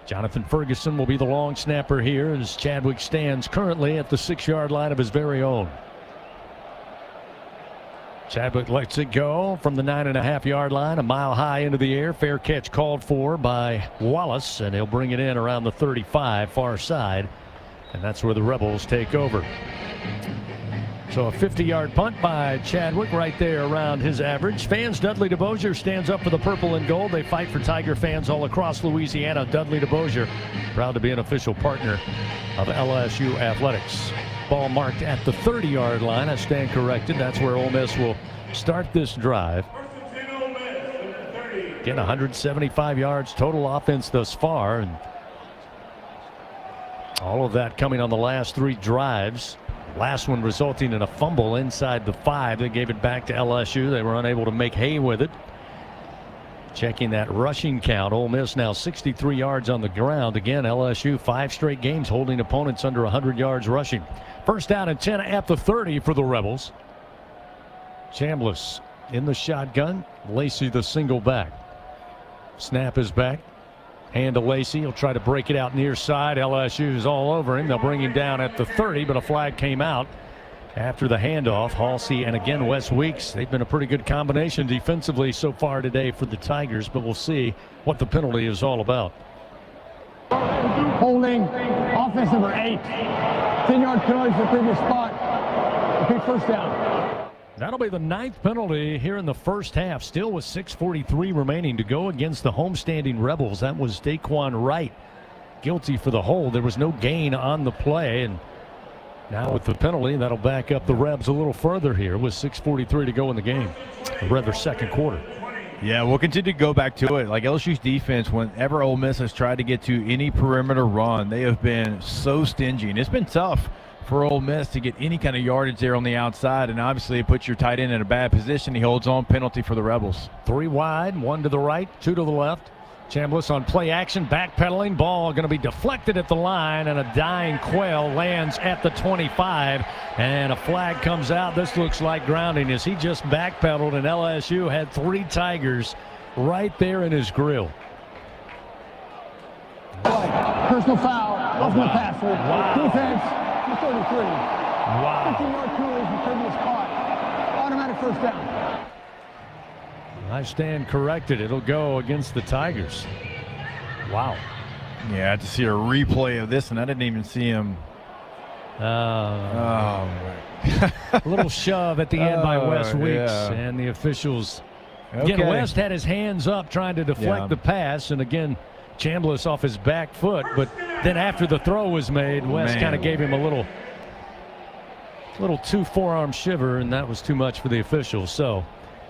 Jonathan Ferguson will be the long snapper here as Chadwick stands currently at the 6-yard line of his very own. Chadwick lets it go from the 9.5-yard line, a mile high into the air. Fair catch called for by Wallace, and he'll bring it in around the 35 far side, and that's where the Rebels take over. So a 50-yard punt by Chadwick right there around his average. Fans, Dudley DeBosier stands up for the purple and gold. They fight for Tiger fans all across Louisiana. Dudley DeBosier, proud to be an official partner of LSU Athletics. Ball marked at the 30-yard line. I stand corrected. That's where Ole Miss will start this drive. Again, 175 yards total offense thus far, and all of that coming on the last 3 drives. Last one resulting in a fumble inside the 5. They gave it back to LSU. They were unable to make hay with it. Checking that rushing count, Ole Miss now 63 yards on the ground. Again, LSU 5 straight games holding opponents under 100 yards rushing. First down and 10 at the 30 for the Rebels. Chambliss in the shotgun. Lacey the single back. Snap is back. Hand to Lacey. He'll try to break it out near side. LSU is all over him. They'll bring him down at the 30, but a flag came out after the handoff. Halsey and again Wes Weeks. They've been a pretty good combination defensively so far today for the Tigers, but we'll see what the penalty is all about. Holding, offense number 8. 10-yard penalty for the previous spot. Big first down. That'll be the 9th penalty here in the first half. Still with 6:43 remaining to go against the homestanding Rebels. That was Daquan Wright guilty for the hold. There was no gain on the play, and Now with the penalty, that'll back up the Rebs a little further here with 6:43 to go in the game, or rather second quarter. Yeah, we'll continue to go back to it. Like LSU's defense, whenever Ole Miss has tried to get to any perimeter run, they have been so stingy. And it's been tough for Ole Miss to get any kind of yardage there on the outside. And obviously it puts your tight end in a bad position. He holds on, penalty for the Rebels. 3 wide, 1 to the right, 2 to the left. Chambliss on play action, backpedaling, ball going to be deflected at the line, and a dying Quail lands at the 25, and a flag comes out. This looks like grounding as he just backpedaled, and LSU had 3 Tigers right there in his grill. Personal foul, ultimate passer, defense, 33. Wow. 15-yard penalty from previous spot, automatic first down. I stand corrected. It'll go against the Tigers. Wow. Yeah, I had to see a replay of this, and I didn't even see him. A little shove at the end by Wes Weeks, and the officials. Again, West had his hands up trying to deflect the pass, and again, Chambliss off his back foot. But then after the throw was made, West kind of gave him a little 2 forearm shiver, and that was too much for the officials. So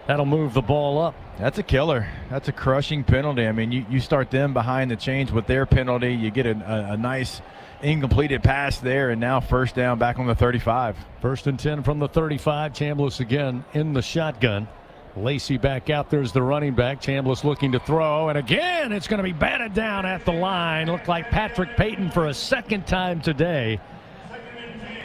that'll move the ball up. That's a killer. That's a crushing penalty. I mean, you start them behind the chains with their penalty. You get a nice incompleted pass there, and now first down back on the 35. 1st and 10 from the 35. Chambliss again in the shotgun. Lacey back out there as the running back. Chambliss looking to throw, and again it's going to be batted down at the line. Looked like Patrick Payton for a second time today.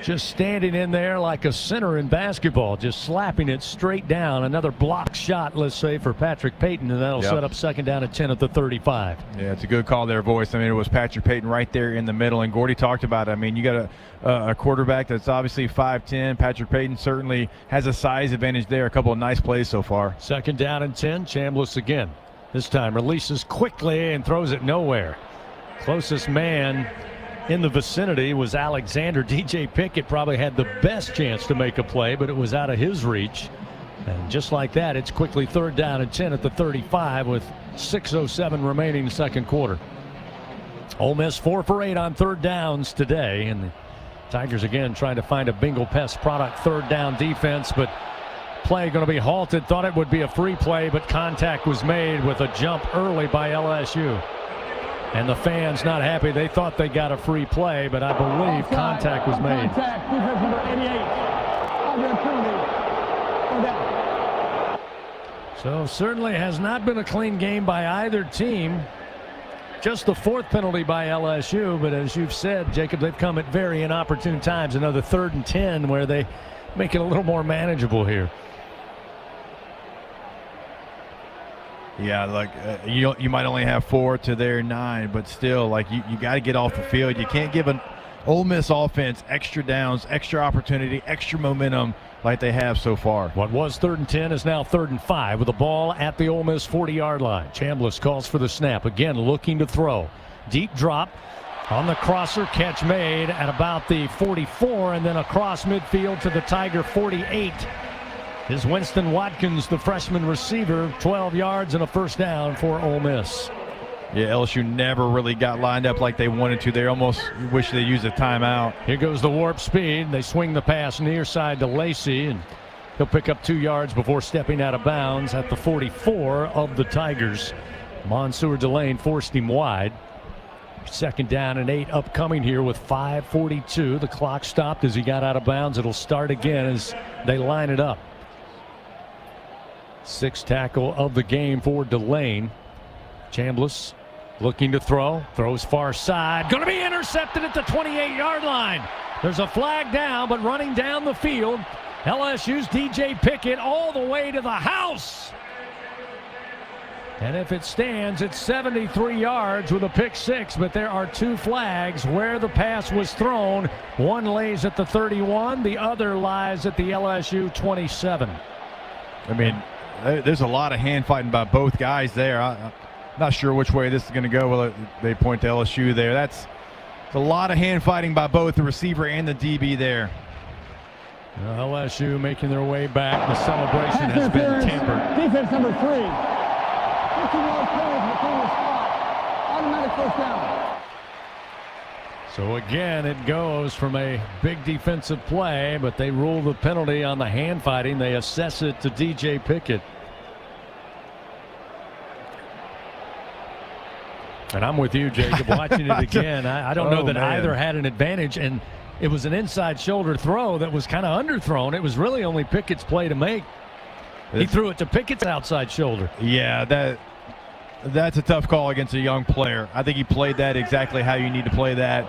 Just standing in there like a center in basketball, just slapping it straight down. Another block shot, let's say, for Patrick Payton, and that'll set up 2nd down and 10 at the 35. Yeah, it's a good call there, Voice. I mean, it was Patrick Payton right there in the middle, and Gordy talked about it. I mean, you got a quarterback that's obviously 5'10". Patrick Payton certainly has a size advantage there. A couple of nice plays so far. 2nd down and 10. Chambliss again. This time releases quickly and throws it nowhere. Closest man in the vicinity was Alexander. DJ Pickett probably had the best chance to make a play, but it was out of his reach. And just like that, it's quickly 3rd down and 10 at the 35 with 6:07 remaining second quarter. Ole Miss 4 for 8 on 3rd downs today, and the Tigers again trying to find a Bingle Pest product 3rd down defense, but play going to be halted. Thought it would be a free play, but contact was made with a jump early by LSU. And the fans not happy. They thought they got a free play, but I believe contact was made. Contact, defense number 88. So certainly has not been a clean game by either team. Just the 4th penalty by LSU, but as you've said, Jacob, they've come at very inopportune times. Another 3rd and 10 where they make it a little more manageable here. Yeah, like you might only have 4 to their 9, but still, like you got to get off the field. You can't give an Ole Miss offense extra downs, extra opportunity, extra momentum like they have so far. What was 3rd and 10 is now 3rd and 5 with the ball at the Ole Miss 40-yard line. Chambliss calls for the snap. Again, looking to throw. Deep drop on the crosser. Catch made at about the 44, and then across midfield to the Tiger 48. Is Winston Watkins, the freshman receiver. 12 yards and a first down for Ole Miss. Yeah, LSU never really got lined up like they wanted to. They almost wish they used a timeout. Here goes the warp speed. They swing the pass near side to Lacey, and he'll pick up 2 yards before stepping out of bounds at the 44 of the Tigers. Mansour Delane forced him wide. 2nd down and 8 upcoming here with 5:42. The clock stopped as he got out of bounds. It'll start again as they line it up. 6th tackle of the game for Delane. Chambliss looking to throw. Throws far side. Going to be intercepted at the 28-yard line. There's a flag down, but running down the field, LSU's DJ Pickett all the way to the house. And if it stands, it's 73 yards with a pick 6, but there are 2 flags where the pass was thrown. One lays at the 31, the other lies at the LSU 27. I mean, there's a lot of hand fighting by both guys there. I'm not sure which way this is going to go. Well, they point to LSU there. That's a lot of hand fighting by both the receiver and the DB there. LSU making their way back. The celebration has been tempered. Defense number 3. 15-yard penalty from the spot. Automatic first down. So again, it goes from a big defensive play, but they rule the penalty on the hand fighting. They assess it to DJ Pickett. And I'm with you, Jacob, watching it again. I don't know that either had an advantage, and it was an inside shoulder throw that was kind of underthrown. It was really only Pickett's play to make. He threw it to Pickett's outside shoulder. Yeah, that's a tough call against a young player. I think he played that exactly how you need to play that.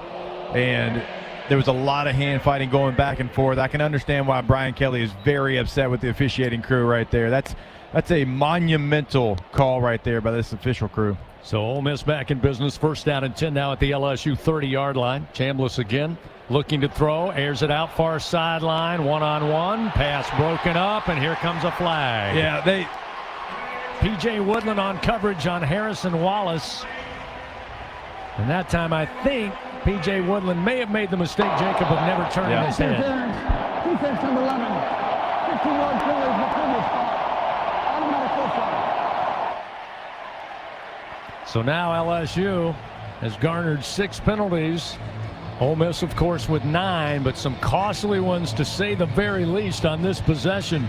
And there was a lot of hand fighting going back and forth. I can understand why Brian Kelly is very upset with the officiating crew right there. That's a monumental call right there by this official crew. So Ole Miss back in business. First down and 10 now at the LSU 30-yard line. Chambliss again looking to throw. Airs it out far sideline. One-on-one. Pass broken up, and here comes a flag. Yeah, P.J. Woodland on coverage on Harrison Wallace. And that time I think P.J. Woodland may have made the mistake, Jacob, of never turning his head. Defense number 11. 15-yard penalty behind this spot. Automatic full flag. So now LSU has garnered 6 penalties. Ole Miss, of course, with 9, but some costly ones to say the very least on this possession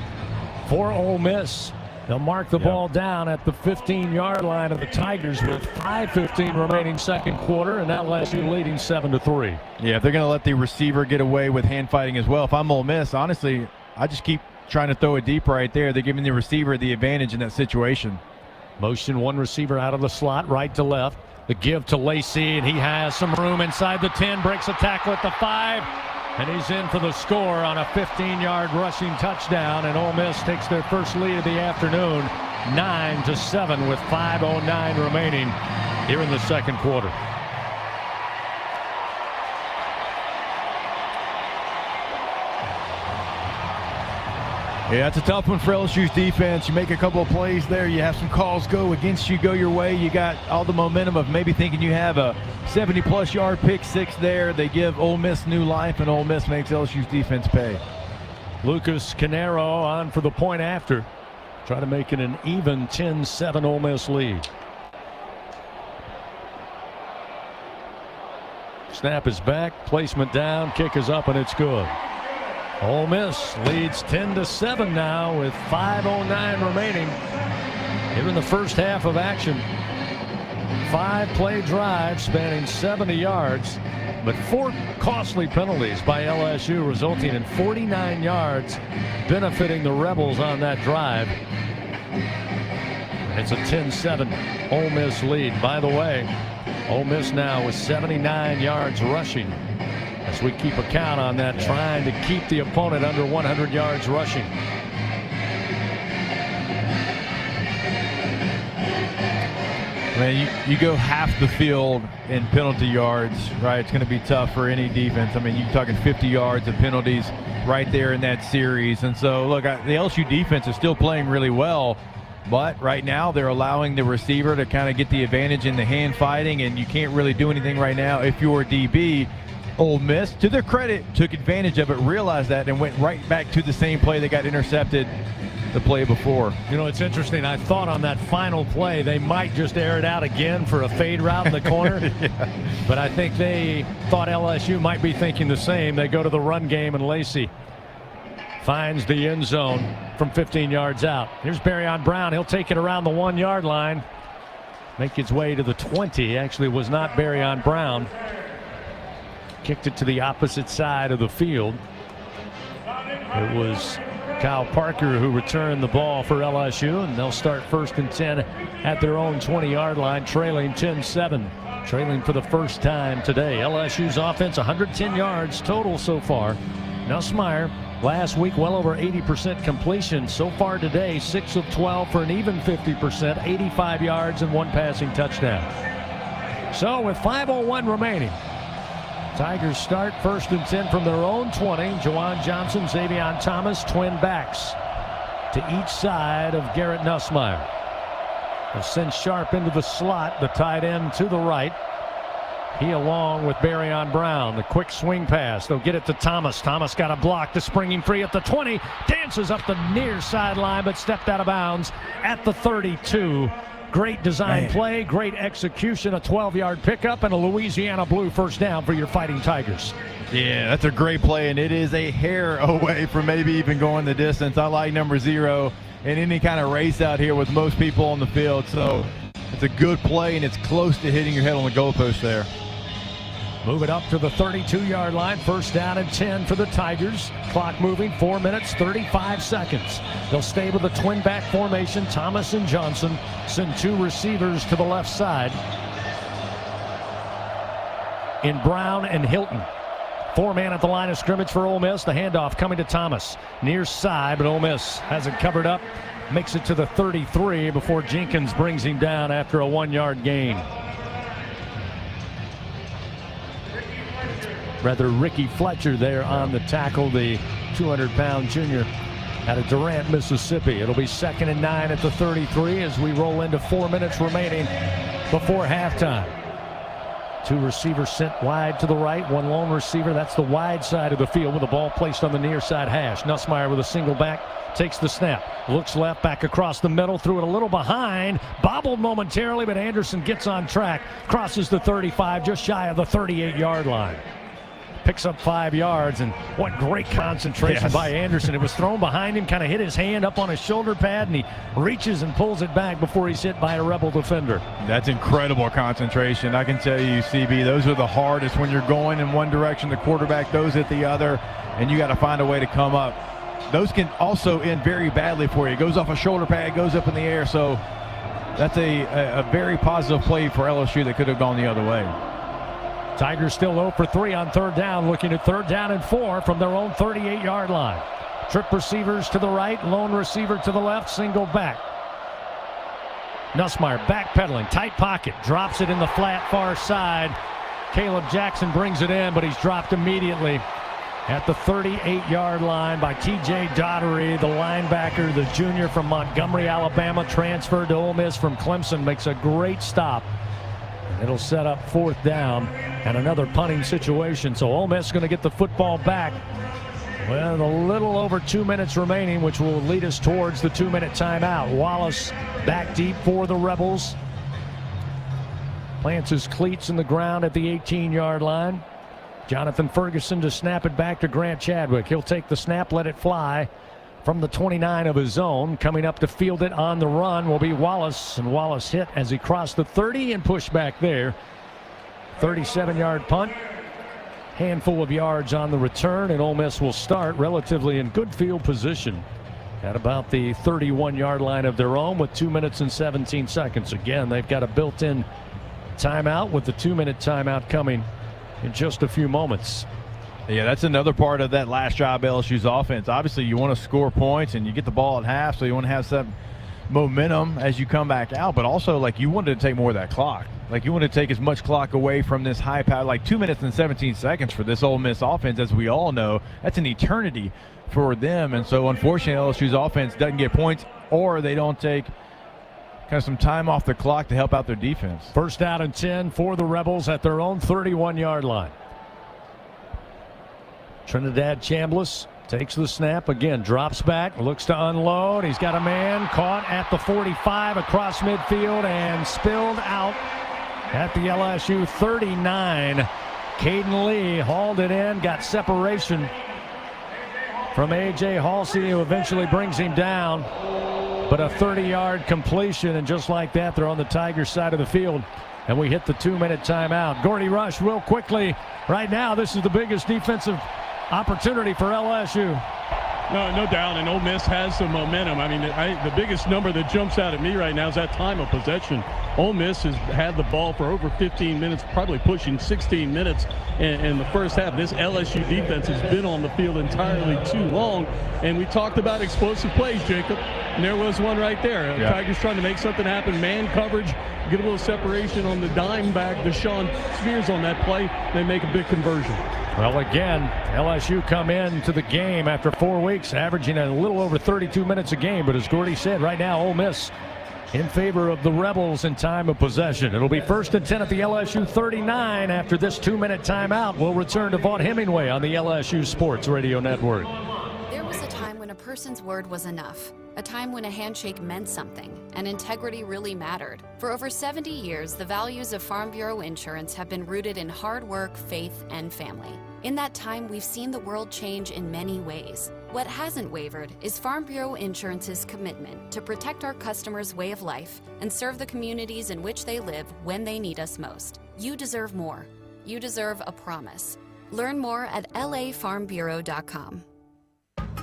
for Ole Miss. They'll mark the ball down at the 15-yard line of the Tigers with 5:15 remaining second quarter, and now LSU leading 7-3. Yeah, if they're going to let the receiver get away with hand fighting as well, if I'm Ole Miss, honestly, I just keep trying to throw it deep right there. They're giving the receiver the advantage in that situation. Motion one receiver out of the slot, right to left. The give to Lacey, and he has some room inside the 10, breaks a tackle at the 5. And he's in for the score on a 15-yard rushing touchdown, and Ole Miss takes their first lead of the afternoon, 9-7 with 5:09 remaining here in the second quarter. Yeah, it's a tough one for LSU's defense. You make a couple of plays there, you have some calls go against you, go your way. You got all the momentum of maybe thinking you have a 70-plus yard pick six there. They give Ole Miss new life, and Ole Miss makes LSU's defense pay. Lucas Canero on for the point after. Try to make it an even 10-7 Ole Miss lead. Snap is back, placement down, kick is up, and it's good. Ole Miss leads 10-7 now with 5:09 remaining here in the first half of action. 5-play drive spanning 70 yards, but 4 costly penalties by LSU resulting in 49 yards, benefiting the Rebels on that drive. It's a 10-7 Ole Miss lead. By the way, Ole Miss now with 79 yards rushing. As we keep a count on that, trying to keep the opponent under 100 yards rushing. Man, you go half the field in penalty yards, right? It's going to be tough for any defense. I mean, you're talking 50 yards of penalties right there in that series. And so, look, the LSU defense is still playing really well, but right now they're allowing the receiver to kind of get the advantage in the hand fighting, and you can't really do anything right now if you're DB. Ole Miss, to their credit, took advantage of it, realized that, and went right back to the same play that got intercepted the play before. You know, it's interesting. I thought on that final play they might just air it out again for a fade route in the corner. Yeah. But I think they thought LSU might be thinking the same. They go to the run game, and Lacey finds the end zone from 15 yards out. Here's Barryon Brown. He'll take it around the 1-yard line, make his way to the 20. Actually was not Barryon Brown. Kicked it to the opposite side of the field. It was Kyle Parker who returned the ball for LSU, and they'll start 1st and 10 at their own 20-yard line, trailing 10-7. Trailing for the first time today. LSU's offense, 110 yards total so far. Nussmeier, last week, well over 80% completion. So far today, 6 of 12 for an even 50%, 85 yards and 1 passing touchdown. So with 5:01 remaining, Tigers start 1st and 10 from their own 20. Juwan Johnson, Xavion Thomas, twin backs to each side of Garrett Nussmeier. They'll send Sharp into the slot, the tight end to the right. He along with Barryon Brown. The quick swing pass. They'll get it to Thomas. Thomas got a block to springing free at the 20. Dances up the near sideline, but stepped out of bounds at the 32. Great design play, great execution, a 12-yard pickup, and a Louisiana Blue first down for your Fighting Tigers. Yeah, that's a great play, and it is a hair away from maybe even going the distance. I like number 0 in any kind of race out here with most people on the field. So it's a good play, and it's close to hitting your head on the goalpost there. Move it up to the 32-yard line. First down and 10 for the Tigers. Clock moving, 4 minutes, 35 seconds. They'll stay with the twin back formation. Thomas and Johnson send 2 receivers to the left side in Brown and Hilton. 4-man at the line of scrimmage for Ole Miss. The handoff coming to Thomas. Near side, but Ole Miss has it covered up. Makes it to the 33 before Jenkins brings him down after a 1-yard gain. Rather, Ricky Fletcher there on the tackle, the 200-pound junior out of Durant, Mississippi. It'll be 2nd and 9 at the 33 as we roll into 4 minutes remaining before halftime. 2 receivers sent wide to the right, 1 lone receiver. That's the wide side of the field with the ball placed on the near side hash. Nussmeier with a single back, takes the snap, looks left, back across the middle, threw it a little behind, bobbled momentarily, but Anderson gets on track, crosses the 35, just shy of the 38-yard line. Picks up 5 yards, and what great concentration by Anderson. It was thrown behind him, kind of hit his hand up on his shoulder pad, and he reaches and pulls it back before he's hit by a Rebel defender. That's incredible concentration. I can tell you, CB, those are the hardest when you're going in one direction, the quarterback goes at the other, and you got to find a way to come up. Those can also end very badly for you. It goes off a shoulder pad, goes up in the air, so that's a very positive play for LSU that could have gone the other way. Tigers still 0 for 3 on 3rd down, looking at 3rd down and 4 from their own 38-yard line. Trip receivers to the right, lone receiver to the left, single back. Nussmeier backpedaling, tight pocket, drops it in the flat far side. Caleb Jackson brings it in, but he's dropped immediately at the 38-yard line by T.J. Daughtery, the linebacker, the junior from Montgomery, Alabama, transferred to Ole Miss from Clemson, makes a great stop. It'll set up 4th down and another punting situation. So Ole Miss is going to get the football back with a little over 2 minutes remaining, which will lead us towards the 2-minute timeout. Wallace back deep for the Rebels. Plants his cleats in the ground at the 18-yard line. Jonathan Ferguson to snap it back to Grant Chadwick. He'll take the snap, let it fly from the 29 of his own. Coming up to field it on the run will be Wallace, and Wallace hit as he crossed the 30 and pushed back there. 37-yard punt. Handful of yards on the return, and Ole Miss will start relatively in good field position at about the 31-yard line of their own with 2 minutes and 17 seconds. Again, they've got a built-in timeout with the 2-minute timeout coming in just a few moments. Yeah, that's another part of that last drive LSU's offense. Obviously, you want to score points and you get the ball at half, so you want to have some momentum as you come back out, but also, like, you wanted to take more of that clock. Like, you want to take as much clock away from this high power, like 2 minutes and 17 seconds for this Ole Miss offense, as we all know. That's an eternity for them, and so unfortunately LSU's offense doesn't get points, or they don't take kind of some time off the clock to help out their defense. 1st down and 10 for the Rebels at their own 31-yard line. Trinidad Chambliss takes the snap again, drops back, looks to unload. He's got a man caught at the 45 across midfield and spilled out at the LSU 39. Caden Lee hauled it in, got separation from A.J. Halsey, who eventually brings him down. But a 30-yard completion, and just like that, they're on the Tigers side of the field. And we hit the 2-minute timeout. Gordy Rush real quickly. Right now, this is the biggest defensive opportunity for LSU. No doubt, and Ole Miss has some momentum. I mean, the biggest number that jumps out at me right now is that time of possession. Ole Miss has had the ball for over 15 minutes, probably pushing 16 minutes in the first half. This LSU defense has been on the field entirely too long, and we talked about explosive plays, Jacob, and there was one right there. Yeah. Tigers trying to make something happen, man coverage, get a little separation on the dime back. Deshaun Spears on that play, they make a big conversion. Well, again, LSU come into the game after 4 weeks, averaging a little over 32 minutes a game. But as Gordy said, right now, Ole Miss in favor of the Rebels in time of possession. It'll be 1st and 10 at the LSU 39 after this 2-minute timeout. We'll return to Vaught Hemingway on the LSU Sports Radio Network. There was a time when a person's word was enough. A time when a handshake meant something and integrity really mattered. For over 70 years, the values of Farm Bureau Insurance have been rooted in hard work, faith, and family. In that time, we've seen the world change in many ways. What hasn't wavered is Farm Bureau Insurance's commitment to protect our customers' way of life and serve the communities in which they live when they need us most. You deserve more. You deserve a promise. Learn more at lafarmbureau.com.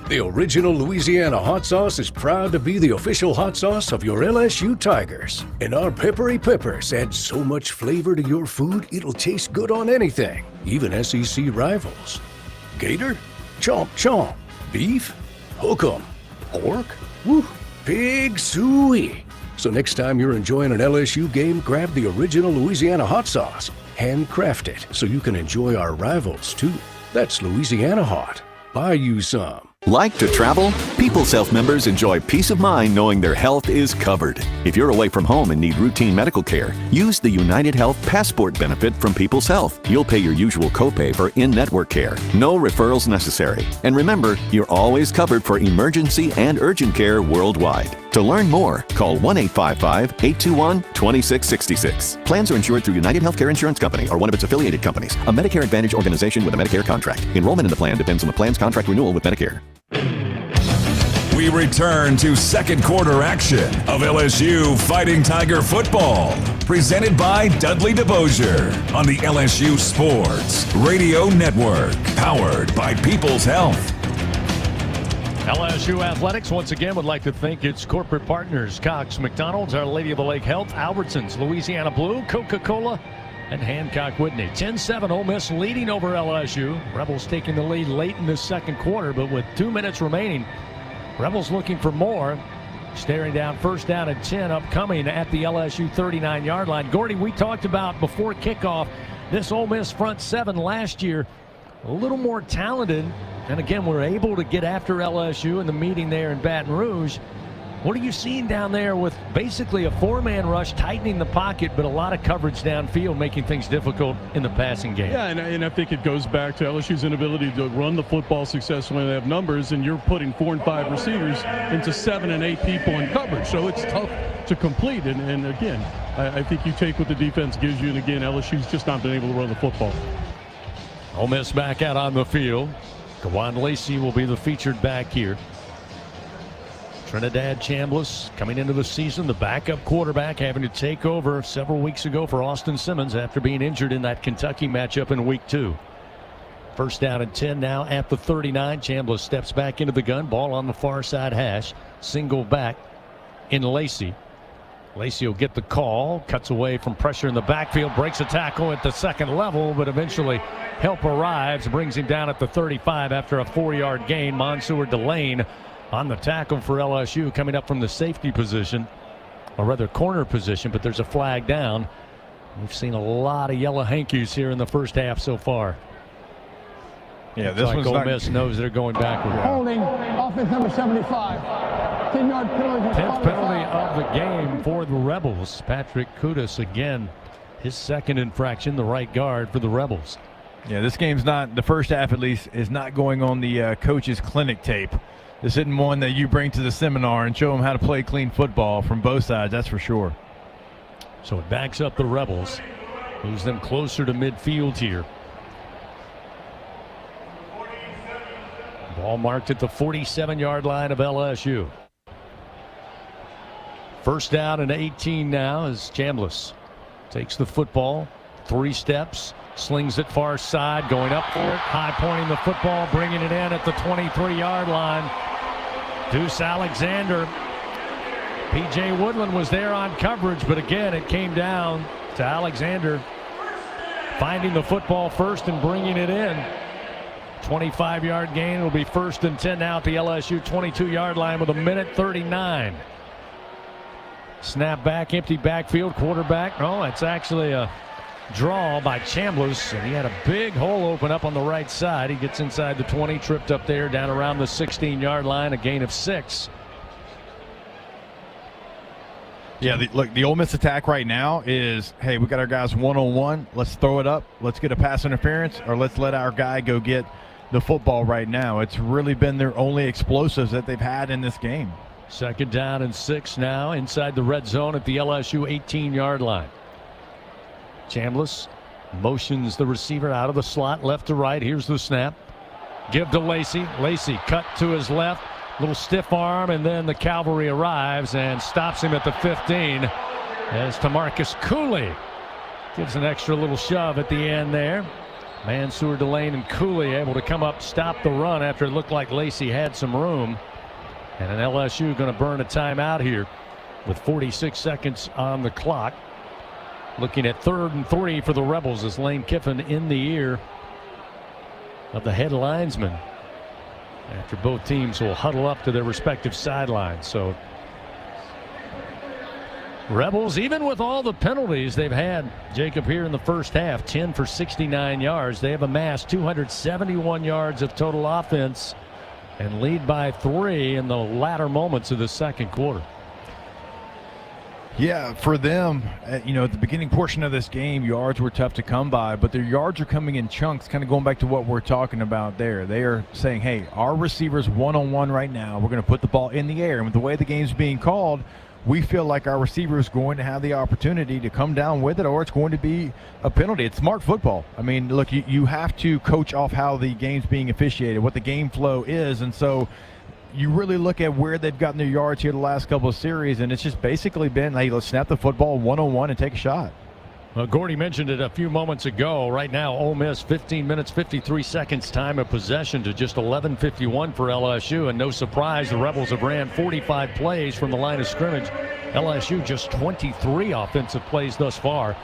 The original Louisiana hot sauce is proud to be the official hot sauce of your LSU Tigers. And our peppery peppers add so much flavor to your food, it'll taste good on anything, even SEC rivals. Gator? Chomp chomp. Beef? Hook 'em. Pork? Woo! Pig suey. So next time you're enjoying an LSU game, grab the original Louisiana hot sauce. Handcrafted so you can enjoy our rivals too. That's Louisiana Hot. Buy you some. Like to travel? People's Health members enjoy peace of mind knowing their health is covered. If you're away from home and need routine medical care, use the United Health Passport benefit from People's Health. You'll pay your usual copay for in-network care. No referrals necessary. And remember, you're always covered for emergency and urgent care worldwide. To learn more, call 1-855-821-2666. Plans are insured through United Healthcare Insurance Company or one of its affiliated companies, a Medicare Advantage organization with a Medicare contract. Enrollment in the plan depends on the plan's contract renewal with Medicare. We return to second quarter action of LSU Fighting Tiger football, presented by Dudley DeBosier on the LSU Sports Radio Network, powered by People's Health. LSU Athletics once again would like to thank its corporate partners, Cox, McDonald's, Our Lady of the Lake Health, Albertsons, Louisiana Blue, Coca-Cola, and Hancock Whitney. 10-7 Ole Miss leading over LSU. Rebels taking the lead late in the second quarter, but with 2 minutes remaining, Rebels looking for more. Staring down first down and 10 upcoming at the LSU 39-yard line. Gordy, we talked about before kickoff this Ole Miss front seven last year, a little more talented. And again, we're able to get after LSU in the meeting there in Baton Rouge. What are you seeing down there with basically a four-man rush, tightening the pocket, but a lot of coverage downfield, making things difficult in the passing game? Yeah, and I think it goes back to LSU's inability to run the football successfully when they have numbers, and you're putting 4 and 5 receivers into 7 and 8 people in coverage. So it's tough to complete. And again, I think you take what the defense gives you, and again, LSU's just not been able to run the football. Ole Miss back out on the field. Kawan Lacey will be the featured back here. Trinidad Chambliss coming into the season, the backup quarterback, having to take over several weeks ago for Austin Simmons after being injured in that Kentucky matchup in week 2. First down and 10 now at the 39. Chambliss steps back into the gun. Ball on the far side hash. Single back in Lacey. Lacey will get the call. Cuts away from pressure in the backfield. Breaks a tackle at the second level, but eventually help arrives. Brings him down at the 35 after a 4-yard gain. Mansour Delane on the tackle for LSU, coming up from the safety position, or rather corner position, but there's a flag down. We've seen a lot of yellow hankies here in the first half so far. Yeah, looks this like one's Ole Miss knows they're going backward. Holding, offense number 75. 10-yard penalty. 10th penalty of the game for the Rebels. Patrick Kudus again, his second infraction, the right guard for the Rebels. Yeah, this game's not, the first half at least, is not going on the coach's clinic tape. This isn't one that you bring to the seminar and show them how to play clean football from both sides, that's for sure. So it backs up the Rebels, moves them closer to midfield here. Ball marked at the 47-yard line of LSU. First down and 18 now as Chambliss takes the football, 3 steps, slings it far side, going up for it, high pointing the football, bringing it in at the 23-yard line. Deuce Alexander. P.J. Woodland was there on coverage, but again, it came down to Alexander finding the football first and bringing it in. 25-yard gain. It'll be first and 10 now at the LSU 22-yard line with 1:39. Snap back, empty backfield, quarterback. Oh, it's actually a draw by Chambliss, and he had a big hole open up on the right side. He gets inside the 20, tripped up there, down around the 16-yard line, a gain of 6. Yeah, look, the Ole Miss attack right now is, hey, we got our guys one-on-one. Let's throw it up. Let's get a pass interference, or let's let our guy go get the football right now. It's really been their only explosives that they've had in this game. 2nd down and 6 now inside the red zone at the LSU 18-yard line. Chambliss motions the receiver out of the slot left to right. Here's the snap. Give to Lacey. Lacey cut to his left. Little stiff arm, and then the cavalry arrives and stops him at the 15 as Tamarcus Cooley gives an extra little shove at the end there. Mansour, Delane, and Cooley able to come up, stop the run after it looked like Lacey had some room. And an LSU going to burn a timeout here with 46 seconds on the clock. Looking at 3rd and 3 for the Rebels as Lane Kiffin in the ear of the head linesman after both teams will huddle up to their respective sidelines. So Rebels, even with all the penalties they've had, Jacob, here in the first half, 10 for 69 yards. They have amassed 271 yards of total offense and lead by 3 in the latter moments of the second quarter. Yeah, for them, at the beginning portion of this game, yards were tough to come by, but their yards are coming in chunks, kind of going back to what we're talking about there. They are saying, hey, our receivers one-on-one right now, we're going to put the ball in the air. And with the way the game's being called, we feel like our receiver is going to have the opportunity to come down with it, or it's going to be a penalty. It's smart football. I mean, look, you have to coach off how the game's being officiated, what the game flow is, and so you really look at where they've gotten their yards here the last couple of series, and it's just basically been, hey, let's snap the football one-on-one and take a shot. Well, Gordy mentioned it a few moments ago. Right now, Ole Miss 15 minutes, 53 seconds time of possession to just 11:51 for LSU. And no surprise, the Rebels have ran 45 plays from the line of scrimmage. LSU just 23 offensive plays thus far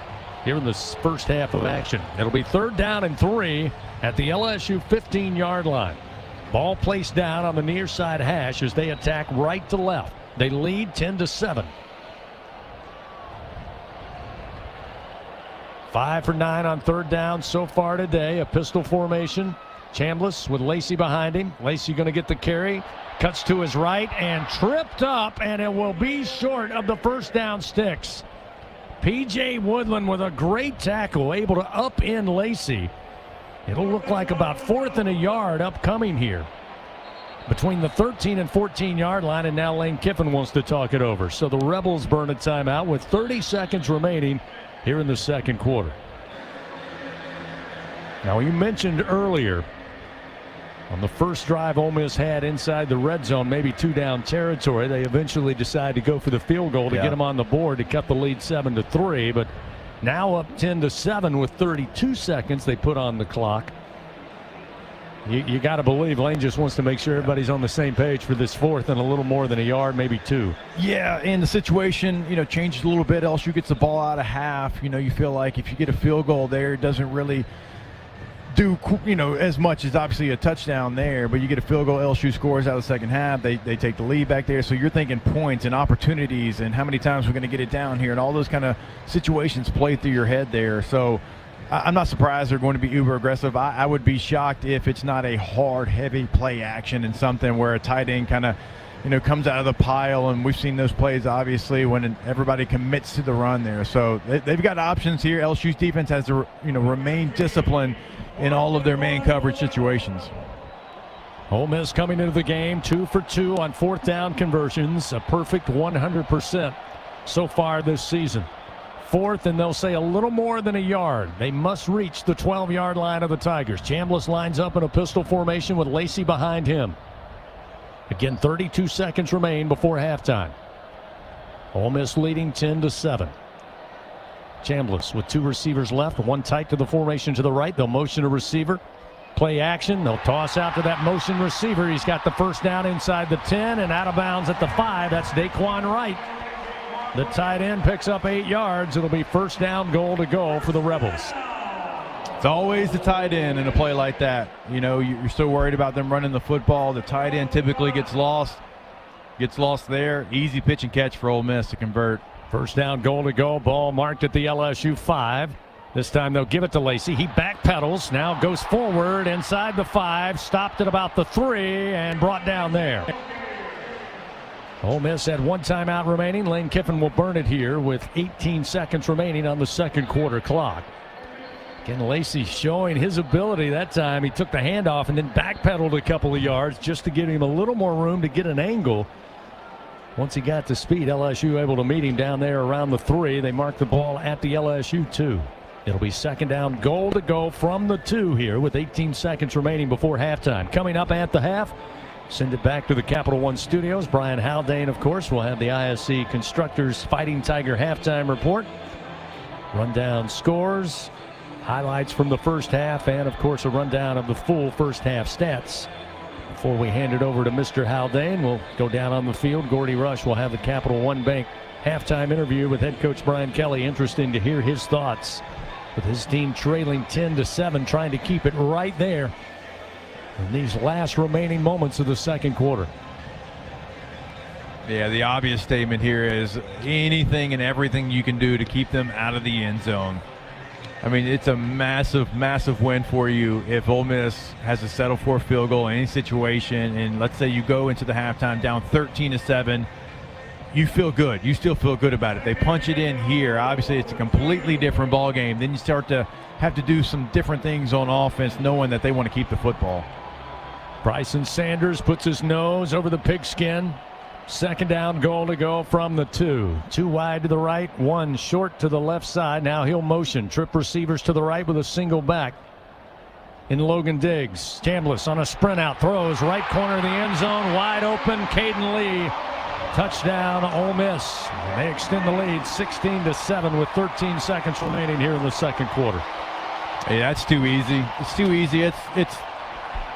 here in the first half of action. It'll be 3rd down and 3 at the LSU 15-yard line. Ball placed down on the near side hash as they attack right to left. They lead 10-7. 5 for 9 on 3rd down so far today. A pistol formation. Chambliss with Lacey behind him. Lacey going to get the carry. Cuts to his right and tripped up, and it will be short of the first down sticks. P.J. Woodland with a great tackle, able to up in Lacey. It'll look like about 4th and a yard upcoming here between the 13 and 14-yard line, and now Lane Kiffin wants to talk it over. So the Rebels burn a timeout with 30 seconds remaining here in the second quarter. Now, you mentioned earlier on the first drive Ole Miss had inside the red zone, maybe 2-down territory. They eventually decide to go for the field goal to get them on the board to cut the lead 7-3, but now up 10-7 with 32 seconds they put on the clock. You got to believe Lane just wants to make sure everybody's on the same page for this 4th and a little more than a yard, maybe 2. Yeah, and the situation, changes a little bit. LSU gets the ball out of half. You feel like if you get a field goal there, it doesn't really do, as much as obviously a touchdown there, but you get a field goal, LSU scores out of the second half. They take the lead back there. So you're thinking points and opportunities and how many times we're going to get it down here, and all those kind of situations play through your head there. So I'm not surprised they're going to be uber aggressive. I would be shocked if it's not a hard, heavy play action and something where a tight end kind of, comes out of the pile. And we've seen those plays, obviously, when everybody commits to the run there. So they've got options here. LSU's defense has to, remain disciplined in all of their man coverage situations. Ole Miss coming into the game 2 for 2 on 4th down conversions, a perfect 100% so far this season. 4th, and they'll say a little more than a yard. They must reach the 12-yard line of the Tigers. Chambliss lines up in a pistol formation with Lacey behind him. Again, 32 seconds remain before halftime. Ole Miss leading 10-7. Chambliss with 2 receivers left, 1 tight to the formation to the right. They'll motion a receiver. Play action. They'll toss out to that motion receiver. He's got the first down inside the 10 and out of bounds at the 5. That's Daquan Wright. The tight end picks up 8 yards. It'll be first down, goal to go for the Rebels. It's always the tight end in a play like that. You're so worried about them running the football. The tight end typically gets lost there. Easy pitch and catch for Ole Miss to convert. First down, goal to go. Ball marked at the LSU 5. This time they'll give it to Lacey. He backpedals, now goes forward inside the 5, stopped at about the 3, and brought down there. Ole Miss had 1 timeout remaining. Lane Kiffin will burn it here with 18 seconds remaining on the second quarter clock. Again, Lacey showing his ability that time. He took the handoff and then backpedaled a couple of yards just to give him a little more room to get an angle. Once he got to speed, LSU able to meet him down there around the 3. They mark the ball at the LSU 2. It'll be second down, goal to go from the 2 here with 18 seconds remaining before halftime. Coming up at the half, send it back to the Capital One studios. Brian Haldane, of course, will have the ISC Constructors Fighting Tiger halftime report. Rundown scores, highlights from the first half, and, of course, a rundown of the full first half stats. Before we hand it over to Mr. Haldane, we'll go down on the field. Gordy Rush will have the Capital One Bank halftime interview with head coach Brian Kelly. Interesting to hear his thoughts with his team trailing 10-7, trying to keep it right there in these last remaining moments of the second quarter. Yeah, the obvious statement here is anything and everything you can do to keep them out of the end zone. I mean, it's a massive, massive win for you if Ole Miss has to settle for a field goal in any situation, and let's say you go into the halftime down 13-7. You feel good. You still feel good about it. They punch it in here. Obviously, it's a completely different ball game. Then you start to have to do some different things on offense, knowing that they want to keep the football. Bryson Sanders puts his nose over the pigskin. Second down, goal to go from the 2. 2 wide to the right, 1 short to the left side. Now he'll motion. Trip receivers to the right with a single back. In Logan Diggs. Chambliss on a sprint out. Throws right corner of the end zone. Wide open. Caden Lee. Touchdown, Ole Miss. And they extend the lead 16-7 with 13 seconds remaining here in the second quarter. Hey, that's too easy. It's too easy. It's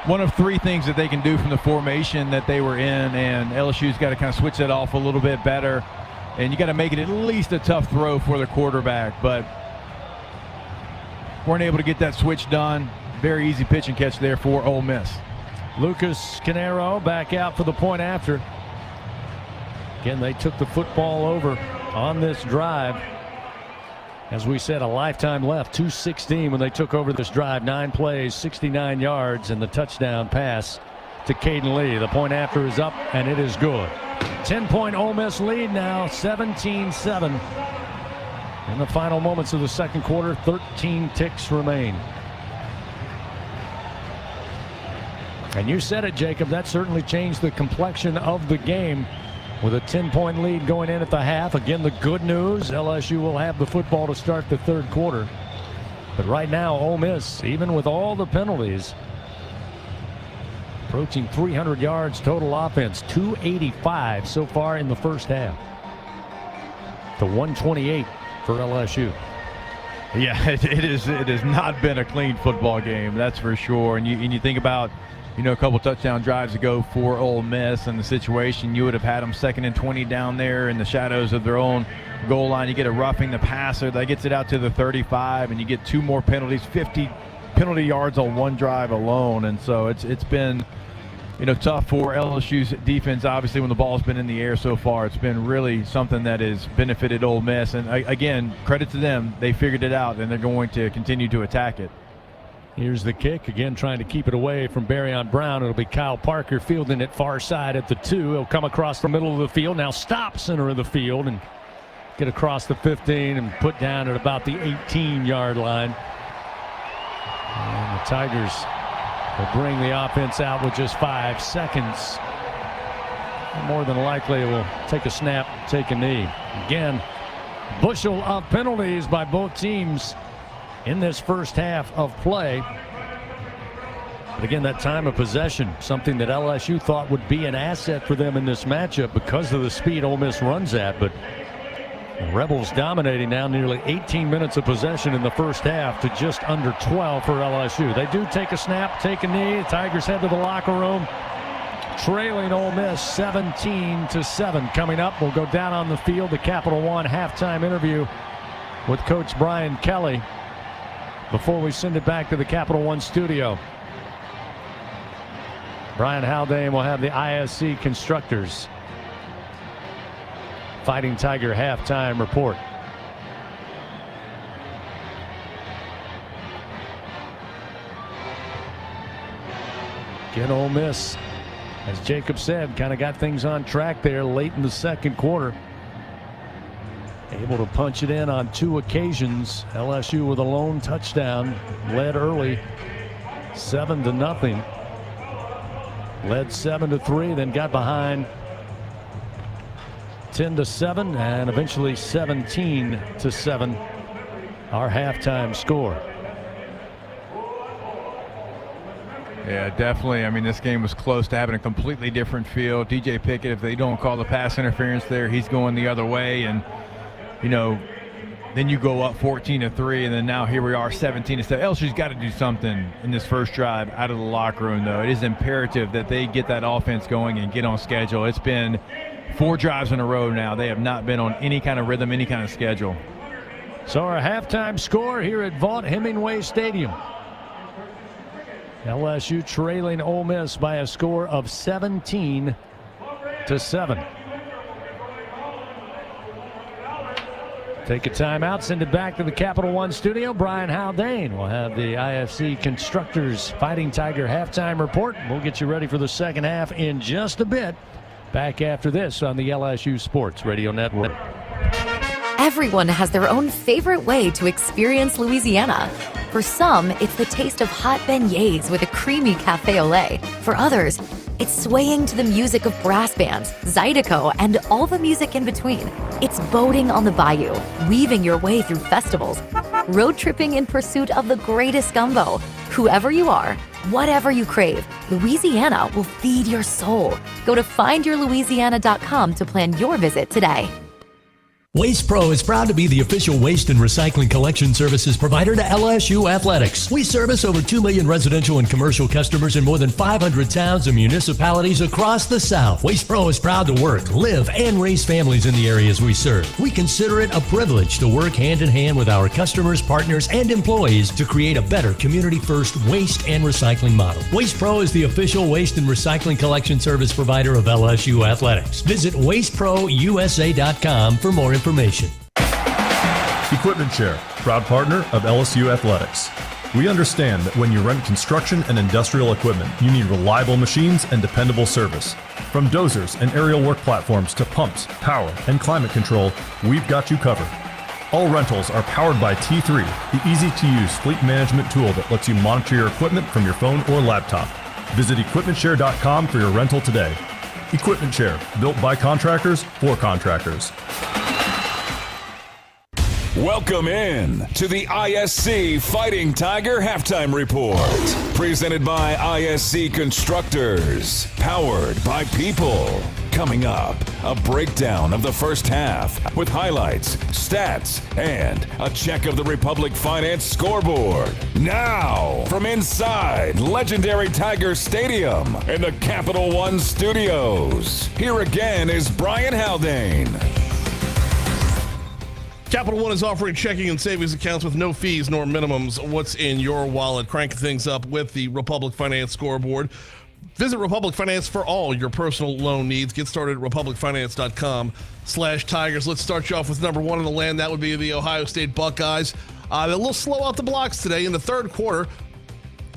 one of 3 things that they can do from the formation that they were in, and LSU's got to kind of switch that off a little bit better. And you got to make it at least a tough throw for the quarterback, but weren't able to get that switch done. Very easy pitch and catch there for Ole Miss. Lucas Canero back out for the point after. Again, they took the football over on this drive. As we said, a lifetime left, 2:16 when they took over this drive. 9 plays, 69 yards, and the touchdown pass to Caden Lee. The point after is up, and it is good. 10-point Ole Miss lead now, 17-7. In the final moments of the second quarter, 13 ticks remain. And you said it, Jacob, that certainly changed the complexion of the game. With a 10-point lead going in at the half. Again, the good news, LSU will have the football to start the third quarter. But right now, Ole Miss, even with all the penalties, approaching 300 yards total offense, 285 so far in the first half. To 128 for LSU. Yeah, it has not been a clean football game, that's for sure. And you think about, a couple touchdown drives ago for Ole Miss and the situation, you would have had them 2nd and 20 down there in the shadows of their own goal line. You get a roughing the passer that gets it out to the 35, and you get 2 more penalties, 50 penalty yards on 1 drive alone. And so it's been, tough for LSU's defense. Obviously, when the ball's been in the air so far, it's been really something that has benefited Ole Miss. And again, credit to them. They figured it out, and they're going to continue to attack it. Here's the kick, again trying to keep it away from Barrion Brown. It'll be Kyle Parker fielding it far side at the 2. He'll come across the middle of the field, now stop center of the field and get across the 15 and put down at about the 18-yard line. And the Tigers will bring the offense out with just 5 seconds. And more than likely it will take a snap, take a knee. Again, bushel of penalties by both teams in this first half of play. But again, that time of possession, something that LSU thought would be an asset for them in this matchup because of the speed Ole Miss runs at. But the Rebels dominating now, nearly 18 minutes of possession in the first half to just under 12 for LSU. They do take a snap, take a knee. The Tigers head to the locker room, trailing Ole Miss 17-7. Coming up, we'll go down on the field, the Capital One halftime interview with Coach Brian Kelly before we send it back to the Capital One studio. Brian Haldane will have the ISC Constructors Fighting Tiger halftime report. Again, Ole Miss, as Jacob said, kind of got things on track there late in the second quarter. able to punch it in on 2 occasions. LSU with a lone touchdown, led early 7-0. Led 7-3, then got behind 10-7, and eventually 17-7. Our halftime score. Yeah, definitely. I mean, this game was close to having a completely different feel. DJ Pickett, if they don't call the pass interference there, he's going the other way. And, you know, then you go up 14-3, and then now here we are 17-7. LSU's got to do something in this first drive out of the locker room, though. It is imperative that they get that offense going and get on schedule. It's been 4 drives in a row now. They have not been on any kind of rhythm, any kind of schedule. So our halftime score here at Vaught Hemingway Stadium. LSU trailing Ole Miss by a score of 17-7. Take a timeout, send it back to the Capital One studio. Brian Haldane will have the IFC Constructors Fighting Tiger halftime report. We'll get you ready for the second half in just a bit. Back after this on the LSU Sports Radio Network. Everyone has their own favorite way to experience Louisiana. For some, it's the taste of hot beignets with a creamy cafe au lait. For others, it's swaying to the music of brass bands, Zydeco, and all the music in between. It's boating on the bayou, weaving your way through festivals, road tripping in pursuit of the greatest gumbo. Whoever you are, whatever you crave, Louisiana will feed your soul. Go to findyourlouisiana.com to plan your visit today. Waste Pro is proud to be the official waste and recycling collection services provider to LSU Athletics. We service over 2 million residential and commercial customers in more than 500 towns and municipalities across the South. Waste Pro is proud to work, live, and raise families in the areas we serve. We consider it a privilege to work hand in hand with our customers, partners, and employees to create a better community-first waste and recycling model. Waste Pro is the official waste and recycling collection service provider of LSU Athletics. Visit wasteprousa.com for more information. Equipment Share, proud partner of LSU Athletics. We understand that when you rent construction and industrial equipment, you need reliable machines and dependable service. From dozers and aerial work platforms to pumps, power, and climate control, we've got you covered. All rentals are powered by T3, the easy-to-use fleet management tool that lets you monitor your equipment from your phone or laptop. Visit equipmentshare.com for your rental today. Equipment Share, built by contractors for contractors. Welcome in to the ISC Fighting Tiger Halftime Report. Presented by ISC Constructors. Powered by People. Coming up, a breakdown of the first half with highlights, stats, and a check of the Republic Finance scoreboard. Now, from inside legendary Tiger Stadium in the Capital One studios, here again is Brian Haldane. Capital One is offering checking and savings accounts with no fees nor minimums. What's in your wallet? Cranking things up with the Republic Finance scoreboard. Visit Republic Finance for all your personal loan needs. Get started at republicfinance.com/Tigers. Let's start you off with number one in the land. That would be the Ohio State Buckeyes. They're a little slow out the blocks today in the third quarter.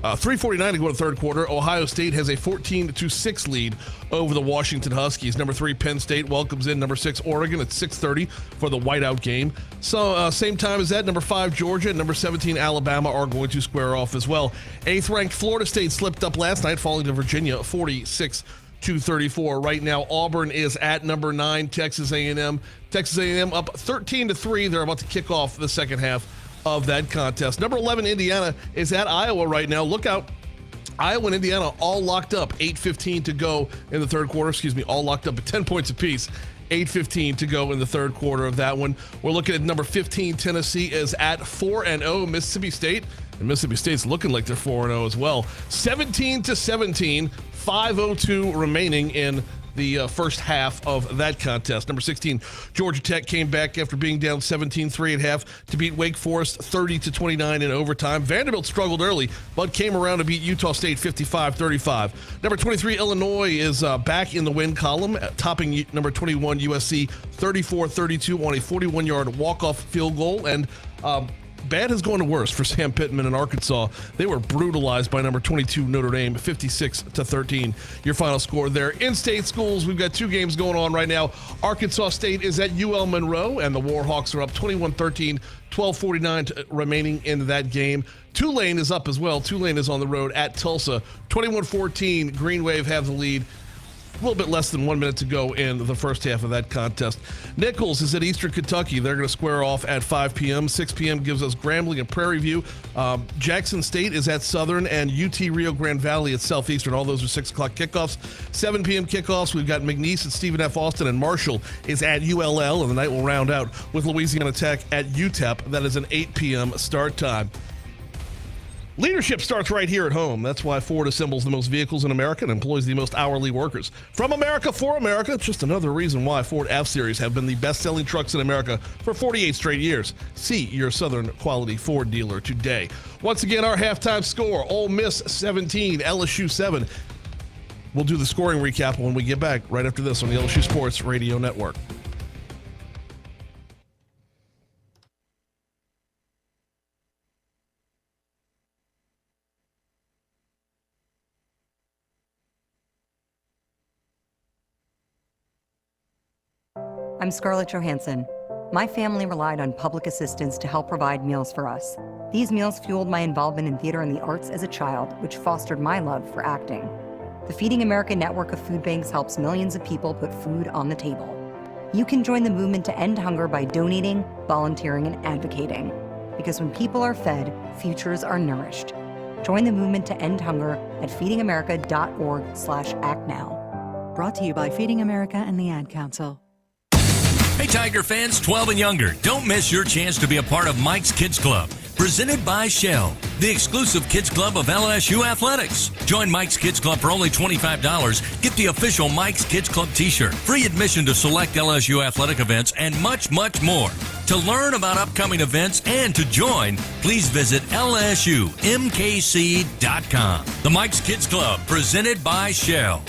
3:49 to go to the third quarter. Ohio State has a 14-6 lead over the Washington Huskies. Number 3 Penn State welcomes in number 6 Oregon at 6:30 for the whiteout game. So same time as that, number 5 Georgia and number 17 Alabama are going to square off as well. 8th ranked Florida State slipped up last night, falling to Virginia 46-34. Right now Auburn is at number 9 Texas A&M. Texas A&M up 13-3. They're about to kick off the second half of that contest. Number 11 Indiana is at Iowa right now. Look out. Iowa and Indiana all locked up. 8:15 to go in the third quarter. All locked up at 10 points apiece. 8:15 to go in the third quarter of that one. We're looking at number 15 Tennessee is at 4-0 Mississippi State. And Mississippi State's looking like they're 4-0 as well. 17-17. 5:02 remaining in the first half of that contest. Number 16, Georgia Tech came back after being down 17-3 at half to beat Wake Forest 30-29 in overtime. Vanderbilt struggled early, but came around to beat Utah State 55-35. Number 23, Illinois is back in the win column, topping number 21, USC 34-32 on a 41-yard walk-off field goal. And bad has gone to worse for Sam Pittman in Arkansas. They were brutalized by number 22 Notre Dame, 56-13. Your final score there. In-state schools, we've got 2 games going on right now. Arkansas State is at UL Monroe, and the Warhawks are up 21-13, 12:49 remaining in that game. Tulane is up as well. Tulane is on the road at Tulsa. 21-14, Green Wave have the lead. A little bit less than 1 minute to go in the first half of that contest. Nichols is at Eastern Kentucky. They're going to square off at 5 p.m. 6 p.m. gives us Grambling and Prairie View. Jackson State is at Southern, and UT Rio Grande Valley at Southeastern. All those are 6 o'clock kickoffs. 7 p.m. kickoffs. We've got McNeese at Stephen F. Austin, and Marshall is at ULL, and the night will round out with Louisiana Tech at UTEP. That is an 8 p.m. start time. Leadership starts right here at home. That's why Ford assembles the most vehicles in America and employs the most hourly workers. From America for America, it's just another reason why Ford F-Series have been the best-selling trucks in America for 48 straight years. See your Southern quality Ford dealer today. Once again, our halftime score, Ole Miss 17, LSU 7. We'll do the scoring recap when we get back right after this on the LSU Sports Radio Network. I'm Scarlett Johansson. My family relied on public assistance to help provide meals for us. These meals fueled my involvement in theater and the arts as a child, which fostered my love for acting. The Feeding America network of food banks helps millions of people put food on the table. You can join the movement to end hunger by donating, volunteering, and advocating. Because when people are fed, futures are nourished. Join the movement to end hunger at feedingamerica.org/actnow. Brought to you by Feeding America and the Ad Council. Hey, Tiger fans 12 and younger, don't miss your chance to be a part of Mike's Kids Club, presented by Shell, the exclusive kids club of LSU Athletics. Join Mike's Kids Club for only $25. Get the official Mike's Kids Club t-shirt, free admission to select LSU athletic events, and much, much more. To learn about upcoming events and to join, please visit LSUMKC.com. The Mike's Kids Club, presented by Shell.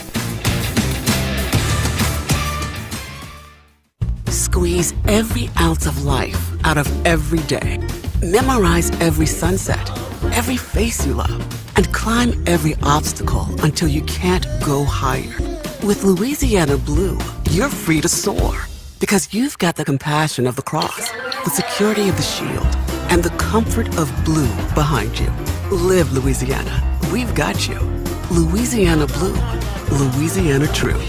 Squeeze every ounce of life out of every day. Memorize every sunset, every face you love, and climb every obstacle until you can't go higher. With Louisiana Blue, you're free to soar because you've got the compassion of the cross, the security of the shield, and the comfort of blue behind you. Live Louisiana. We've got you. Louisiana Blue. Louisiana True.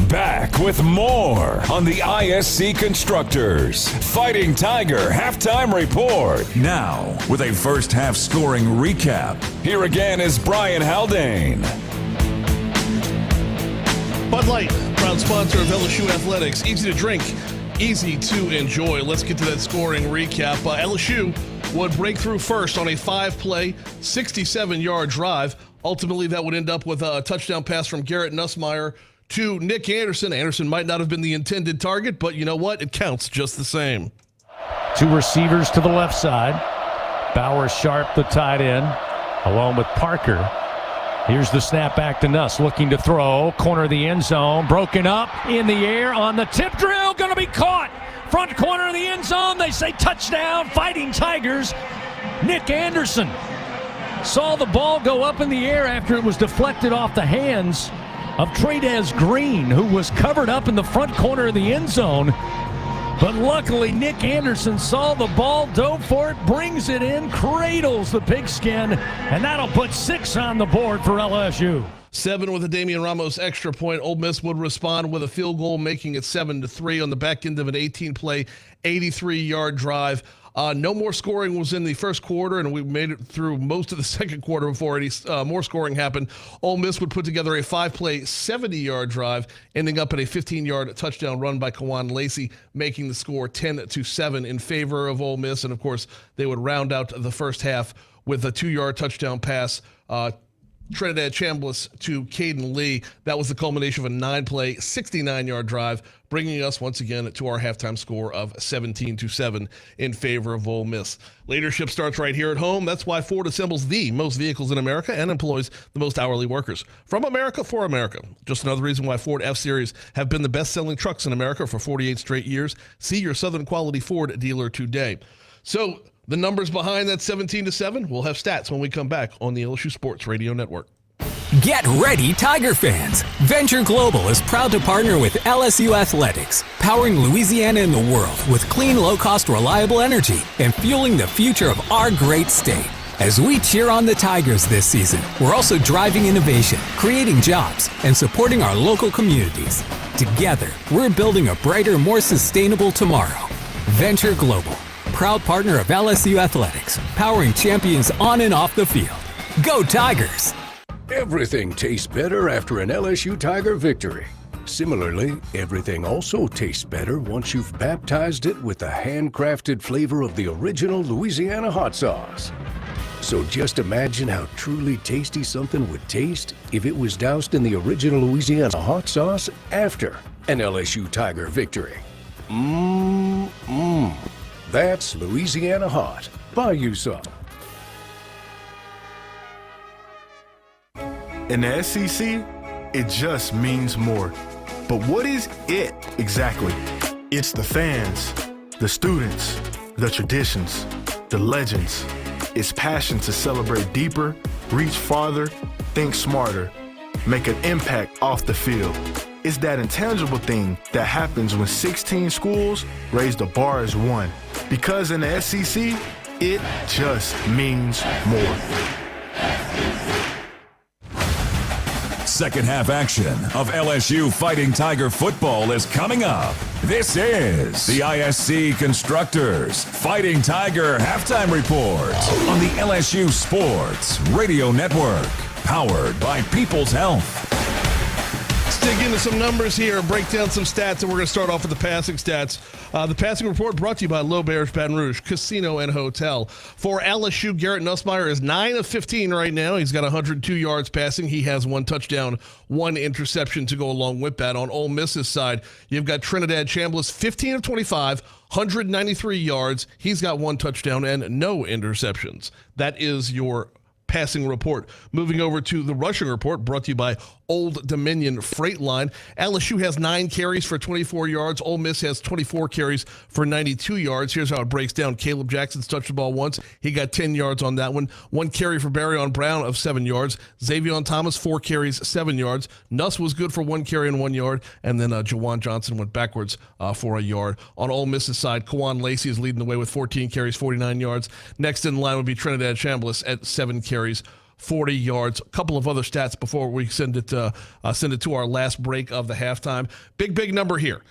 Back with more on the ISC Constructors Fighting Tiger Halftime Report. Now, with a first half scoring recap, here again is Brian Haldane. Bud Light, proud sponsor of LSU Athletics. Easy to drink, easy to enjoy. Let's get to that scoring recap. LSU would break through first on a 5-play, 67-yard drive. Ultimately, that would end up with a touchdown pass from Garrett Nussmeier to Nick Anderson. Anderson might not have been the intended target, but you know what? It counts just the same. 2 receivers to the left side. Bauer Sharp, the tight end, along with Parker. Here's the snap back to Nuss, looking to throw. Corner of the end zone, broken up in the air on the tip drill. Going to be caught. Front corner of the end zone. They say touchdown, Fighting Tigers. Nick Anderson saw the ball go up in the air after it was deflected off the hands of Tradez Green, who was covered up in the front corner of the end zone. But luckily, Nick Anderson saw the ball, dove for it, brings it in, cradles the pigskin, and that'll put 6 on the board for LSU. 7 with a Damian Ramos extra point. Ole Miss would respond with a field goal, making it 7-3 on the back end of an 18-play, 83-yard drive. No more scoring was in the first quarter, and we made it through most of the second quarter before any more scoring happened. Ole Miss would put together a 5-play, 70-yard drive, ending up in a 15-yard touchdown run by Kawan Lacey, making the score 10-7 in favor of Ole Miss. And, of course, they would round out the first half with a 2-yard touchdown pass Trinidad Chambliss to Caden Lee. That was the culmination of a 9-play, 69-yard drive, bringing us once again to our halftime score of 17-7 in favor of Ole Miss. Leadership starts right here at home. That's why Ford assembles the most vehicles in America and employs the most hourly workers. From America for America. Just another reason why Ford F-Series have been the best-selling trucks in America for 48 straight years. See your Southern Quality Ford dealer today. So, the numbers behind that 17-7, we'll have stats when we come back on the LSU Sports Radio Network. Get ready, Tiger fans! Venture Global is proud to partner with LSU Athletics, powering Louisiana and the world with clean, low-cost, reliable energy and fueling the future of our great state. As we cheer on the Tigers this season, we're also driving innovation, creating jobs, and supporting our local communities. Together, we're building a brighter, more sustainable tomorrow. Venture Global, proud partner of LSU Athletics, powering champions on and off the field. Go Tigers! Everything tastes better after an LSU Tiger victory. Similarly, everything also tastes better once you've baptized it with the handcrafted flavor of the original Louisiana hot sauce. So just imagine how truly tasty something would taste if it was doused in the original Louisiana hot sauce after an LSU Tiger victory. That's Louisiana hot. Buy you some. In the SEC, it just means more. But what is it exactly? It's the fans, the students, the traditions, the legends. It's passion to celebrate deeper, reach farther, think smarter, make an impact off the field. It's that intangible thing that happens when 16 schools raise the bar as one. Because in the SEC, it just means more. Second half action of LSU Fighting Tiger football is coming up. This is the ISC Constructors Fighting Tiger Halftime Report on the LSU Sports Radio Network, powered by People's Health. Let's dig into some numbers here, break down some stats, and we're going to start off with the passing stats. The passing report brought to you by Low Bears Baton Rouge Casino and Hotel. For LSU, Garrett Nussmeier is 9 of 15 right now. He's got 102 yards passing. He has 1 touchdown, 1 interception to go along with that. On Ole Miss's side, you've got Trinidad Chambliss, 15 of 25, 193 yards. He's got 1 touchdown and no interceptions. That is your passing report. Moving over to the rushing report, brought to you by Old Dominion Freight Line. LSU has 9 carries for 24 yards. Ole Miss has 24 carries for 92 yards. Here's how it breaks down. Caleb Jackson's touched the ball once. He got 10 yards on that one. 1 carry for Barryon Brown of 7 yards. Xavion Thomas, 4 carries, 7 yards. Nuss was good for 1 carry and 1 yard. And then Jawan Johnson went backwards for a yard. On Ole Miss's side, Kawan Lacey is leading the way with 14 carries, 49 yards. Next in line would be Trinidad Chambliss at 7 carries, 40 yards. A couple of other stats before we send it to our last break of the halftime. Big number here.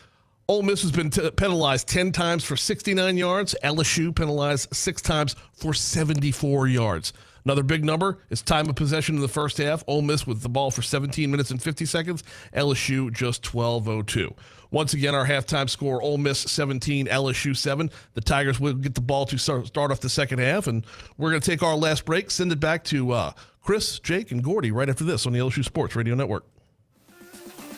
Ole Miss has been penalized 10 times for 69 yards. LSU penalized 6 times for 74 yards. Another big number is time of possession in the first half. Ole Miss with the ball for 17 minutes and 50 seconds. LSU just 12:02. Once again, our halftime score, Ole Miss 17, LSU 7. The Tigers will get the ball to start off the second half, and we're going to take our last break, send it back to Chris, Jake, and Gordy right after this on the LSU Sports Radio Network.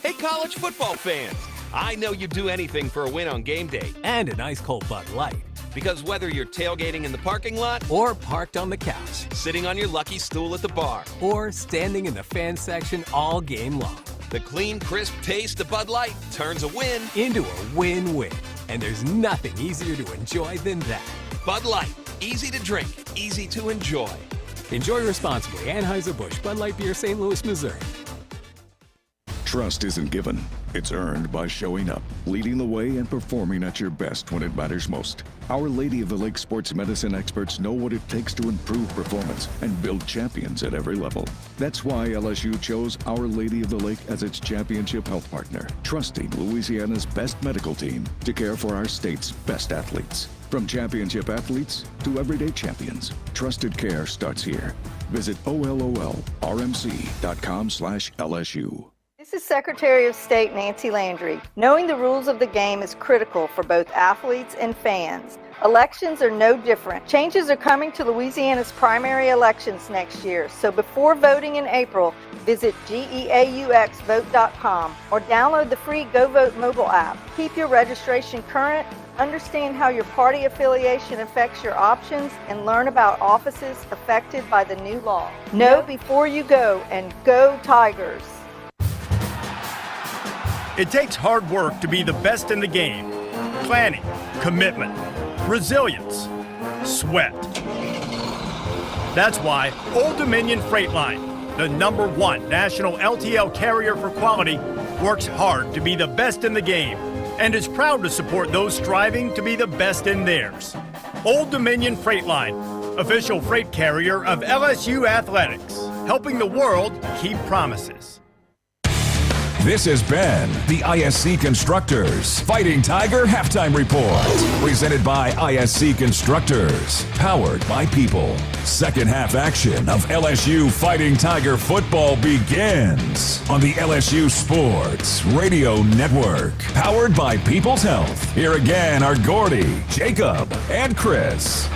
Hey, college football fans. I know you'd do anything for a win on game day and a nice cold Bud Light. Because whether you're tailgating in the parking lot or parked on the couch, sitting on your lucky stool at the bar, or standing in the fan section all game long, the clean, crisp taste of Bud Light turns a win into a win-win. And there's nothing easier to enjoy than that. Bud Light, easy to drink, easy to enjoy. Enjoy responsibly. Anheuser-Busch, Bud Light Beer, St. Louis, Missouri. Trust isn't given. It's earned by showing up, leading the way, and performing at your best when it matters most. Our Lady of the Lake sports medicine experts know what it takes to improve performance and build champions at every level. That's why LSU chose Our Lady of the Lake as its championship health partner, trusting Louisiana's best medical team to care for our state's best athletes. From championship athletes to everyday champions, trusted care starts here. Visit OLOLRMC.com/LSU. This is Secretary of State Nancy Landry. Knowing the rules of the game is critical for both athletes and fans. Elections are no different. Changes are coming to Louisiana's primary elections next year, so before voting in April, visit geauxvote.com or download the free GoVote mobile app. Keep your registration current, understand how your party affiliation affects your options, and learn about offices affected by the new law. Know before you go, and go Tigers! It takes hard work to be the best in the game. Planning, commitment, resilience, sweat. That's why Old Dominion Freight Line, the #1 national LTL carrier for quality, works hard to be the best in the game and is proud to support those striving to be the best in theirs. Old Dominion Freight Line, official freight carrier of LSU Athletics, helping the world keep promises. This has been the ISC Constructors Fighting Tiger Halftime Report. Presented by ISC Constructors. Powered by people. Second half action of LSU Fighting Tiger football begins on the LSU Sports Radio Network. Powered by People's Health. Here again are Gordy, Jacob, and Chris.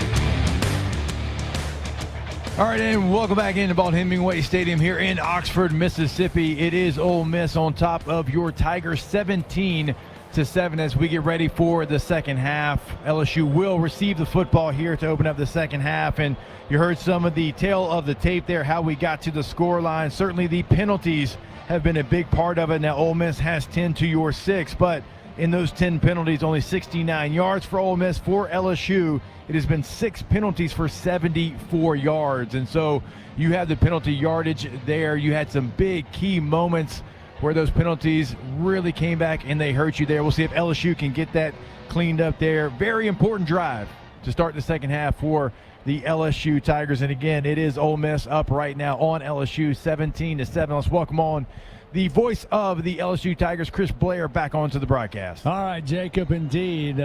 All right, and welcome back into Vaught Hemingway Stadium here in Oxford, Mississippi. It is Ole Miss on top of your Tigers 17-7 as we get ready for the second half. LSU will receive the football here to open up the second half, and you heard some of the tail of the tape there, how we got to the score line. Certainly the penalties have been a big part of it. Now Ole Miss has 10 to your 6, but in those 10 penalties, only 69 yards for Ole Miss. For LSU, it has been 6 penalties for 74 yards. And so you have the penalty yardage there. You had some big key moments where those penalties really came back and they hurt you there. We'll see if LSU can get that cleaned up there. Very important drive to start the second half for the LSU Tigers. And again, it is Ole Miss up right now on LSU 17-7. Let's welcome on the voice of the LSU Tigers, Chris Blair, back onto the broadcast. All right, Jacob, indeed.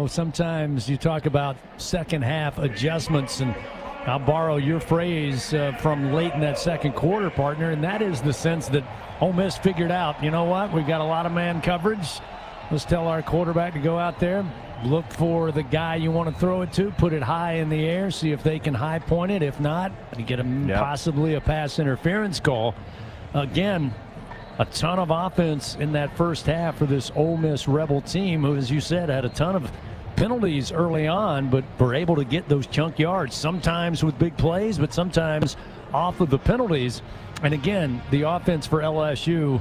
Sometimes you talk about second half adjustments, and I'll borrow your phrase from late in that second quarter, partner, and that is the sense that Ole Miss figured out, you know what, we've got a lot of man coverage. Let's tell our quarterback to go out there, look for the guy you want to throw it to, put it high in the air, see if they can high point it. If not, get possibly a pass interference call. Again, a ton of offense in that first half for this Ole Miss Rebel team, who, as you said, had a ton of penalties early on, but were able to get those chunk yards, sometimes with big plays, but sometimes off of the penalties. And again, the offense for LSU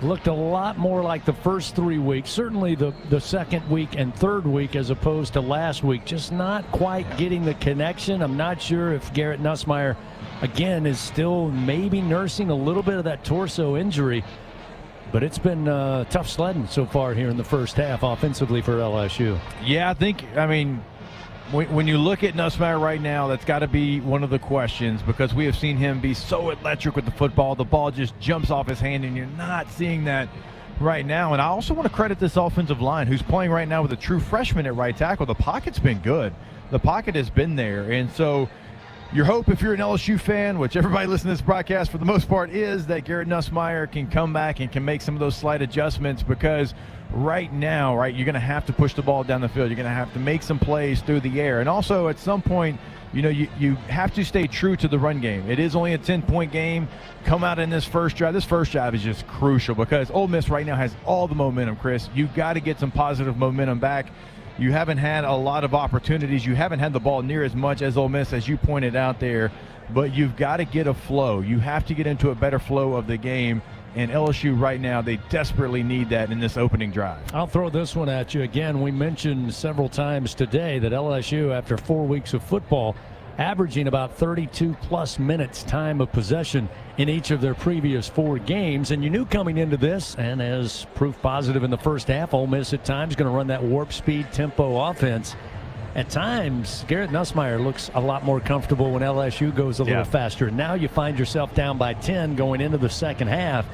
looked a lot more like the first 3 weeks, certainly the second week and third week as opposed to last week, just not quite getting the connection. I'm not sure if Garrett Nussmeier again is still maybe nursing a little bit of that torso injury, but it's been tough sledding so far here in the first half offensively for LSU. Yeah, when you look at Nussmeier right now, that's got to be one of the questions, because we have seen him be so electric with the football. The ball just jumps off his hand, and you're not seeing that right now. And I also want to credit this offensive line, who's playing right now with a true freshman at right tackle. The pocket's been good. The pocket has been there, and so your hope, if you're an LSU fan, which everybody listening to this broadcast for the most part is, that Garrett Nussmeier can come back and can make some of those slight adjustments, because right now, you're going to have to push the ball down the field. You're going to have to make some plays through the air. And also at some point, you have to stay true to the run game. It is only a 10-point game. Come out in this first drive. This first drive is just crucial, because Ole Miss right now has all the momentum, Chris. You've got to get some positive momentum back. You haven't had a lot of opportunities. You haven't had the ball near as much as Ole Miss, as you pointed out there, but you've got to get a flow. You have to get into a better flow of the game, and LSU right now, they desperately need that in this opening drive. I'll throw this one at you. Again, we mentioned several times today that LSU, after 4 weeks of football, averaging about 32-plus minutes time of possession in each of their previous 4 games. And you knew coming into this, and as proof positive in the first half, Ole Miss at times going to run that warp speed tempo offense. At times, Garrett Nussmeier looks a lot more comfortable when LSU goes a little faster. Now you find yourself down by 10 going into the second half.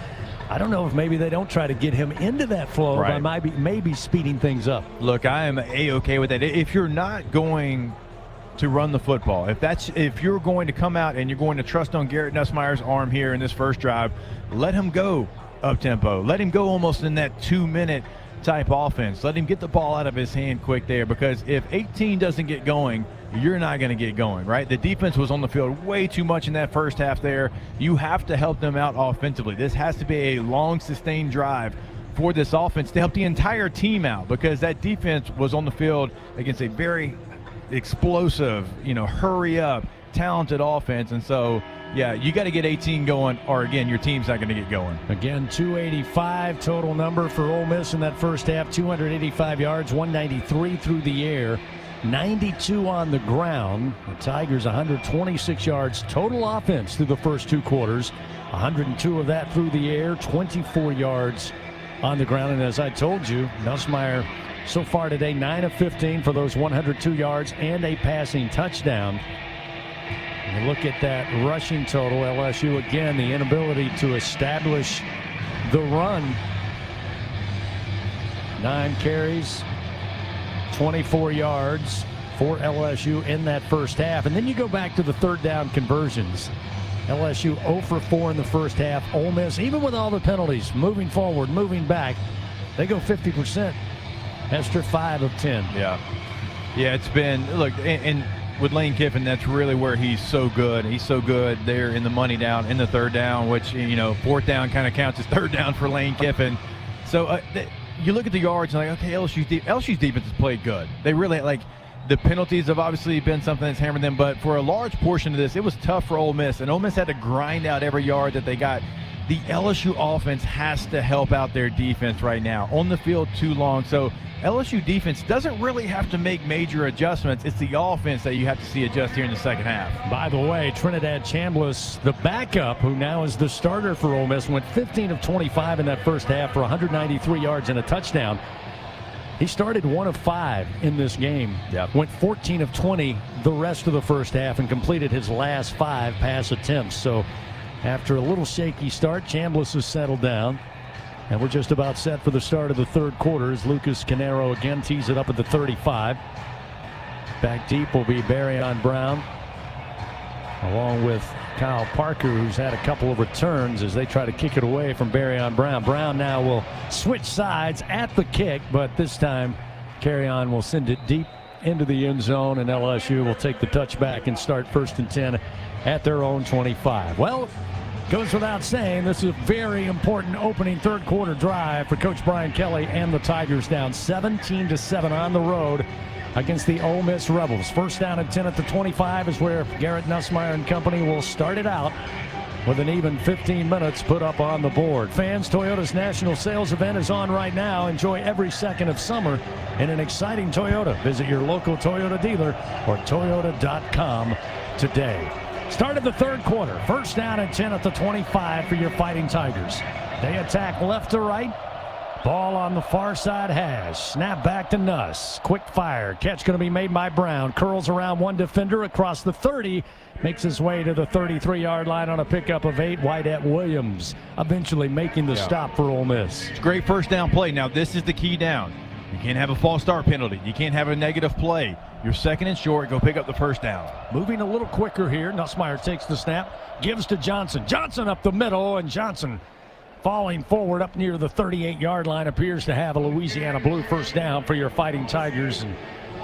I don't know if maybe they don't try to get him into that flow by maybe speeding things up. Look, I am A-okay with that. If you're not going to run the football, if you're going to come out and you're going to trust on Garrett Nussmeier's arm here in this first drive, let him go up tempo. Let him go almost in that 2-minute type offense. Let him get the ball out of his hand quick there, because if 18 doesn't get going, you're not going to get going, right? The defense was on the field way too much in that first half there. You have to help them out offensively. This has to be a long, sustained drive for this offense to help the entire team out, because that defense was on the field against a very explosive, hurry up, talented offense. And so, yeah, you got to get 18 going, or again, your team's not going to get going. Again, 285 total number for Ole Miss in that first half, 285 yards, 193 through the air, 92 on the ground. The Tigers 126 yards total offense through the first 2 quarters, 102 of that through the air, 24 yards on the ground. And as I told you, Nussmeier so far today, 9 of 15 for those 102 yards and a passing touchdown. You look at that rushing total, LSU again, the inability to establish the run. 9 carries, 24 yards for LSU in that first half. And then you go back to the third down conversions. LSU 0 for 4 in the first half. Ole Miss, even with all the penalties, moving forward, moving back, they go 50%. Hester 5 of 10. Yeah, it's been, look, and with Lane Kiffin, that's really where he's so good. He's so good there in the money down, in the third down, which, fourth down kind of counts as third down for Lane Kiffin. So you look at the yards and okay, LSU's defense has played good. They really, the penalties have obviously been something that's hammered them, but for a large portion of this, it was tough for Ole Miss, and Ole Miss had to grind out every yard that they got. The LSU offense has to help out their defense right now. On the field too long, so LSU defense doesn't really have to make major adjustments. It's the offense that you have to see adjust here in the second half. By the way, Trinidad Chambliss, the backup, who now is the starter for Ole Miss, went 15 of 25 in that first half for 193 yards and a touchdown. He started 1 of 5 in this game. Yep. Went 14 of 20 the rest of the first half and completed his last 5 pass attempts. So after a little shaky start, Chambliss has settled down. And we're just about set for the start of the third quarter as Lucas Canero again tees it up at the 35. Back deep will be Barrion Brown, along with Kyle Parker, who's had a couple of returns as they try to kick it away from Barrion Brown. Brown now will switch sides at the kick, but this time Carrion will send it deep into the end zone, and LSU will take the touchback and start 1st and 10 at their own 25. Well, goes without saying, this is a very important opening third quarter drive for Coach Brian Kelly and the Tigers, down 17-7 on the road against the Ole Miss Rebels. 1st down and 10 at the 25 is where Garrett Nussmeier and company will start it out with an even 15 minutes put up on the board. Fans, Toyota's national sales event is on right now. Enjoy every second of summer in an exciting Toyota. Visit your local Toyota dealer or Toyota.com today. Start of the third quarter. 1st down and 10 at the 25 for your Fighting Tigers. They attack left to right. Ball on the far side hash. Snap back to Nuss. Quick fire. Catch going to be made by Brown. Curls around one defender across the 30. Makes his way to the 33-yard line on a pickup of 8. Wyatt Williams eventually making the stop for Ole Miss. It's a great 1st down play. Now, this is the key down. You can't have a false start penalty. You can't have a negative play. You're 2nd and short. Go pick up the 1st down. Moving a little quicker here. Nussmeier takes the snap. Gives to Johnson. Johnson up the middle, and Johnson falling forward up near the 38-yard line appears to have a Louisiana Blue 1st down for your Fighting Tigers. And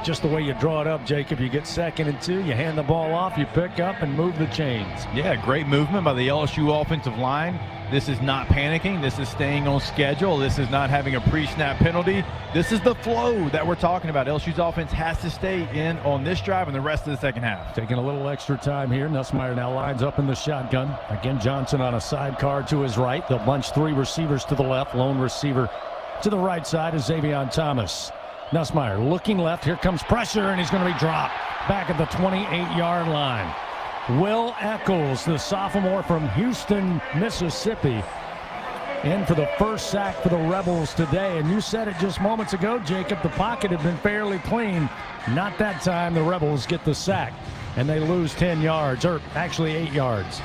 just the way you draw it up, Jacob, you get 2nd and 2. You hand the ball off. You pick up and move the chains. Yeah, great movement by the LSU offensive line. This is not panicking. This is staying on schedule. This is not having a pre-snap penalty. This is the flow that we're talking about. LSU's offense has to stay in on this drive and the rest of the second half. Taking a little extra time here. Nussmeier now lines up in the shotgun. Again, Johnson on a sidecar to his right. They'll bunch 3 receivers to the left. Lone receiver to the right side is Xavion Thomas. Nussmeier looking left. Here comes pressure, and he's going to be dropped back at the 28-yard line. Will Eccles, the sophomore from Houston, Mississippi, in for the 1st sack for the Rebels today. And you said it just moments ago, Jacob, the pocket had been fairly clean. Not that time. The Rebels get the sack, and they lose 10 yards, or actually 8 yards.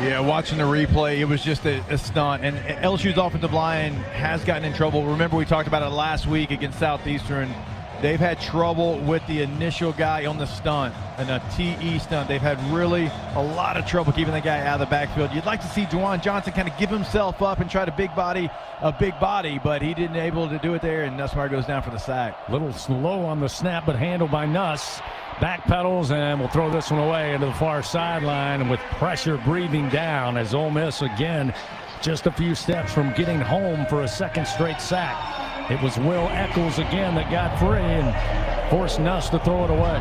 Yeah, watching the replay, it was just a stunt. And LSU's offensive line has gotten in trouble. Remember, we talked about it last week against Southeastern. they've had trouble with the initial guy on the stunt and a TE stunt. They've had really a lot of trouble keeping the guy out of the backfield. You'd like to see Juwan Johnson kind of give himself up and try to big body, but he didn't able to do it there, and Nussmeier goes down for the sack. Little slow on the snap, but handled by Nuss. Backpedals, and we'll throw this one away into the far sideline, and with pressure breathing down as Ole Miss again just a few steps from getting home for a second straight sack. It was Will Eccles again that got free and forced Nuss to throw it away.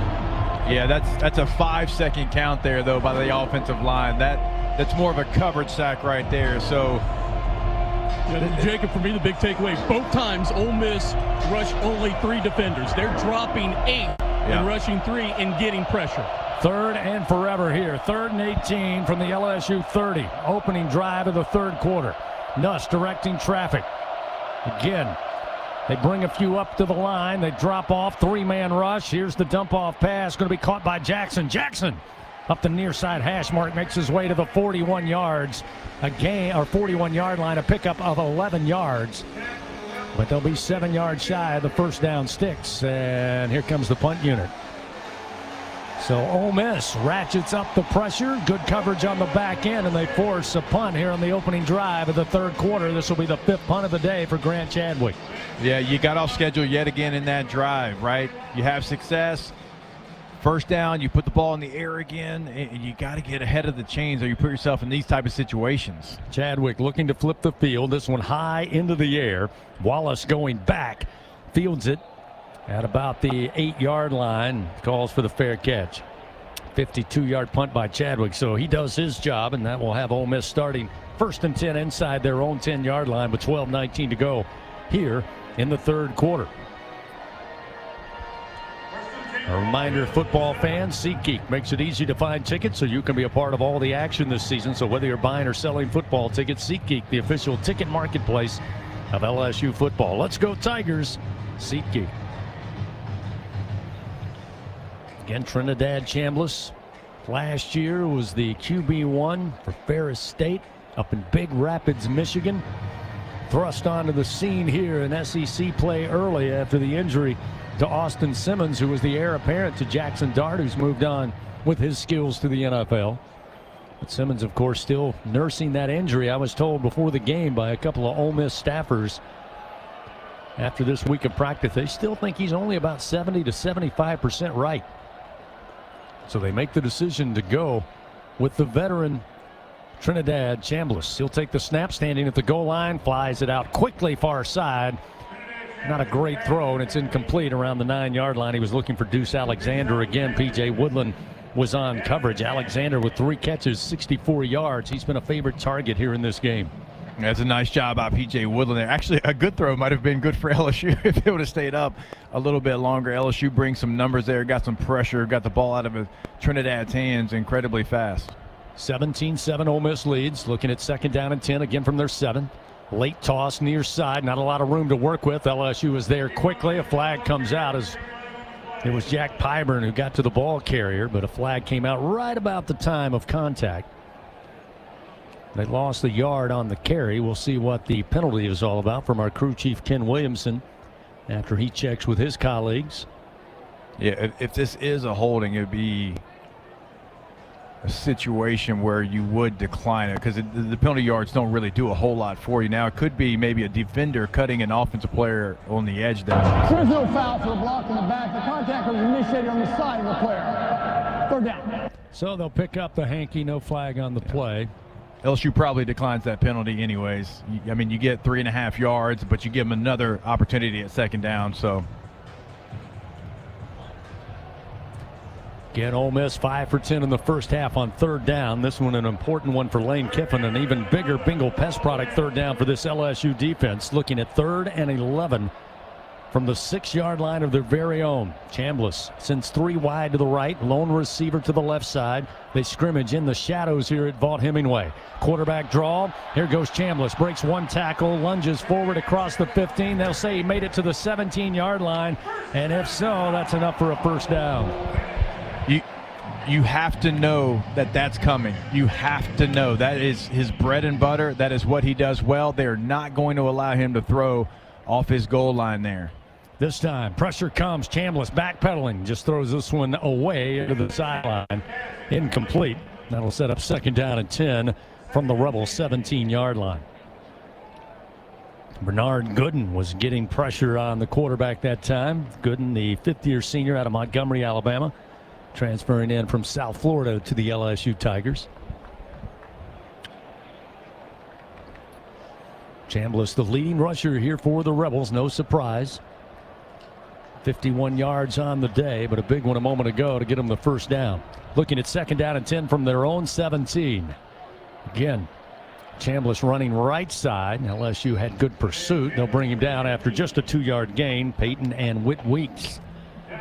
Yeah, that's a 5-second count there, though, by the offensive line. That's more of a coverage sack right there. So, yeah, Jacob, for me, the big takeaway, both times Ole Miss rushed only 3 defenders. They're dropping 8 and rushing 3 and getting pressure. 3rd and forever here. 3rd and 18 from the LSU 30. Opening drive of the 3rd quarter. Nuss directing traffic. Again, they bring a few up to the line. They drop off. 3-man rush. Here's the dump-off pass. Going to be caught by Jackson. Jackson up the near side hash mark, makes his way to the 41 yards. A gain, or 41-yard line, a pickup of 11 yards. But they'll be 7 yards shy of the first down sticks. And here comes the punt unit. So Ole Miss ratchets up the pressure. Good coverage on the back end, and they force a punt here on the opening drive of the 3rd quarter. This will be the 5th punt of the day for Grant Chadwick. Yeah, you got off schedule yet again in that drive, right? You have success. First down, you put the ball in the air again, and you got to get ahead of the chains or you put yourself in these type of situations. Chadwick looking to flip the field. This one high into the air. Wallace going back, fields it at about the 8-yard line, calls for the fair catch. 52-yard punt by Chadwick, so he does his job, and that will have Ole Miss starting 1st and 10 inside their own 10-yard line with 12:19 to go here in the 3rd quarter. A reminder, football fans, SeatGeek makes it easy to find tickets so you can be a part of all the action this season. So whether you're buying or selling football tickets, SeatGeek, the official ticket marketplace of LSU football. Let's go Tigers, SeatGeek. Again, Trinidad Chambliss last year was the QB1 for Ferris State up in Big Rapids, Michigan. Thrust onto the scene here in SEC play early after the injury to Austin Simmons, who was the heir apparent to Jackson Dart, who's moved on with his skills to the NFL. But Simmons, of course, still nursing that injury. I was told before the game by a couple of Ole Miss staffers after this week of practice, they still think he's only about 70 to 75% right. So they make the decision to go with the veteran Trinidad Chambliss. He'll take the snap, standing at the goal line, flies it out quickly far side. Not a great throw, and it's incomplete around the 9-yard line. He was looking for Deuce Alexander again. P.J. Woodland was on coverage. Alexander with 3 catches, 64 yards. He's been a favorite target here in this game. That's a nice job by P.J. Woodland there. Actually, a good throw might have been good for LSU if they would have stayed up a little bit longer. LSU brings some numbers there, got some pressure, got the ball out of Trinidad's hands incredibly fast. 17-7 Ole Miss leads. Looking at 2nd down and 10 again from their 7. Late toss near side, not a lot of room to work with. LSU is there quickly. A flag comes out as it was Jack Pyburn who got to the ball carrier, but a flag came out right about the time of contact. They lost the yard on the carry. We'll see what the penalty is all about from our crew chief, Ken Williamson, after he checks with his colleagues. Yeah, if this is a holding, it would be a situation where you would decline it because the penalty yards don't really do a whole lot for you. Now, it could be maybe a defender cutting an offensive player on the edge there. There's no foul for the block in the back. The contact was initiated on the side of the player. 3rd down. So they'll pick up the hanky, no flag on the play. LSU probably declines that penalty anyways. I mean, you get 3.5 yards, but you give them another opportunity at 2nd down. So again, Ole Miss 5 for 10 in the first half on 3rd down. This one an important one for Lane Kiffin, an even bigger Bengal pest product 3rd down for this LSU defense. Looking at 3rd and 11 from the 6-yard line of their very own. Chambliss sends 3 wide to the right, lone receiver to the left side. They scrimmage in the shadows here at Vaught Hemingway. Quarterback draw. Here goes Chambliss. Breaks 1 tackle, lunges forward across the 15. They'll say he made it to the 17-yard line, and if so, that's enough for a 1st down. You have to know that that's coming. You have to know that is his bread and butter. That is what he does well. They're not going to allow him to throw off his goal line there. This time, pressure comes. Chambliss backpedaling. Just throws this one away into the sideline. Incomplete. That'll set up 2nd down and 10 from the Rebels 17-yard line. Bernard Gooden was getting pressure on the quarterback that time. Gooden, the 5th-year senior out of Montgomery, Alabama, transferring in from South Florida to the LSU Tigers. Chambliss, the leading rusher here for the Rebels. No surprise. 51 yards on the day, but a big one a moment ago to get them the 1st down. Looking at 2nd down and 10 from their own 17. Again, Chambliss running right side. LSU had good pursuit. They'll bring him down after just a 2-yard gain. Peyton and Whit Weeks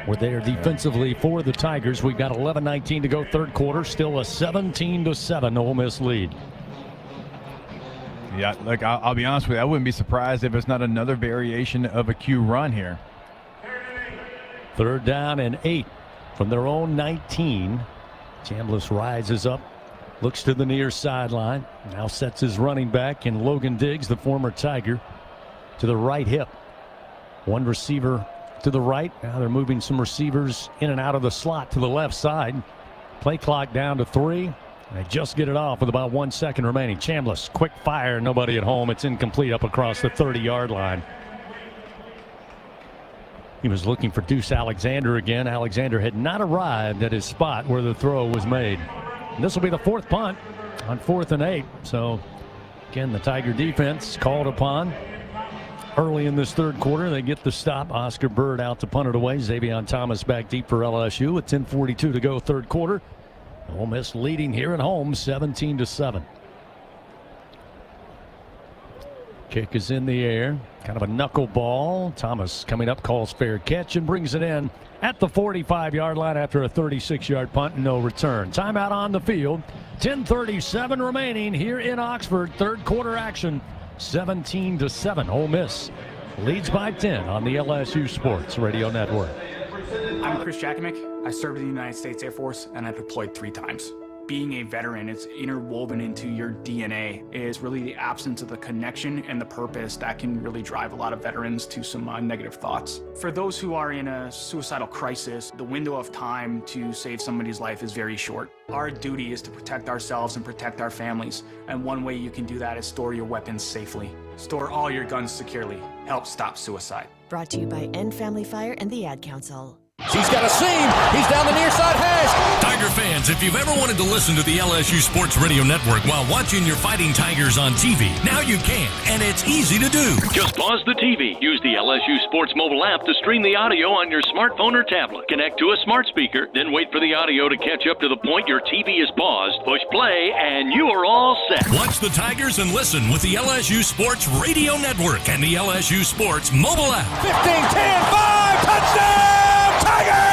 were there defensively for the Tigers. We've got 11:19 to go, 3rd quarter. Still a 17-7 Ole Miss lead. Yeah, look, I'll be honest with you. I wouldn't be surprised if it's not another variation of a Q run here. 3rd down and 8 from their own 19. Chambliss rises up, looks to the near sideline. Now sets his running back in Logan Diggs, the former Tiger, to the right hip. One receiver to the right. Now they're moving some receivers in and out of the slot to the left side. Play clock down to 3. They just get it off with about 1 second remaining. Chambliss, quick fire, nobody at home. It's incomplete up across the 30-yard line. He was looking for Deuce Alexander again. Alexander had not arrived at his spot where the throw was made. And this will be the 4th punt on 4th and 8. So, again, the Tiger defense called upon early in this 3rd quarter. They get the stop. Oscar Bird out to punt it away. Xavion Thomas back deep for LSU with 10:42 to go, 3rd quarter. Ole Miss leading here at home, 17-7. Kick is in the air. Kind of a knuckleball. Thomas coming up, calls fair catch and brings it in at the 45-yard line after a 36-yard punt and no return. Timeout on the field. 10:37 remaining here in Oxford. 3rd quarter action. 17-7. Ole Miss leads by 10 on the LSU Sports Radio Network. I'm Chris Jakimick. I served in the United States Air Force and I deployed 3 times. Being a veteran, it's interwoven into your DNA. Is really the absence of the connection and the purpose that can really drive a lot of veterans to some negative thoughts. For those who are in a suicidal crisis, the window of time to save somebody's life is very short. Our duty is to protect ourselves and protect our families. And one way you can do that is store your weapons safely. Store all your guns securely. Help stop suicide. Brought to you by End Family Fire and the Ad Council. He's got a seam. He's down the near side hash. Tiger fans, if you've ever wanted to listen to the LSU Sports Radio Network while watching your Fighting Tigers on TV, now you can, and it's easy to do. Just pause the TV. Use the LSU Sports mobile app to stream the audio on your smartphone or tablet. Connect to a smart speaker, then wait for the audio to catch up to the point your TV is paused. Push play, and you are all set. Watch the Tigers and listen with the LSU Sports Radio Network and the LSU Sports mobile app. 15, 10, 5, touchdown! Tigers!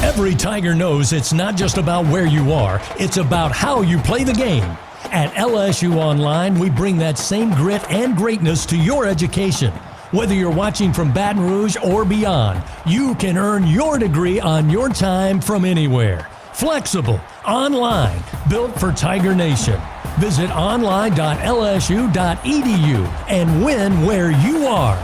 Every Tiger knows it's not just about where you are, it's about how you play the game. At LSU Online, we bring that same grit and greatness to your education. Whether you're watching from Baton Rouge or beyond, you can earn your degree on your time from anywhere. Flexible, online, built for Tiger Nation. Visit online.lsu.edu and win where you are.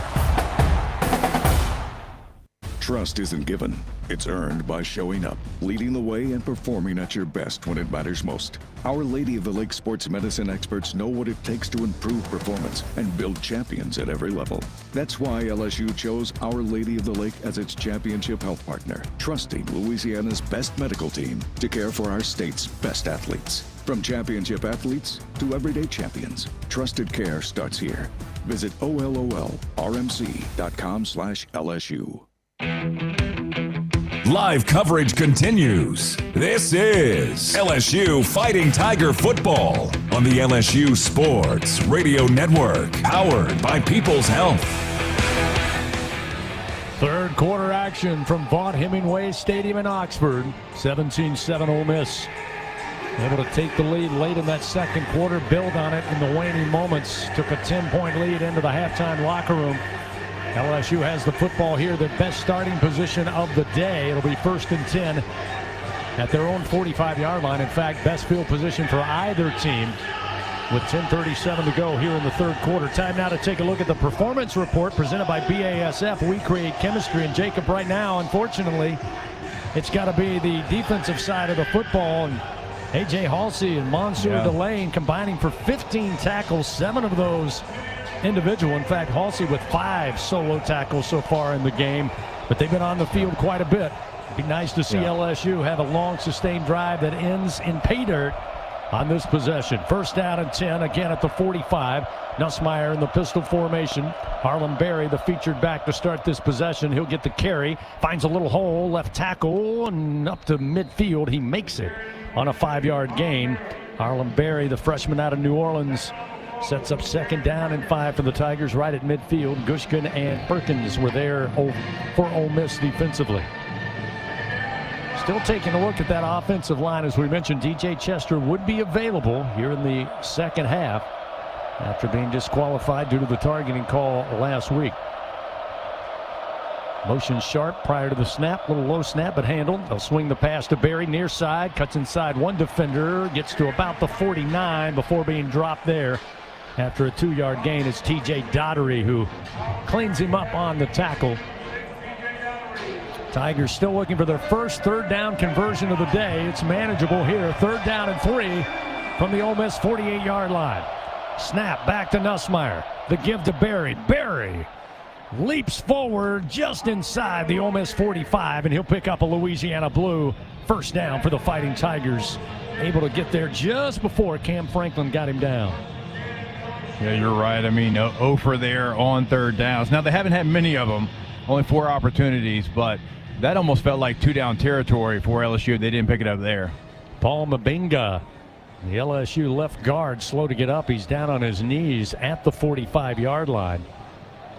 Trust isn't given. It's earned by showing up, leading the way, and performing at your best when it matters most. Our Lady of the Lake sports medicine experts know what it takes to improve performance and build champions at every level. That's why LSU chose Our Lady of the Lake as its championship health partner, trusting Louisiana's best medical team to care for our state's best athletes. From championship athletes to everyday champions, trusted care starts here. Visit OLOLRMC.com/LSU. Live coverage continues. This is LSU Fighting Tiger Football on the LSU Sports Radio Network, powered by People's Health. 3rd quarter action from Vaught Hemingway Stadium in Oxford. 17-7 Ole Miss. Able to take the lead late in that 2nd quarter, build on it in the waning moments. Took a 10-point lead into the halftime locker room. LSU has the football here, the best starting position of the day. It'll be 1st and 10 at their own 45-yard line. In fact, best field position for either team with 10:37 to go here in the third quarter. Time now to take a look at the performance report presented by BASF. We create chemistry. And Jacob, right now, unfortunately, it's got to be the defensive side of the football. And A.J. Halsey and Mansour Delane combining for 15 tackles, 7 of those individual. In fact, Halsey with 5 solo tackles so far in the game. But they've been on the field quite a bit. It'd be nice to see LSU have a long, sustained drive that ends in pay dirt on this possession. First down and 10, again at the 45. Nussmeier in the pistol formation. Harlem Berry, the featured back to start this possession. He'll get the carry. Finds a little hole, left tackle, and up to midfield. He makes it on a 5-yard gain. Harlem Berry, the freshman out of New Orleans, sets up second down and 5 for the Tigers right at midfield. Gushkin and Perkins were there for Ole Miss defensively. Still taking a look at that offensive line. As we mentioned, DJ Chester would be available here in the second half after being disqualified due to the targeting call last week. Motion sharp prior to the snap. Little low snap, but handled. They'll swing the pass to Berry near side. Cuts inside one defender. Gets to about the 49 before being dropped there. After a 2-yard gain, it's TJ Dottery who cleans him up on the tackle. Tigers still looking for their first third down conversion of the day. It's manageable here. Third down and 3 from the Ole Miss 48-yard line. Snap back to Nussmeier. The give to Berry. Berry leaps forward just inside the Ole Miss 45, and he'll pick up a Louisiana blue. First down for the Fighting Tigers. Able to get there just before Cam Franklin got him down. Yeah, you're right. I mean, 0 for there on third downs. Now, they haven't had many of them, only 4 opportunities, but that almost felt like 2-down territory for LSU. They didn't pick it up there. Paul Mabinga, the LSU left guard, slow to get up. He's down on his knees at the 45-yard line.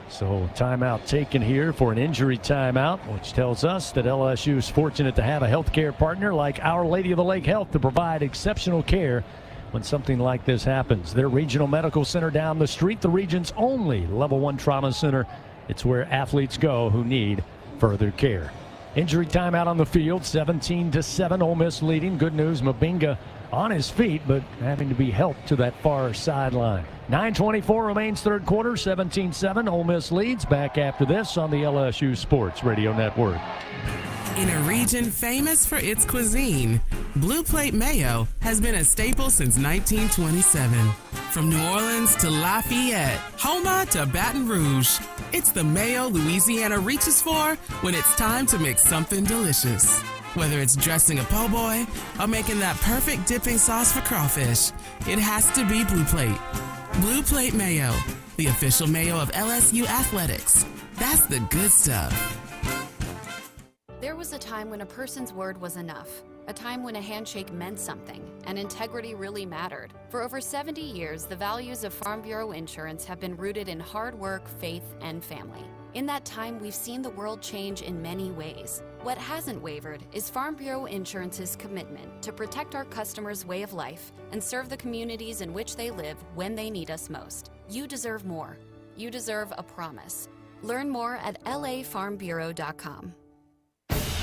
So timeout taken here for an injury timeout, which tells us that LSU is fortunate to have a healthcare partner like Our Lady of the Lake Health to provide exceptional care when something like this happens. Their regional medical center down the street, the region's only level 1 trauma center. It's where athletes go who need further care. Injury timeout on the field, 17-7, Ole Miss leading. Good news, Mabinga on his feet, but having to be helped to that far sideline. 9:24 remains third quarter, 17-7, Ole Miss leads. Back after this on the LSU Sports Radio Network. In a region famous for its cuisine, Blue Plate Mayo has been a staple since 1927. From New Orleans to Lafayette, Houma to Baton Rouge, it's the mayo Louisiana reaches for when it's time to make something delicious. Whether it's dressing a po' boy or making that perfect dipping sauce for crawfish, it has to be Blue Plate. Blue Plate Mayo, the official mayo of LSU Athletics. That's the good stuff. There was a time when a person's word was enough, a time when a handshake meant something, and integrity really mattered. For over 70 years, the values of Farm Bureau Insurance have been rooted in hard work, faith, and family. In that time, we've seen the world change in many ways. What hasn't wavered is Farm Bureau Insurance's commitment to protect our customers' way of life and serve the communities in which they live when they need us most. You deserve more. You deserve a promise. Learn more at lafarmbureau.com.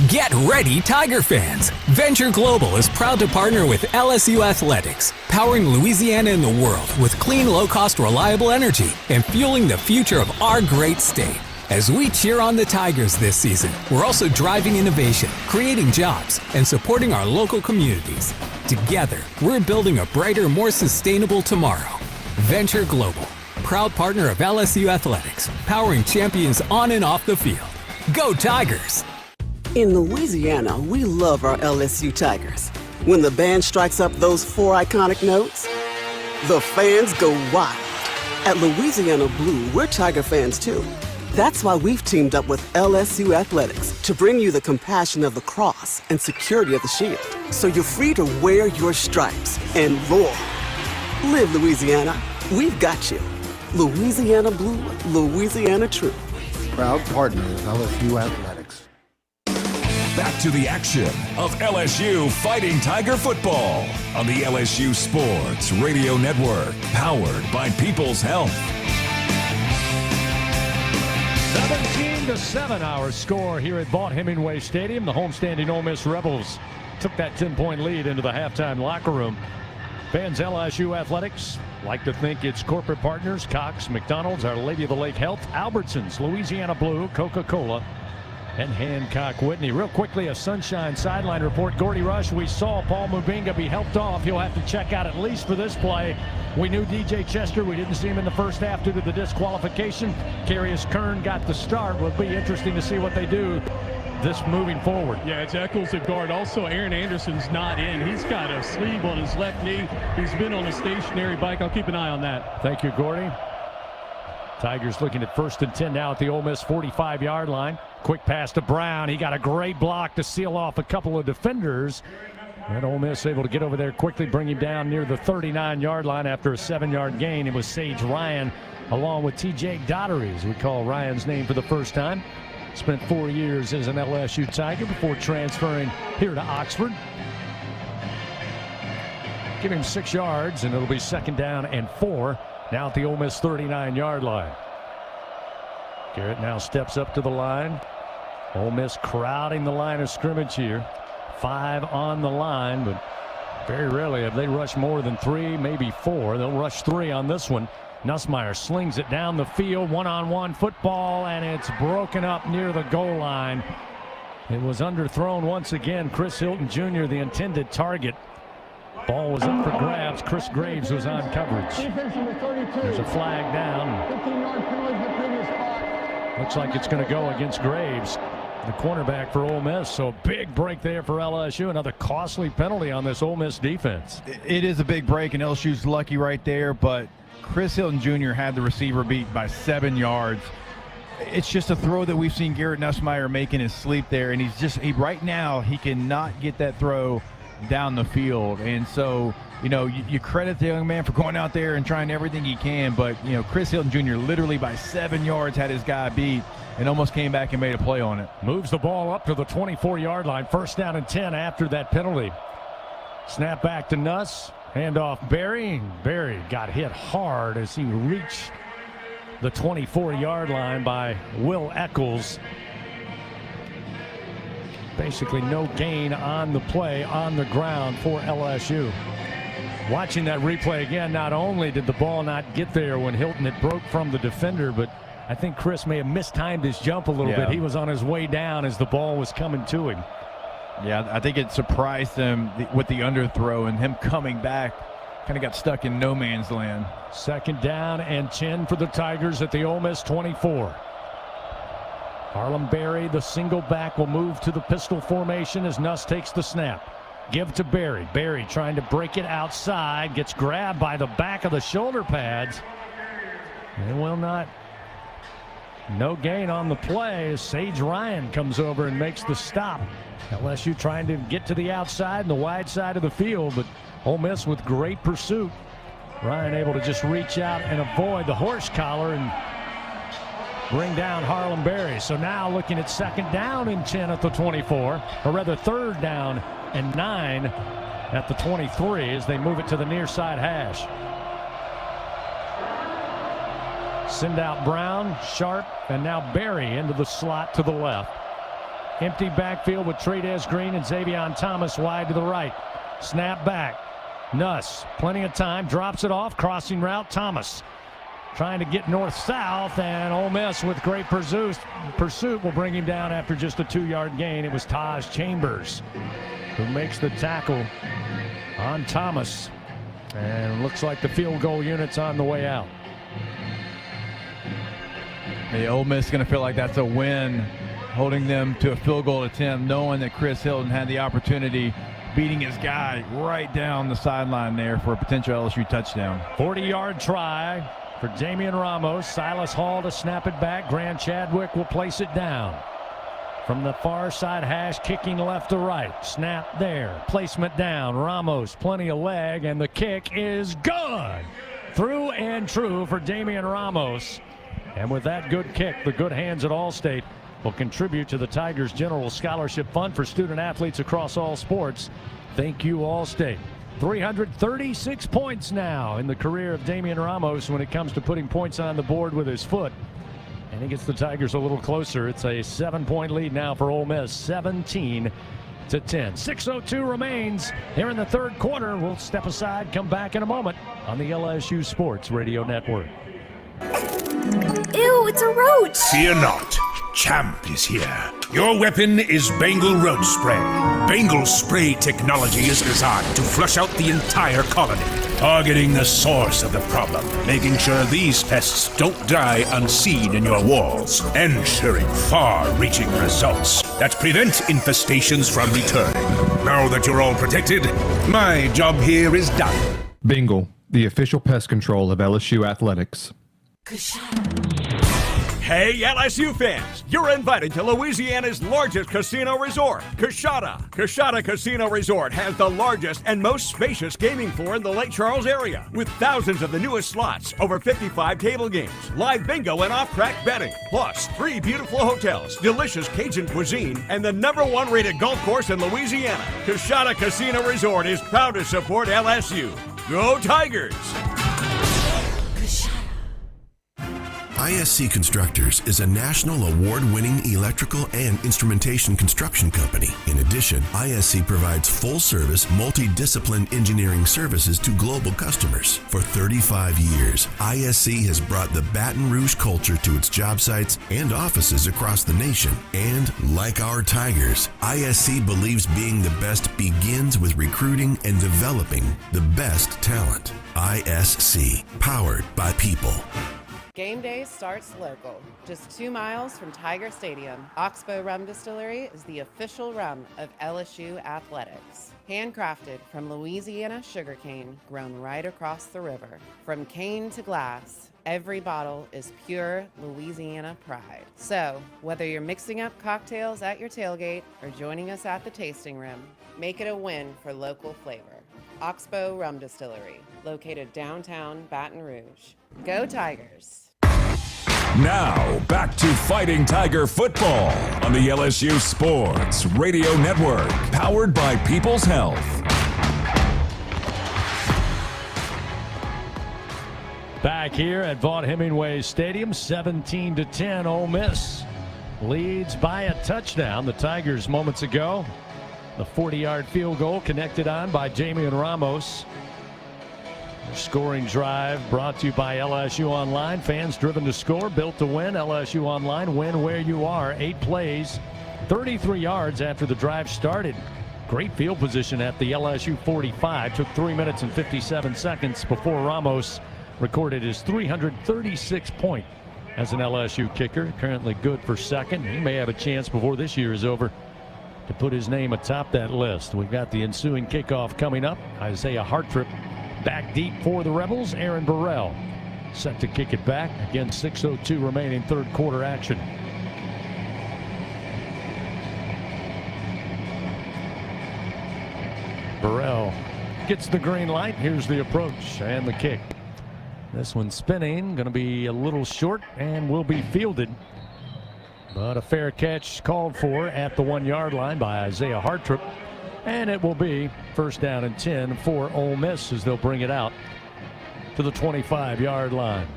Get ready, Tiger fans! Venture Global is proud to partner with LSU Athletics, powering Louisiana and the world with clean, low-cost, reliable energy and fueling the future of our great state. As we cheer on the Tigers this season, we're also driving innovation, creating jobs, and supporting our local communities. Together, we're building a brighter, more sustainable tomorrow. Venture Global, proud partner of LSU Athletics, powering champions on and off the field. Go Tigers! In Louisiana, we love our LSU Tigers. When the band strikes up those 4 iconic notes, the fans go wild. At Louisiana Blue, we're Tiger fans too. That's why we've teamed up with LSU Athletics to bring you the compassion of the cross and security of the shield, so you're free to wear your stripes and roar. Live Louisiana. We've got you. Louisiana Blue, Louisiana True. Proud partner of LSU Athletics. Back to the action of LSU Fighting Tiger football on the LSU Sports Radio Network, powered by People's Health. 17-7 our score here at Vaught-Hemingway Stadium. The homestanding Ole Miss Rebels took that 10-point lead into the halftime locker room. Fans LSU Athletics like to think it's corporate partners, Cox, McDonald's, Our Lady of the Lake Health, Albertsons, Louisiana Blue, Coca-Cola, and Hancock Whitney. Real quickly, a Sunshine sideline report. Gordy Rush, we saw Paul Mubinga be helped off. He'll have to check out at least for this play. We knew DJ Chester. We didn't see him in the first half due to the disqualification. Carius Kern got the start. Will be interesting to see what they do this moving forward. Yeah, it's Eccles at guard. Also, Aaron Anderson's not in. He's got a sleeve on his left knee. He's been on a stationary bike. I'll keep an eye on that. Thank you, Gordy. Tigers looking at 1st and 10 now at the Ole Miss 45-yard line. Quick pass to Brown. He got a great block to seal off a couple of defenders. And Ole Miss able to get over there quickly, bring him down near the 39-yard line after a 7-yard gain. It was Sage Ryan along with T.J. Daugherty, as we call Ryan's name for the first time. Spent 4 years as an LSU Tiger before transferring here to Oxford. Give him 6 yards, and it'll be 2nd down and 4. Now at the Ole Miss 39-yard line. Garrett now steps up to the line. Ole Miss crowding the line of scrimmage here. 5 on the line, but very rarely have they rushed more than 3, maybe 4. They'll rush 3 on this one. Nussmeier slings it down the field, one-on-one football, and it's broken up near the goal line. It was underthrown once again. Chris Hilton Jr., the intended target. Ball was up for grabs. Chris Graves was on coverage. There's a flag down. Looks like it's going to go against Graves, the cornerback for Ole Miss. So big break there for LSU. Another costly penalty on this Ole Miss defense. It is a big break, and LSU's lucky right there, but Chris Hilton Jr. had the receiver beat by 7 yards. It's just a throw that we've seen Garrett Nussmeier make in his sleep there, and right now he cannot get that throw down the field. And so, you credit the young man for going out there and trying everything he can, but, Chris Hilton Jr. literally by 7 yards had his guy beat and almost came back and made a play on it. Moves the ball up to the 24-yard line. 1st down and 10 after that penalty. Snap back to Nuss. Handoff Berry. Berry got hit hard as he reached the 24-yard line by Will Eccles. Basically no gain on the play on the ground for LSU. Watching that replay again, not only did the ball not get there when Hilton had broke from the defender, but I think Chris may have mistimed his jump a little bit. He was on his way down as the ball was coming to him. Yeah, I think it surprised him with the underthrow, and him coming back kind of got stuck in no man's land. 2nd down and 10 for the Tigers at the Ole Miss 24. Harlem Berry, the single back, will move to the pistol formation as Nuss takes the snap. Give to Berry. Berry trying to break it outside. Gets grabbed by the back of the shoulder pads. And will not. No gain on the play as Sage Ryan comes over and makes the stop. LSU trying to get to the outside and the wide side of the field, but Ole Miss with great pursuit. Ryan able to just reach out and avoid the horse collar and bring down Harlem Berry. So now looking at 2nd down and 10 at the 24, or rather 3rd down and 9 at the 23 as they move it to the near side hash. Send out Brown, Sharp, and now Berry into the slot to the left. Empty backfield with Trades Green and Xavion Thomas wide to the right. Snap back. Nuss, plenty of time, drops it off, crossing route, Thomas. Trying to get north-south, and Ole Miss with great pursuit will bring him down after just a 2-yard gain. It was Taj Chambers who makes the tackle on Thomas. And looks like the field goal unit's on the way out. The Ole Miss is going to feel like that's a win, holding them to a field goal attempt, knowing that Chris Hilton had the opportunity, beating his guy right down the sideline there for a potential LSU touchdown. 40-yard try for Damian Ramos. Silas Hall to snap it back. Grant Chadwick will place it down. From the far side hash, kicking left to right. Snap there. Placement down. Ramos, plenty of leg, and the kick is good. Through and true for Damian Ramos. And with that good kick, the good hands at Allstate will contribute to the Tigers General Scholarship Fund for student athletes across all sports. Thank you, Allstate. 336 points now in the career of Damian Ramos when it comes to putting points on the board with his foot. And he gets the Tigers a little closer. It's a 7-point lead now for Ole Miss, 17-10. to 10. 6:02 remains here in the third quarter. We'll step aside, come back in a moment on the LSU Sports Radio Network. Ew, it's a roach! Fear not. Champ is here. Your weapon is Bengal Roach Spray. Bengal spray technology is designed to flush out the entire colony, targeting the source of the problem, making sure these pests don't die unseen in your walls, ensuring far-reaching results that prevent infestations from returning. Now that you're all protected, my job here is done. Bengal, the official pest control of LSU athletics. Hey, LSU fans! You're invited to Louisiana's largest casino resort, Coshada. Coshada Casino Resort has the largest and most spacious gaming floor in the Lake Charles area, with thousands of the newest slots, over 55 table games, live bingo and off-track betting, plus 3 beautiful hotels, delicious Cajun cuisine, and the #1 rated golf course in Louisiana. Coshada Casino Resort is proud to support LSU. Go Tigers! ISC Constructors is a national award-winning electrical and instrumentation construction company. In addition, ISC provides full-service, multidiscipline engineering services to global customers. For 35 years, ISC has brought the Baton Rouge culture to its job sites and offices across the nation. And like our Tigers, ISC believes being the best begins with recruiting and developing the best talent. ISC, powered by people. Game day starts local, just 2 miles from Tiger Stadium. Oxbow Rum Distillery is the official rum of LSU athletics. Handcrafted from Louisiana sugarcane grown right across the river. From cane to glass, every bottle is pure Louisiana pride. So, whether you're mixing up cocktails at your tailgate or joining us at the tasting room, make it a win for local flavor. Oxbow Rum Distillery, located downtown Baton Rouge. Go Tigers! Now, back to Fighting Tiger football on the LSU Sports Radio Network, powered by People's Health. Back here at Vaught Hemingway Stadium, 17-10, Ole Miss leads by a touchdown. The Tigers moments ago, the 40-yard field goal connected on by Jamian Ramos. Scoring drive brought to you by LSU Online. Fans driven to score, built to win. LSU Online, win where you are. 8 plays, 33 yards after the drive started. Great field position at the LSU 45. Took 3 minutes and 57 seconds before Ramos recorded his 336th point as an LSU kicker. Currently good for second. He may have a chance before this year is over to put his name atop that list. We've got the ensuing kickoff coming up. Isaiah Hartrip back deep for the Rebels. Aaron Burrell set to kick it back. Again, 6:02 remaining third quarter action. Burrell gets the green light. Here's the approach and the kick. This one spinning, going to be a little short and will be fielded. But a fair catch called for at the 1-yard line by Isaiah Hartrip. And it will be first down and 10 for Ole Miss as they'll bring it out to the 25-yard line.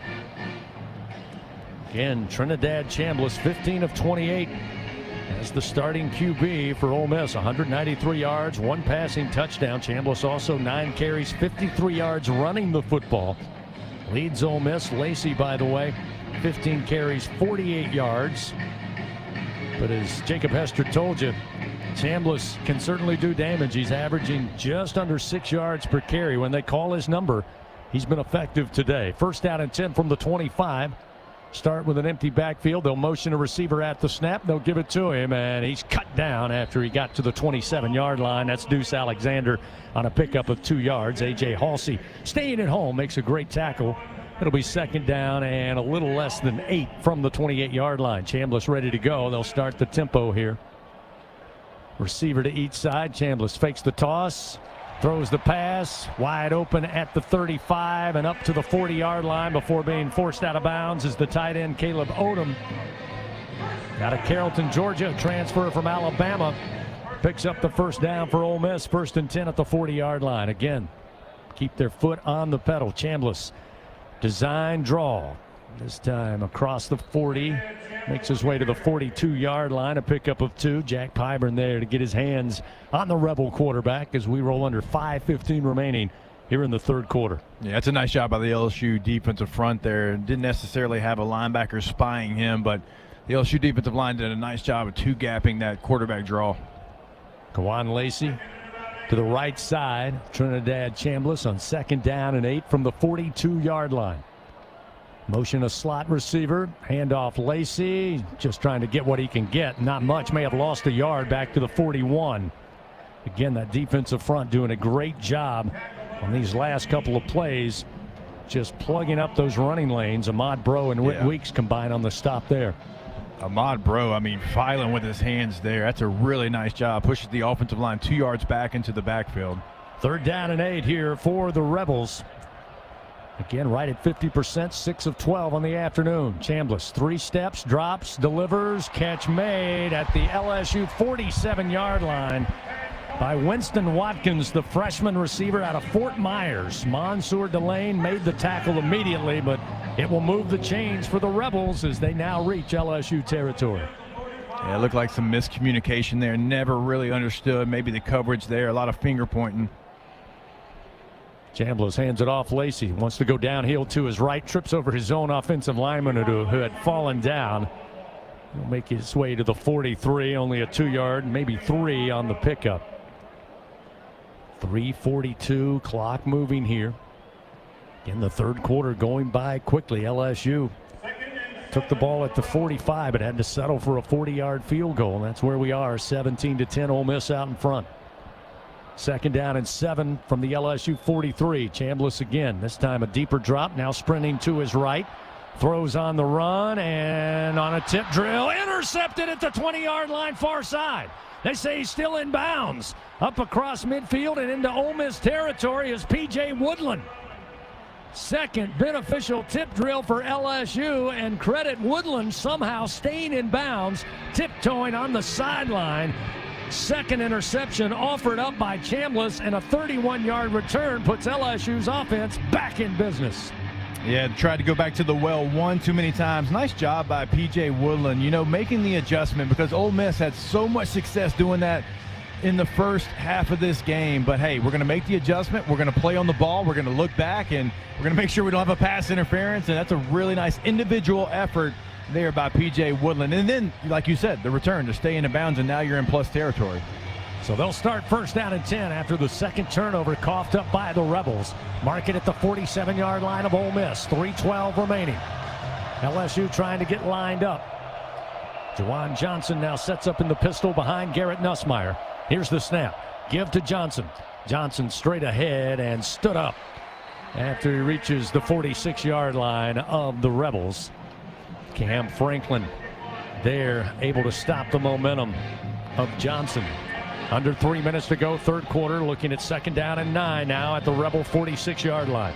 Again, Trinidad Chambliss, 15 of 28 as the starting QB for Ole Miss. 193 yards, 1 passing touchdown. Chambliss also 9 carries, 53 yards running the football. Leads Ole Miss. Lacey, by the way, 15 carries, 48 yards. But as Jacob Hester told you, Chambliss can certainly do damage. He's averaging just under 6 yards per carry. When they call his number, he's been effective today. First down and 10 from the 25. Start with an empty backfield. They'll motion a receiver at the snap. They'll give it to him, and he's cut down after he got to the 27-yard line. That's Deuce Alexander on a pickup of 2 yards. A.J. Halsey staying at home makes a great tackle. It'll be second down and a little less than 8 from the 28-yard line. Chambliss ready to go. They'll start the tempo here. Receiver to each side. Chambliss fakes the toss, throws the pass, wide open at the 35 and up to the 40-yard line before being forced out of bounds is the tight end Caleb Odom. Out of Carrollton, Georgia, transfer from Alabama. Picks up the first down for Ole Miss. First and 10 at the 40-yard line. Again, keep their foot on the pedal. Chambliss, design draw. This time across the 40, makes his way to the 42-yard line, a pickup of 2. Jack Pyburn there to get his hands on the Rebel quarterback as we roll under 5:15 remaining here in the third quarter. Yeah, it's a nice job by the LSU defensive front there. Didn't necessarily have a linebacker spying him, but the LSU defensive line did a nice job of two-gapping that quarterback draw. Kawan Lacey to the right side. Trinidad Chambliss on 2nd down and 8 from the 42-yard line. Motion a slot receiver, handoff Lacey, just trying to get what he can get. Not much, may have lost a yard back to the 41. Again, that defensive front doing a great job on these last couple of plays, just plugging up those running lanes. Ahmad Bro and Whit Weeks combine on the stop there. Ahmad Bro, I mean, filing with his hands there. That's a really nice job. Pushes the offensive line 2 yards back into the backfield. 3rd down and 8 here for the Rebels. Again, right at 50%, 6 of 12 on the afternoon. Chambliss, 3 steps, drops, delivers, catch made at the LSU 47-yard line by Winston Watkins, the freshman receiver out of Fort Myers. Mansour Delane made the tackle immediately, but it will move the chains for the Rebels as they now reach LSU territory. Yeah, it looked like some miscommunication there. Never really understood maybe the coverage there. A lot of finger pointing. Chambliss hands it off. Lacey wants to go downhill to his right, trips over his own offensive lineman who had fallen down. He'll make his way to the 43, only a 2-yard, maybe 3 on the pickup. 3:42, clock moving here. In the third quarter going by quickly. LSU took the ball at the 45, but had to settle for a 40-yard field goal. That's where we are, 17-10, Ole Miss out in front. 2nd down and 7 from the LSU 43. Chambliss again, this time a deeper drop, now sprinting to his right. Throws on the run and on a tip drill, intercepted at the 20-yard line far side. They say he's still in bounds. Up across midfield and into Ole Miss territory is P.J. Woodland. Second beneficial tip drill for LSU, and credit Woodland somehow staying in bounds, tiptoeing on the sideline. Second interception offered up by Chambliss, and a 31-yard return puts LSU's offense back in business. Yeah, tried to go back to the well one too many times. Nice job by P.J. Woodland, you know, making the adjustment, because Ole Miss had so much success doing that in the first half of this game. But hey, we're going to make the adjustment. We're going to play on the ball. We're going to look back, and we're going to make sure we don't have a pass interference. And that's a really nice individual effort there by P.J. Woodland. And then, like you said, the return to stay in bounds, and now you're in plus territory. So they'll start 1st down and 10 after the second turnover coughed up by the Rebels. Mark it at the 47-yard line of Ole Miss. 3:12 remaining. LSU trying to get lined up. Juwan Johnson now sets up in the pistol behind Garrett Nussmeier. Here's the snap. Give to Johnson. Johnson straight ahead and stood up after he reaches the 46-yard line of the Rebels. Cam Franklin there, able to stop the momentum of Johnson. Under 3 minutes to go, third quarter, looking at 2nd down and 9 now at the Rebel 46-yard line.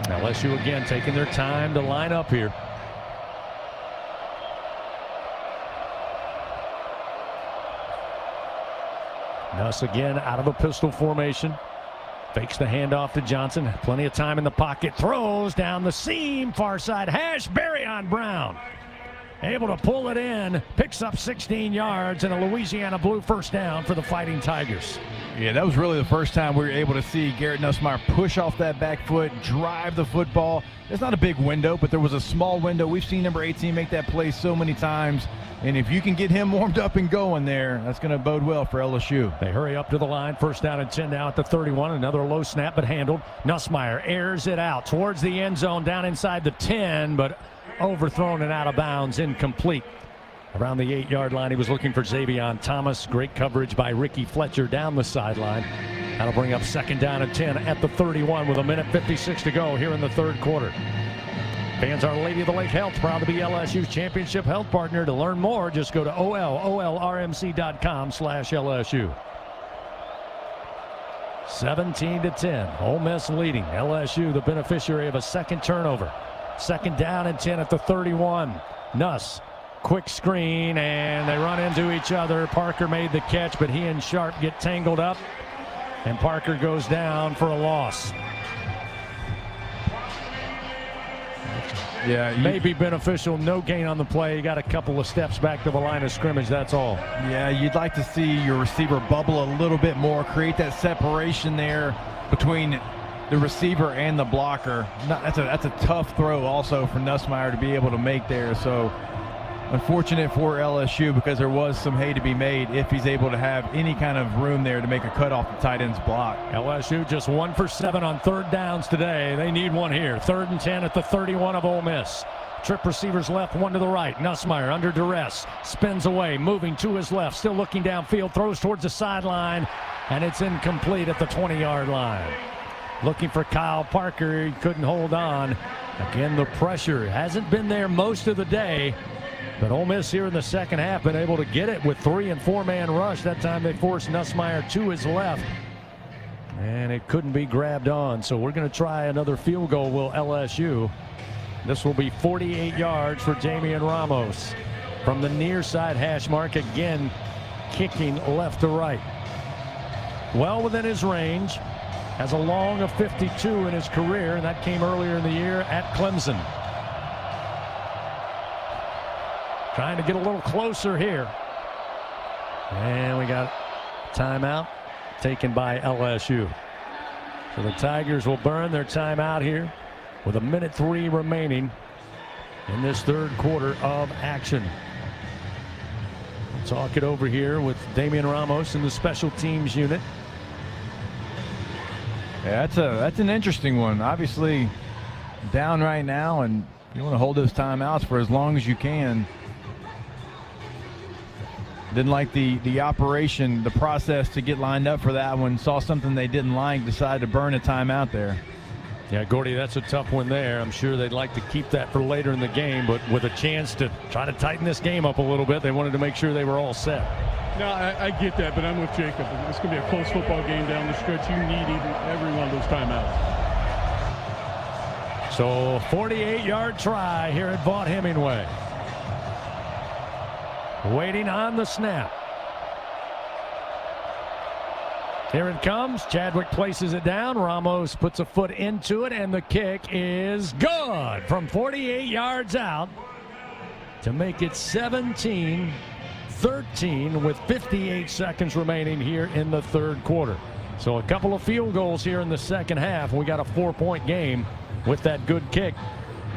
LSU again taking their time to line up here. Nuss again out of a pistol formation. Fakes the handoff to Johnson. Plenty of time in the pocket. Throws down the seam. Far side hash. Barryon Brown able to pull it in. Picks up 16 yards and a Louisiana Blue 1st down for the Fighting Tigers. Yeah, that was really the first time we were able to see Garrett Nussmeier push off that back foot, drive the football. There's not a big window, but there was a small window. We've seen number 18 make that play so many times. And if you can get him warmed up and going there, that's going to bode well for LSU. They hurry up to the line. 1st down and 10 now at the 31. Another low snap, but handled. Nussmeier airs it out towards the end zone, down inside the 10, but overthrown and out of bounds, incomplete. Around the 8-yard line, he was looking for Xavion Thomas. Great coverage by Ricky Fletcher down the sideline. That'll bring up 2nd down and 10 at the 31 with 1:56 to go here in the third quarter. Fans, Our Lady of the Lake Health, proud to be LSU's championship health partner. To learn more, just go to olrmc.com/LSU. 17-10, Ole Miss leading. LSU the beneficiary of a second turnover. 2nd down and 10 at the 31. Nuss, quick screen, and they run into each other. Parker made the catch, but he and Sharp get tangled up. And Parker goes down for a loss. Yeah, may be beneficial. No gain on the play. You got a couple of steps back to the line of scrimmage. That's all. Yeah, you'd like to see your receiver bubble a little bit more, create that separation there between the receiver and the blocker. That's a tough throw also for Nussmeier to be able to make there. So unfortunate for LSU because there was some hay to be made if he's able to have any kind of room there to make a cut off the tight end's block. LSU just 1 for 7 on third downs today. They need one here. 3rd and 10 at the 31 of Ole Miss. Trip receivers left, one to the right. Nussmeier under duress. Spins away, moving to his left. Still looking downfield. Throws towards the sideline. And it's incomplete at the 20-yard line. Looking for Kyle Parker. He couldn't hold on. Again, the pressure hasn't been there most of the day. But Ole Miss here in the second half been able to get it with 3- and 4-man rush. That time they forced Nussmeier to his left. And it couldn't be grabbed on. So we're going to try another field goal, will LSU. This will be 48 yards for Damian Ramos. From the near side hash mark, again, kicking left to right. Well within his range. Has a long of 52 in his career, and that came earlier in the year at Clemson. Trying to get a little closer here. And we got timeout taken by LSU. So the Tigers will burn their timeout here with 1:03 remaining in this third quarter of action. Talk it over here with Damian Ramos in the special teams unit. Yeah, that's an interesting one. Obviously down right now, and you want to hold those timeouts for as long as you can. Didn't like the operation, the process to get lined up for that one. Saw something they didn't like, decided to burn a timeout there. Yeah, Gordy, that's a tough one there. I'm sure they'd like to keep that for later in the game, but with a chance to try to tighten this game up a little bit, they wanted to make sure they were all set. No, I get that, but I'm with Jacob. It's going to be a close football game down the stretch. You need every one of those timeouts. So 48-yard try here at Vaught Hemingway. Waiting on the snap. Here it comes. Chadwick places it down. Ramos puts a foot into it, and the kick is good from 48 yards out to make it 17-13 with 58 seconds remaining here in the third quarter. So a couple of field goals here in the second half. We got a 4-point game with that good kick.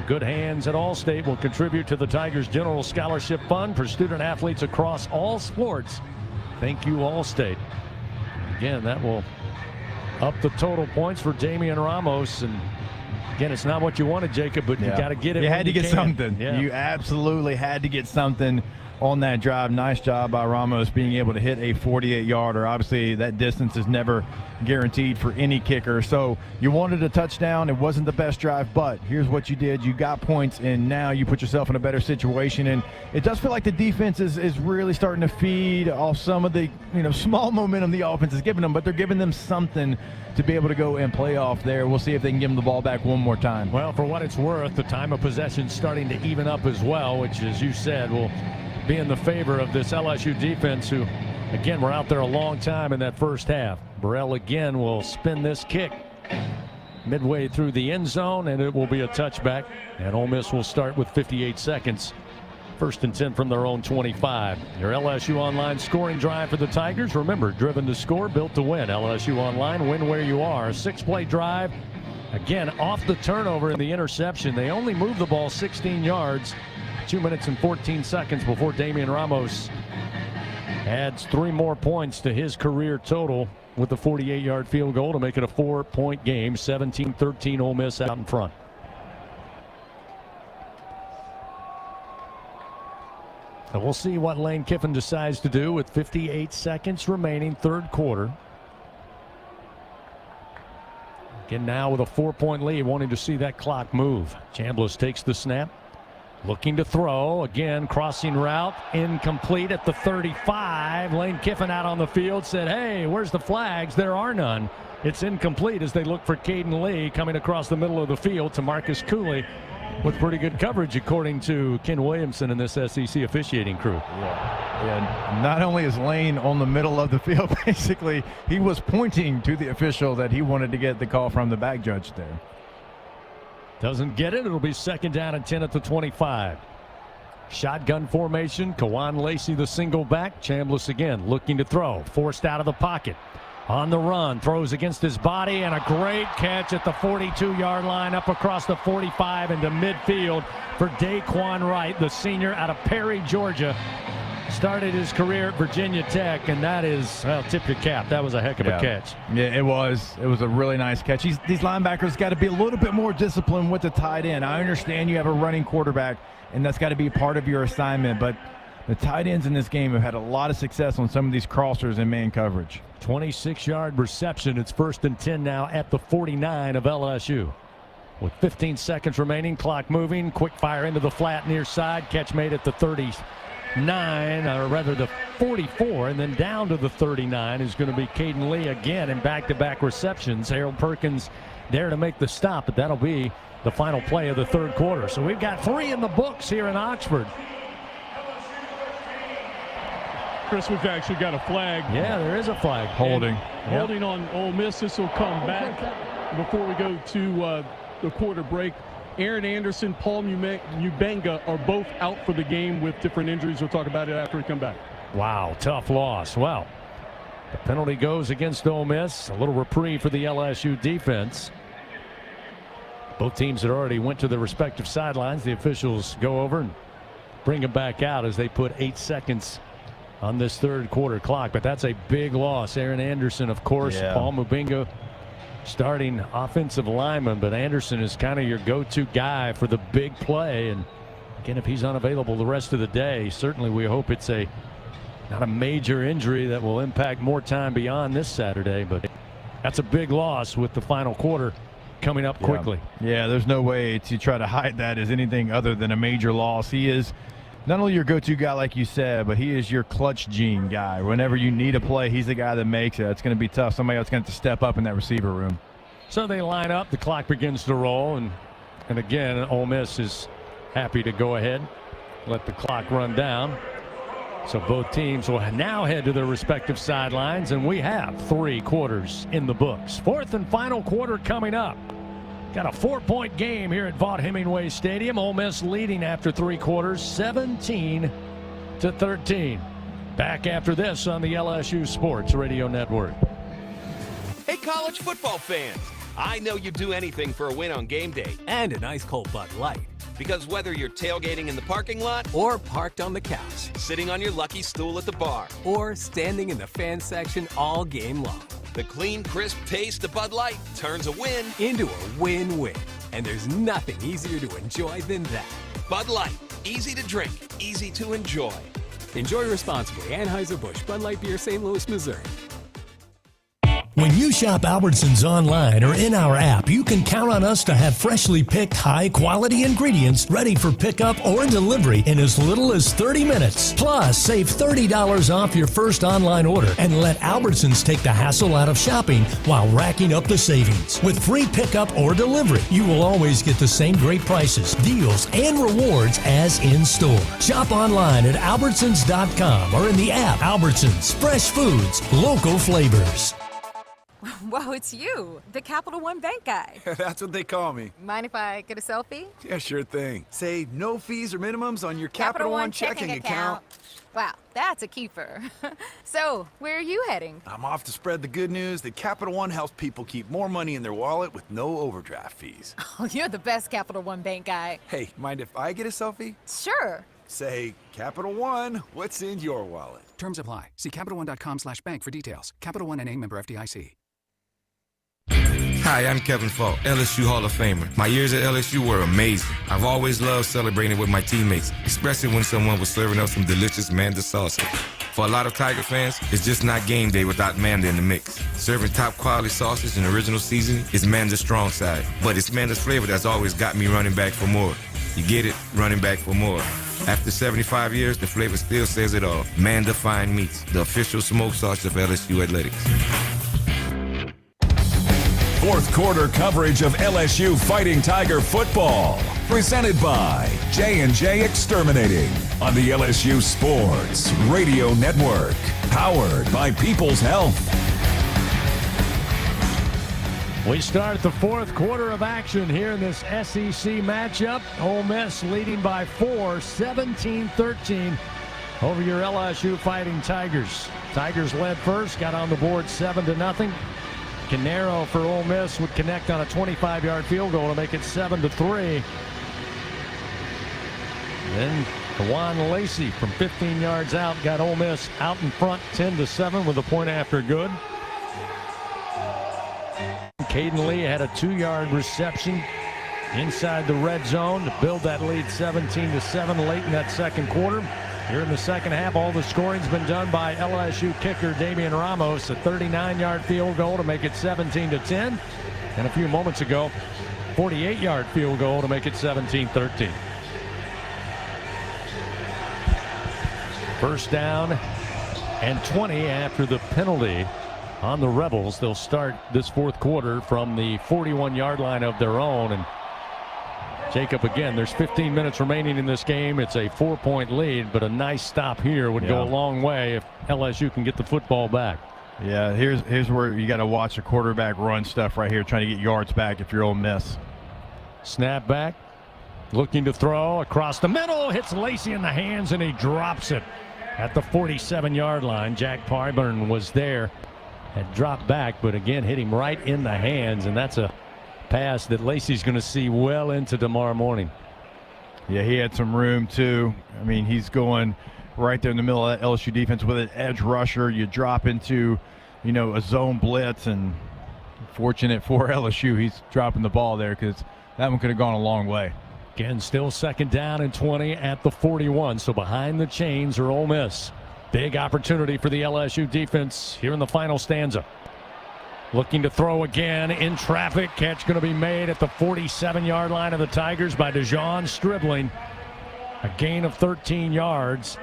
Good hands at Allstate will contribute to the Tigers General Scholarship Fund for student athletes across all sports. Thank you, Allstate. Again, that will up the total points for Damian Ramos. And again, it's not what you wanted, Jacob, but you got to get it. You had to get something. Yeah. You absolutely had to get something on that drive. Nice job by Ramos being able to hit a 48-yarder. Obviously, that distance is never guaranteed for any kicker. So you wanted a touchdown. It wasn't the best drive, but here's what you did. You got points, and now you put yourself in a better situation. And it does feel like the defense is really starting to feed off some of the small momentum the offense is giving them, but they're giving them something to be able to go and play off there. We'll see if they can give them the ball back one more time. Well, for what it's worth, the time of possession starting to even up as well, which, as you said, will be in the favor of this LSU defense, who, again, were out there a long time in that first half. Burrell again will spin this kick midway through the end zone, and it will be a touchback. And Ole Miss will start with 58 seconds. 1st and 10 from their own 25. Your LSU Online scoring drive for the Tigers. Remember, driven to score, built to win. LSU Online, win where you are. 6-play drive. Again, off the turnover and the interception. They only moved the ball 16 yards. 2 minutes and 14 seconds before Damian Ramos adds 3 more points to his career total with the 48-yard field goal to make it a 4-point game. 17-13 Ole Miss out in front. So we'll see what Lane Kiffin decides to do with 58 seconds remaining, third quarter. Again, now with a 4-point lead, wanting to see that clock move. Chambliss takes the snap. Looking to throw. Again, crossing route. Incomplete at the 35. Lane Kiffin out on the field said, hey, where's the flags? There are none. It's incomplete as they look for Caden Lee coming across the middle of the field to Marcus Cooley. with pretty good coverage, according to Ken Williamson and this SEC officiating crew. Yeah, not only is Lane on the middle of the field, basically, he was pointing to the official that he wanted to get the call from the back judge there. Doesn't get it. It'll be 2nd down and 10 at the 25. Shotgun formation. Kawan Lacey the single back. Chambliss again looking to throw. Forced out of the pocket. On the run. Throws against his body. And a great catch at the 42-yard line up across the 45 into midfield for Daquan Wright, the senior out of Perry, Georgia. Started his career at Virginia Tech, and that is, well, tip your cap. That was a heck of a catch. Yeah, it was. It was a really nice catch. These linebackers got to be a little bit more disciplined with the tight end. I understand you have a running quarterback, and that's got to be part of your assignment, but the tight ends in this game have had a lot of success on some of these crossers and man coverage. 26-yard reception. It's 1st and 10 now at the 49 of LSU. With 15 seconds remaining, clock moving, quick fire into the flat near side. Catch made at the 39, or rather the 44, and then down to the 39 is going to be Caden Lee again in back-to-back receptions. Harold Perkins there to make the stop, but that'll be the final play of the 3rd quarter. So we've got 3 in the books here in Oxford. Chris, we've actually got a flag. Yeah, there is a flag. Holding. Holding on Ole Miss. This will come back before we go to the quarter break. Aaron Anderson, Paul Mubenga are both out for the game with different injuries. We'll talk about it after we come back. Wow, tough loss. Well, the penalty goes against Ole Miss. A little reprieve for the LSU defense. Both teams had already went to their respective sidelines. The officials go over and bring them back out as they put 8 seconds on this 3rd quarter clock. But that's a big loss. Aaron Anderson, of course, Paul Mubenga, starting offensive lineman, but Anderson is kind of your go-to guy for the big play. And again, if he's unavailable the rest of the day, certainly we hope it's not a major injury that will impact more time beyond this Saturday. But that's a big loss with the final quarter coming up quickly. Yeah, there's no way to try to hide that as anything other than a major loss. He is not only your go-to guy, like you said, but he is your clutch gene guy. Whenever you need a play, he's the guy that makes it. It's going to be tough. Somebody else is going to have to step up in that receiver room. So they line up. The clock begins to roll. And again, Ole Miss is happy to go ahead, let the clock run down. So both teams will now head to their respective sidelines, and we have 3 quarters in the books. 4th and final quarter coming up. Got a 4-point game here at Vaught-Hemingway Stadium. Ole Miss leading after 3 quarters, 17-13. Back after this on the LSU Sports Radio Network. Hey, college football fans. I know you'd do anything for a win on game day. And an ice cold Bud Light. Because whether you're tailgating in the parking lot or parked on the couch, sitting on your lucky stool at the bar, or standing in the fan section all game long, the clean, crisp taste of Bud Light turns a win into a win-win. And there's nothing easier to enjoy than that. Bud Light. Easy to drink, easy to enjoy. Enjoy responsibly. Anheuser-Busch Bud Light Beer, St. Louis, Missouri. When you shop Albertsons online or in our app, you can count on us to have freshly picked high-quality ingredients ready for pickup or delivery in as little as 30 minutes. Plus, save $30 off your first online order and let Albertsons take the hassle out of shopping while racking up the savings. With free pickup or delivery, you will always get the same great prices, deals, and rewards as in-store. Shop online at Albertsons.com or in the app. Albertsons, fresh foods, local flavors. Whoa, it's you, the Capital One Bank guy. That's what they call me. Mind if I get a selfie? Yeah, sure thing. Say no fees or minimums on your Capital One checking account. Wow, that's a keeper. So, where are you heading? I'm off to spread the good news that Capital One helps people keep more money in their wallet with no overdraft fees. Oh, you're the best Capital One Bank guy. Hey, mind if I get a selfie? Sure. Say, Capital One, what's in your wallet? Terms apply. See CapitalOne.com/bank for details. Capital One N.A. member FDIC. Hi, I'm Kevin Falk, LSU Hall of Famer. My years at LSU were amazing. I've always loved celebrating with my teammates, especially when someone was serving up some delicious Manda salsa. For a lot of Tiger fans, it's just not game day without Manda in the mix. Serving top quality sausage and original seasoning is Manda's strong side, but it's Manda's flavor that's always got me running back for more. You get it? Running back for more. After 75 years, the flavor still says it all. Manda Fine Meats, the official smoked sausage of LSU Athletics. fourth quarter coverage of LSU Fighting Tiger football. Presented by J&J Exterminating on the LSU Sports Radio Network. Powered by People's Health. We start the fourth quarter of action here in this SEC matchup. Ole Miss leading by 4, 17-13 over your LSU Fighting Tigers. Tigers led first, got on the board 7-0. Canero for Ole Miss would connect on a 25-yard field goal to make it 7-3. Then Juan Lacey from 15 yards out got Ole Miss out in front 10-7 with a point after good. Caden Lee had a 2-yard reception inside the red zone to build that lead 17-7 late in that second quarter. Here in the second half, all the scoring's been done by LSU kicker Damian Ramos, a 39-yard field goal to make it 17-10. And a few moments ago, 48-yard field goal to make it 17-13. First down and 20 after the penalty on the Rebels. They'll start this fourth quarter from the 41-yard line of their own. And Jacob, again, there's 15 minutes remaining in this game. It's a 4-point lead, but a nice stop here would go a long way if LSU can get the football back. Yeah, here's where you got to watch the quarterback run stuff right here, trying to get yards back if you're Ole Miss. Snap back, looking to throw across the middle, hits Lacey in the hands, and he drops it at the 47-yard line. Jack Pyburn was there. Had dropped back, but again hit him right in the hands, and that's a pass that Lacey's going to see well into tomorrow morning. Yeah, he had some room too. I mean, he's going right there in the middle of that LSU defense with an edge rusher. You drop into, a zone blitz, and fortunate for LSU, he's dropping the ball there because that one could have gone a long way. Again, still second down and 20 at the 41, so behind the chains are Ole Miss. Big opportunity for the LSU defense here in the final stanza. Looking to throw again in traffic. Catch going to be made at the 47-yard line of the Tigers by DeJon Stribling. A gain of 13 yards.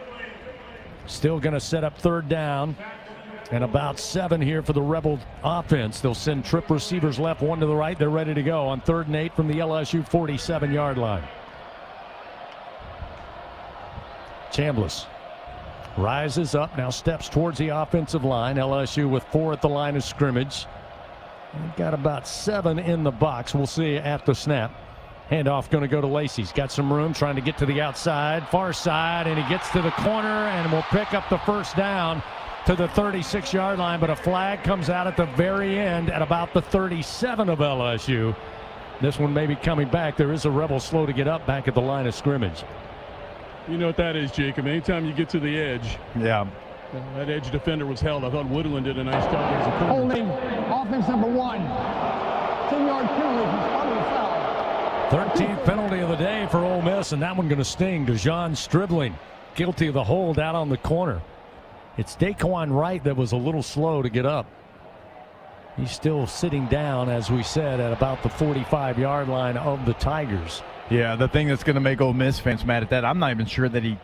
Still going to set up third down. And about 7 here for the Rebel offense. They'll send trip receivers left, 1 to the right. They're ready to go on 3rd and 8 from the LSU 47-yard line. Chambliss rises up, now steps towards the offensive line. LSU with 4 at the line of scrimmage. They've got about 7 in the box. We'll see at the snap. Handoff going to go to Lacey. He's got some room, trying to get to the outside, far side, and he gets to the corner and will pick up the first down to the 36-yard line, but a flag comes out at the very end at about the 37 of LSU. This one may be coming back. There is a Rebel slow to get up back at the line of scrimmage. You know what that is, Jacob. Anytime you get to the edge. Yeah. That edge defender was held. I thought Woodland did a nice job as a corner. Holding, offense number 1. 10-yard penalty from spotting the foul. 13th penalty of the day for Ole Miss, and that one going to sting. DeJon Stribling guilty of the hold out on the corner. It's Daquan Wright that was a little slow to get up. He's still sitting down, as we said, at about the 45-yard line of the Tigers. Yeah, the thing that's going to make Ole Miss fans mad at that, I'm not even sure that he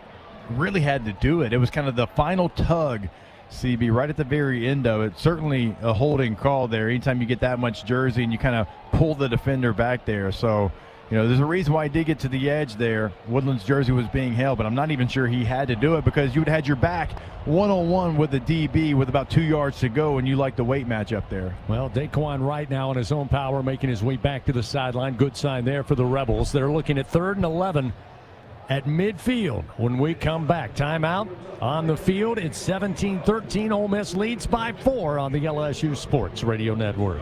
really had to do it. It was kind of the final tug, CB, right at the very end of it. Certainly a holding call there. Anytime you get that much jersey and you kind of pull the defender back there. So, there's a reason why he did get to the edge there. Woodland's jersey was being held, but I'm not even sure he had to do it because you would have had your back one-on-one with the DB with about 2 yards to go, and you like the weight matchup there. Well, Daquan Wright now in his own power, making his way back to the sideline. Good sign there for the Rebels. They're looking at 3rd and 11 at midfield when we come back. Timeout on the field. It's 17-13. Ole Miss leads by 4 on the LSU Sports Radio Network.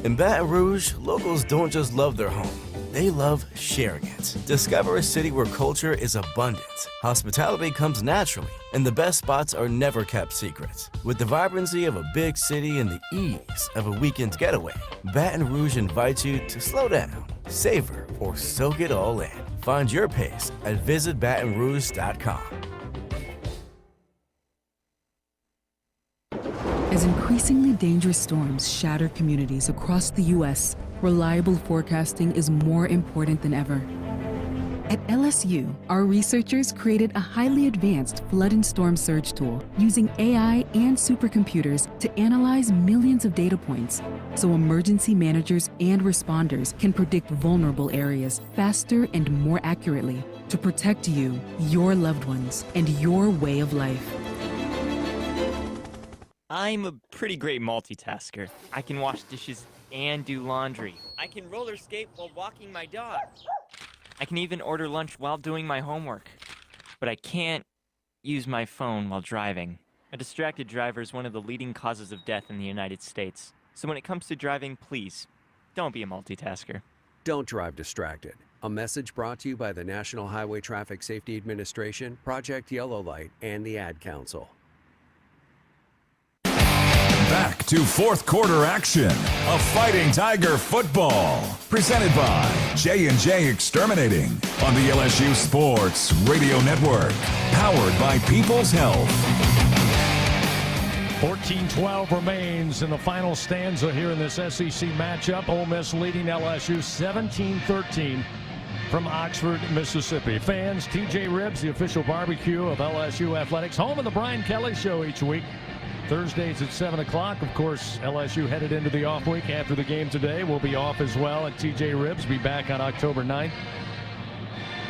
In Baton Rouge, locals don't just love their home, they love sharing it. Discover a city where culture is abundant, hospitality comes naturally, and the best spots are never kept secret. With the vibrancy of a big city and the ease of a weekend getaway, Baton Rouge invites you to slow down, savor, or soak it all in. Find your pace at visitbatonrouge.com. As increasingly dangerous storms shatter communities across the U.S., reliable forecasting is more important than ever. At LSU, our researchers created a highly advanced flood and storm surge tool using AI and supercomputers to analyze millions of data points so emergency managers and responders can predict vulnerable areas faster and more accurately to protect you, your loved ones, and your way of life. I'm a pretty great multitasker. I can wash dishes and do laundry. I can roller skate while walking my dog. I can even order lunch while doing my homework. But I can't use my phone while driving. A distracted driver is one of the leading causes of death in the United States. So when it comes to driving, please, don't be a multitasker. Don't drive distracted. A message brought to you by the National Highway Traffic Safety Administration, Project Yellow Light, and the Ad Council. Back to fourth quarter action of Fighting Tiger football. Presented by J&J Exterminating on the LSU Sports Radio Network. Powered by People's Health. 14-12 remains in the final stanza here in this SEC matchup. Ole Miss leading LSU 17-13 from Oxford, Mississippi. Fans, TJ Ribs, the official barbecue of LSU Athletics, home of the Brian Kelly Show each week. Thursdays at 7 o'clock. Of course, LSU headed into the off week after the game today. We'll be off as well at TJ Ribs. Be back on October 9th.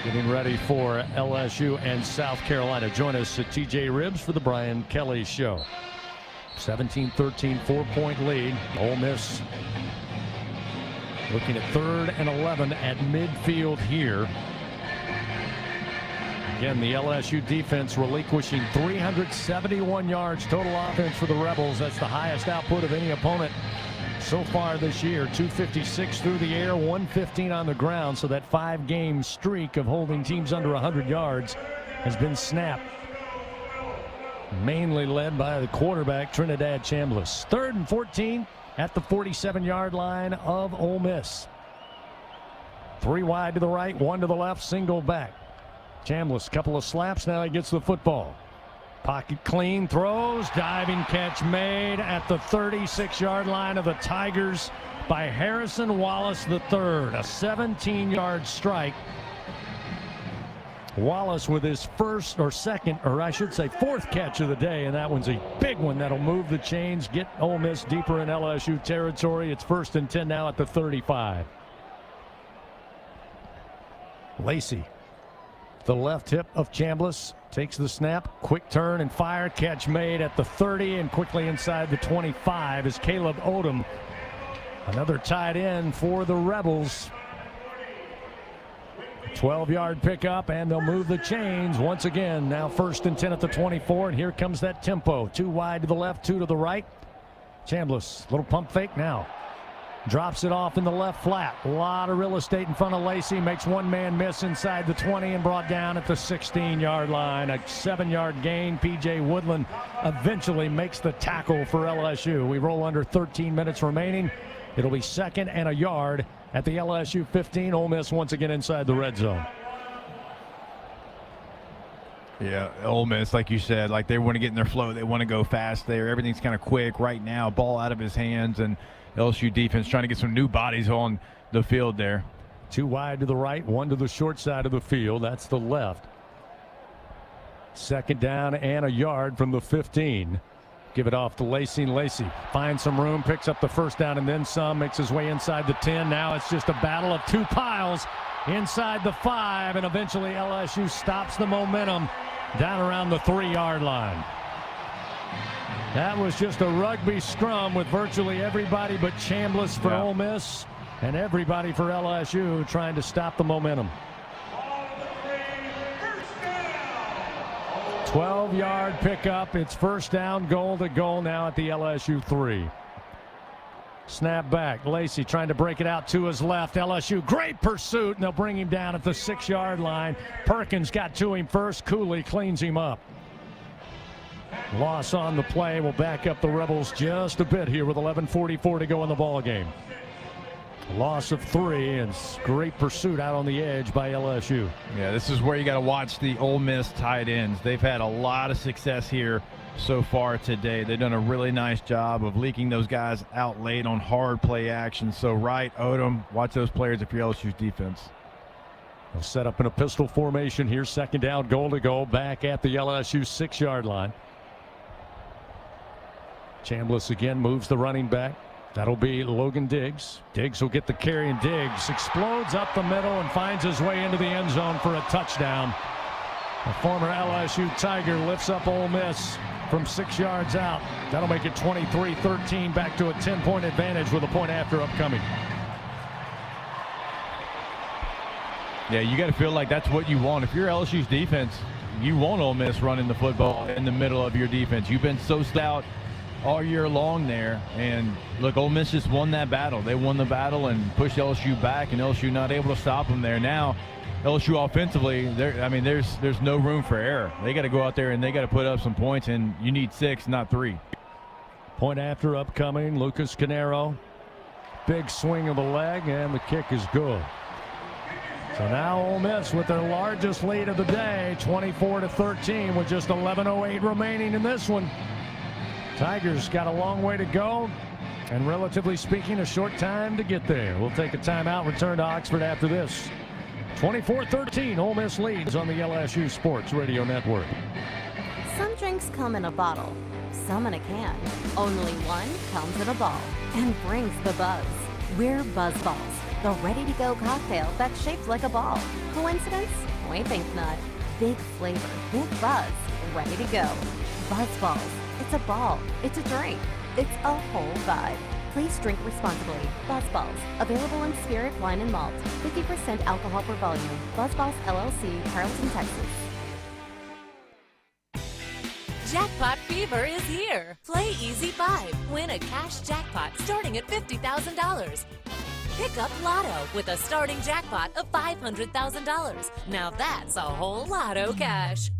Getting ready for LSU and South Carolina. Join us at TJ Ribs for the Brian Kelly Show. 17-13, 4-point lead. Ole Miss looking at 3rd and 11 at midfield here. Again, the LSU defense relinquishing 371 yards total offense for the Rebels. That's the highest output of any opponent so far this year. 256 through the air, 115 on the ground. So that 5-game streak of holding teams under 100 yards has been snapped. Mainly led by the quarterback, Trinidad Chambliss. 3rd and 14 at the 47-yard line of Ole Miss. 3 wide to the right, 1 to the left, single back. Chambliss, couple of slaps, now he gets the football. Pocket clean, throws, diving catch made at the 36-yard line of the Tigers by Harrison Wallace III. A 17-yard strike. Wallace with his first or second, or I should say fourth catch of the day, and that one's a big one that'll move the chains, get Ole Miss deeper in LSU territory. It's 1st and 10 now at the 35. Lacey. The left hip of Chambliss takes the snap, quick turn and fire, catch made at the 30 and quickly inside the 25 is Caleb Odom. Another tight end for the Rebels. 12-yard pickup and they'll move the chains once again. Now 1st and 10 at the 24 and here comes that tempo. 2 wide to the left, 2 to the right. Chambliss, little pump fake now. Drops it off in the left flat. A lot of real estate in front of Lacey. Makes one man miss inside the 20 and brought down at the 16-yard line. A 7-yard gain. P.J. Woodland eventually makes the tackle for LSU. We roll under 13 minutes remaining. It'll be 2nd and a yard at the LSU 15. Ole Miss once again inside the red zone. Yeah, Ole Miss, like you said, like they want to get in their flow. They want to go fast there. Everything's kind of quick right now. Ball out of his hands, and LSU defense trying to get some new bodies on the field there. 2 wide to the right, 1 to the short side of the field. That's the left. 2nd down and a yard from the 15. Give it off to Lacey. Lacey finds some room, picks up the 1st down and then some, makes his way inside the 10. Now it's just a battle of 2 piles inside the 5, and eventually LSU stops the momentum down around the 3-yard line. That was just a rugby scrum with virtually everybody but Chambliss for Ole Miss and everybody for LSU trying to stop the momentum. 12-yard pickup. It's 1st down, goal to goal now at the LSU 3. Snap back. Lacey trying to break it out to his left. LSU, great pursuit, and they'll bring him down at the 6-yard line. Perkins got to him first. Cooley cleans him up. Loss on the play will back up the Rebels just a bit here with 11:44 to go in the ball game. Loss of 3 and great pursuit out on the edge by LSU. Yeah, this is where you got to watch the Ole Miss tight ends. They've had a lot of success here so far today. They've done a really nice job of leaking those guys out late on hard play action. So Wright, Odom, watch those players if you're LSU's defense. They'll set up in a pistol formation here. Second down, goal to go back at the LSU 6-yard line. Chambliss again moves the running back. That'll be Logan Diggs. Diggs will get the carry, and Diggs explodes up the middle and finds his way into the end zone for a touchdown. The former LSU Tiger lifts up Ole Miss from 6 yards out. That'll make it 23-13, back to a 10-point advantage with a point after upcoming. Yeah, you got to feel like that's what you want. If you're LSU's defense, you want Ole Miss running the football in the middle of your defense. You've been so stout all year long there, and look, Ole Miss just won that battle. They won the battle and pushed LSU back, and LSU not able to stop them there. Now LSU offensively, there's no room for error. They got to go out there and they got to put up some points, and you need 6, not 3. Point after upcoming. Lucas Canero, big swing of the leg, and the kick is good. So now Ole Miss with their largest lead of the day, 24-13, with just 11:08 remaining in this one. Tigers got a long way to go, and relatively speaking, a short time to get there. We'll take a timeout, return to Oxford after this. 24-13, Ole Miss leads on the LSU Sports Radio Network. Some drinks come in a bottle, some in a can. Only one comes in a ball and brings the buzz. We're Buzz Balls, the ready-to-go cocktail that's shaped like a ball. Coincidence? We think not. Big flavor, big buzz, ready to go. Buzz Balls. It's a ball. It's a drink. It's a whole vibe. Please drink responsibly. Buzz Balls. Available in spirit, wine, and malt. 50% alcohol per volume. Buzz Balls, LLC, Carrollton, Texas. Jackpot fever is here. Play Easy 5. Win a cash jackpot starting at $50,000. Pick up Lotto with a starting jackpot of $500,000. Now that's a whole lotto cash.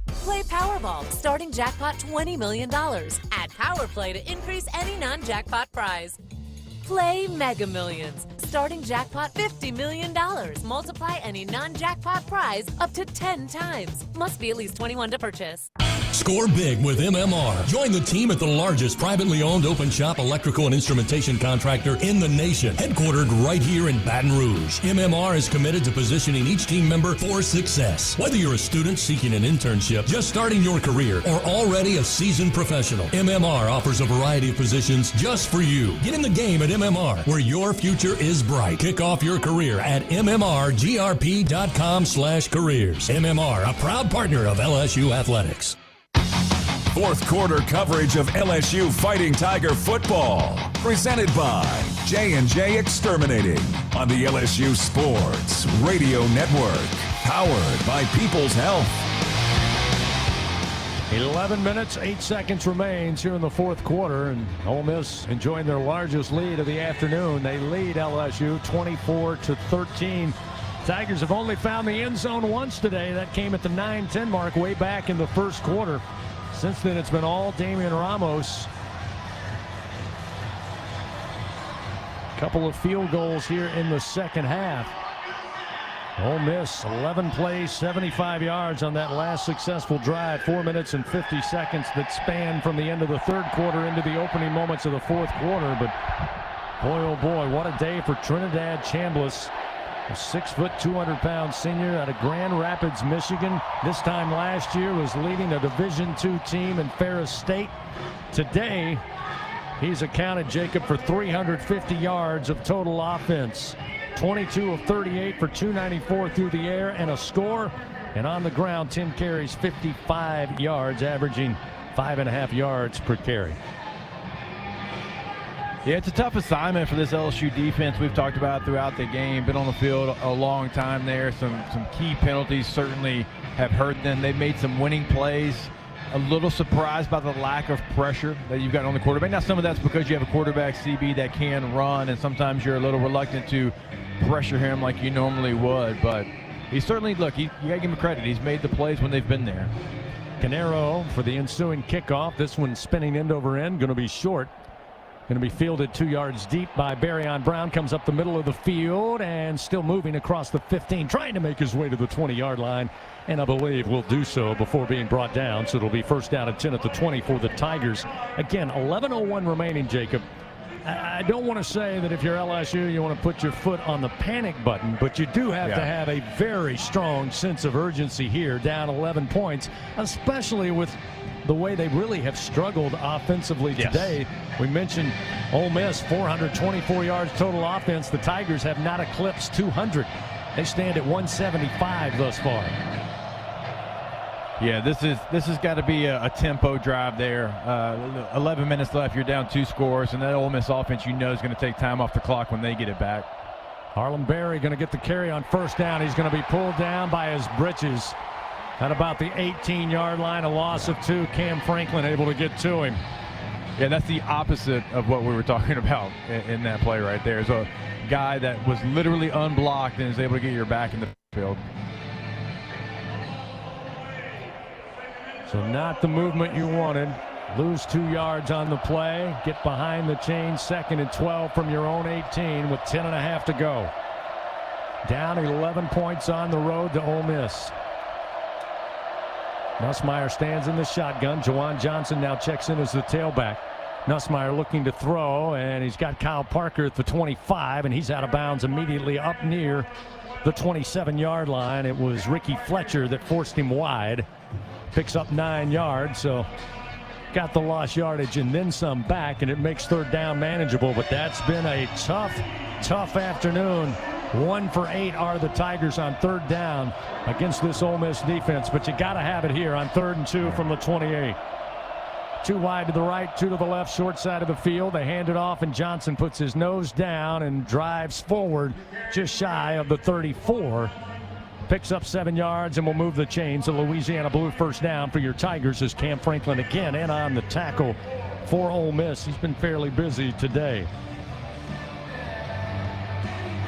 Play Powerball, starting jackpot $20 million. Add Power Play to increase any non-jackpot prize. Play Mega Millions, starting jackpot $50 million. Multiply any non-jackpot prize up to 10 times. Must be at least 21 to purchase. Score big with MMR. Join the team at the largest privately owned open shop electrical and instrumentation contractor in the nation, headquartered right here in Baton Rouge. MMR is committed to positioning each team member for success. Whether you're a student seeking an internship, just starting your career, or already a seasoned professional, MMR offers a variety of positions just for you. Get in the game at MMR, where your future is bright. Kick off your career at mmrgrp.com/careers. MMR, a proud partner of LSU Athletics. Fourth quarter coverage of LSU Fighting Tiger football. Presented by J&J Exterminating on the LSU Sports Radio Network. Powered by People's Health. 11 minutes, 8 seconds remains here in the fourth quarter, and Ole Miss enjoying their largest lead of the afternoon. They lead LSU 24-13. Tigers have only found the end zone once today. That came at the 9-10 mark way back in the first quarter. Since then, it's been all Damian Ramos. A couple of field goals here in the second half. Ole Miss, 11 plays, 75 yards on that last successful drive. 4 minutes and 50 seconds that span from the end of the third quarter into the opening moments of the fourth quarter. But boy, oh boy, what a day for Trinidad Chambliss. A 6', 200-pound senior out of Grand Rapids, Michigan. This time last year was leading a Division II team in Ferris State. Today, he's accounted, Jacob, for 350 yards of total offense. 22 of 38 for 294 through the air and a score. And on the ground, 10 carries, 55 yards, averaging 5.5 yards per carry. Yeah, it's a tough assignment for this LSU defense. We've talked about throughout the game. Been on the field a long time there. Some key penalties certainly have hurt them. They've made some winning plays. A little surprised by the lack of pressure that you've got on the quarterback. Now, some of that's because you have a quarterback, CB, that can run, and sometimes you're a little reluctant to pressure him like you normally would. But he certainly, look, you got to give him credit. He's made the plays when they've been there. Canero for the ensuing kickoff. This one spinning end over end, going to be short. Going to be fielded 2 yards deep by Barryon Brown. Comes up the middle of the field and still moving across the 15, trying to make his way to the 20-yard line. And I believe will do so before being brought down. So it'll be first down and 10 at the 20 for the Tigers. Again, 11:01 remaining, Jacob. I don't want to say that if you're LSU, you want to put your foot on the panic button, but you do have to have a very strong sense of urgency here, down 11 points, especially with the way they really have struggled offensively today. We mentioned Ole Miss, 424 yards total offense. The Tigers have not eclipsed 200. They stand at 175 thus far. Yeah, this has got to be a tempo drive there. 11 minutes left, you're down 2 scores, and that Ole Miss offense you know is going to take time off the clock when they get it back. Harlem Berry going to get the carry on first down. He's going to be pulled down by his britches at about the 18-yard line, a loss of 2. Cam Franklin able to get to him. Yeah, that's the opposite of what we were talking about in that play right there. It's a guy that was literally unblocked and is able to get your back in the field. So not the movement you wanted. Lose 2 yards on the play. Get behind the chain, 2nd and 12 from your own 18 with 10.5 to go. Down 11 points on the road to Ole Miss. Nussmeier stands in the shotgun. Juwan Johnson now checks in as the tailback. Nussmeier looking to throw, and he's got Kyle Parker at the 25, and he's out of bounds immediately up near the 27-yard line. It was Ricky Fletcher that forced him wide. Picks up 9 yards, so got the lost yardage and then some back, and it makes 3rd down manageable. But that's been a tough afternoon. 1 for 8 are the Tigers on 3rd down against this Ole Miss defense, but you got to have it here on 3rd and 2 from the 28. 2 wide to the right, 2 to the left, short side of the field. They hand it off, and Johnson puts his nose down and drives forward just shy of the 34. Picks up 7 yards and will move the chains. A Louisiana Blue first down for your Tigers as Cam Franklin again in on the tackle for Ole Miss. He's been fairly busy today.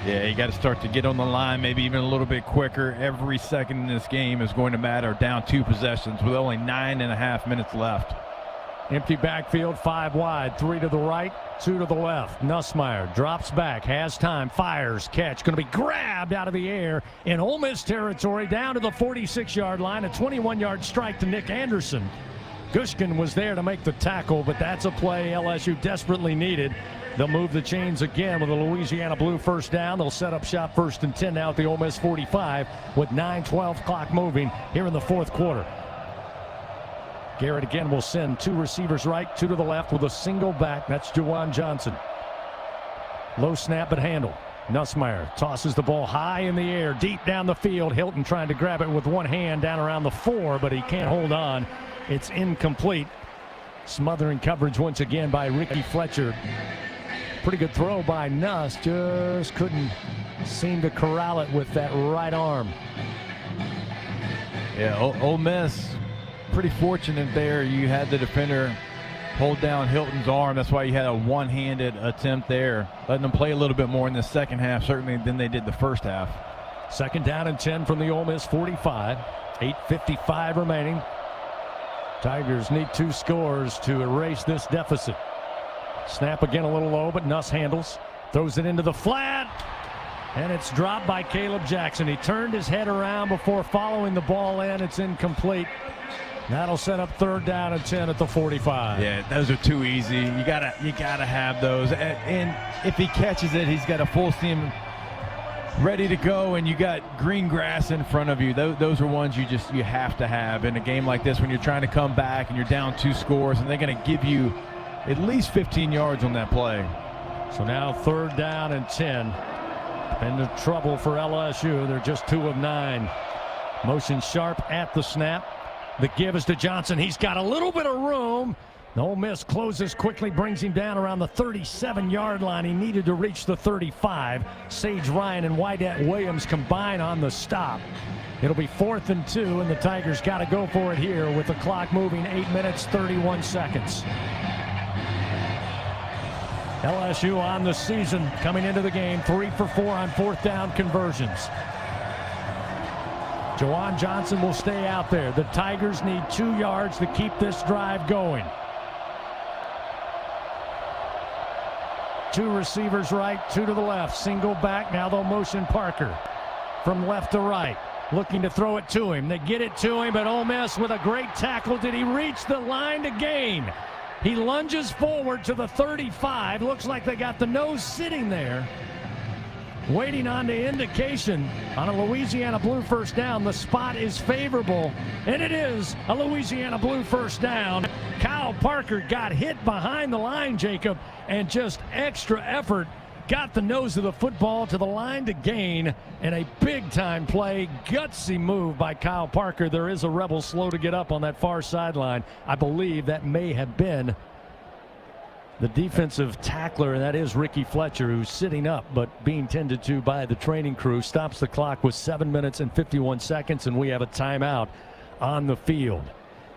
Yeah, you got to start to get on the line, maybe even a little bit quicker. Every second in this game is going to matter. Down 2 possessions with only 9.5 minutes left. Empty backfield, 5 wide, 3 to the right, 2 to the left. Nussmeier drops back, has time, fires, catch. Going to be grabbed out of the air in Ole Miss territory down to the 46-yard line. A 21-yard strike to Nick Anderson. Gushkin was there to make the tackle, but that's a play LSU desperately needed. They'll move the chains again with a Louisiana Blue first down. They'll set up shop 1st and 10 now at the Ole Miss 45 with 9:12 clock moving here in the 4th quarter. Garrett again will send 2 receivers right, 2 to the left with a single back. That's Juwan Johnson. Low snap but handle. Nussmeier tosses the ball high in the air, deep down the field. Hilton trying to grab it with one hand down around the 4, but he can't hold on. It's incomplete. Smothering coverage once again by Ricky Fletcher. Pretty good throw by Nuss. Just couldn't seem to corral it with that right arm. Yeah, Ole Miss pretty fortunate there. You had the defender hold down Hilton's arm. That's why you had a one-handed attempt there, letting them play a little bit more in the second half, certainly, than they did the first half. 2nd down and 10 from the Ole Miss 45. 8:55 remaining. Tigers need 2 scores to erase this deficit. Snap again a little low, but Nuss handles. Throws it into the flat. And it's dropped by Caleb Jackson. He turned his head around before following the ball in. It's incomplete. That'll set up 3rd down and 10 at the 45. Yeah, those are too easy. You gotta have those. And if he catches it, he's got a full steam ready to go, and you got green grass in front of you. Those are ones you have to have in a game like this when you're trying to come back and you're down 2 scores, and they're going to give you at least 15 yards on that play. So now 3rd down and 10. Into trouble for LSU. They're just 2 of 9. Motion sharp at the snap. The give is to Johnson. He's got a little bit of room. Ole Miss closes quickly, brings him down around the 37-yard line. He needed to reach the 35. Sage Ryan and Wydett Williams combine on the stop. It'll be 4th and 2, and the Tigers got to go for it here with the clock moving 8 minutes, 31 seconds. LSU on the season coming into the game, 3 for 4 on 4th down conversions. Juwan Johnson will stay out there. The Tigers need 2 yards to keep this drive going. 2 receivers right, 2 to the left. Single back. Now they'll motion Parker from left to right. Looking to throw it to him. They get it to him, but Ole Miss with a great tackle. Did he reach the line to gain? He lunges forward to the 35. Looks like they got the nose sitting there, waiting on the indication on a Louisiana Blue first down. The spot is favorable, and it is a Louisiana Blue first down. Kyle Parker got hit behind the line, Jacob, and just extra effort got the nose of the football to the line to gain, and a big-time play, gutsy move by Kyle Parker. There is a Rebel slow to get up on that far sideline. I believe that may have been the defensive tackler, and that is Ricky Fletcher, who's sitting up but being tended to by the training crew. Stops the clock with 7 minutes and 51 seconds, and we have a timeout on the field.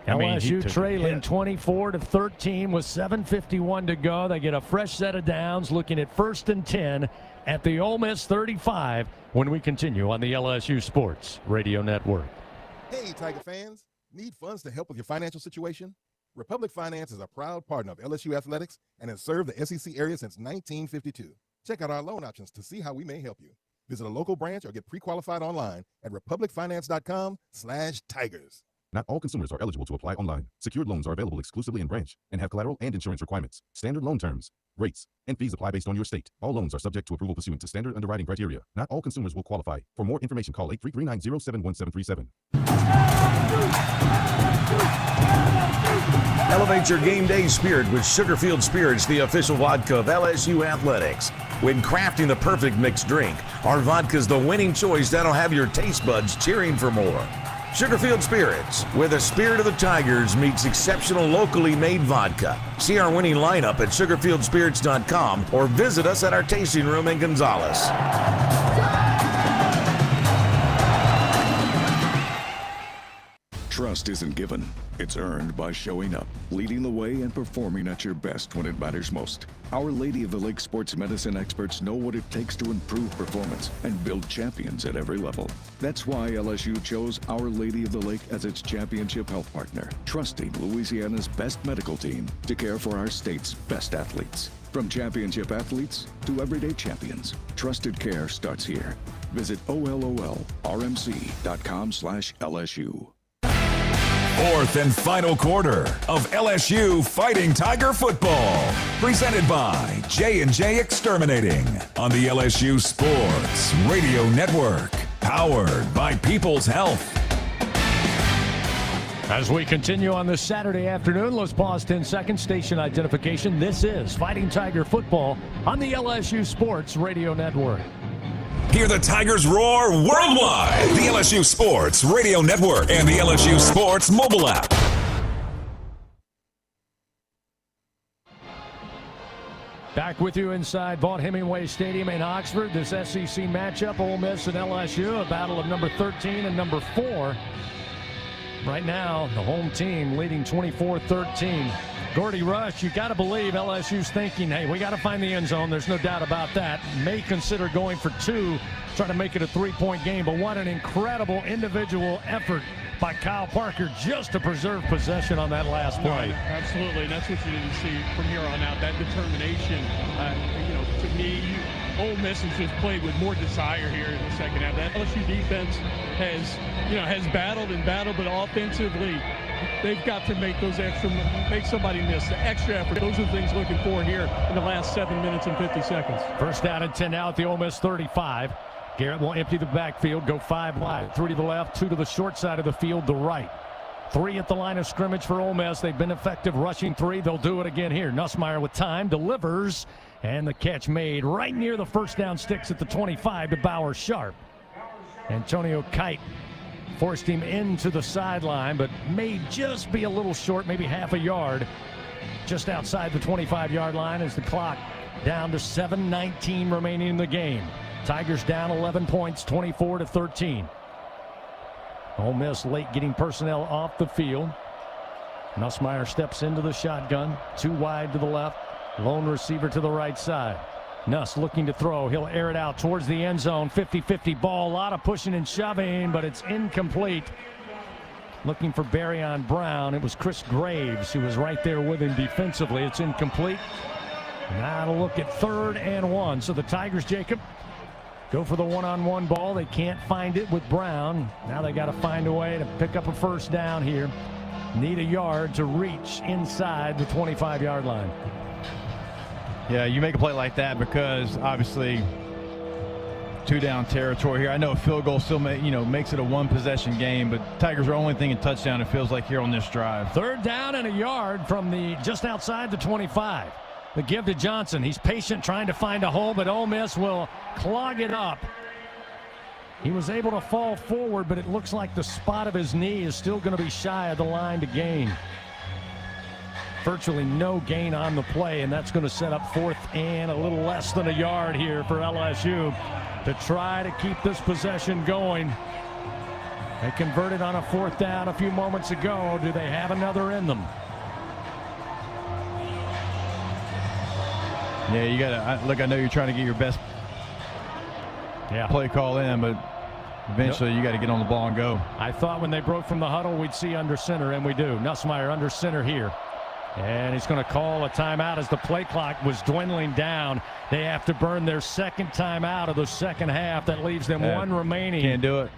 LSU trailing 24-13 with 7:51 to go. They get a fresh set of downs, looking at 1st and 10 at the Ole Miss 35 when we continue on the LSU Sports Radio Network. Hey, Tiger fans. Need funds to help with your financial situation? Republic Finance is a proud partner of LSU Athletics and has served the SEC area since 1952. Check out our loan options to see how we may help you. Visit a local branch or get pre-qualified online at republicfinance.com/tigers. Not all consumers are eligible to apply online. Secured loans are available exclusively in branch and have collateral and insurance requirements. Standard loan terms, rates, and fees apply based on your state. All loans are subject to approval pursuant to standard underwriting criteria. Not all consumers will qualify. For more information, call 833-907-1737. Elevate your game day spirit with Sugarfield Spirits, the official vodka of LSU Athletics. When crafting the perfect mixed drink, our vodka is the winning choice that'll have your taste buds cheering for more. Sugarfield Spirits, where the spirit of the Tigers meets exceptional locally made vodka. See our winning lineup at sugarfieldspirits.com or visit us at our tasting room in Gonzales. Trust isn't given. It's earned by showing up, leading the way, and performing at your best when it matters most. Our Lady of the Lake sports medicine experts know what it takes to improve performance and build champions at every level. That's why LSU chose Our Lady of the Lake as its championship health partner, trusting Louisiana's best medical team to care for our state's best athletes. From championship athletes to everyday champions, trusted care starts here. Visit OLOLRMC.com/LSU. Fourth and final quarter of LSU Fighting Tiger football. Presented by J&J Exterminating on the LSU Sports Radio Network. Powered by People's Health. As we continue on this Saturday afternoon, let's pause 10 seconds. Station identification. This is Fighting Tiger football on the LSU Sports Radio Network. Hear the Tigers roar worldwide. The LSU Sports Radio Network and the LSU Sports mobile app. Back with you inside Vaught-Hemingway Stadium in Oxford. This SEC matchup, Ole Miss and LSU, a battle of number 13 and number 4. Right now, the home team leading 24-13. Gordy Rush, you got to believe LSU's thinking, hey, we got to find the end zone. There's no doubt about that. May consider going for 2, try to make it a 3-point game. But what an incredible individual effort by Kyle Parker just to preserve possession on that last play. No, absolutely, and that's what you need to see from here on out, that determination. To me, Ole Miss has just played with more desire here in the second half. That LSU defense has battled, but offensively, they've got to make somebody miss. The extra effort, those are the things looking for here in the last 7 minutes and 50 seconds. First down and 10 now at the Ole Miss 35. Garrett will empty the backfield, go 5 wide, 3 to the left, 2 to the short side of the field, the right. 3 at the line of scrimmage for Ole Miss. They've been effective rushing 3. They'll do it again here. Nussmeier with time, delivers, and the catch made right near the first down sticks at the 25 to Bauer Sharp. Antonio Kite forced him into the sideline, but may just be a little short, maybe half a yard, just outside the 25-yard line as the clock down to 7:19 remaining in the game. Tigers down 11 points, 24-13. Ole Miss late getting personnel off the field. Nussmeier steps into the shotgun, 2 wide to the left, lone receiver to the right side. Nuss looking to throw. He'll air it out towards the end zone. 50-50 ball. A lot of pushing and shoving, but it's incomplete. Looking for Barryon Brown. It was Chris Graves who was right there with him defensively. It's incomplete. Now to look at 3rd and 1. So the Tigers, Jacob, go for the one-on-one ball. They can't find it with Brown. Now they got to find a way to pick up a first down here need a yard to reach inside the 25-yard line. Yeah, you make a play like that because obviously 2-down territory here. I know a field goal still makes it a one-possession game, but Tigers are only thinking touchdown, it feels like, here on this drive. 3rd down and a yard from just outside the 25. The give to Johnson. He's patient, trying to find a hole, but Ole Miss will clog it up. He was able to fall forward, but it looks like the spot of his knee is still going to be shy of the line to gain. Virtually no gain on the play, and that's going to set up 4th and a little less than a yard here for LSU to try to keep this possession going. They converted on a 4th down a few moments ago. Do they have another in them? Yeah, you got to look. I know you're trying to get your best play call in, but eventually you got to get on the ball and go. I thought when they broke from the huddle we'd see under center, and we do. Nussmeier under center here. And he's going to call a timeout as the play clock was dwindling down. They have to burn their 2nd timeout of the second half. That leaves them one remaining. Can't do it.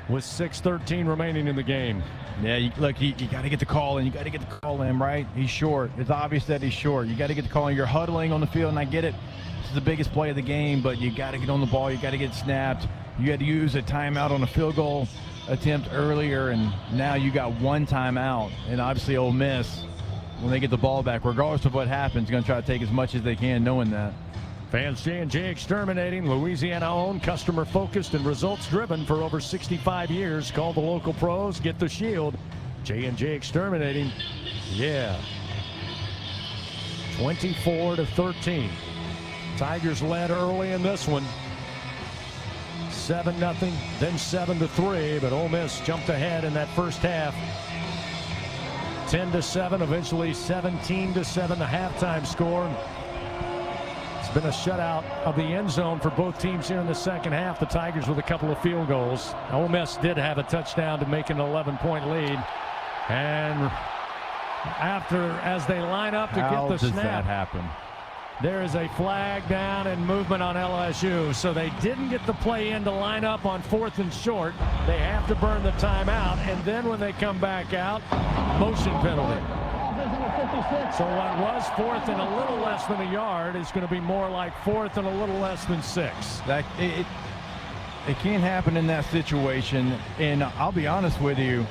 With 6:13 remaining in the game. Yeah, you got to get the call in. You got to get the call in, right? He's short. It's obvious that he's short. You got to get the call in. You're huddling on the field, and I get it. This is the biggest play of the game, but you got to get on the ball. You got to get snapped. You had to use a timeout on a field goal attempt earlier, and now you got one timeout. And obviously Ole Miss, when they get the ball back, regardless of what happens, going to try to take as much as they can, knowing that. Fans J&J Exterminating, Louisiana-owned, customer-focused, and results-driven for over 65 years. Call the local pros, get the shield. J&J Exterminating, yeah. 24-13. Tigers led early in this one. 7-0, then 7-3, but Ole Miss jumped ahead in that first half. 10-7, eventually 17-7, the halftime score. It's been a shutout of the end zone for both teams here in the second half. The Tigers with a couple of field goals. Ole Miss did have a touchdown to make an 11-point lead. And as they line up to get the snap, that happen? There is a flag down and movement on LSU. So they didn't get the play in to line up on 4th and short. They have to burn the timeout. And then when they come back out, motion penalty. So what was 4th and a little less than a yard is going to be more like 4th and a little less than 6. It can't happen in that situation. And I'll be honest with you,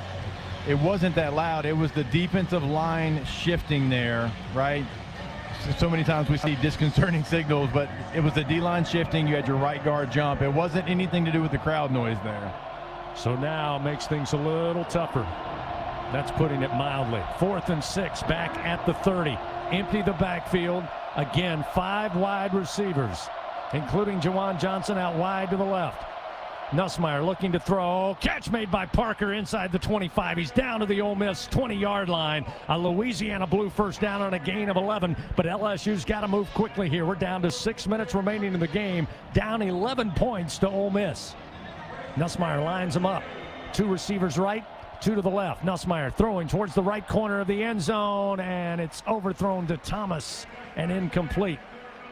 it wasn't that loud. It was the defensive line shifting there, right? So many times we see disconcerting signals, but it was the D-line shifting. You had your right guard jump. It wasn't anything to do with the crowd noise there. So now makes things a little tougher. That's putting it mildly. 4th and 6, back at the 30. Empty the backfield. Again, 5 wide receivers, including Juwan Johnson out wide to the left. Nussmeier looking to throw. Catch made by Parker inside the 25. He's down to the Ole Miss 20-yard line. A Louisiana Blue first down on a gain of 11. But LSU's got to move quickly here. We're down to 6 minutes remaining in the game. Down 11 points to Ole Miss. Nussmeier lines them up. 2 receivers right, 2 to the left. Nussmeier throwing towards the right corner of the end zone. And it's overthrown to Thomas and incomplete.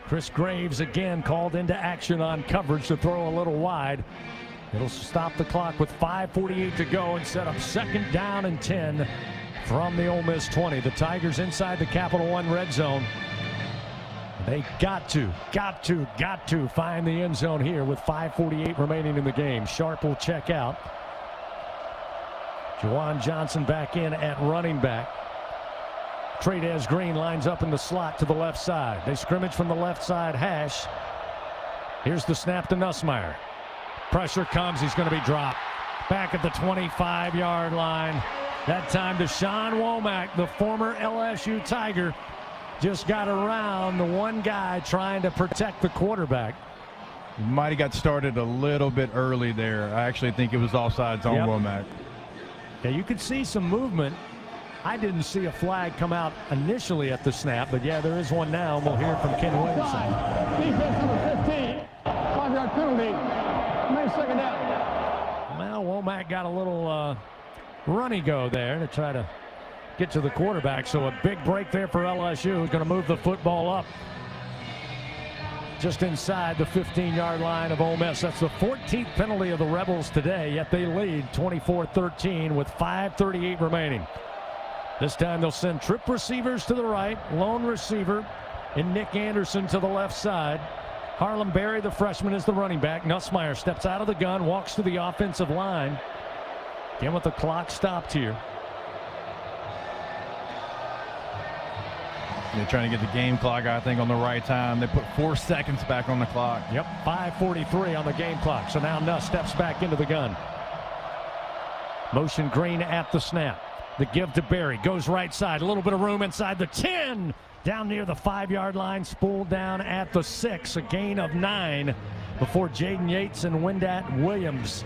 Chris Graves again called into action on coverage to throw a little wide. It'll stop the clock with 5:48 to go and set up 2nd down and 10 from the Ole Miss 20. The Tigers inside the Capital One red zone. They got to find the end zone here with 5:48 remaining in the game. Sharp will check out. Juwan Johnson back in at running back. Trey'Dez Green lines up in the slot to the left side. They scrimmage from the left side hash. Here's the snap to Nussmeier. Pressure comes. He's going to be dropped. Back at the 25-yard line. That time to Sean Womack, the former LSU Tiger, just got around the one guy trying to protect the quarterback. Might have got started a little bit early there. I actually think it was offsides on Womack. Yeah, you could see some movement. I didn't see a flag come out initially at the snap, but yeah, there is one now, and we'll hear from Ken Williamson. Defense number 15, 5-yard penalty. Main 2nd down. Well, Womack got a little runny go there to try to get to the quarterback, so a big break there for LSU, who's going to move the football up just inside the 15-yard line of Ole Miss. That's the 14th penalty of the Rebels today, yet they lead 24-13 with 5:38 remaining. This time they'll send trip receivers to the right, lone receiver in Nick Anderson to the left side. Harlem Berry, the freshman, is the running back. Nussmeier steps out of the gun, walks to the offensive line. Again with the clock stopped here. They're trying to get the game clock, I think, on the right time. They put 4 seconds back on the clock. Yep, 5:43 on the game clock. So now Nuss steps back into the gun. Motion Green at the snap. The give to Berry. Goes right side. A little bit of room inside the 10. Down near the 5-yard line. Spooled down at the 6. A gain of 9 before Jaden Yates and Wendat Williams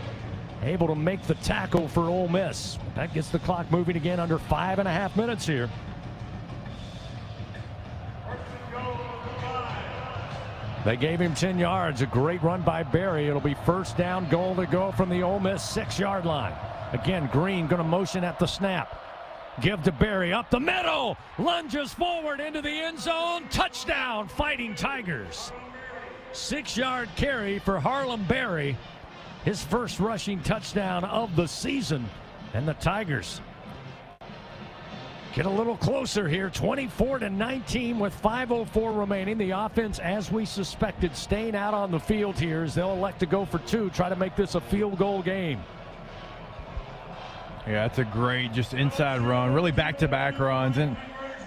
able to make the tackle for Ole Miss. That gets the clock moving again under 5.5 minutes here. They gave him 10 yards. A great run by Berry. It'll be first down, goal to go from the Ole Miss 6-yard line. Again, Green going to motion at the snap. Give to Berry up the middle. Lunges forward into the end zone. Touchdown, Fighting Tigers. 6-yard carry for Harlem Berry. His first rushing touchdown of the season. And the Tigers get a little closer here, 24-19 with 5:04 remaining. The offense, as we suspected, staying out on the field here as they'll elect to go for 2, try to make this a field goal game. Yeah, that's a great just inside run, really back-to-back runs. And,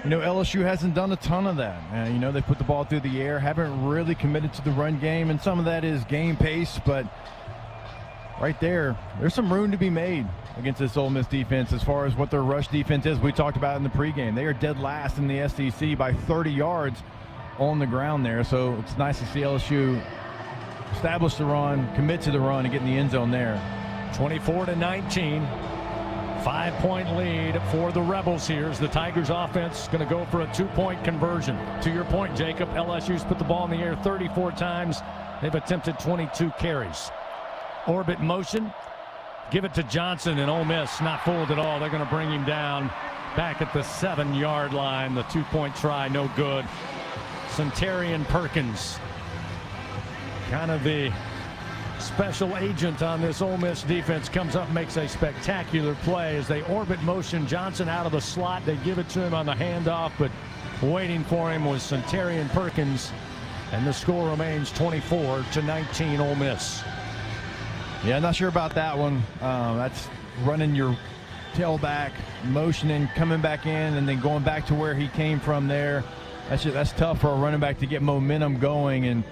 you know, LSU hasn't done a ton of that. You know, they put the ball through the air, haven't really committed to the run game, and some of that is game pace, but right there's some room to be made against this Ole Miss defense as far as what their rush defense is. We talked about it in the pregame. They are dead last in the SEC by 30 yards on the ground there. So it's nice to see LSU establish the run, commit to the run, and get in the end zone there. 24-19. 5-point lead for the Rebels here as the Tigers offense going to go for a 2-point conversion. To your point, Jacob, LSU's put the ball in the air 34 times. They've attempted 22 carries. Orbit motion. Give it to Johnson, and Ole Miss not fooled at all. They're going to bring him down back at the 7-yard line. The 2-point try, no good. Centarian Perkins, kind of the special agent on this Ole Miss defense, comes up and makes a spectacular play as they orbit motion Johnson out of the slot. They give it to him on the handoff, but waiting for him was Centarian Perkins, and the score remains 24-19 Ole Miss. Yeah, not sure about that one. That's running your tailback, motioning, coming back in, and then going back to where he came from there. That's tough for a running back to get momentum going, and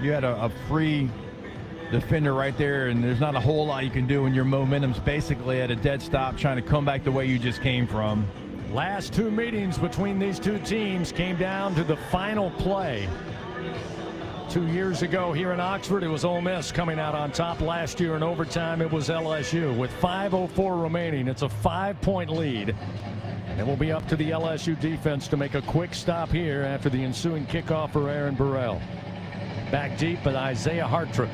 you had a free defender right there, and there's not a whole lot you can do when your momentum's basically at a dead stop trying to come back the way you just came from. Last 2 meetings between these 2 teams came down to the final play. 2 years ago here in Oxford, it was Ole Miss coming out on top. Last year in overtime, it was LSU. With 5:04 remaining, it's a 5-point lead. And it will be up to the LSU defense to make a quick stop here after the ensuing kickoff for Aaron Burrell. Back deep, but Isaiah Hartrip.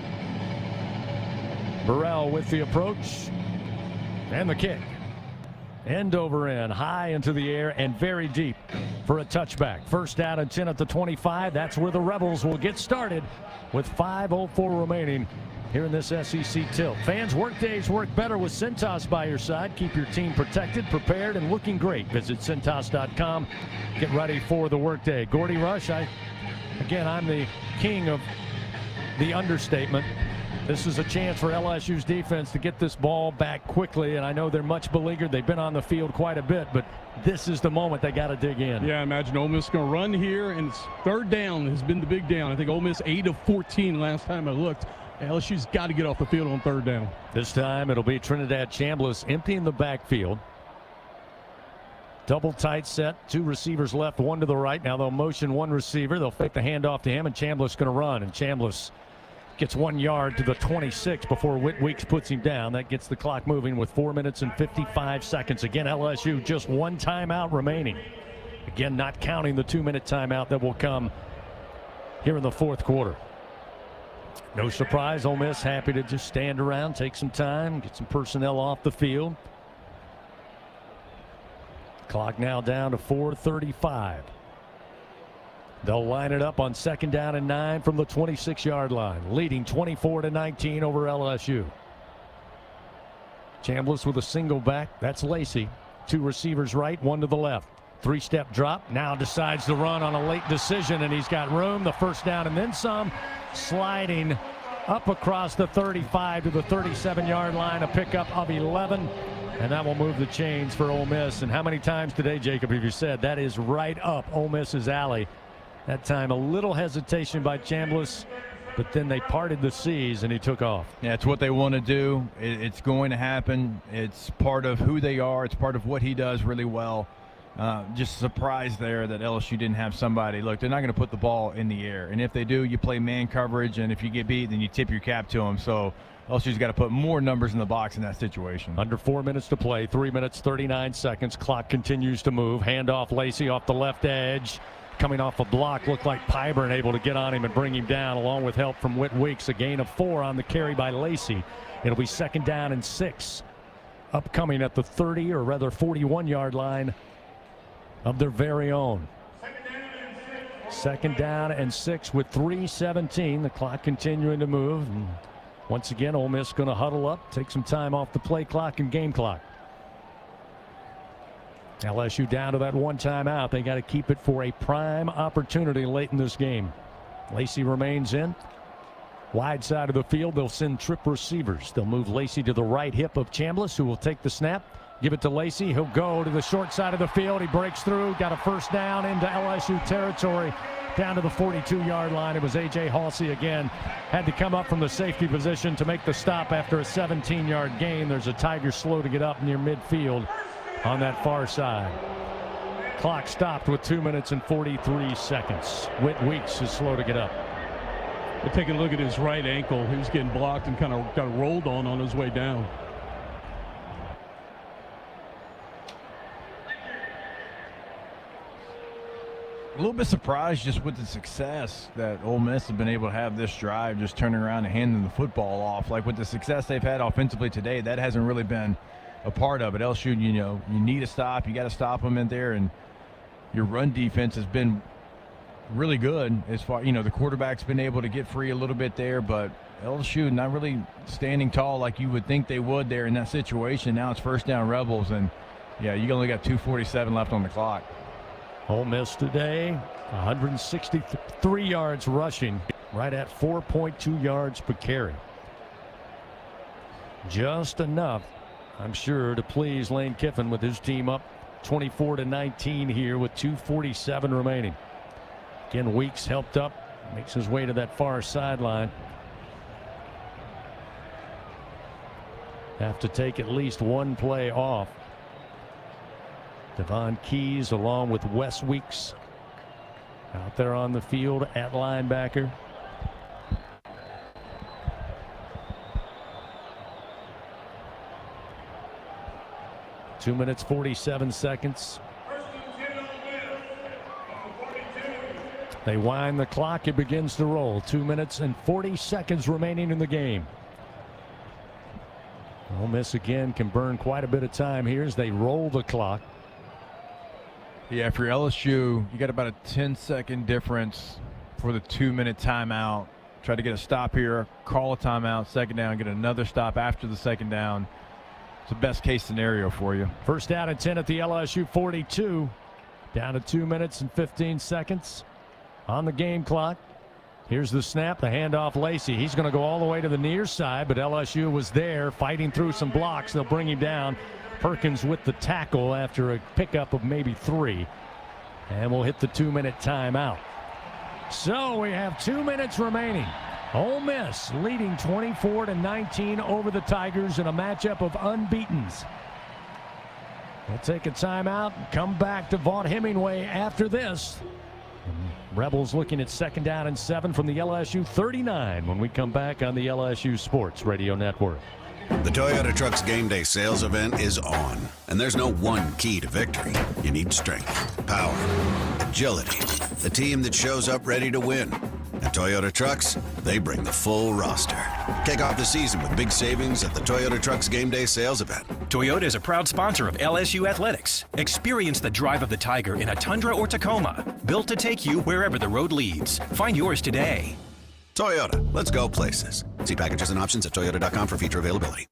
Burrell with the approach and the kick. End over end, high into the air and very deep for a touchback. First down and 10 at the 25. That's where the Rebels will get started with 5:04 remaining here in this SEC tilt. Fans, workdays work better with Cintas by your side. Keep your team protected, prepared, and looking great. Visit Cintas.com. Get ready for the workday. Gordy Rush, I'm the king of the understatement. This is a chance for LSU's defense to get this ball back quickly, and I know they're much beleaguered. They've been on the field quite a bit, but this is the moment they got to dig in. Yeah, I imagine Ole Miss going to run here, and it's third down has been the big down. I think Ole Miss 8 of 14 last time I looked. LSU's got to get off the field on third down. This time it'll be Trinidad Chambliss emptying the backfield. Double tight set, 2 receivers left, 1 to the right. Now they'll motion 1 receiver. They'll fake the handoff to him, and Chambliss going to run, and Chambliss gets 1 yard to the 26 before Whit Weeks puts him down. That gets the clock moving with 4 minutes and 55 seconds. Again, LSU just 1 timeout remaining. Again, not counting the 2-minute timeout that will come here in the 4th quarter. No surprise, Ole Miss happy to just stand around, take some time, get some personnel off the field. Clock now down to 4:35. They'll line it up on 2nd down and 9 from the 26-yard line, leading 24-19 over LSU. Chambliss with a single back. That's Lacey. 2 receivers right, 1 to the left. 3-step drop, now decides to run on a late decision, and he's got room. The first down and then some, sliding up across the 35 to the 37-yard line, a pickup of 11, and that will move the chains for Ole Miss. And how many times today, Jacob, have you said that is right up Ole Miss's alley? That time a little hesitation by Chambliss, but then they parted the seas and he took off. Yeah, it's what they want to do. It's going to happen. It's part of who they are. It's part of what he does really well. Just surprised there that LSU didn't have somebody. Look, they're not going to put the ball in the air. And if they do, you play man coverage. And if you get beat, then you tip your cap to them. So LSU's got to put more numbers in the box in that situation. Under 4 minutes to play, 3 minutes, 39 seconds. Clock continues to move. Handoff Lacey off the left edge. Coming off a block, looked like Pyburn able to get on him and bring him down, along with help from Whit Weeks. A gain of 4 on the carry by Lacey. It'll be 2nd down and 6. Upcoming at the 30, or rather 41-yard line of their very own. 2nd down and 6 with 3:17. The clock continuing to move. And once again, Ole Miss going to huddle up, take some time off the play clock and game clock. LSU down to that 1 timeout. They got to keep it for a prime opportunity late in this game. Lacey remains in. Wide side of the field, they'll send trip receivers. They'll move Lacey to the right hip of Chambliss, who will take the snap. Give it to Lacey. He'll go to the short side of the field. He breaks through. Got a first down into LSU territory. Down to the 42-yard line. It was A.J. Halsey again. Had to come up from the safety position to make the stop after a 17-yard gain. There's a Tiger slow to get up near midfield on that far side. Clock stopped with 2 minutes and 43 seconds. Whit Weeks is slow to get up. But take a look at his right ankle. He was getting blocked and kind of got rolled on his way down. A little bit surprised just with the success that Ole Miss has been able to have this drive, just turning around and handing the football off. Like with the success they've had offensively today, that hasn't really been a part of it. LSU, you need a stop. You got to stop them in there, and your run defense has been really good as far, the quarterback's been able to get free a little bit there, but LSU not really standing tall like you would think they would there in that situation. Now it's 1st down Rebels, and yeah, you only got 2:47 left on the clock. Ole Miss today, 163 yards rushing, right at 4.2 yards per carry. Just enough, I'm sure, to please Lane Kiffin with his team up 24-19 here with 2:47 remaining. Again, Weeks helped up, makes his way to that far sideline. Have to take at least 1 play off. Devon Keys along with Wes Weeks out there on the field at linebacker. Two minutes, 47 seconds. They wind the clock. It begins to roll. 2 minutes and 40 seconds remaining in the game. Ole Miss again can burn quite a bit of time here as they roll the clock. Yeah, for LSU, you got about a 10-second difference for the 2-minute timeout. Try to get a stop here, call a timeout, 2nd down, get another stop after the 2nd down. It's the best case scenario for you. 1st down and 10 at the LSU 42. Down to 2 minutes and 15 seconds on the game clock. Here's the snap, the handoff Lacey. He's going to go all the way to the near side, but LSU was there fighting through some blocks. They'll bring him down. Perkins with the tackle after a pickup of maybe 3. And we'll hit the 2-minute timeout. So we have 2 minutes remaining. Ole Miss leading 24-19 over the Tigers in a matchup of unbeatens. We'll take a timeout and come back to Vaught Hemingway after this. Rebels looking at 2nd down and 7 from the LSU 39 when we come back on the LSU Sports Radio Network. The Toyota Trucks Game Day sales event is on, and there's no one key to victory. You need strength, power, agility, a team that shows up ready to win. At Toyota Trucks, they bring the full roster. Kick off the season with big savings at the Toyota Trucks Game Day sales event. Toyota is a proud sponsor of LSU Athletics. Experience the drive of the Tiger in a Tundra or Tacoma, built to take you wherever the road leads. Find yours today. Toyota, let's go places. See packages and options at toyota.com for feature availability.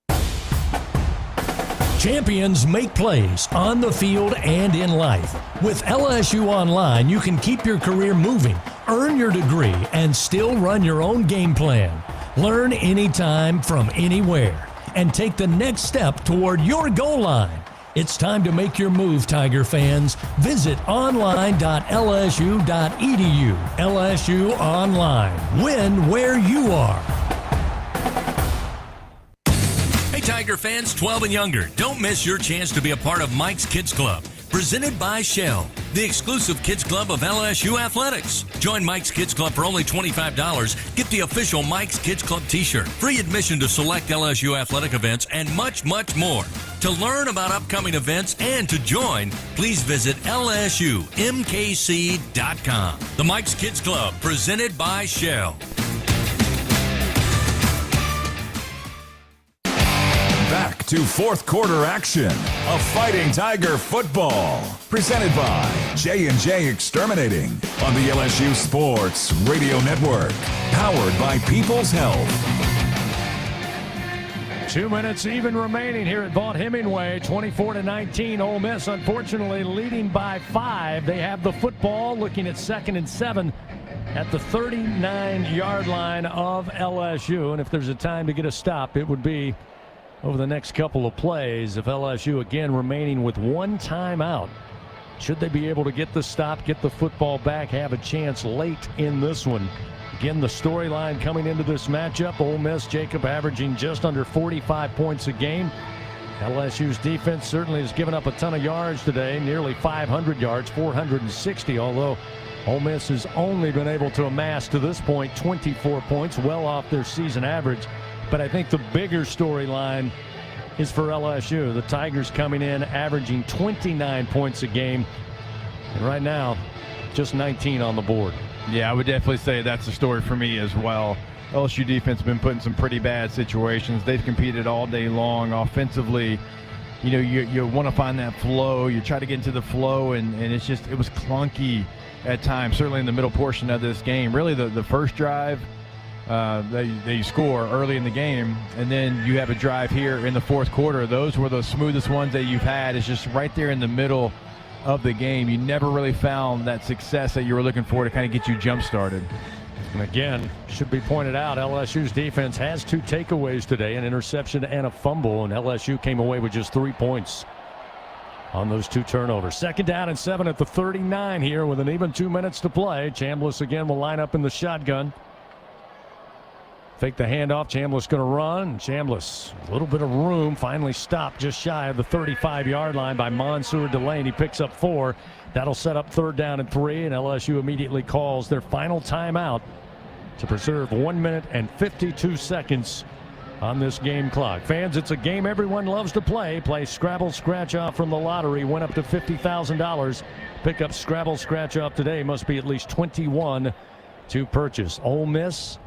Champions make plays on the field and in life. With LSU Online, you can keep your career moving, earn your degree, and still run your own game plan. Learn anytime from anywhere and take the next step toward your goal line. It's time to make your move, Tiger fans. Visit online.lsu.edu. LSU Online. Win where you are. Hey, Tiger fans 12 and younger, don't miss your chance to be a part of Mike's Kids Club, presented by Shell, the exclusive kids club of LSU Athletics. Join Mike's Kids Club for only $25. Get the official Mike's Kids Club t-shirt, free admission to select LSU athletic events, and much, much more. To learn about upcoming events and to join, please visit lsumkc.com. The Mike's Kids Club, presented by Shell. Back to fourth quarter action of Fighting Tiger football. Presented by J&J Exterminating on the LSU Sports Radio Network. Powered by People's Health. 2 minutes even remaining here at Vaught Hemingway. 24-19. Ole Miss, unfortunately, leading by 5. They have the football, looking at 2nd and 7 at the 39-yard line of LSU. And if there's a time to get a stop, it would be over the next couple of plays. If LSU again remaining with one timeout, should they be able to get the stop, get the football back, have a chance late in this one? Again, the storyline coming into this matchup, Ole Miss, Jacob averaging just under 45 points a game. LSU's defense certainly has given up a ton of yards today, nearly 500 yards, 460, although Ole Miss has only been able to amass to this point 24 points, well off their season average. But I think the bigger storyline is for LSU. The Tigers coming in averaging 29 points a game. And right now, just 19 on the board. Yeah, I would definitely say that's the story for me as well. LSU defense has been put in some pretty bad situations. They've competed all day long offensively. You know, you want to find that flow. You try to get into the flow, and it was clunky at times, certainly in the middle portion of this game. Really, the first drive, they score early in the game, and then you have a drive here in the fourth quarter. Those were the smoothest ones that you've had. It's just right there in the middle of the game. You never really found that success that you were looking for to kind of get you jump-started. And again, should be pointed out, LSU's defense has 2 takeaways today, an interception and a fumble, and LSU came away with just 3 points on those 2 turnovers. 2nd down and 7 at the 39 here with an even 2 minutes to play. Chambliss again will line up in the shotgun. Fake the handoff. Chambliss going to run. Chambliss, a little bit of room, finally stopped just shy of the 35-yard line by Mansour Delane. He picks up 4. That'll set up 3rd down and 3, and LSU immediately calls their final timeout to preserve 1 minute and 52 seconds on this game clock. Fans, it's a game everyone loves to play. Play Scrabble Scratch Off from the lottery. Win up to $50,000. Pick up Scrabble Scratch Off today. Must be at least 21 to purchase. Ole Miss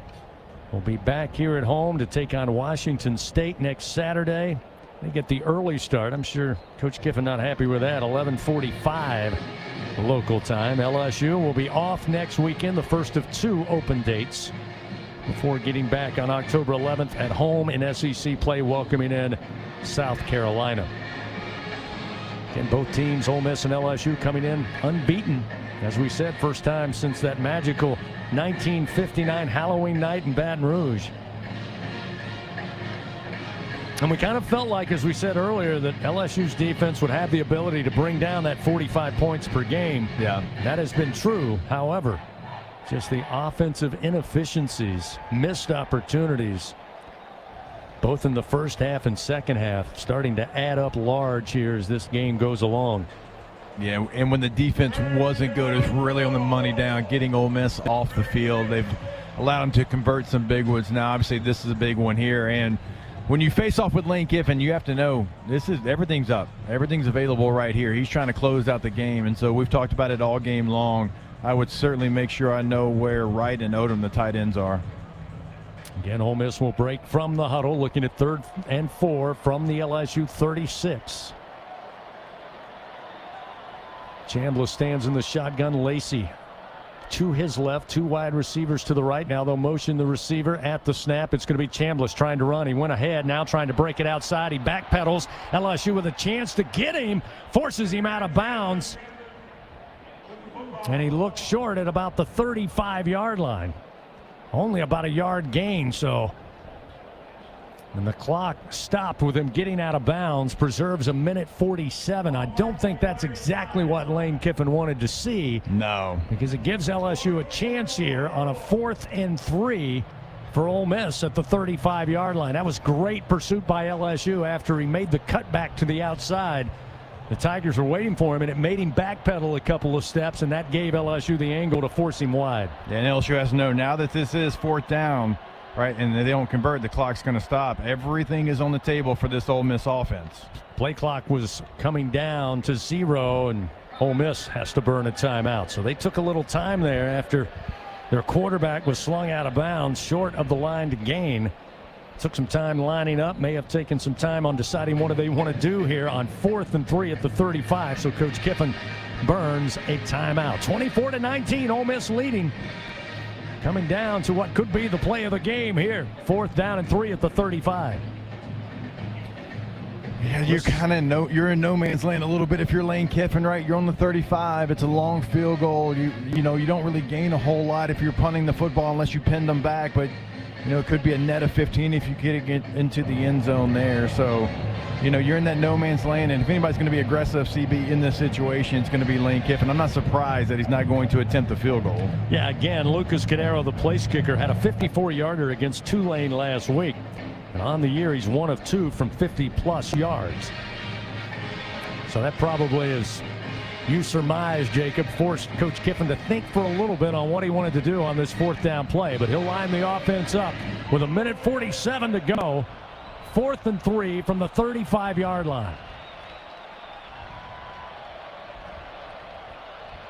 will be back here at home to take on Washington State next Saturday. They get the early start. I'm sure Coach Kiffin not happy with that. 11:45 local time. LSU will be off next weekend, the first of 2 open dates, before getting back on October 11th at home in SEC play, welcoming in South Carolina. Again, both teams, Ole Miss and LSU, coming in unbeaten. As we said, first time since that magical 1959 Halloween night in Baton Rouge. And we kind of felt like, as we said earlier, that LSU's defense would have the ability to bring down that 45 points per game. Yeah. That has been true. However, just the offensive inefficiencies, missed opportunities, both in the first half and second half, starting to add up large here as this game goes along. Yeah, and when the defense wasn't good, it was really on the money down, getting Ole Miss off the field. They've allowed them to convert some big ones. Now, obviously, this is a big one here. And when you face off with Lane Kiffin, you have to know everything's up. Everything's available right here. He's trying to close out the game. And so we've talked about it all game long. I would certainly make sure I know where Wright and Odom, the tight ends, are. Again, Ole Miss will break from the huddle, looking at 3rd and 4 from the LSU 36. Chambliss stands in the shotgun. Lacey to his left, 2 wide receivers to the right. Now they'll motion the receiver at the snap. It's going to be Chambliss trying to run. He went ahead, now trying to break it outside. He backpedals. LSU with a chance to get him, forces him out of bounds. And he looked short at about the 35-yard line. Only about a yard gain, so. And the clock stopped with him getting out of bounds, preserves a minute 47. I don't think that's exactly what Lane Kiffin wanted to see. No. Because it gives LSU a chance here on a 4th and 3 for Ole Miss at the 35-yard line. That was great pursuit by LSU after he made the cutback to the outside. The Tigers were waiting for him, and it made him backpedal a couple of steps, and that gave LSU the angle to force him wide. Yeah, and LSU has to know now that this is 4th down, right, and they don't convert, the clock's going to stop. Everything is on the table for this Ole Miss offense. Play clock was coming down to 0, and Ole Miss has to burn a timeout. So they took a little time there after their quarterback was slung out of bounds short of the line to gain. Took some time lining up, may have taken some time on deciding what do they want to do here on 4th and 3 at the 35. So Coach Kiffin burns a timeout. 24-19, Ole Miss leading. Coming down to what could be the play of the game here. 4th down and 3 at the 35. Yeah, you're kind of you're in no man's land a little bit if you're Lane Kiffin, right? You're on the 35. It's a long field goal. You know you don't really gain a whole lot if you're punting the football unless you pin them back, but you know it could be a net of 15 if you get into the end zone there. So, you know, you're in that no man's land, and if anybody's going to be aggressive, CB, in this situation, it's going to be Lane Kiffin. I'm not surprised that he's not going to attempt the field goal. Yeah, again, Lucas Cadero, the place kicker, had a 54-yarder against Tulane last week. And on the year, he's 1 of 2 from 50-plus yards. So that probably is, you surmise, Jacob, forced Coach Kiffin to think for a little bit on what he wanted to do on this 4th down play. But he'll line the offense up with a minute 47 to go. 4th and 3 from the 35-yard line.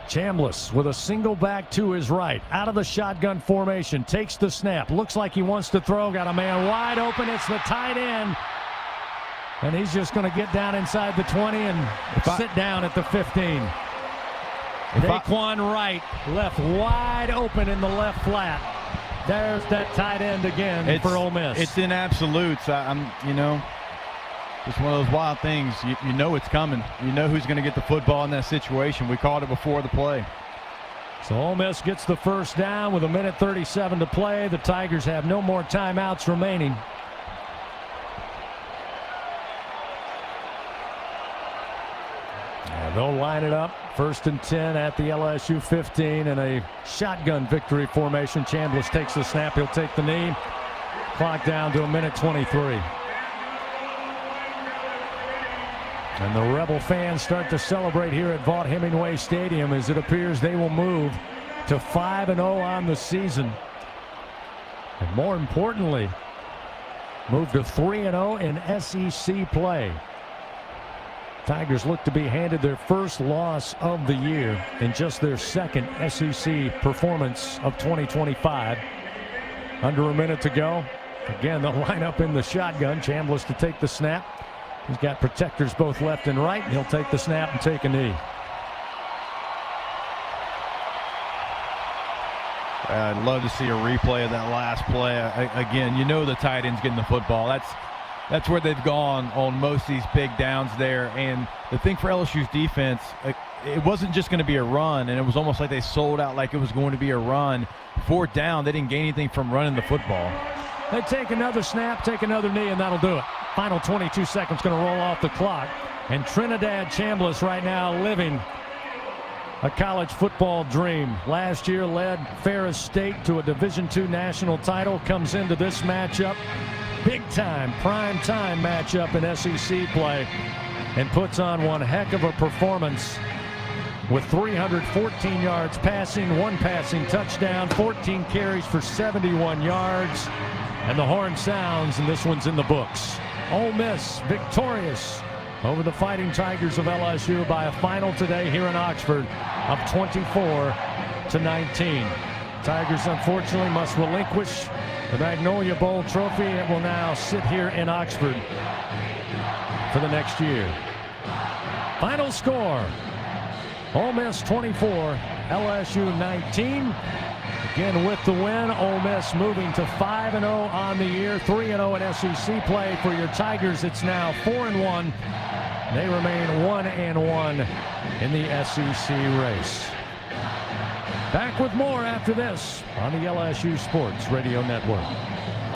Chambliss with a single back to his right, out of the shotgun formation, takes the snap, looks like he wants to throw, got a man wide open, it's the tight end, and he's just going to get down inside the 20 and sit down at the 15. Daquan Wright left wide open in the left flat. There's that tight end again for Ole Miss. It's in absolutes. You know, it's one of those wild things. You know it's coming. You know who's going to get the football in that situation. We called it before the play. So Ole Miss gets the 1st down with a minute 37 to play. The Tigers have no more timeouts remaining. And they'll line it up. 1st and 10 at the LSU 15 in a shotgun victory formation. Chambliss takes the snap. He'll take the knee. Clock down to a minute 23. And the Rebel fans start to celebrate here at Vaught-Hemingway Stadium as it appears they will move to 5-0 on the season. And more importantly, move to 3-0 in SEC play. Tigers look to be handed their first loss of the year in just their 2nd SEC performance of 2025. Under a minute to go. Again, they'll line up in the shotgun. Chambliss to take the snap. He's got protectors both left and right. He'll take the snap and take a knee. I'd love to see a replay of that last play. Again, you know the tight end's getting the football. That's where they've gone on most of these big downs there. And the thing for LSU's defense, it wasn't just going to be a run, and it was almost like they sold out like it was going to be a run. 4th down, they didn't gain anything from running the football. They take another snap, take another knee, and that'll do it. Final 22 seconds going to roll off the clock. And Trinidad Chambliss right now living a college football dream. Last year led Ferris State to a Division II national title. Comes into this matchup, big time, prime time matchup in SEC play, and puts on one heck of a performance with 314 yards passing, 1 passing touchdown, 14 carries for 71 yards. And the horn sounds, and this one's in the books. Ole Miss victorious over the Fighting Tigers of LSU by a final today here in Oxford of 24-19. Tigers unfortunately must relinquish the Magnolia Bowl trophy. It will now sit here in Oxford for the next year. Final score, Ole Miss 24, LSU 19. Again, with the win, Ole Miss moving to 5-0 on the year, 3-0 in SEC play for your Tigers. It's now 4-1. They remain 1-1 in the SEC race. Back with more after this on the LSU Sports Radio Network.